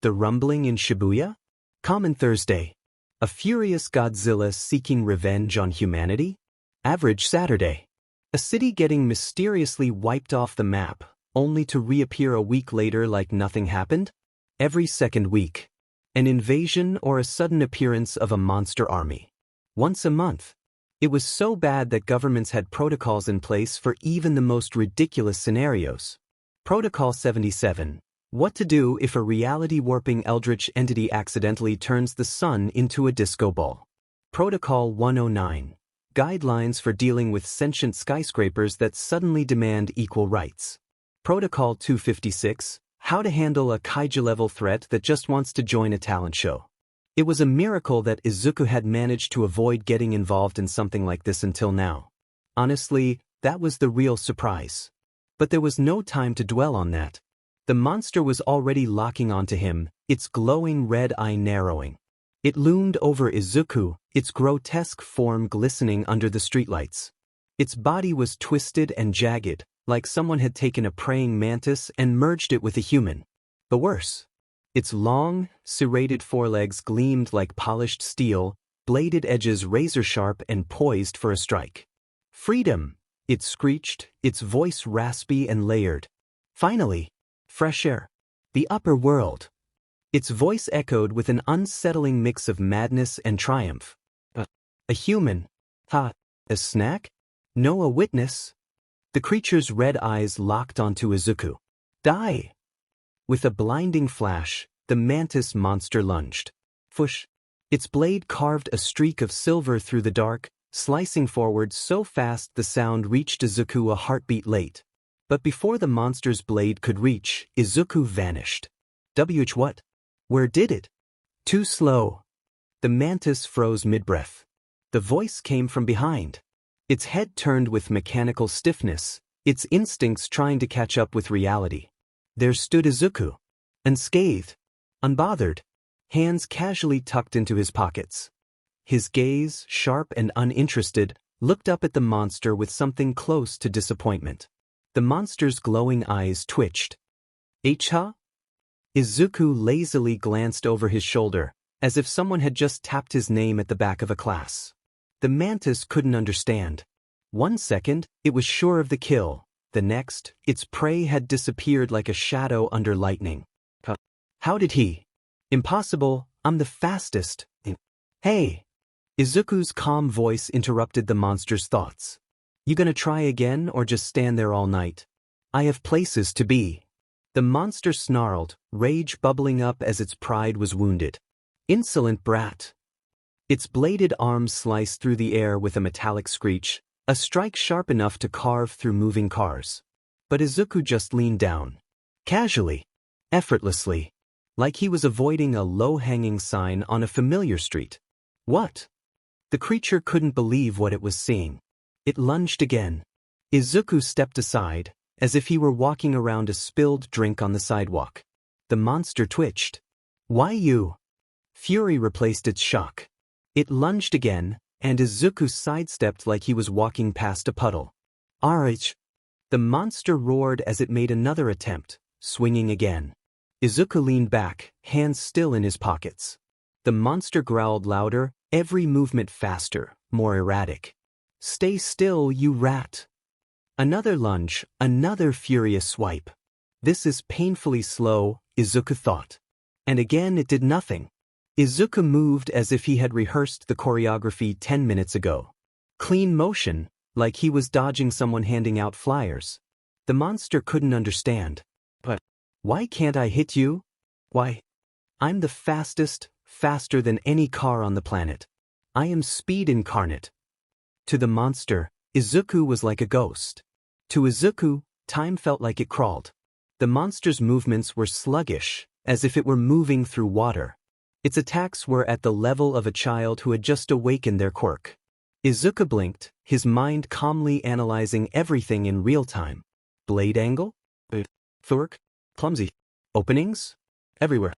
The rumbling in Shibuya? Common Thursday. A furious Godzilla seeking revenge on humanity? Average Saturday. A city getting mysteriously wiped off the map, only to reappear a week later like nothing happened? Every second week. An invasion or a sudden appearance of a monster army. Once a month. It was so bad that governments had protocols in place for even the most ridiculous scenarios. Protocol 77, What to do if a reality-warping eldritch entity accidentally turns the sun into a disco ball. Protocol 109. Guidelines for dealing with sentient skyscrapers that suddenly demand equal rights. Protocol 256. How to handle a kaiju-level threat that just wants to join a talent show. It was a miracle that Izuku had managed to avoid getting involved in something like this until now. Honestly, that was the real surprise. But there was no time to dwell on that. The monster was already locking onto him, its glowing red eye narrowing. It loomed over Izuku, its grotesque form glistening under the streetlights. Its body was twisted and jagged, like someone had taken a praying mantis and merged it with a human. But worse. Its long, serrated forelegs gleamed like polished steel, bladed edges razor-sharp and poised for a strike. "Freedom!" it screeched, its voice raspy and layered. "Finally! Fresh air! The upper world!" Its voice echoed with an unsettling mix of madness and triumph. A human? Ha! A snack? No, a witness? The creature's red eyes locked onto Izuku. "Die!" With a blinding flash, the mantis monster lunged. Fush! Its blade carved a streak of silver through the dark, slicing forward so fast the sound reached Izuku a heartbeat late. But before the monster's blade could reach, Izuku vanished. What? Where did it? Too slow. The mantis froze mid-breath. The voice came from behind. Its head turned with mechanical stiffness, its instincts trying to catch up with reality. There stood Izuku, unscathed, unbothered, hands casually tucked into his pockets. His gaze, sharp and uninterested, looked up at the monster with something close to disappointment. The monster's glowing eyes twitched. "Ha?" Izuku lazily glanced over his shoulder, as if someone had just tapped his name at the back of a class. The mantis couldn't understand. One second, it was sure of the kill. The next, its prey had disappeared like a shadow under lightning. How did he? Impossible, I'm the fastest. Hey! Izuku's calm voice interrupted the monster's thoughts. You gonna try again or just stand there all night? I have places to be. The monster snarled, rage bubbling up as its pride was wounded. Insolent brat. Its bladed arms sliced through the air with a metallic screech, a strike sharp enough to carve through moving cars. But Izuku just leaned down. Casually. Effortlessly. Like he was avoiding a low-hanging sign on a familiar street. What? The creature couldn't believe what it was seeing. It lunged again. Izuku stepped aside, as if he were walking around a spilled drink on the sidewalk. The monster twitched. Why you? Fury replaced its shock. It lunged again, and Izuku sidestepped like he was walking past a puddle. "RH!" The monster roared as it made another attempt, swinging again. Izuku leaned back, hands still in his pockets. The monster growled louder, every movement faster, more erratic. "Stay still, you rat!" Another lunge, another furious swipe. This is painfully slow, Izuku thought. And again it did nothing. Izuku moved as if he had rehearsed the choreography 10 minutes ago. Clean motion, like he was dodging someone handing out flyers. The monster couldn't understand. But why can't I hit you? Why? I'm the fastest, faster than any car on the planet. I am speed incarnate. To the monster, Izuku was like a ghost. To Izuku, time felt like it crawled. The monster's movements were sluggish, as if it were moving through water. Its attacks were at the level of a child who had just awakened their quirk. Izuku blinked, his mind calmly analyzing everything in real time. Blade angle? Quirk? Clumsy. Openings? Everywhere.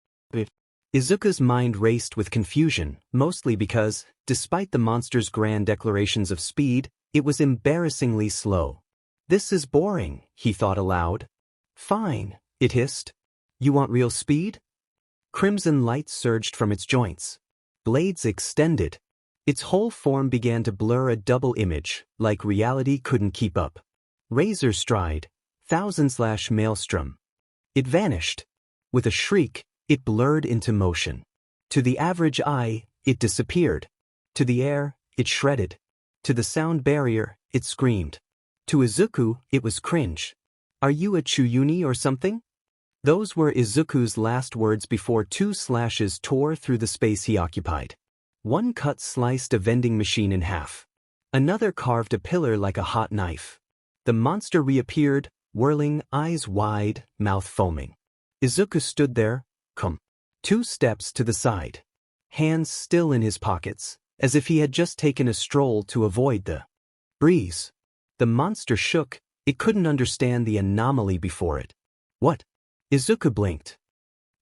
Izuku's mind raced with confusion, mostly because, despite the monster's grand declarations of speed, it was embarrassingly slow. This is boring, he thought aloud. Fine, it hissed. You want real speed? Crimson light surged from its joints. Blades extended. Its whole form began to blur a double image, like reality couldn't keep up. Razor stride, thousand/maelstrom. It vanished. With a shriek, it blurred into motion. To the average eye, it disappeared. To the air, it shredded. To the sound barrier, it screamed. To Izuku, it was cringe. Are you a Chuyuni or something? Those were Izuku's last words before two slashes tore through the space he occupied. One cut sliced a vending machine in half. Another carved a pillar like a hot knife. The monster reappeared, whirling, eyes wide, mouth foaming. Izuku stood there, 2 steps to the side. Hands still in his pockets, as if he had just taken a stroll to avoid the breeze. The monster shook, it couldn't understand the anomaly before it. What? Izuku blinked.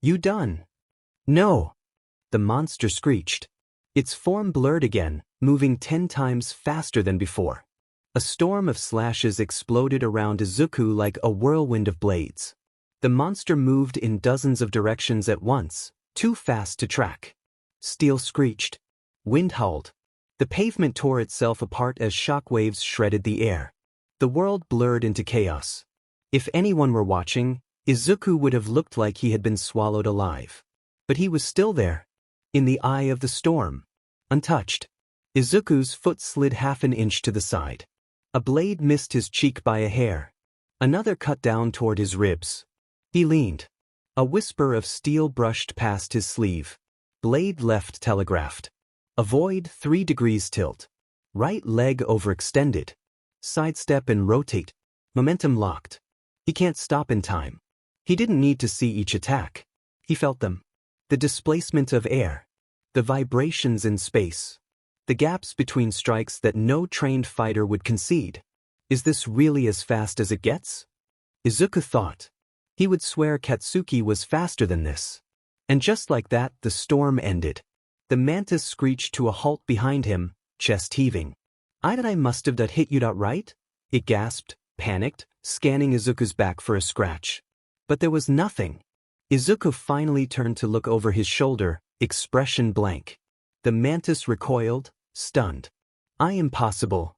You done? No. The monster screeched. Its form blurred again, moving 10 times faster than before. A storm of slashes exploded around Izuku like a whirlwind of blades. The monster moved in dozens of directions at once, too fast to track. Steel screeched. Wind howled. The pavement tore itself apart as shockwaves shredded the air. The world blurred into chaos. If anyone were watching, Izuku would have looked like he had been swallowed alive. But he was still there, in the eye of the storm, untouched. Izuku's foot slid half an inch to the side. A blade missed his cheek by a hair. Another cut down toward his ribs. He leaned. A whisper of steel brushed past his sleeve. Blade left telegraphed. Avoid 3 degrees tilt. Right leg overextended. Sidestep and rotate. Momentum locked. He can't stop in time. He didn't need to see each attack. He felt them. The displacement of air. The vibrations in space. The gaps between strikes that no trained fighter would concede. Is this really as fast as it gets? Izuku thought. He would swear Katsuki was faster than this. And just like that, the storm ended. The mantis screeched to a halt behind him, chest heaving. I must have that hit you that right? It gasped, panicked, scanning Izuku's back for a scratch. But there was nothing. Izuku finally turned to look over his shoulder, expression blank. The mantis recoiled, stunned. Impossible.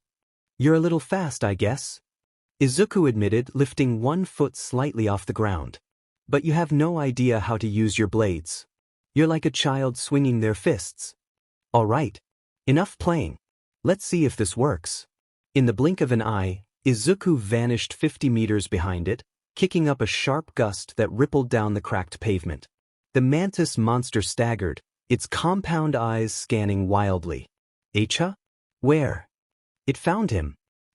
You're a little fast, I guess. Izuku admitted, lifting one foot slightly off the ground. But you have no idea how to use your blades. You're like a child swinging their fists. All right. Enough playing. Let's see if this works. In the blink of an eye, Izuku vanished 50 meters behind it, kicking up a sharp gust that rippled down the cracked pavement. The mantis monster staggered, its compound eyes scanning wildly. Echa? Where? It found him.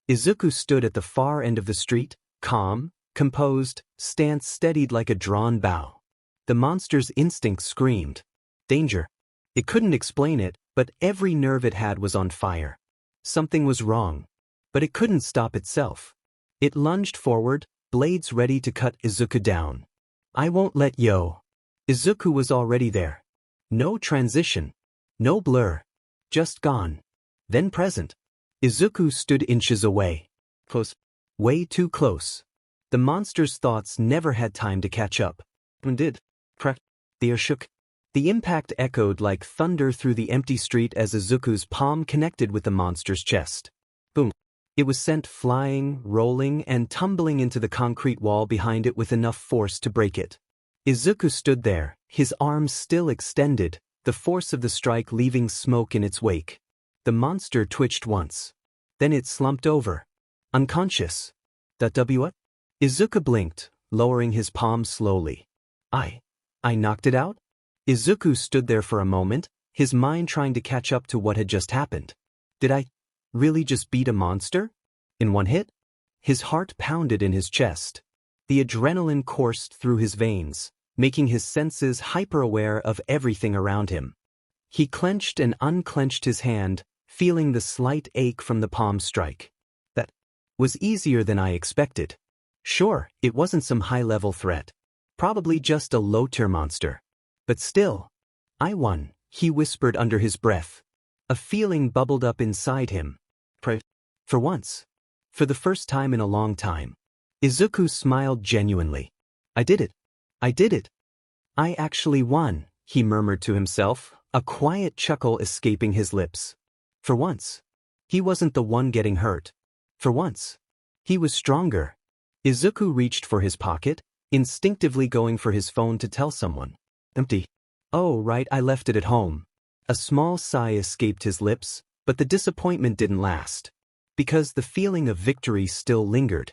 Izuku stood at the far end of the street, calm, composed, stance steadied like a drawn bow. The monster's instinct screamed. Danger. It couldn't explain it, but every nerve it had was on fire. Something was wrong. But it couldn't stop itself. It lunged forward, blades ready to cut Izuku down. I won't let yo. Izuku was already there. No transition. No blur. Just gone. Then present. Izuku stood inches away. Close. Way too close. The monster's thoughts never had time to catch up. Did. Crack. The air shook. The impact echoed like thunder through the empty street as Izuku's palm connected with the monster's chest. Boom. It was sent flying, rolling, and tumbling into the concrete wall behind it with enough force to break it. Izuku stood there, his arms still extended, the force of the strike leaving smoke in its wake. The monster twitched once. Then it slumped over. Unconscious. What? Izuku blinked, lowering his palm slowly. I knocked it out? Izuku stood there for a moment, his mind trying to catch up to what had just happened. Did I really just beat a monster? In one hit? His heart pounded in his chest. The adrenaline coursed through his veins, making his senses hyper-aware of everything around him. He clenched and unclenched his hand, feeling the slight ache from the palm strike. That was easier than I expected. Sure, it wasn't some high-level threat. Probably just a low-tier monster. But still, I won, he whispered under his breath. A feeling bubbled up inside him. For once. For the first time in a long time. Izuku smiled genuinely. I did it. I did it. I actually won, he murmured to himself, a quiet chuckle escaping his lips. For once. He wasn't the one getting hurt. For once. He was stronger. Izuku reached for his pocket, instinctively going for his phone to tell someone. Empty. Oh right, I left it at home. A small sigh escaped his lips, but the disappointment didn't last. Because the feeling of victory still lingered.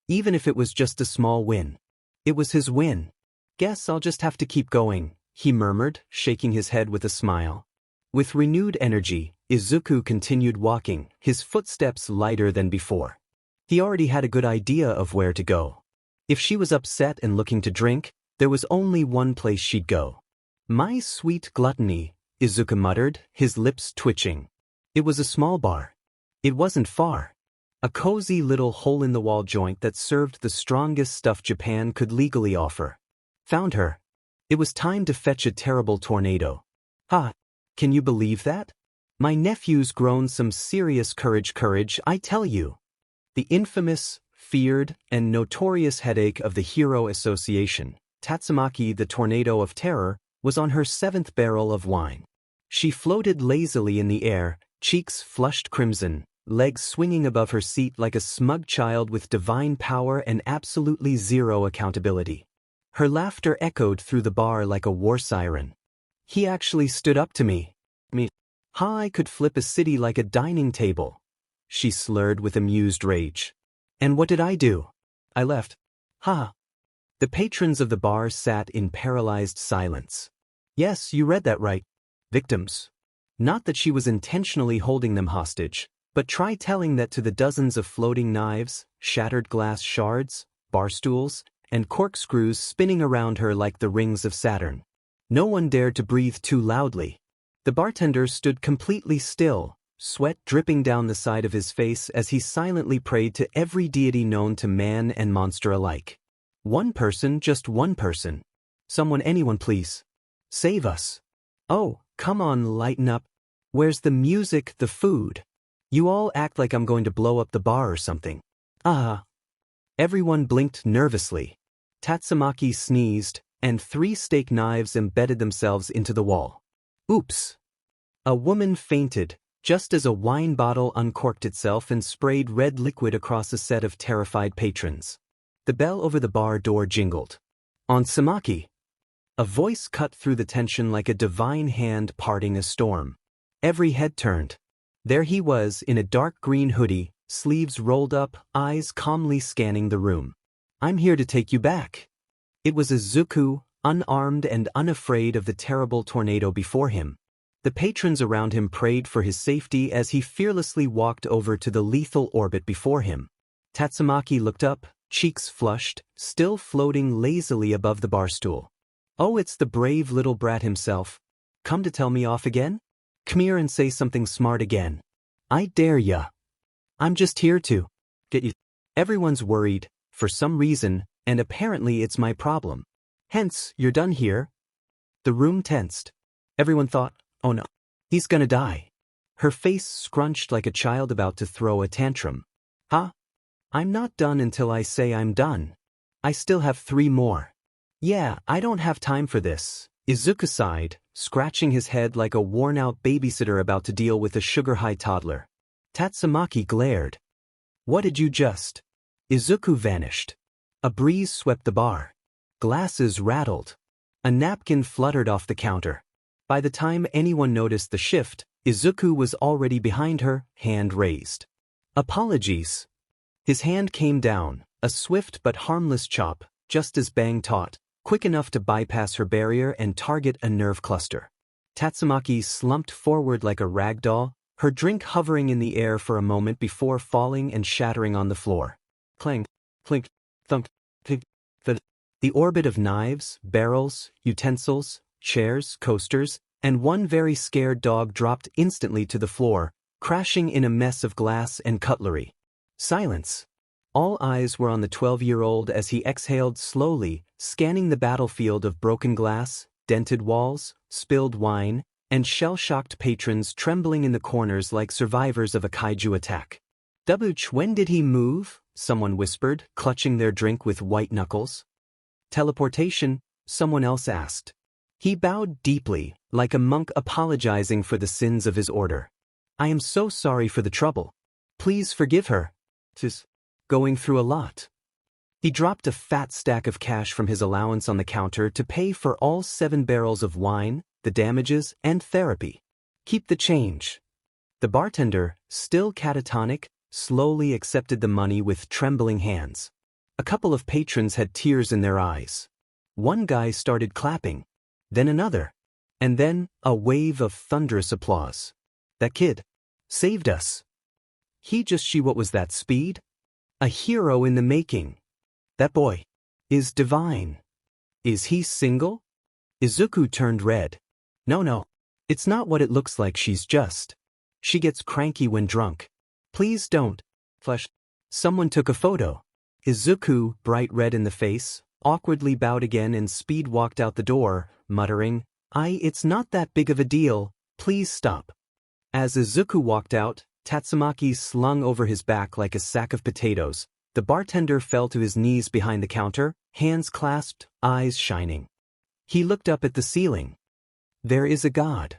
Even if it was just a small win. It was his win. Guess I'll just have to keep going, he murmured, shaking his head with a smile. With renewed energy, Izuku continued walking, his footsteps lighter than before. He already had a good idea of where to go. If she was upset and looking to drink, there was only one place she'd go. My sweet gluttony, Izuku muttered, his lips twitching. It was a small bar. It wasn't far. A cozy little hole-in-the-wall joint that served the strongest stuff Japan could legally offer. Found her. It was time to fetch a terrible tornado. Ha! Can you believe that? My nephew's grown some serious courage, I tell you. The infamous, feared, and notorious headache of the Hero Association, Tatsumaki the Tornado of Terror, was on her 7th barrel of wine. She floated lazily in the air, cheeks flushed crimson, legs swinging above her seat like a smug child with divine power and absolutely zero accountability. Her laughter echoed through the bar like a war siren. He actually stood up to me. I could flip a city like a dining table. She slurred with amused rage. And what did I do? I left. Ha! The patrons of the bar sat in paralyzed silence. Yes, you read that right. Victims. Not that she was intentionally holding them hostage, but try telling that to the dozens of floating knives, shattered glass shards, bar stools, and corkscrews spinning around her like the rings of Saturn. No one dared to breathe too loudly. The bartender stood completely still, sweat dripping down the side of his face as he silently prayed to every deity known to man and monster alike. One person, just one person. Someone, anyone please. Save us. Oh, come on, lighten up. Where's the music, the food? You all act like I'm going to blow up the bar or something. Everyone blinked nervously. Tatsumaki sneezed, and 3 steak knives embedded themselves into the wall. Oops. A woman fainted, just as a wine bottle uncorked itself and sprayed red liquid across a set of terrified patrons. The bell over the bar door jingled. On Samaki. A voice cut through the tension like a divine hand parting a storm. Every head turned. There he was in a dark green hoodie, sleeves rolled up, eyes calmly scanning the room. I'm here to take you back. It was Izuku, unarmed and unafraid of the terrible tornado before him. The patrons around him prayed for his safety as he fearlessly walked over to the lethal orbit before him. Tatsumaki looked up, cheeks flushed, still floating lazily above the bar stool. Oh, it's the brave little brat himself. Come to tell me off again? Come here and say something smart again. I dare ya. I'm just here to get you. Everyone's worried, for some reason, and apparently it's my problem. Hence, you're done here. The room tensed. Everyone thought, oh no, he's gonna die. Her face scrunched like a child about to throw a tantrum. I'm not done until I say I'm done. I still have 3 more. Yeah, I don't have time for this. Izuku sighed, scratching his head like a worn-out babysitter about to deal with a sugar-high toddler. Tatsumaki glared. What did you just? Izuku vanished. A breeze swept the bar. Glasses rattled. A napkin fluttered off the counter. By the time anyone noticed the shift, Izuku was already behind her, hand raised. Apologies. His hand came down, a swift but harmless chop, just as Bang taught, quick enough to bypass her barrier and target a nerve cluster. Tatsumaki slumped forward like a rag doll, her drink hovering in the air for a moment before falling and shattering on the floor. Clang, clink, thump, think, thud. The orbit of knives, barrels, utensils, chairs, coasters, and one very scared dog dropped instantly to the floor, crashing in a mess of glass and cutlery. Silence. All eyes were on the 12-year-old as he exhaled slowly, scanning the battlefield of broken glass, dented walls, spilled wine, and shell-shocked patrons trembling in the corners like survivors of a kaiju attack. Doubuch, when did he move? Someone whispered, clutching their drink with white knuckles. Teleportation, someone else asked. He bowed deeply, like a monk apologizing for the sins of his order. I am so sorry for the trouble. Please forgive her. She's going through a lot. He dropped a fat stack of cash from his allowance on the counter to pay for all 7 barrels of wine, the damages, and therapy. Keep the change. The bartender, still catatonic, slowly accepted the money with trembling hands. A couple of patrons had tears in their eyes. One guy started clapping. Then another. And then, a wave of thunderous applause. That kid saved us. What was that speed? A hero in the making. That boy is divine. Is he single? Izuku turned red. No. It's not what it looks like. She gets cranky when drunk. Please don't. Flesh. Someone took a photo. Izuku, bright red in the face, awkwardly bowed again and speed walked out the door, muttering, It's not that big of a deal, please stop. As Izuku walked out, Tatsumaki slung over his back like a sack of potatoes. The bartender fell to his knees behind the counter, hands clasped, eyes shining. He looked up at the ceiling. There is a god.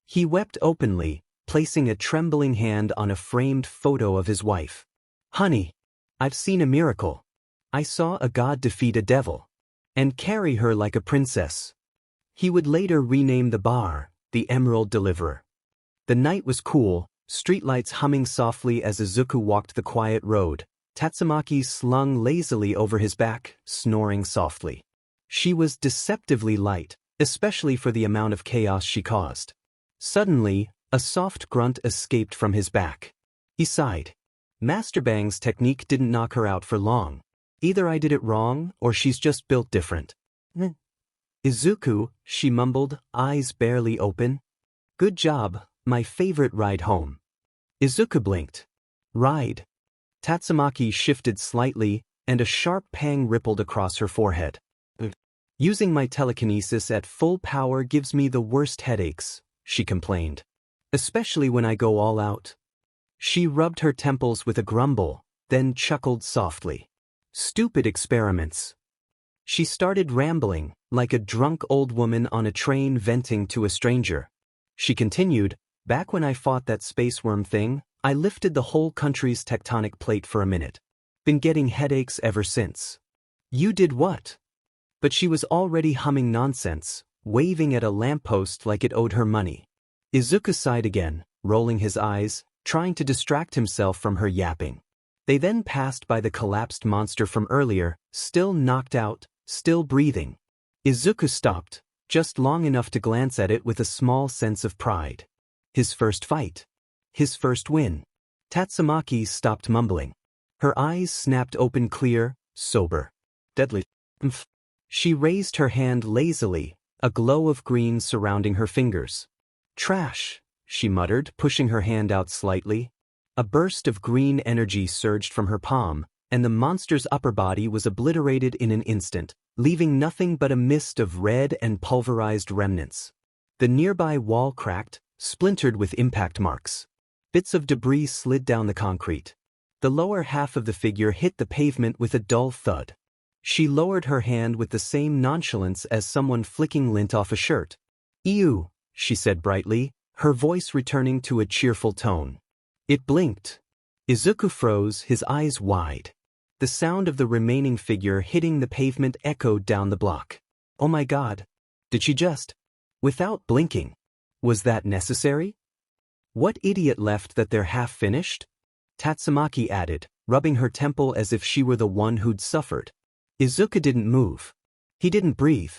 He wept openly, placing a trembling hand on a framed photo of his wife. Honey, I've seen a miracle. I saw a god defeat a devil. And carry her like a princess. He would later rename the bar, the Emerald Deliverer. The night was cool, streetlights humming softly as Izuku walked the quiet road. Tatsumaki slung lazily over his back, snoring softly. She was deceptively light, especially for the amount of chaos she caused. Suddenly, a soft grunt escaped from his back. He sighed. Master Bang's technique didn't knock her out for long. Either I did it wrong, or she's just built different. Izuku, she mumbled, eyes barely open. Good job, my favorite ride home. Izuku blinked. Ride. Tatsumaki shifted slightly, and a sharp pang rippled across her forehead. Using my telekinesis at full power gives me the worst headaches, she complained. Especially when I go all out. She rubbed her temples with a grumble, then chuckled softly. Stupid experiments. She started rambling, like a drunk old woman on a train venting to a stranger. She continued, back when I fought that space worm thing, I lifted the whole country's tectonic plate for a minute. Been getting headaches ever since. You did what? But she was already humming nonsense, waving at a lamppost like it owed her money. Izuku sighed again, rolling his eyes, trying to distract himself from her yapping. They then passed by the collapsed monster from earlier, still knocked out, still breathing. Izuku stopped, just long enough to glance at it with a small sense of pride. His first fight. His first win. Tatsumaki stopped mumbling. Her eyes snapped open clear, sober. Deadly. She raised her hand lazily, a glow of green surrounding her fingers. Trash, she muttered, pushing her hand out slightly. A burst of green energy surged from her palm, and the monster's upper body was obliterated in an instant, leaving nothing but a mist of red and pulverized remnants. The nearby wall cracked, splintered with impact marks. Bits of debris slid down the concrete. The lower half of the figure hit the pavement with a dull thud. She lowered her hand with the same nonchalance as someone flicking lint off a shirt. Ew, she said brightly, her voice returning to a cheerful tone. It blinked. Izuku froze, his eyes wide. The sound of the remaining figure hitting the pavement echoed down the block. Oh my god. Did she just? Without blinking. Was that necessary? What idiot left that they're half finished? Tatsumaki added, rubbing her temple as if she were the one who'd suffered. Izuku didn't move. He didn't breathe.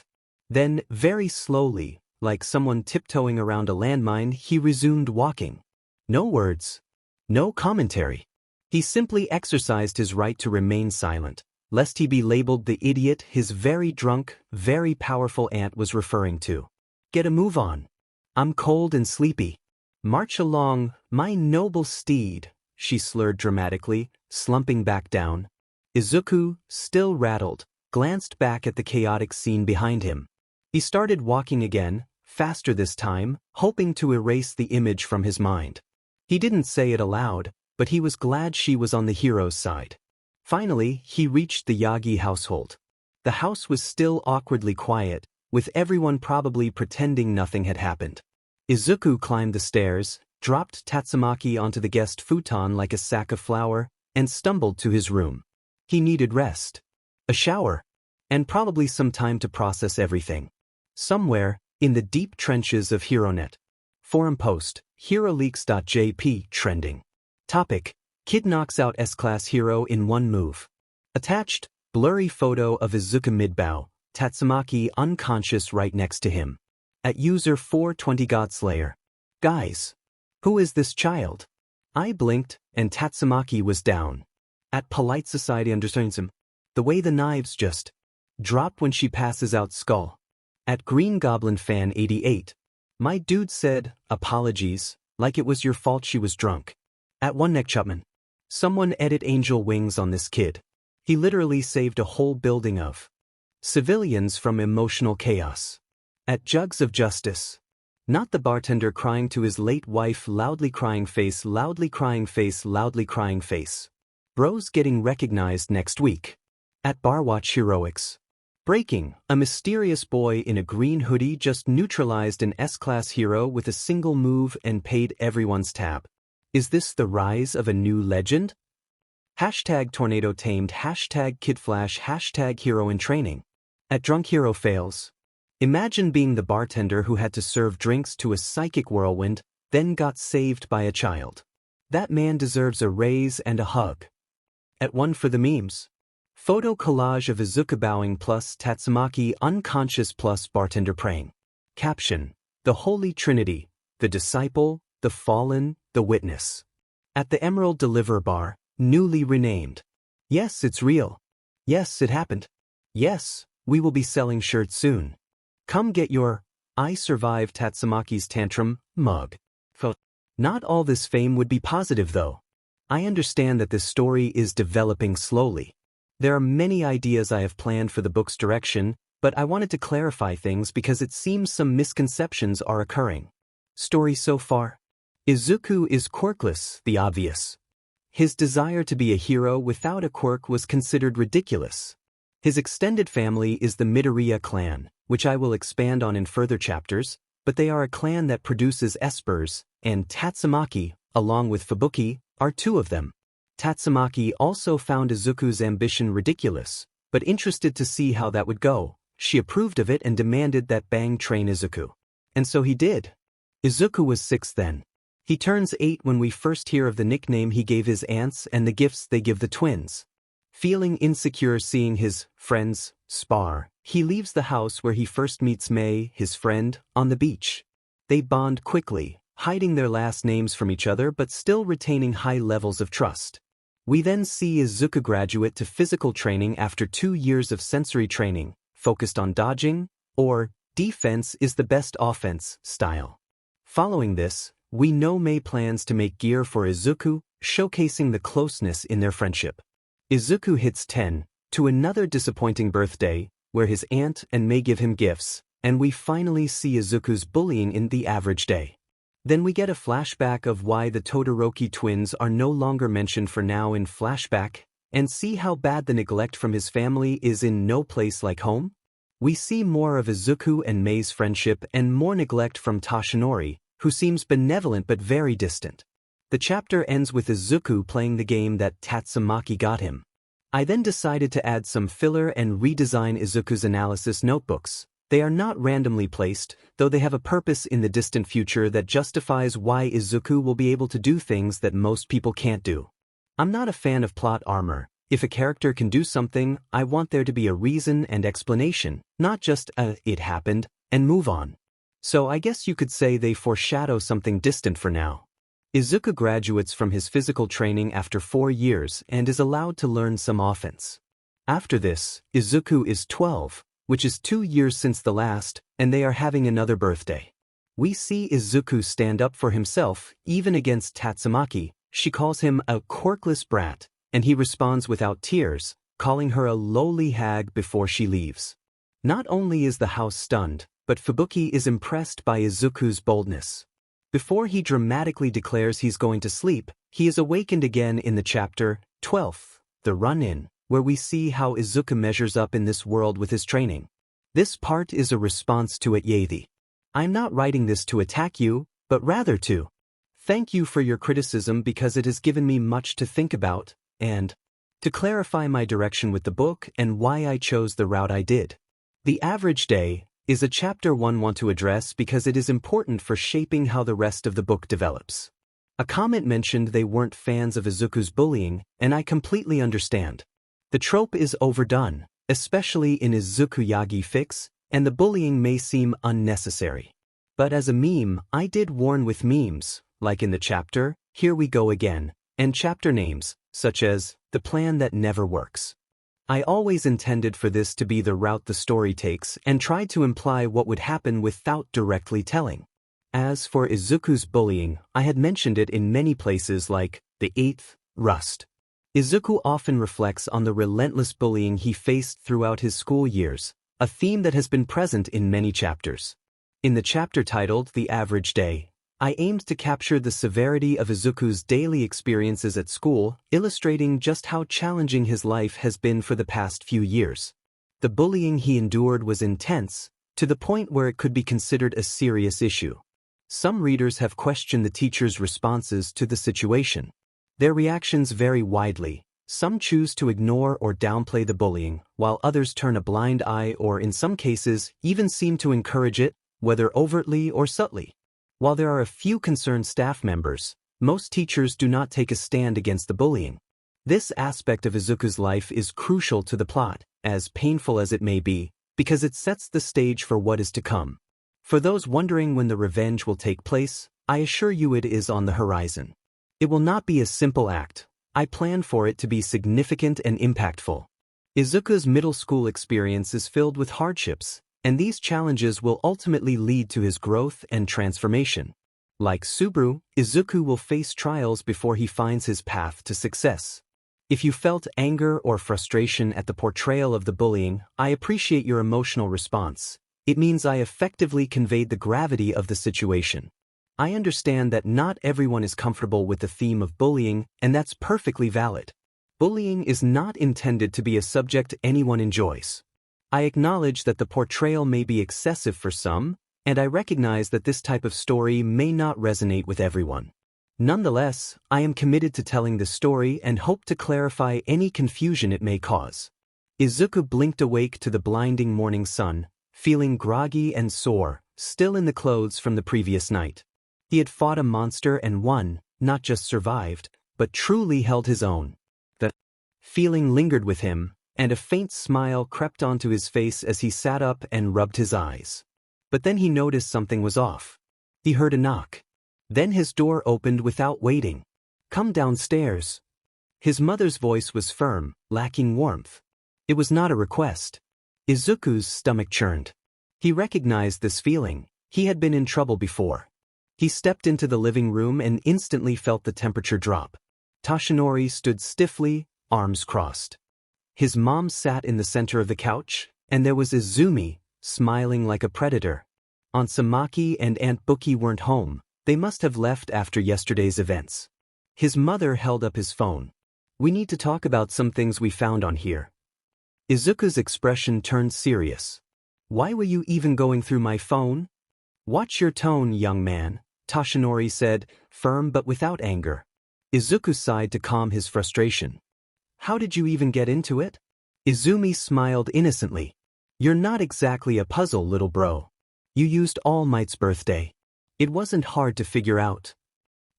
Then, very slowly, like someone tiptoeing around a landmine, he resumed walking. No words. No commentary. He simply exercised his right to remain silent, lest he be labeled the idiot his very drunk, very powerful aunt was referring to. Get a move on. I'm cold and sleepy. March along, my noble steed, she slurred dramatically, slumping back down. Izuku, still rattled, glanced back at the chaotic scene behind him. He started walking again, faster this time, hoping to erase the image from his mind. He didn't say it aloud, but he was glad she was on the hero's side. Finally, he reached the Yagi household. The house was still awkwardly quiet, with everyone probably pretending nothing had happened. Izuku climbed the stairs, dropped Tatsumaki onto the guest futon like a sack of flour, and stumbled to his room. He needed rest, a shower, and probably some time to process everything. Somewhere, in the deep trenches of HeroNet. Forum post, HeroLeaks.jp trending. Topic: Kid knocks out S-class hero in one move. Attached, blurry photo of Izuku mid-bow, Tatsumaki unconscious right next to him. At user 420 Godslayer. Guys. Who is this child? I blinked, and Tatsumaki was down. At polite society understands him. The way the knives just drop when she passes out skull. At Green Goblin Fan 88. My dude said, apologies, like it was your fault she was drunk. At One Neck Chupman. Someone edit angel wings on this kid. He literally saved a whole building of civilians from emotional chaos. At Jugs of Justice. Not the bartender crying to his late wife, loudly crying face, loudly crying face, loudly crying face. Bros getting recognized next week. At Barwatch Heroics. Breaking, a mysterious boy in a green hoodie just neutralized an S-class hero with a single move and paid everyone's tab. Is this the rise of a new legend? Hashtag tornado tamed, hashtag kidflash, hashtag hero in training. At Drunk Hero Fails. Imagine being the bartender who had to serve drinks to a psychic whirlwind, then got saved by a child. That man deserves a raise and a hug. At One for the Memes. Photo collage of Izuku bowing plus Tatsumaki unconscious plus bartender praying. Caption. The Holy Trinity, the Disciple, the Fallen, the Witness. At the Emerald Deliver Bar, newly renamed. Yes, it's real. Yes, it happened. Yes, we will be selling shirts soon. Come get your I Survived Tatsumaki's Tantrum mug. Not all this fame would be positive though. I understand that this story is developing slowly. There are many ideas I have planned for the book's direction, but I wanted to clarify things because it seems some misconceptions are occurring. Story so far. Izuku is quirkless, the obvious. His desire to be a hero without a quirk was considered ridiculous. His extended family is the Midoria clan, which I will expand on in further chapters, but they are a clan that produces espers, and Tatsumaki, along with Fubuki, are two of them. Tatsumaki also found Izuku's ambition ridiculous, but interested to see how that would go. She approved of it and demanded that Bang train Izuku. And so he did. Izuku was 6 then. He turns 8 when we first hear of the nickname he gave his aunts and the gifts they give the twins. Feeling insecure seeing his friends spar, he leaves the house where he first meets May, his friend, on the beach. They bond quickly, hiding their last names from each other but still retaining high levels of trust. We then see Izuku graduate to physical training after 2 years of sensory training, focused on dodging, or defense is the best offense, style. Following this, we know May plans to make gear for Izuku, showcasing the closeness in their friendship. Izuku hits 10, to another disappointing birthday, where his aunt and May give him gifts, and we finally see Izuku's bullying in The Average Day. Then we get a flashback of why the Todoroki twins are no longer mentioned for now in flashback, and see how bad the neglect from his family is in No Place Like Home. We see more of Izuku and May's friendship and more neglect from Toshinori, who seems benevolent but very distant. The chapter ends with Izuku playing the game that Tatsumaki got him. I then decided to add some filler and redesign Izuku's analysis notebooks. They are not randomly placed, though they have a purpose in the distant future that justifies why Izuku will be able to do things that most people can't do. I'm not a fan of plot armor. If a character can do something, I want there to be a reason and explanation, not just a "it happened" and move on. So I guess you could say they foreshadow something distant for now. Izuku graduates from his physical training after 4 years and is allowed to learn some offense. After this, Izuku is 12, which is 2 years since the last, and they are having another birthday. We see Izuku stand up for himself, even against Tatsumaki. She calls him a quirkless brat, and he responds without tears, calling her a lowly hag before she leaves. Not only is the house stunned, but Fubuki is impressed by Izuku's boldness. Before he dramatically declares he's going to sleep, he is awakened again in the chapter 12th, The Run-In, where we see how Izuku measures up in this world with his training. This part is a response to it Yathi. I'm not writing this to attack you, but rather to thank you for your criticism because it has given me much to think about, and to clarify my direction with the book and why I chose the route I did. The Average Day is a chapter one want to address because it is important for shaping how the rest of the book develops. A comment mentioned they weren't fans of Izuku's bullying, and I completely understand. The trope is overdone, especially in Izuku Yagi fics, and the bullying may seem unnecessary. But as a meme, I did warn with memes, like in the chapter, Here We Go Again, and chapter names, such as, The Plan That Never Works. I always intended for this to be the route the story takes and tried to imply what would happen without directly telling. As for Izuku's bullying, I had mentioned it in many places like the 8th, Rust. Izuku often reflects on the relentless bullying he faced throughout his school years, a theme that has been present in many chapters. In the chapter titled The Average Day, I aimed to capture the severity of Izuku's daily experiences at school, illustrating just how challenging his life has been for the past few years. The bullying he endured was intense, to the point where it could be considered a serious issue. Some readers have questioned the teacher's responses to the situation. Their reactions vary widely. Some choose to ignore or downplay the bullying, while others turn a blind eye or in some cases even seem to encourage it, whether overtly or subtly. While there are a few concerned staff members, most teachers do not take a stand against the bullying. This aspect of Izuku's life is crucial to the plot, as painful as it may be, because it sets the stage for what is to come. For those wondering when the revenge will take place, I assure you it is on the horizon. It will not be a simple act. I plan for it to be significant and impactful. Izuku's middle school experience is filled with hardships, and these challenges will ultimately lead to his growth and transformation. Like Subaru, Izuku will face trials before he finds his path to success. If you felt anger or frustration at the portrayal of the bullying, I appreciate your emotional response. It means I effectively conveyed the gravity of the situation. I understand that not everyone is comfortable with the theme of bullying, and that's perfectly valid. Bullying is not intended to be a subject anyone enjoys. I acknowledge that the portrayal may be excessive for some, and I recognize that this type of story may not resonate with everyone. Nonetheless, I am committed to telling the story and hope to clarify any confusion it may cause. Izuku blinked awake to the blinding morning sun, feeling groggy and sore, still in the clothes from the previous night. He had fought a monster and won, not just survived, but truly held his own. The feeling lingered with him, and a faint smile crept onto his face as he sat up and rubbed his eyes. But then he noticed something was off. He heard a knock. Then his door opened without waiting. "Come downstairs." His mother's voice was firm, lacking warmth. It was not a request. Izuku's stomach churned. He recognized this feeling. He had been in trouble before. He stepped into the living room and instantly felt the temperature drop. Tashinori stood stiffly, arms crossed. His mom sat in the center of the couch, and there was Izumi, smiling like a predator. Aunt Samaki and Aunt Buki weren't home. They must have left after yesterday's events. His mother held up his phone. "We need to talk about some things we found on here." Izuku's expression turned serious. "Why were you even going through my phone?" "Watch your tone, young man," Tashinori said, firm but without anger. Izuku sighed to calm his frustration. "How did you even get into it?" Izumi smiled innocently. "You're not exactly a puzzle, little bro. You used All Might's birthday. It wasn't hard to figure out."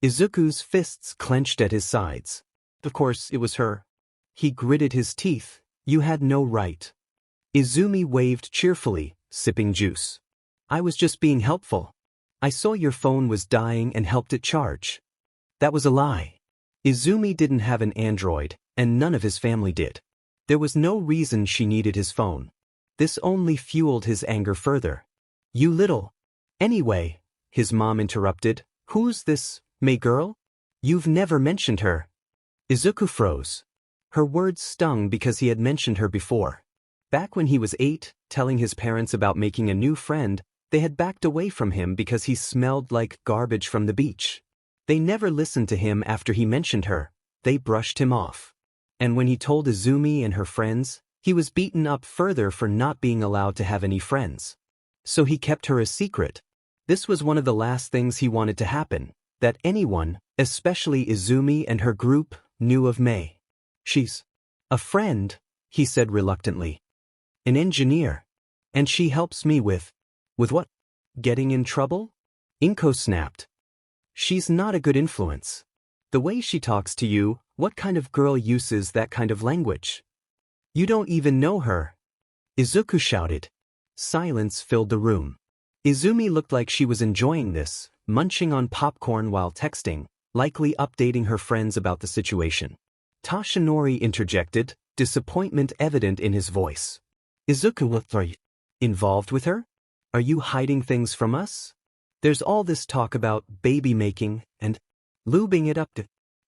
Izuku's fists clenched at his sides. Of course, it was her. He gritted his teeth. "You had no right." Izumi waved cheerfully, sipping juice. "I was just being helpful. I saw your phone was dying and helped it charge." That was a lie. Izumi didn't have an Android, and none of his family did. There was no reason she needed his phone. This only fueled his anger further. "You little..." "Anyway," his mom interrupted, "who's this May girl? You've never mentioned her." Izuku froze. Her words stung because he had mentioned her before. Back when he was 8, telling his parents about making a new friend, they had backed away from him because he smelled like garbage from the beach. They never listened to him after he mentioned her. They brushed him off. And when he told Izumi and her friends, he was beaten up further for not being allowed to have any friends. So he kept her a secret. This was one of the last things he wanted to happen, that anyone, especially Izumi and her group, knew of May. "She's a friend," he said reluctantly. "An engineer. And she helps me with what? Getting in trouble?" Inko snapped. "She's not a good influence. The way she talks to you, what kind of girl uses that kind of language? You don't even know her," Izuku shouted. Silence filled the room. Izumi looked like she was enjoying this, munching on popcorn while texting, likely updating her friends about the situation. Tashinori interjected, disappointment evident in his voice. Izuku, what are you involved with her? Are you hiding things from us? There's all this talk about baby making and lubing it up to.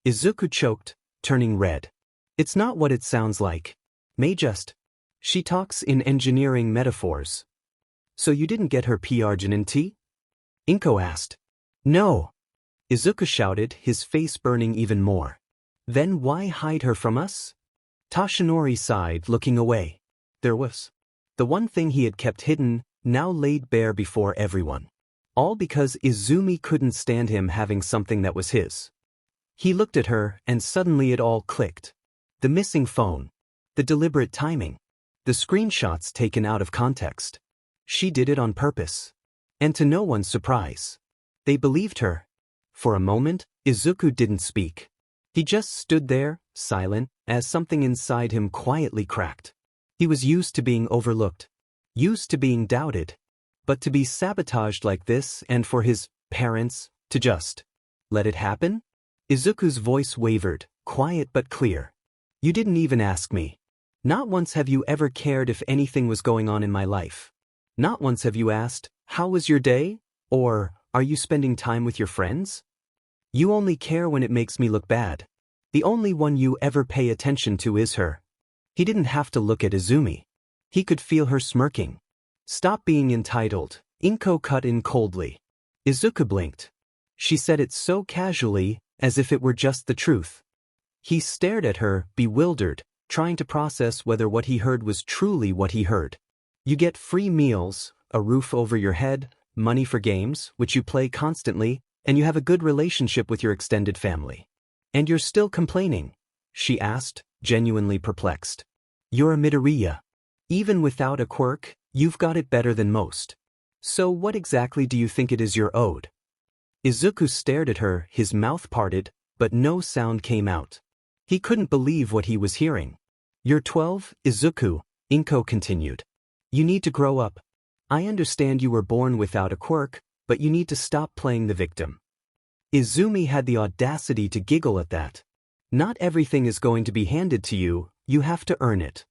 Izuku choked, turning red. It's not what it sounds like. May just. She talks in engineering metaphors. So you didn't get her tea? Inko asked. No. Izuku shouted, his face burning even more. Then why hide her from us? Tashinori sighed, looking away. There was. The one thing he had kept hidden, now laid bare before everyone. All because Izumi couldn't stand him having something that was his. He looked at her, and suddenly it all clicked. The missing phone. The deliberate timing. The screenshots taken out of context. She did it on purpose. And to no one's surprise. They believed her. For a moment, Izuku didn't speak. He just stood there, silent, as something inside him quietly cracked. He was used to being overlooked. Used to being doubted. But to be sabotaged like this and for his parents to just let it happen? Izuku's voice wavered, quiet but clear. You didn't even ask me. Not once have you ever cared if anything was going on in my life. Not once have you asked, how was your day? Or, are you spending time with your friends? You only care when it makes me look bad. The only one you ever pay attention to is her. He didn't have to look at Izumi. He could feel her smirking. Stop being entitled, Inko cut in coldly. Izuku blinked. She said it so casually, as if it were just the truth. He stared at her, bewildered, trying to process whether what he heard was truly what he heard. You get free meals, a roof over your head, money for games, which you play constantly, and you have a good relationship with your extended family. And you're still complaining? She asked, genuinely perplexed. You're a Midoria. Even without a quirk, you've got it better than most. So what exactly do you think it is you're owed? Izuku stared at her, his mouth parted, but no sound came out. He couldn't believe what he was hearing. You're 12, Izuku, Inko continued. You need to grow up. I understand you were born without a quirk, but you need to stop playing the victim. Izumi had the audacity to giggle at that. Not everything is going to be handed to you, you have to earn it.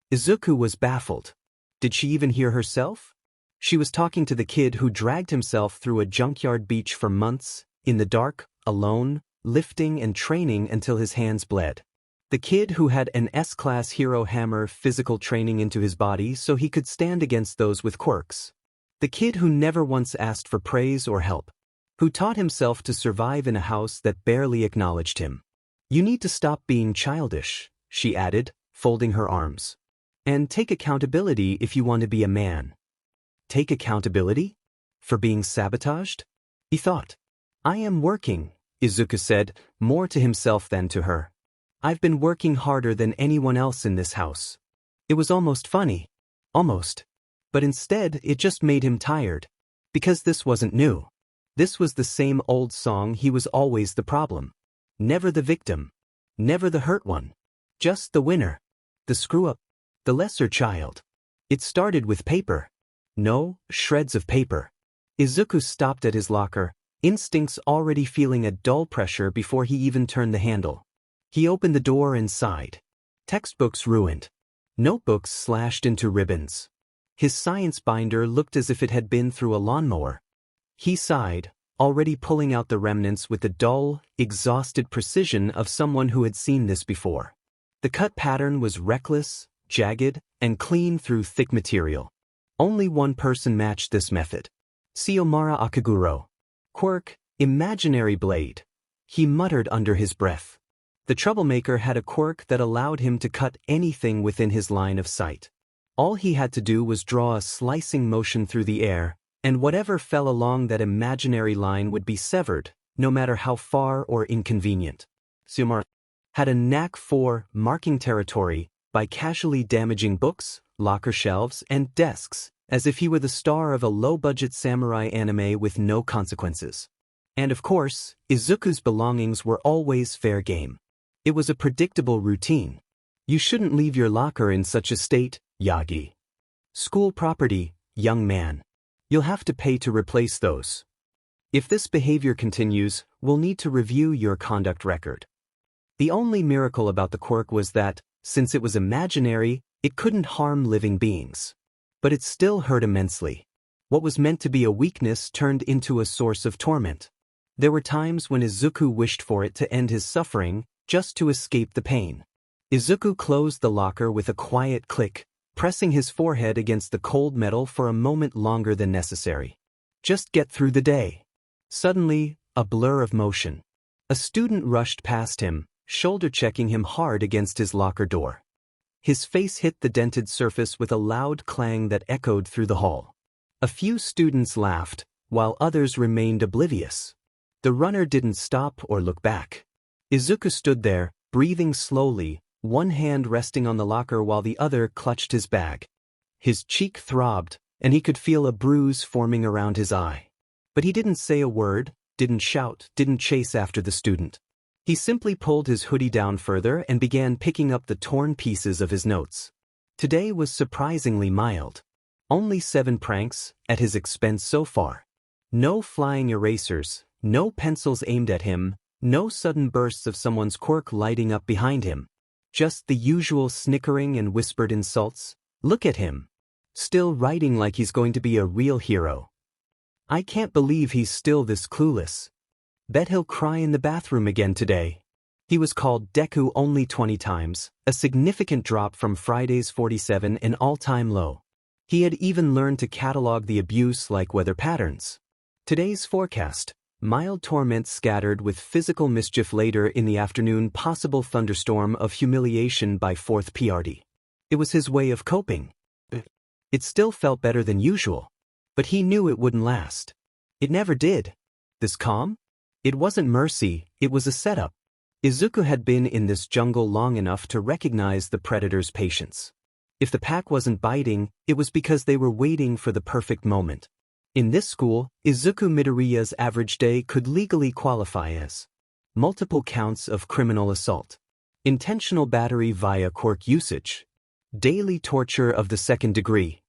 Izuku was baffled. Did she even hear herself? She was talking to the kid who dragged himself through a junkyard beach for months, in the dark, alone, lifting and training until his hands bled. The kid who had an S-class hero hammer physical training into his body so he could stand against those with quirks. The kid who never once asked for praise or help. Who taught himself to survive in a house that barely acknowledged him. You need to stop being childish, she added, folding her arms. And take accountability if you want to be a man. Take accountability? For being sabotaged? He thought. I am working, Izuku said, more to himself than to her. I've been working harder than anyone else in this house. It was almost funny. Almost. But instead, it just made him tired. Because this wasn't new. This was the same old song. He was always the problem. Never the victim. Never the hurt one. Just the winner. The screw-up. The lesser child. It started with paper. No, shreds of paper. Izuku stopped at his locker, instincts already feeling a dull pressure before he even turned the handle. He opened the door and sighed. Textbooks ruined. Notebooks slashed into ribbons. His science binder looked as if it had been through a lawnmower. He sighed, already pulling out the remnants with the dull, exhausted precision of someone who had seen this before. The cut pattern was reckless, jagged, and clean through thick material. Only one person matched this method. Sayomara Akaguro. Quirk, imaginary blade. He muttered under his breath. The troublemaker had a quirk that allowed him to cut anything within his line of sight. All he had to do was draw a slicing motion through the air, and whatever fell along that imaginary line would be severed, no matter how far or inconvenient. Sayomara had a knack for marking territory by casually damaging books, locker shelves, and desks, as if he were the star of a low-budget samurai anime with no consequences. And of course, Izuku's belongings were always fair game. It was a predictable routine. You shouldn't leave your locker in such a state, Yagi. School property, young man. You'll have to pay to replace those. If this behavior continues, we'll need to review your conduct record. The only miracle about the quirk was that, since it was imaginary, it couldn't harm living beings. But it still hurt immensely. What was meant to be a weakness turned into a source of torment. There were times when Izuku wished for it to end his suffering, just to escape the pain. Izuku closed the locker with a quiet click, pressing his forehead against the cold metal for a moment longer than necessary. Just get through the day. Suddenly, a blur of motion. A student rushed past him, shoulder-checking him hard against his locker door. His face hit the dented surface with a loud clang that echoed through the hall. A few students laughed, while others remained oblivious. The runner didn't stop or look back. Izuku stood there, breathing slowly, one hand resting on the locker while the other clutched his bag. His cheek throbbed, and he could feel a bruise forming around his eye. But he didn't say a word, didn't shout, didn't chase after the student. He simply pulled his hoodie down further and began picking up the torn pieces of his notes. Today was surprisingly mild. Only 7 pranks, at his expense so far. No flying erasers, no pencils aimed at him, no sudden bursts of someone's quirk lighting up behind him. Just the usual snickering and whispered insults. Look at him. Still writing like he's going to be a real hero. I can't believe he's still this clueless. Bet he'll cry in the bathroom again today. He was called Deku only 20 times, a significant drop from Friday's 47, an all-time low. He had even learned to catalog the abuse like weather patterns. Today's forecast. Mild torment scattered with physical mischief later in the afternoon, possible thunderstorm of humiliation by 4th PRD. It was his way of coping. It still felt better than usual. But he knew it wouldn't last. It never did. This calm? It wasn't mercy, it was a setup. Izuku had been in this jungle long enough to recognize the predator's patience. If the pack wasn't biting, it was because they were waiting for the perfect moment. In this school, Izuku Midoriya's average day could legally qualify as multiple counts of criminal assault, intentional battery via quirk usage, daily torture of the 2nd degree,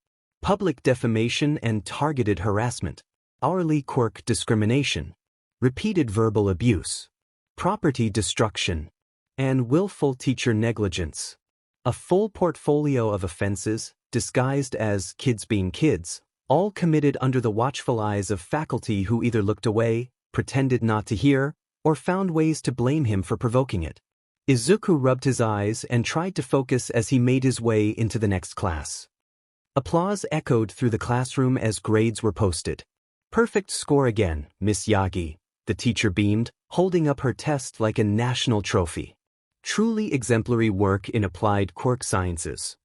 public defamation and targeted harassment, hourly quirk discrimination, repeated verbal abuse, property destruction, and willful teacher negligence. A full portfolio of offenses, disguised as kids being kids, all committed under the watchful eyes of faculty who either looked away, pretended not to hear, or found ways to blame him for provoking it. Izuku rubbed his eyes and tried to focus as he made his way into the next class. Applause echoed through the classroom as grades were posted. Perfect score again, Miss Yagi, the teacher beamed, holding up her test like a national trophy. Truly exemplary work in applied quirk sciences.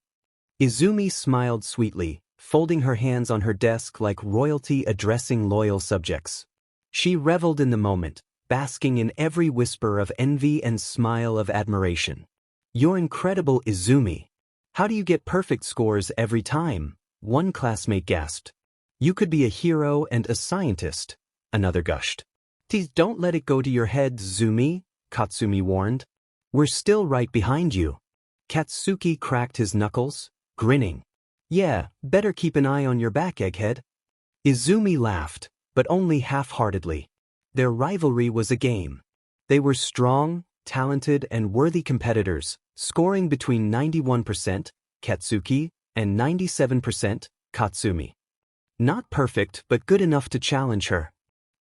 Izumi smiled sweetly, folding her hands on her desk like royalty addressing loyal subjects. She reveled in the moment, basking in every whisper of envy and smile of admiration. You're incredible, Izumi. How do you get perfect scores every time? One classmate gasped. You could be a hero and a scientist, another gushed. Don't let it go to your head, Izumi, Katsumi warned. We're still right behind you. Katsuki cracked his knuckles, grinning. Yeah, better keep an eye on your back, egghead. Izumi laughed, but only half-heartedly. Their rivalry was a game. They were strong, talented, and worthy competitors, scoring between 91%, Katsuki, and 97%, Katsumi. Not perfect, but good enough to challenge her.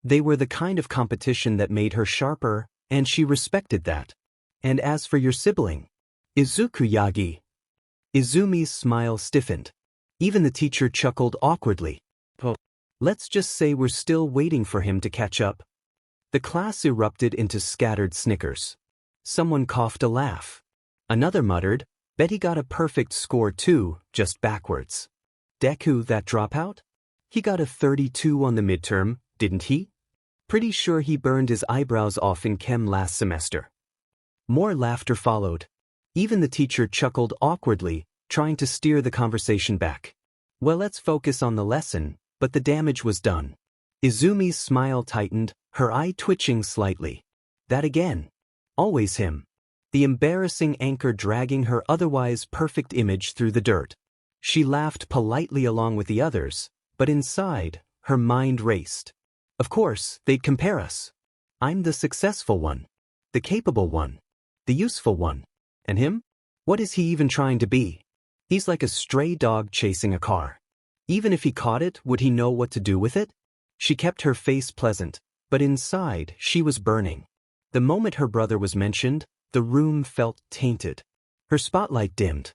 They were the kind of competition that made her sharper, and she respected that. And as for your sibling, Izuku Yagi. Izumi's smile stiffened. Even the teacher chuckled awkwardly. Let's just say we're still waiting for him to catch up. The class erupted into scattered snickers. Someone coughed a laugh. Another muttered, bet he got a perfect score too, just backwards. Deku, that dropout? He got a 32 on the midterm, didn't he? Pretty sure he burned his eyebrows off in chem last semester. More laughter followed. Even the teacher chuckled awkwardly, trying to steer the conversation back. Well, let's focus on the lesson, but the damage was done. Izumi's smile tightened, her eye twitching slightly. That again. Always him. The embarrassing anchor dragging her otherwise perfect image through the dirt. She laughed politely along with the others, but inside, her mind raced. Of course, they'd compare us. I'm the successful one. The capable one. The useful one. And him? What is he even trying to be? He's like a stray dog chasing a car. Even if he caught it, would he know what to do with it? She kept her face pleasant, but inside, she was burning. The moment her brother was mentioned, the room felt tainted. Her spotlight dimmed.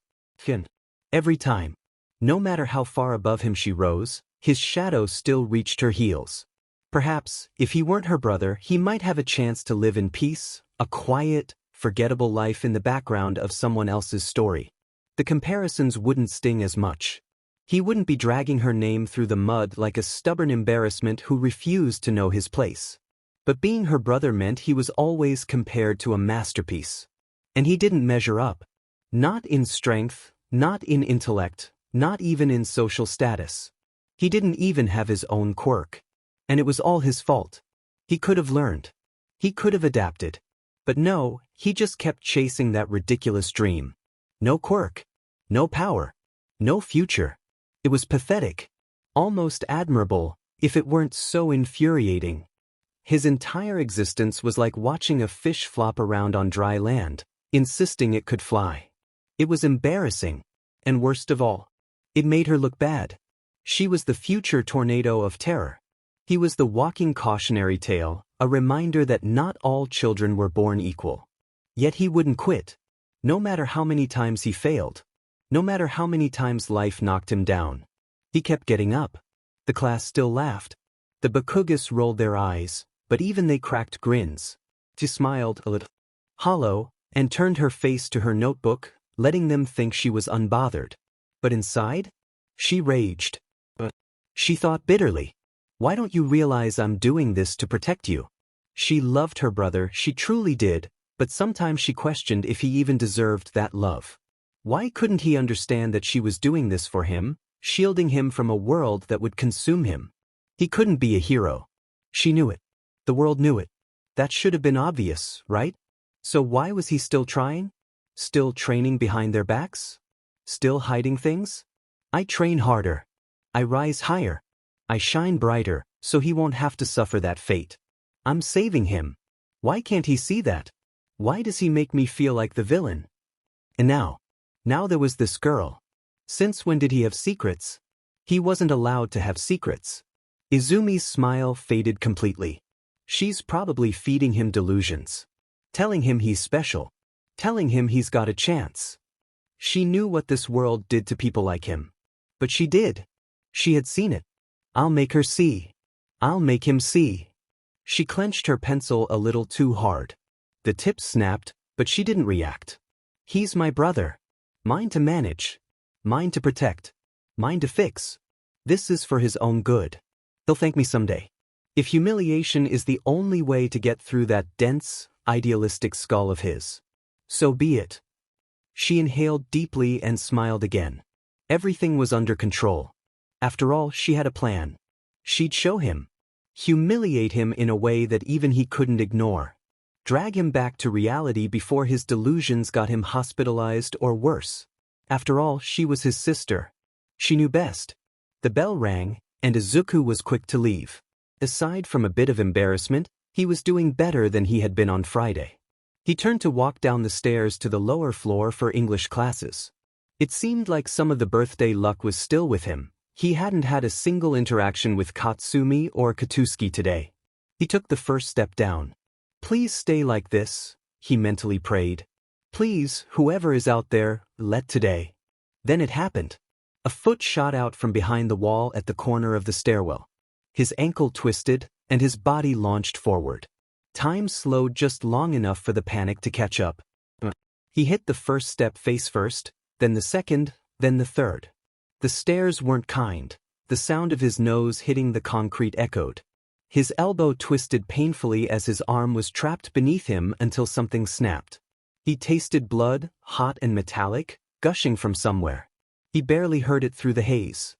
Every time. No matter how far above him she rose, his shadow still reached her heels. Perhaps, if he weren't her brother, he might have a chance to live in peace, a quiet, forgettable life in the background of someone else's story. The comparisons wouldn't sting as much. He wouldn't be dragging her name through the mud like a stubborn embarrassment who refused to know his place. But being her brother meant he was always compared to a masterpiece. And he didn't measure up. Not in strength, not in intellect, not even in social status. He didn't even have his own quirk. And it was all his fault. He could have learned. He could have adapted. But no, he just kept chasing that ridiculous dream. No quirk. No power. No future. It was pathetic. Almost admirable, if it weren't so infuriating. His entire existence was like watching a fish flop around on dry land, insisting it could fly. It was embarrassing. And worst of all, it made her look bad. She was the future tornado of terror. He was the walking cautionary tale, a reminder that not all children were born equal. Yet he wouldn't quit. No matter how many times he failed. No matter how many times life knocked him down. He kept getting up. The class still laughed. The Bakugas rolled their eyes, but even they cracked grins. She smiled a little hollow and turned her face to her notebook, letting them think she was unbothered. But inside, she raged. She thought bitterly. Why don't you realize I'm doing this to protect you? She loved her brother, she truly did, but sometimes she questioned if he even deserved that love. Why couldn't he understand that she was doing this for him, shielding him from a world that would consume him? He couldn't be a hero. She knew it. The world knew it. That should have been obvious, right? So why was he still trying? Still training behind their backs? Still hiding things? I train harder. I rise higher. I shine brighter, so he won't have to suffer that fate. I'm saving him. Why can't he see that? Why does he make me feel like the villain? And now there was this girl. Since when did he have secrets? He wasn't allowed to have secrets. Izumi's smile faded completely. She's probably feeding him delusions. Telling him he's special. Telling him he's got a chance. She knew what this world did to people like him. But she did. She had seen it. I'll make her see. I'll make him see. She clenched her pencil a little too hard. The tip snapped, but she didn't react. He's my brother. Mine to manage. Mine to protect. Mine to fix. This is for his own good. He'll thank me someday. If humiliation is the only way to get through that dense, idealistic skull of his, so be it. She inhaled deeply and smiled again. Everything was under control. After all, she had a plan. She'd show him. Humiliate him in a way that even he couldn't ignore. Drag him back to reality before his delusions got him hospitalized or worse. After all, she was his sister. She knew best. The bell rang, and Izuku was quick to leave. Aside from a bit of embarrassment, he was doing better than he had been on Friday. He turned to walk down the stairs to the lower floor for English classes. It seemed like some of the birthday luck was still with him. He hadn't had a single interaction with Katsumi or Katsuki today. He took the first step down. Please stay like this, he mentally prayed. Please, whoever is out there, let today. Then it happened. A foot shot out from behind the wall at the corner of the stairwell. His ankle twisted, and his body launched forward. Time slowed just long enough for the panic to catch up. He hit the first step face first, then the second, then the third. The stairs weren't kind. The sound of his nose hitting the concrete echoed. His elbow twisted painfully as his arm was trapped beneath him until something snapped. He tasted blood, hot and metallic, gushing from somewhere. He barely heard it through the haze.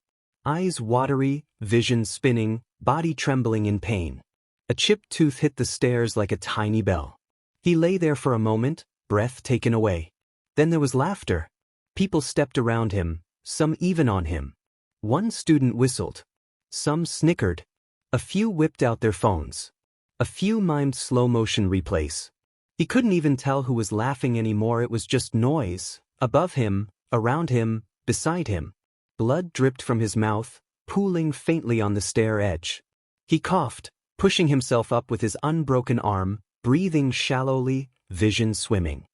Eyes watery, vision spinning, body trembling in pain. A chipped tooth hit the stairs like a tiny bell. He lay there for a moment, breath taken away. Then there was laughter. People stepped around him, some even on him. One student whistled. Some snickered. A few whipped out their phones. A few mimed slow-motion replays. He couldn't even tell who was laughing anymore, it was just noise, above him, around him, beside him. Blood dripped from his mouth, pooling faintly on the stair edge. He coughed, pushing himself up with his unbroken arm, breathing shallowly, vision swimming.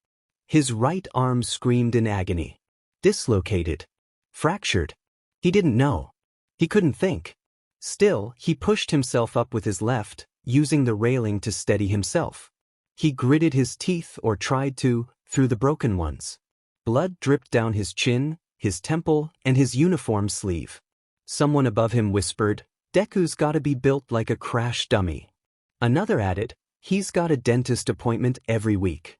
His right arm screamed in agony. Dislocated. Fractured. He didn't know. He couldn't think. Still, he pushed himself up with his left, using the railing to steady himself. He gritted his teeth or tried to, through the broken ones. Blood dripped down his chin, his temple, and his uniform sleeve. Someone above him whispered, "Deku's gotta be built like a crash dummy." Another added, "He's got a dentist appointment every week."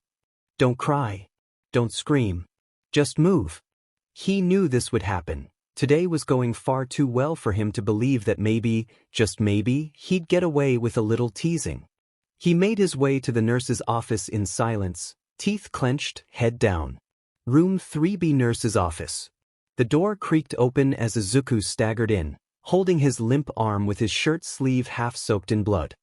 Don't cry. Don't scream. Just move. He knew this would happen. Today was going far too well for him to believe that maybe, just maybe, he'd get away with a little teasing. He made his way to the nurse's office in silence, teeth clenched, head down. Room 3B nurse's office. The door creaked open as Izuku staggered in, holding his limp arm with his shirt sleeve half soaked in blood.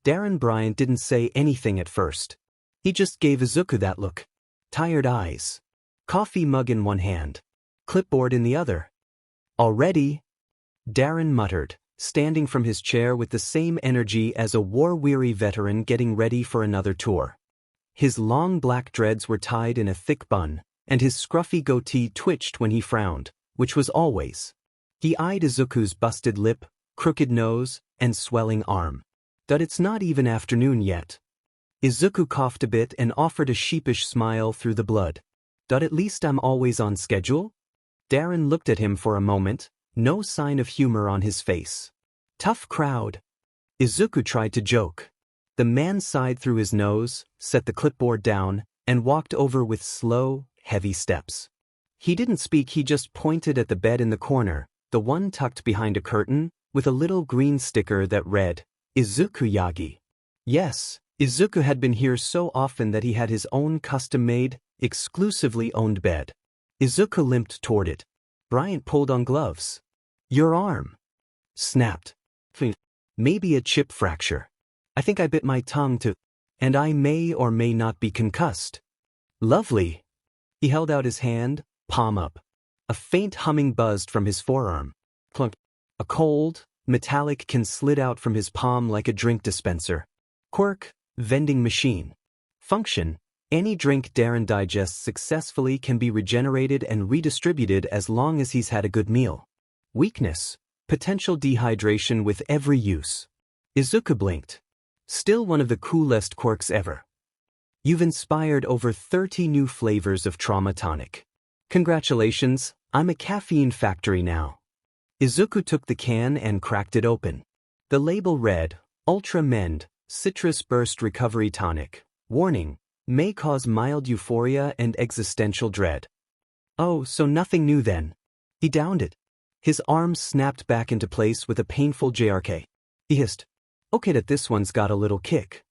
Darren Bryant didn't say anything at first. He just gave Izuku that look. Tired eyes. Coffee mug in one hand. Clipboard in the other. "Already?" Darren muttered, standing from his chair with the same energy as a war-weary veteran getting ready for another tour. His long black dreads were tied in a thick bun, and his scruffy goatee twitched when he frowned, which was always. He eyed Izuku's busted lip, crooked nose, and swelling arm. "But it's not even afternoon yet." Izuku coughed a bit and offered a sheepish smile through the blood. "But at least I'm always on schedule?" Darren looked at him for a moment, no sign of humor on his face. "Tough crowd." Izuku tried to joke. The man sighed through his nose, set the clipboard down, and walked over with slow, heavy steps. He didn't speak, he just pointed at the bed in the corner, the one tucked behind a curtain, with a little green sticker that read, "Izuku Yagi." Yes, Izuku had been here so often that he had his own custom-made, exclusively owned bed. Izuku limped toward it. Bryant pulled on gloves. "Your arm." Snapped. "Maybe a chip fracture. I think I bit my tongue too. And I may or may not be concussed." "Lovely." He held out his hand, palm up. A faint humming buzzed from his forearm. Clunk. A cold, metallic can slid out from his palm like a drink dispenser. Quirk, vending machine. Function. Any drink Darren digests successfully can be regenerated and redistributed as long as he's had a good meal. Weakness. Potential dehydration with every use. Izuku blinked. Still one of the coolest quirks ever. You've inspired over 30 new flavors of trauma tonic. Congratulations, I'm a caffeine factory now. Izuku took the can and cracked it open. The label read, Ultra Mend, Citrus Burst Recovery Tonic. Warning. May cause mild euphoria and existential dread. Oh, so nothing new then. He downed it. His arm snapped back into place with a painful JRK. He hissed. Okay, that this one's got a little kick.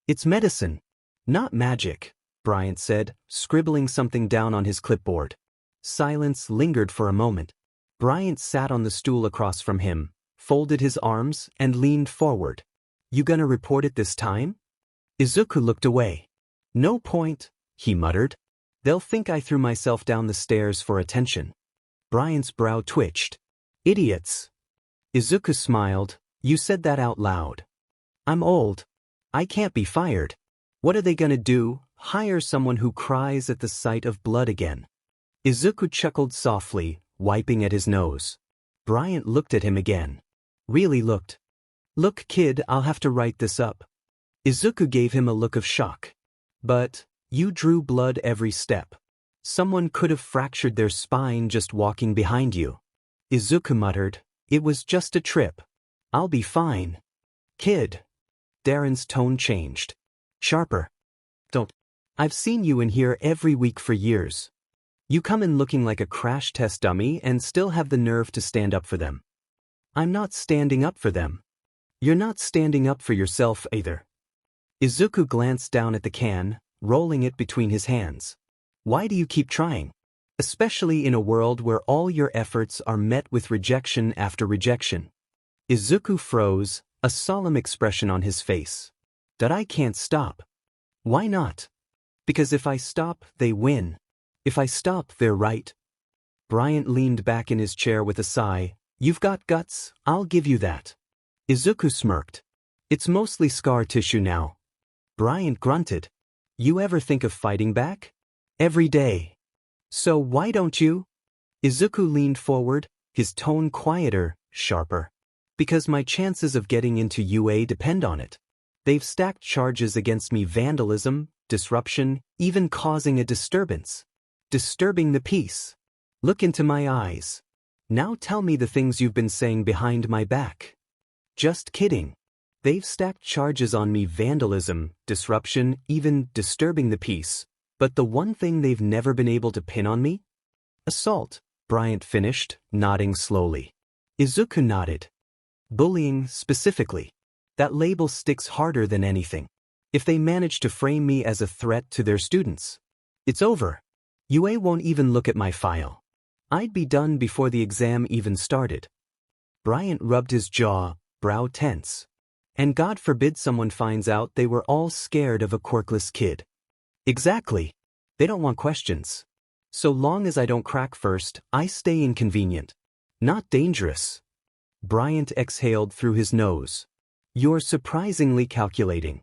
It's medicine. Not magic, Bryant said, scribbling something down on his clipboard. Silence lingered for a moment. Bryant sat on the stool across from him, folded his arms, and leaned forward. You gonna report it this time? Izuku looked away. No point, he muttered. They'll think I threw myself down the stairs for attention. Bryant's brow twitched. Idiots. Izuku smiled. You said that out loud. I'm old. I can't be fired. What are they gonna do? Hire someone who cries at the sight of blood again? Izuku chuckled softly, wiping at his nose. Bryant looked at him again. Really looked. Look, kid, I'll have to write this up. Izuku gave him a look of shock. But, you drew blood every step. Someone could have fractured their spine just walking behind you. Izuku muttered, it was just a trip. I'll be fine. Kid. Darren's tone changed. Sharper. Don't. I've seen you in here every week for years. You come in looking like a crash test dummy and still have the nerve to stand up for them. I'm not standing up for them. You're not standing up for yourself either. Izuku glanced down at the can, rolling it between his hands. Why do you keep trying? especially in a world where all your efforts are met with rejection after rejection. Izuku froze, a solemn expression on his face. That I can't stop. Why not? Because if I stop, they win. If I stop, they're right. Bryant leaned back in his chair with a sigh. You've got guts, I'll give you that. Izuku smirked. It's mostly scar tissue now. Bryant grunted. You ever think of fighting back? Every day. So why don't you? Izuku leaned forward, his tone quieter, sharper. Because my chances of getting into UA depend on it. They've stacked charges against me: vandalism, disruption, even causing a disturbance. Disturbing the peace. Look into my eyes. Now tell me the things you've been saying behind my back. Just kidding. They've stacked charges on me: vandalism, disruption, even disturbing the peace. But the one thing they've never been able to pin on me? Assault, Bryant finished, nodding slowly. Izuku nodded. Bullying, specifically. That label sticks harder than anything. If they manage to frame me as a threat to their students, it's over. UA won't even look at my file. I'd be done before the exam even started. Bryant rubbed his jaw, brow tense. And God forbid someone finds out they were all scared of a quirkless kid. Exactly. They don't want questions. So long as I don't crack first, I stay inconvenient. Not dangerous. Bryant exhaled through his nose. You're surprisingly calculating.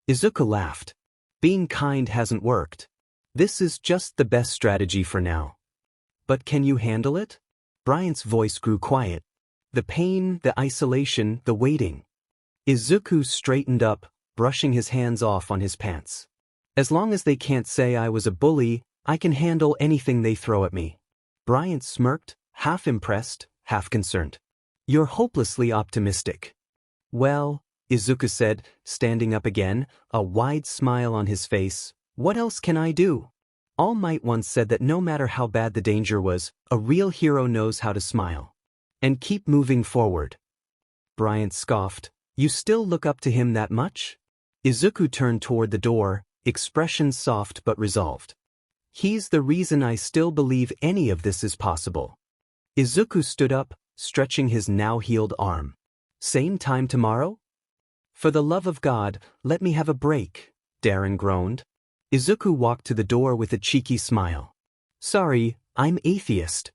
Izuku laughed. Being kind hasn't worked. This is just the best strategy for now. But can you handle it? Bryant's voice grew quiet. The pain, the isolation, the waiting. Izuku straightened up, brushing his hands off on his pants. As long as they can't say I was a bully, I can handle anything they throw at me. Bryant smirked, half impressed, half concerned. You're hopelessly optimistic. Well, Izuku said, standing up again, a wide smile on his face, what else can I do? All Might once said that no matter how bad the danger was, a real hero knows how to smile. And keep moving forward. Bryant scoffed. You still look up to him that much? Izuku turned toward the door, expression soft but resolved. He's the reason I still believe any of this is possible. Izuku stood up, stretching his now-healed arm. Same time tomorrow? For the love of God, let me have a break, Darren groaned. Izuku walked to the door with a cheeky smile. Sorry, I'm atheist.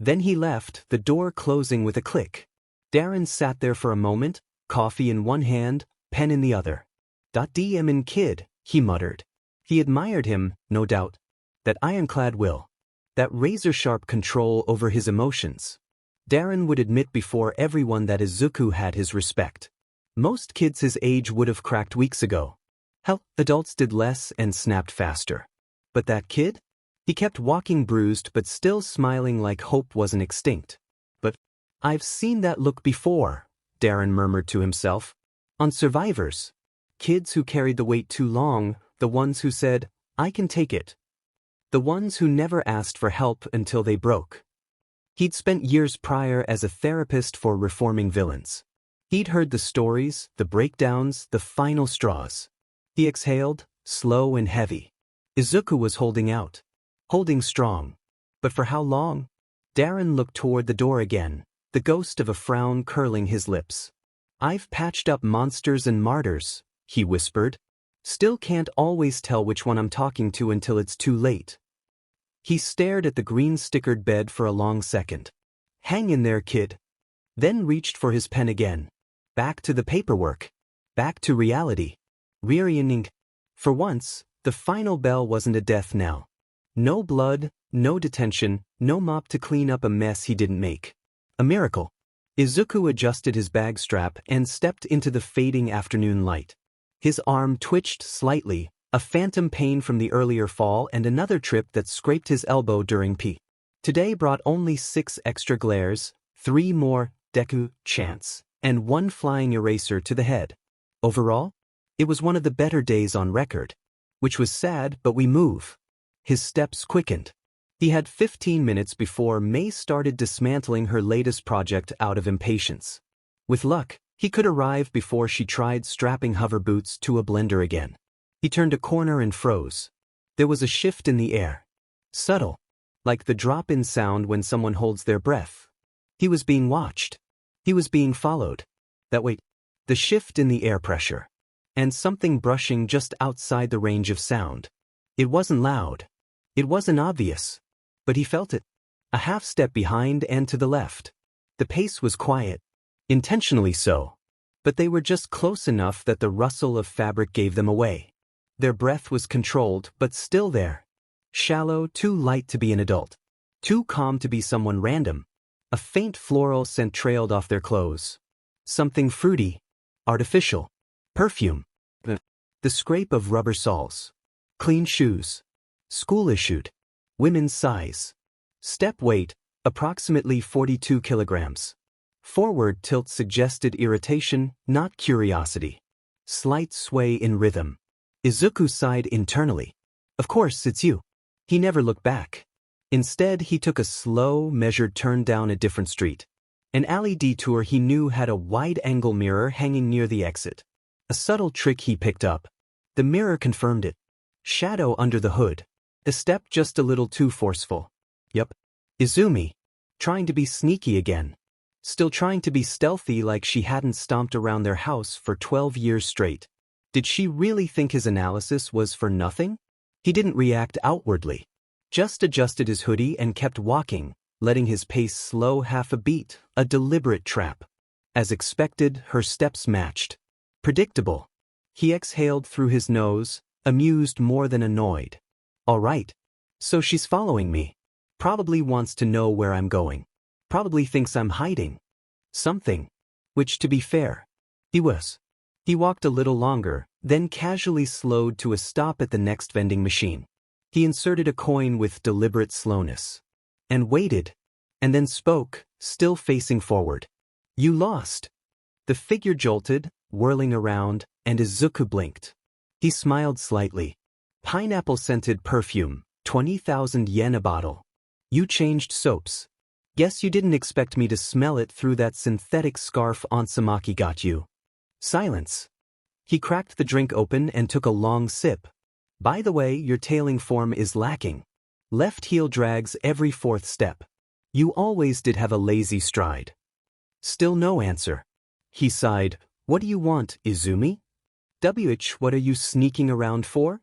Then he left, the door closing with a click. Darren sat there for a moment, coffee in one hand, pen in the other. "DM kid," he muttered. He admired him, no doubt. That ironclad will. That razor-sharp control over his emotions. Darren would admit before everyone that Izuku had his respect. Most kids his age would have cracked weeks ago. Hell, adults did less and snapped faster. But that kid? He kept walking bruised but still smiling like hope wasn't extinct. But I've seen that look before, Darren murmured to himself. On survivors. Kids who carried the weight too long, the ones who said, I can take it. The ones who never asked for help until they broke. He'd spent years prior as a therapist for reforming villains. He'd heard the stories, the breakdowns, the final straws. He exhaled, slow and heavy. Izuku was holding out. Holding strong. But for how long? Darren looked toward the door again, the ghost of a frown curling his lips. I've patched up monsters and martyrs, he whispered. Still can't always tell which one I'm talking to until it's too late. He stared at the green-stickered bed for a long second. Hang in there, kid. Then reached for his pen again. Back to the paperwork. Back to reality. Reorienting. For once, the final bell wasn't a death knell. No blood, no detention, no mop to clean up a mess he didn't make. A miracle. Izuku adjusted his bag strap and stepped into the fading afternoon light. His arm twitched slightly, a phantom pain from the earlier fall and another trip that scraped his elbow during P. Today brought only 6 extra glares, 3 more Deku chants, and 1 flying eraser to the head. Overall, it was one of the better days on record. Which was sad, but we move. His steps quickened. He had 15 minutes before May started dismantling her latest project out of impatience. With luck, he could arrive before she tried strapping hover boots to a blender again. He turned a corner and froze. There was a shift in the air. Subtle. like the drop-in sound when someone holds their breath. He was being watched. He was being followed. That wait, the shift in the air pressure. And something brushing just outside the range of sound. It wasn't loud. It wasn't obvious. But he felt it. A half step behind and to the left. The pace was quiet. Intentionally so. But they were just close enough that the rustle of fabric gave them away. Their breath was controlled, but still there. Shallow, too light to be an adult. Too calm to be someone random. A faint floral scent trailed off their clothes. Something fruity. Artificial. Perfume. The scrape of rubber soles. Clean shoes. School-issued. Women's size. Step weight, approximately 42 kilograms. Forward tilt suggested irritation, not curiosity. Slight sway in rhythm. Izuku sighed internally. Of course, it's you. He never looked back. Instead, he took a slow, measured turn down a different street. An alley detour he knew had a wide-angle mirror hanging near the exit. A subtle trick he picked up. The mirror confirmed it. Shadow under the hood. A step just a little too forceful. Yup. Izumi. Trying to be sneaky again. Still trying to be stealthy like she hadn't stomped around their house for 12 years straight. Did she really think his analysis was for nothing? He didn't react outwardly. Just adjusted his hoodie and kept walking, letting his pace slow half a beat, a deliberate trap. As expected, her steps matched. Predictable. He exhaled through his nose, amused more than annoyed. All right. So she's following me. Probably wants to know where I'm going. Probably thinks I'm hiding something. Which, to be fair, he was. He walked a little longer, then casually slowed to a stop at the next vending machine. He inserted a coin with deliberate slowness. And waited. And then spoke, still facing forward. You lost. The figure jolted, whirling around, and Izuku blinked. He smiled slightly. Pineapple-scented perfume, 20,000 yen a bottle. You changed soaps. Guess you didn't expect me to smell it through that synthetic scarf Tatsumaki got you. Silence. He cracked the drink open and took a long sip. By the way, your tailing form is lacking. Left heel drags every fourth step. You always did have a lazy stride. Still no answer. He sighed. What do you want, Izumi? What are you sneaking around for?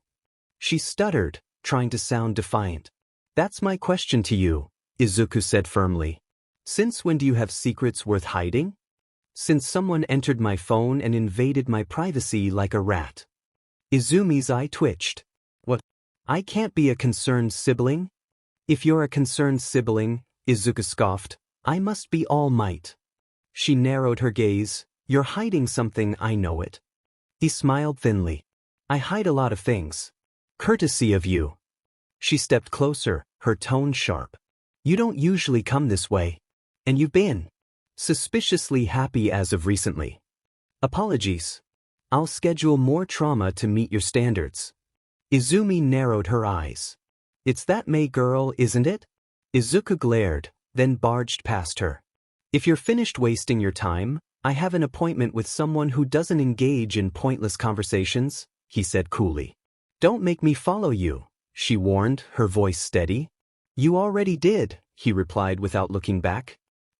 She stuttered, trying to sound defiant. That's my question to you, Izuku said firmly. Since when do you have secrets worth hiding? Since someone entered my phone and invaded my privacy like a rat. Izumi's eye twitched. What? I can't be a concerned sibling? If you're a concerned sibling, Izuku scoffed, I must be all might. She narrowed her gaze. You're hiding something, I know it. He smiled thinly. I hide a lot of things. Courtesy of you. She stepped closer, her tone sharp. You don't usually come this way. And you've been suspiciously happy as of recently. Apologies. I'll schedule more trauma to meet your standards. Izumi narrowed her eyes. It's that May girl, isn't it? Izuku glared, then barged past her. If you're finished wasting your time, I have an appointment with someone who doesn't engage in pointless conversations, he said coolly. Don't make me follow you, she warned, her voice steady. You already did, he replied without looking back.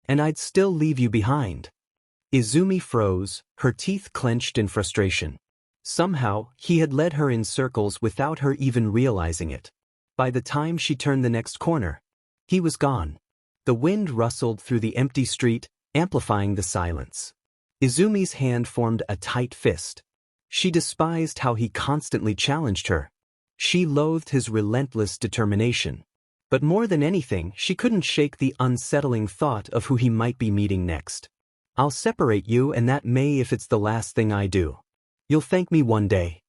And I'd still leave you behind. Izumi froze, her teeth clenched in frustration. Somehow, he had led her in circles without her even realizing it. By the time she turned the next corner, he was gone. The wind rustled through the empty street, amplifying the silence. Izumi's hand formed a tight fist. She despised how he constantly challenged her. She loathed his relentless determination. But more than anything, she couldn't shake the unsettling thought of who he might be meeting next. I'll separate you, and that may if it's the last thing I do. You'll thank me one day.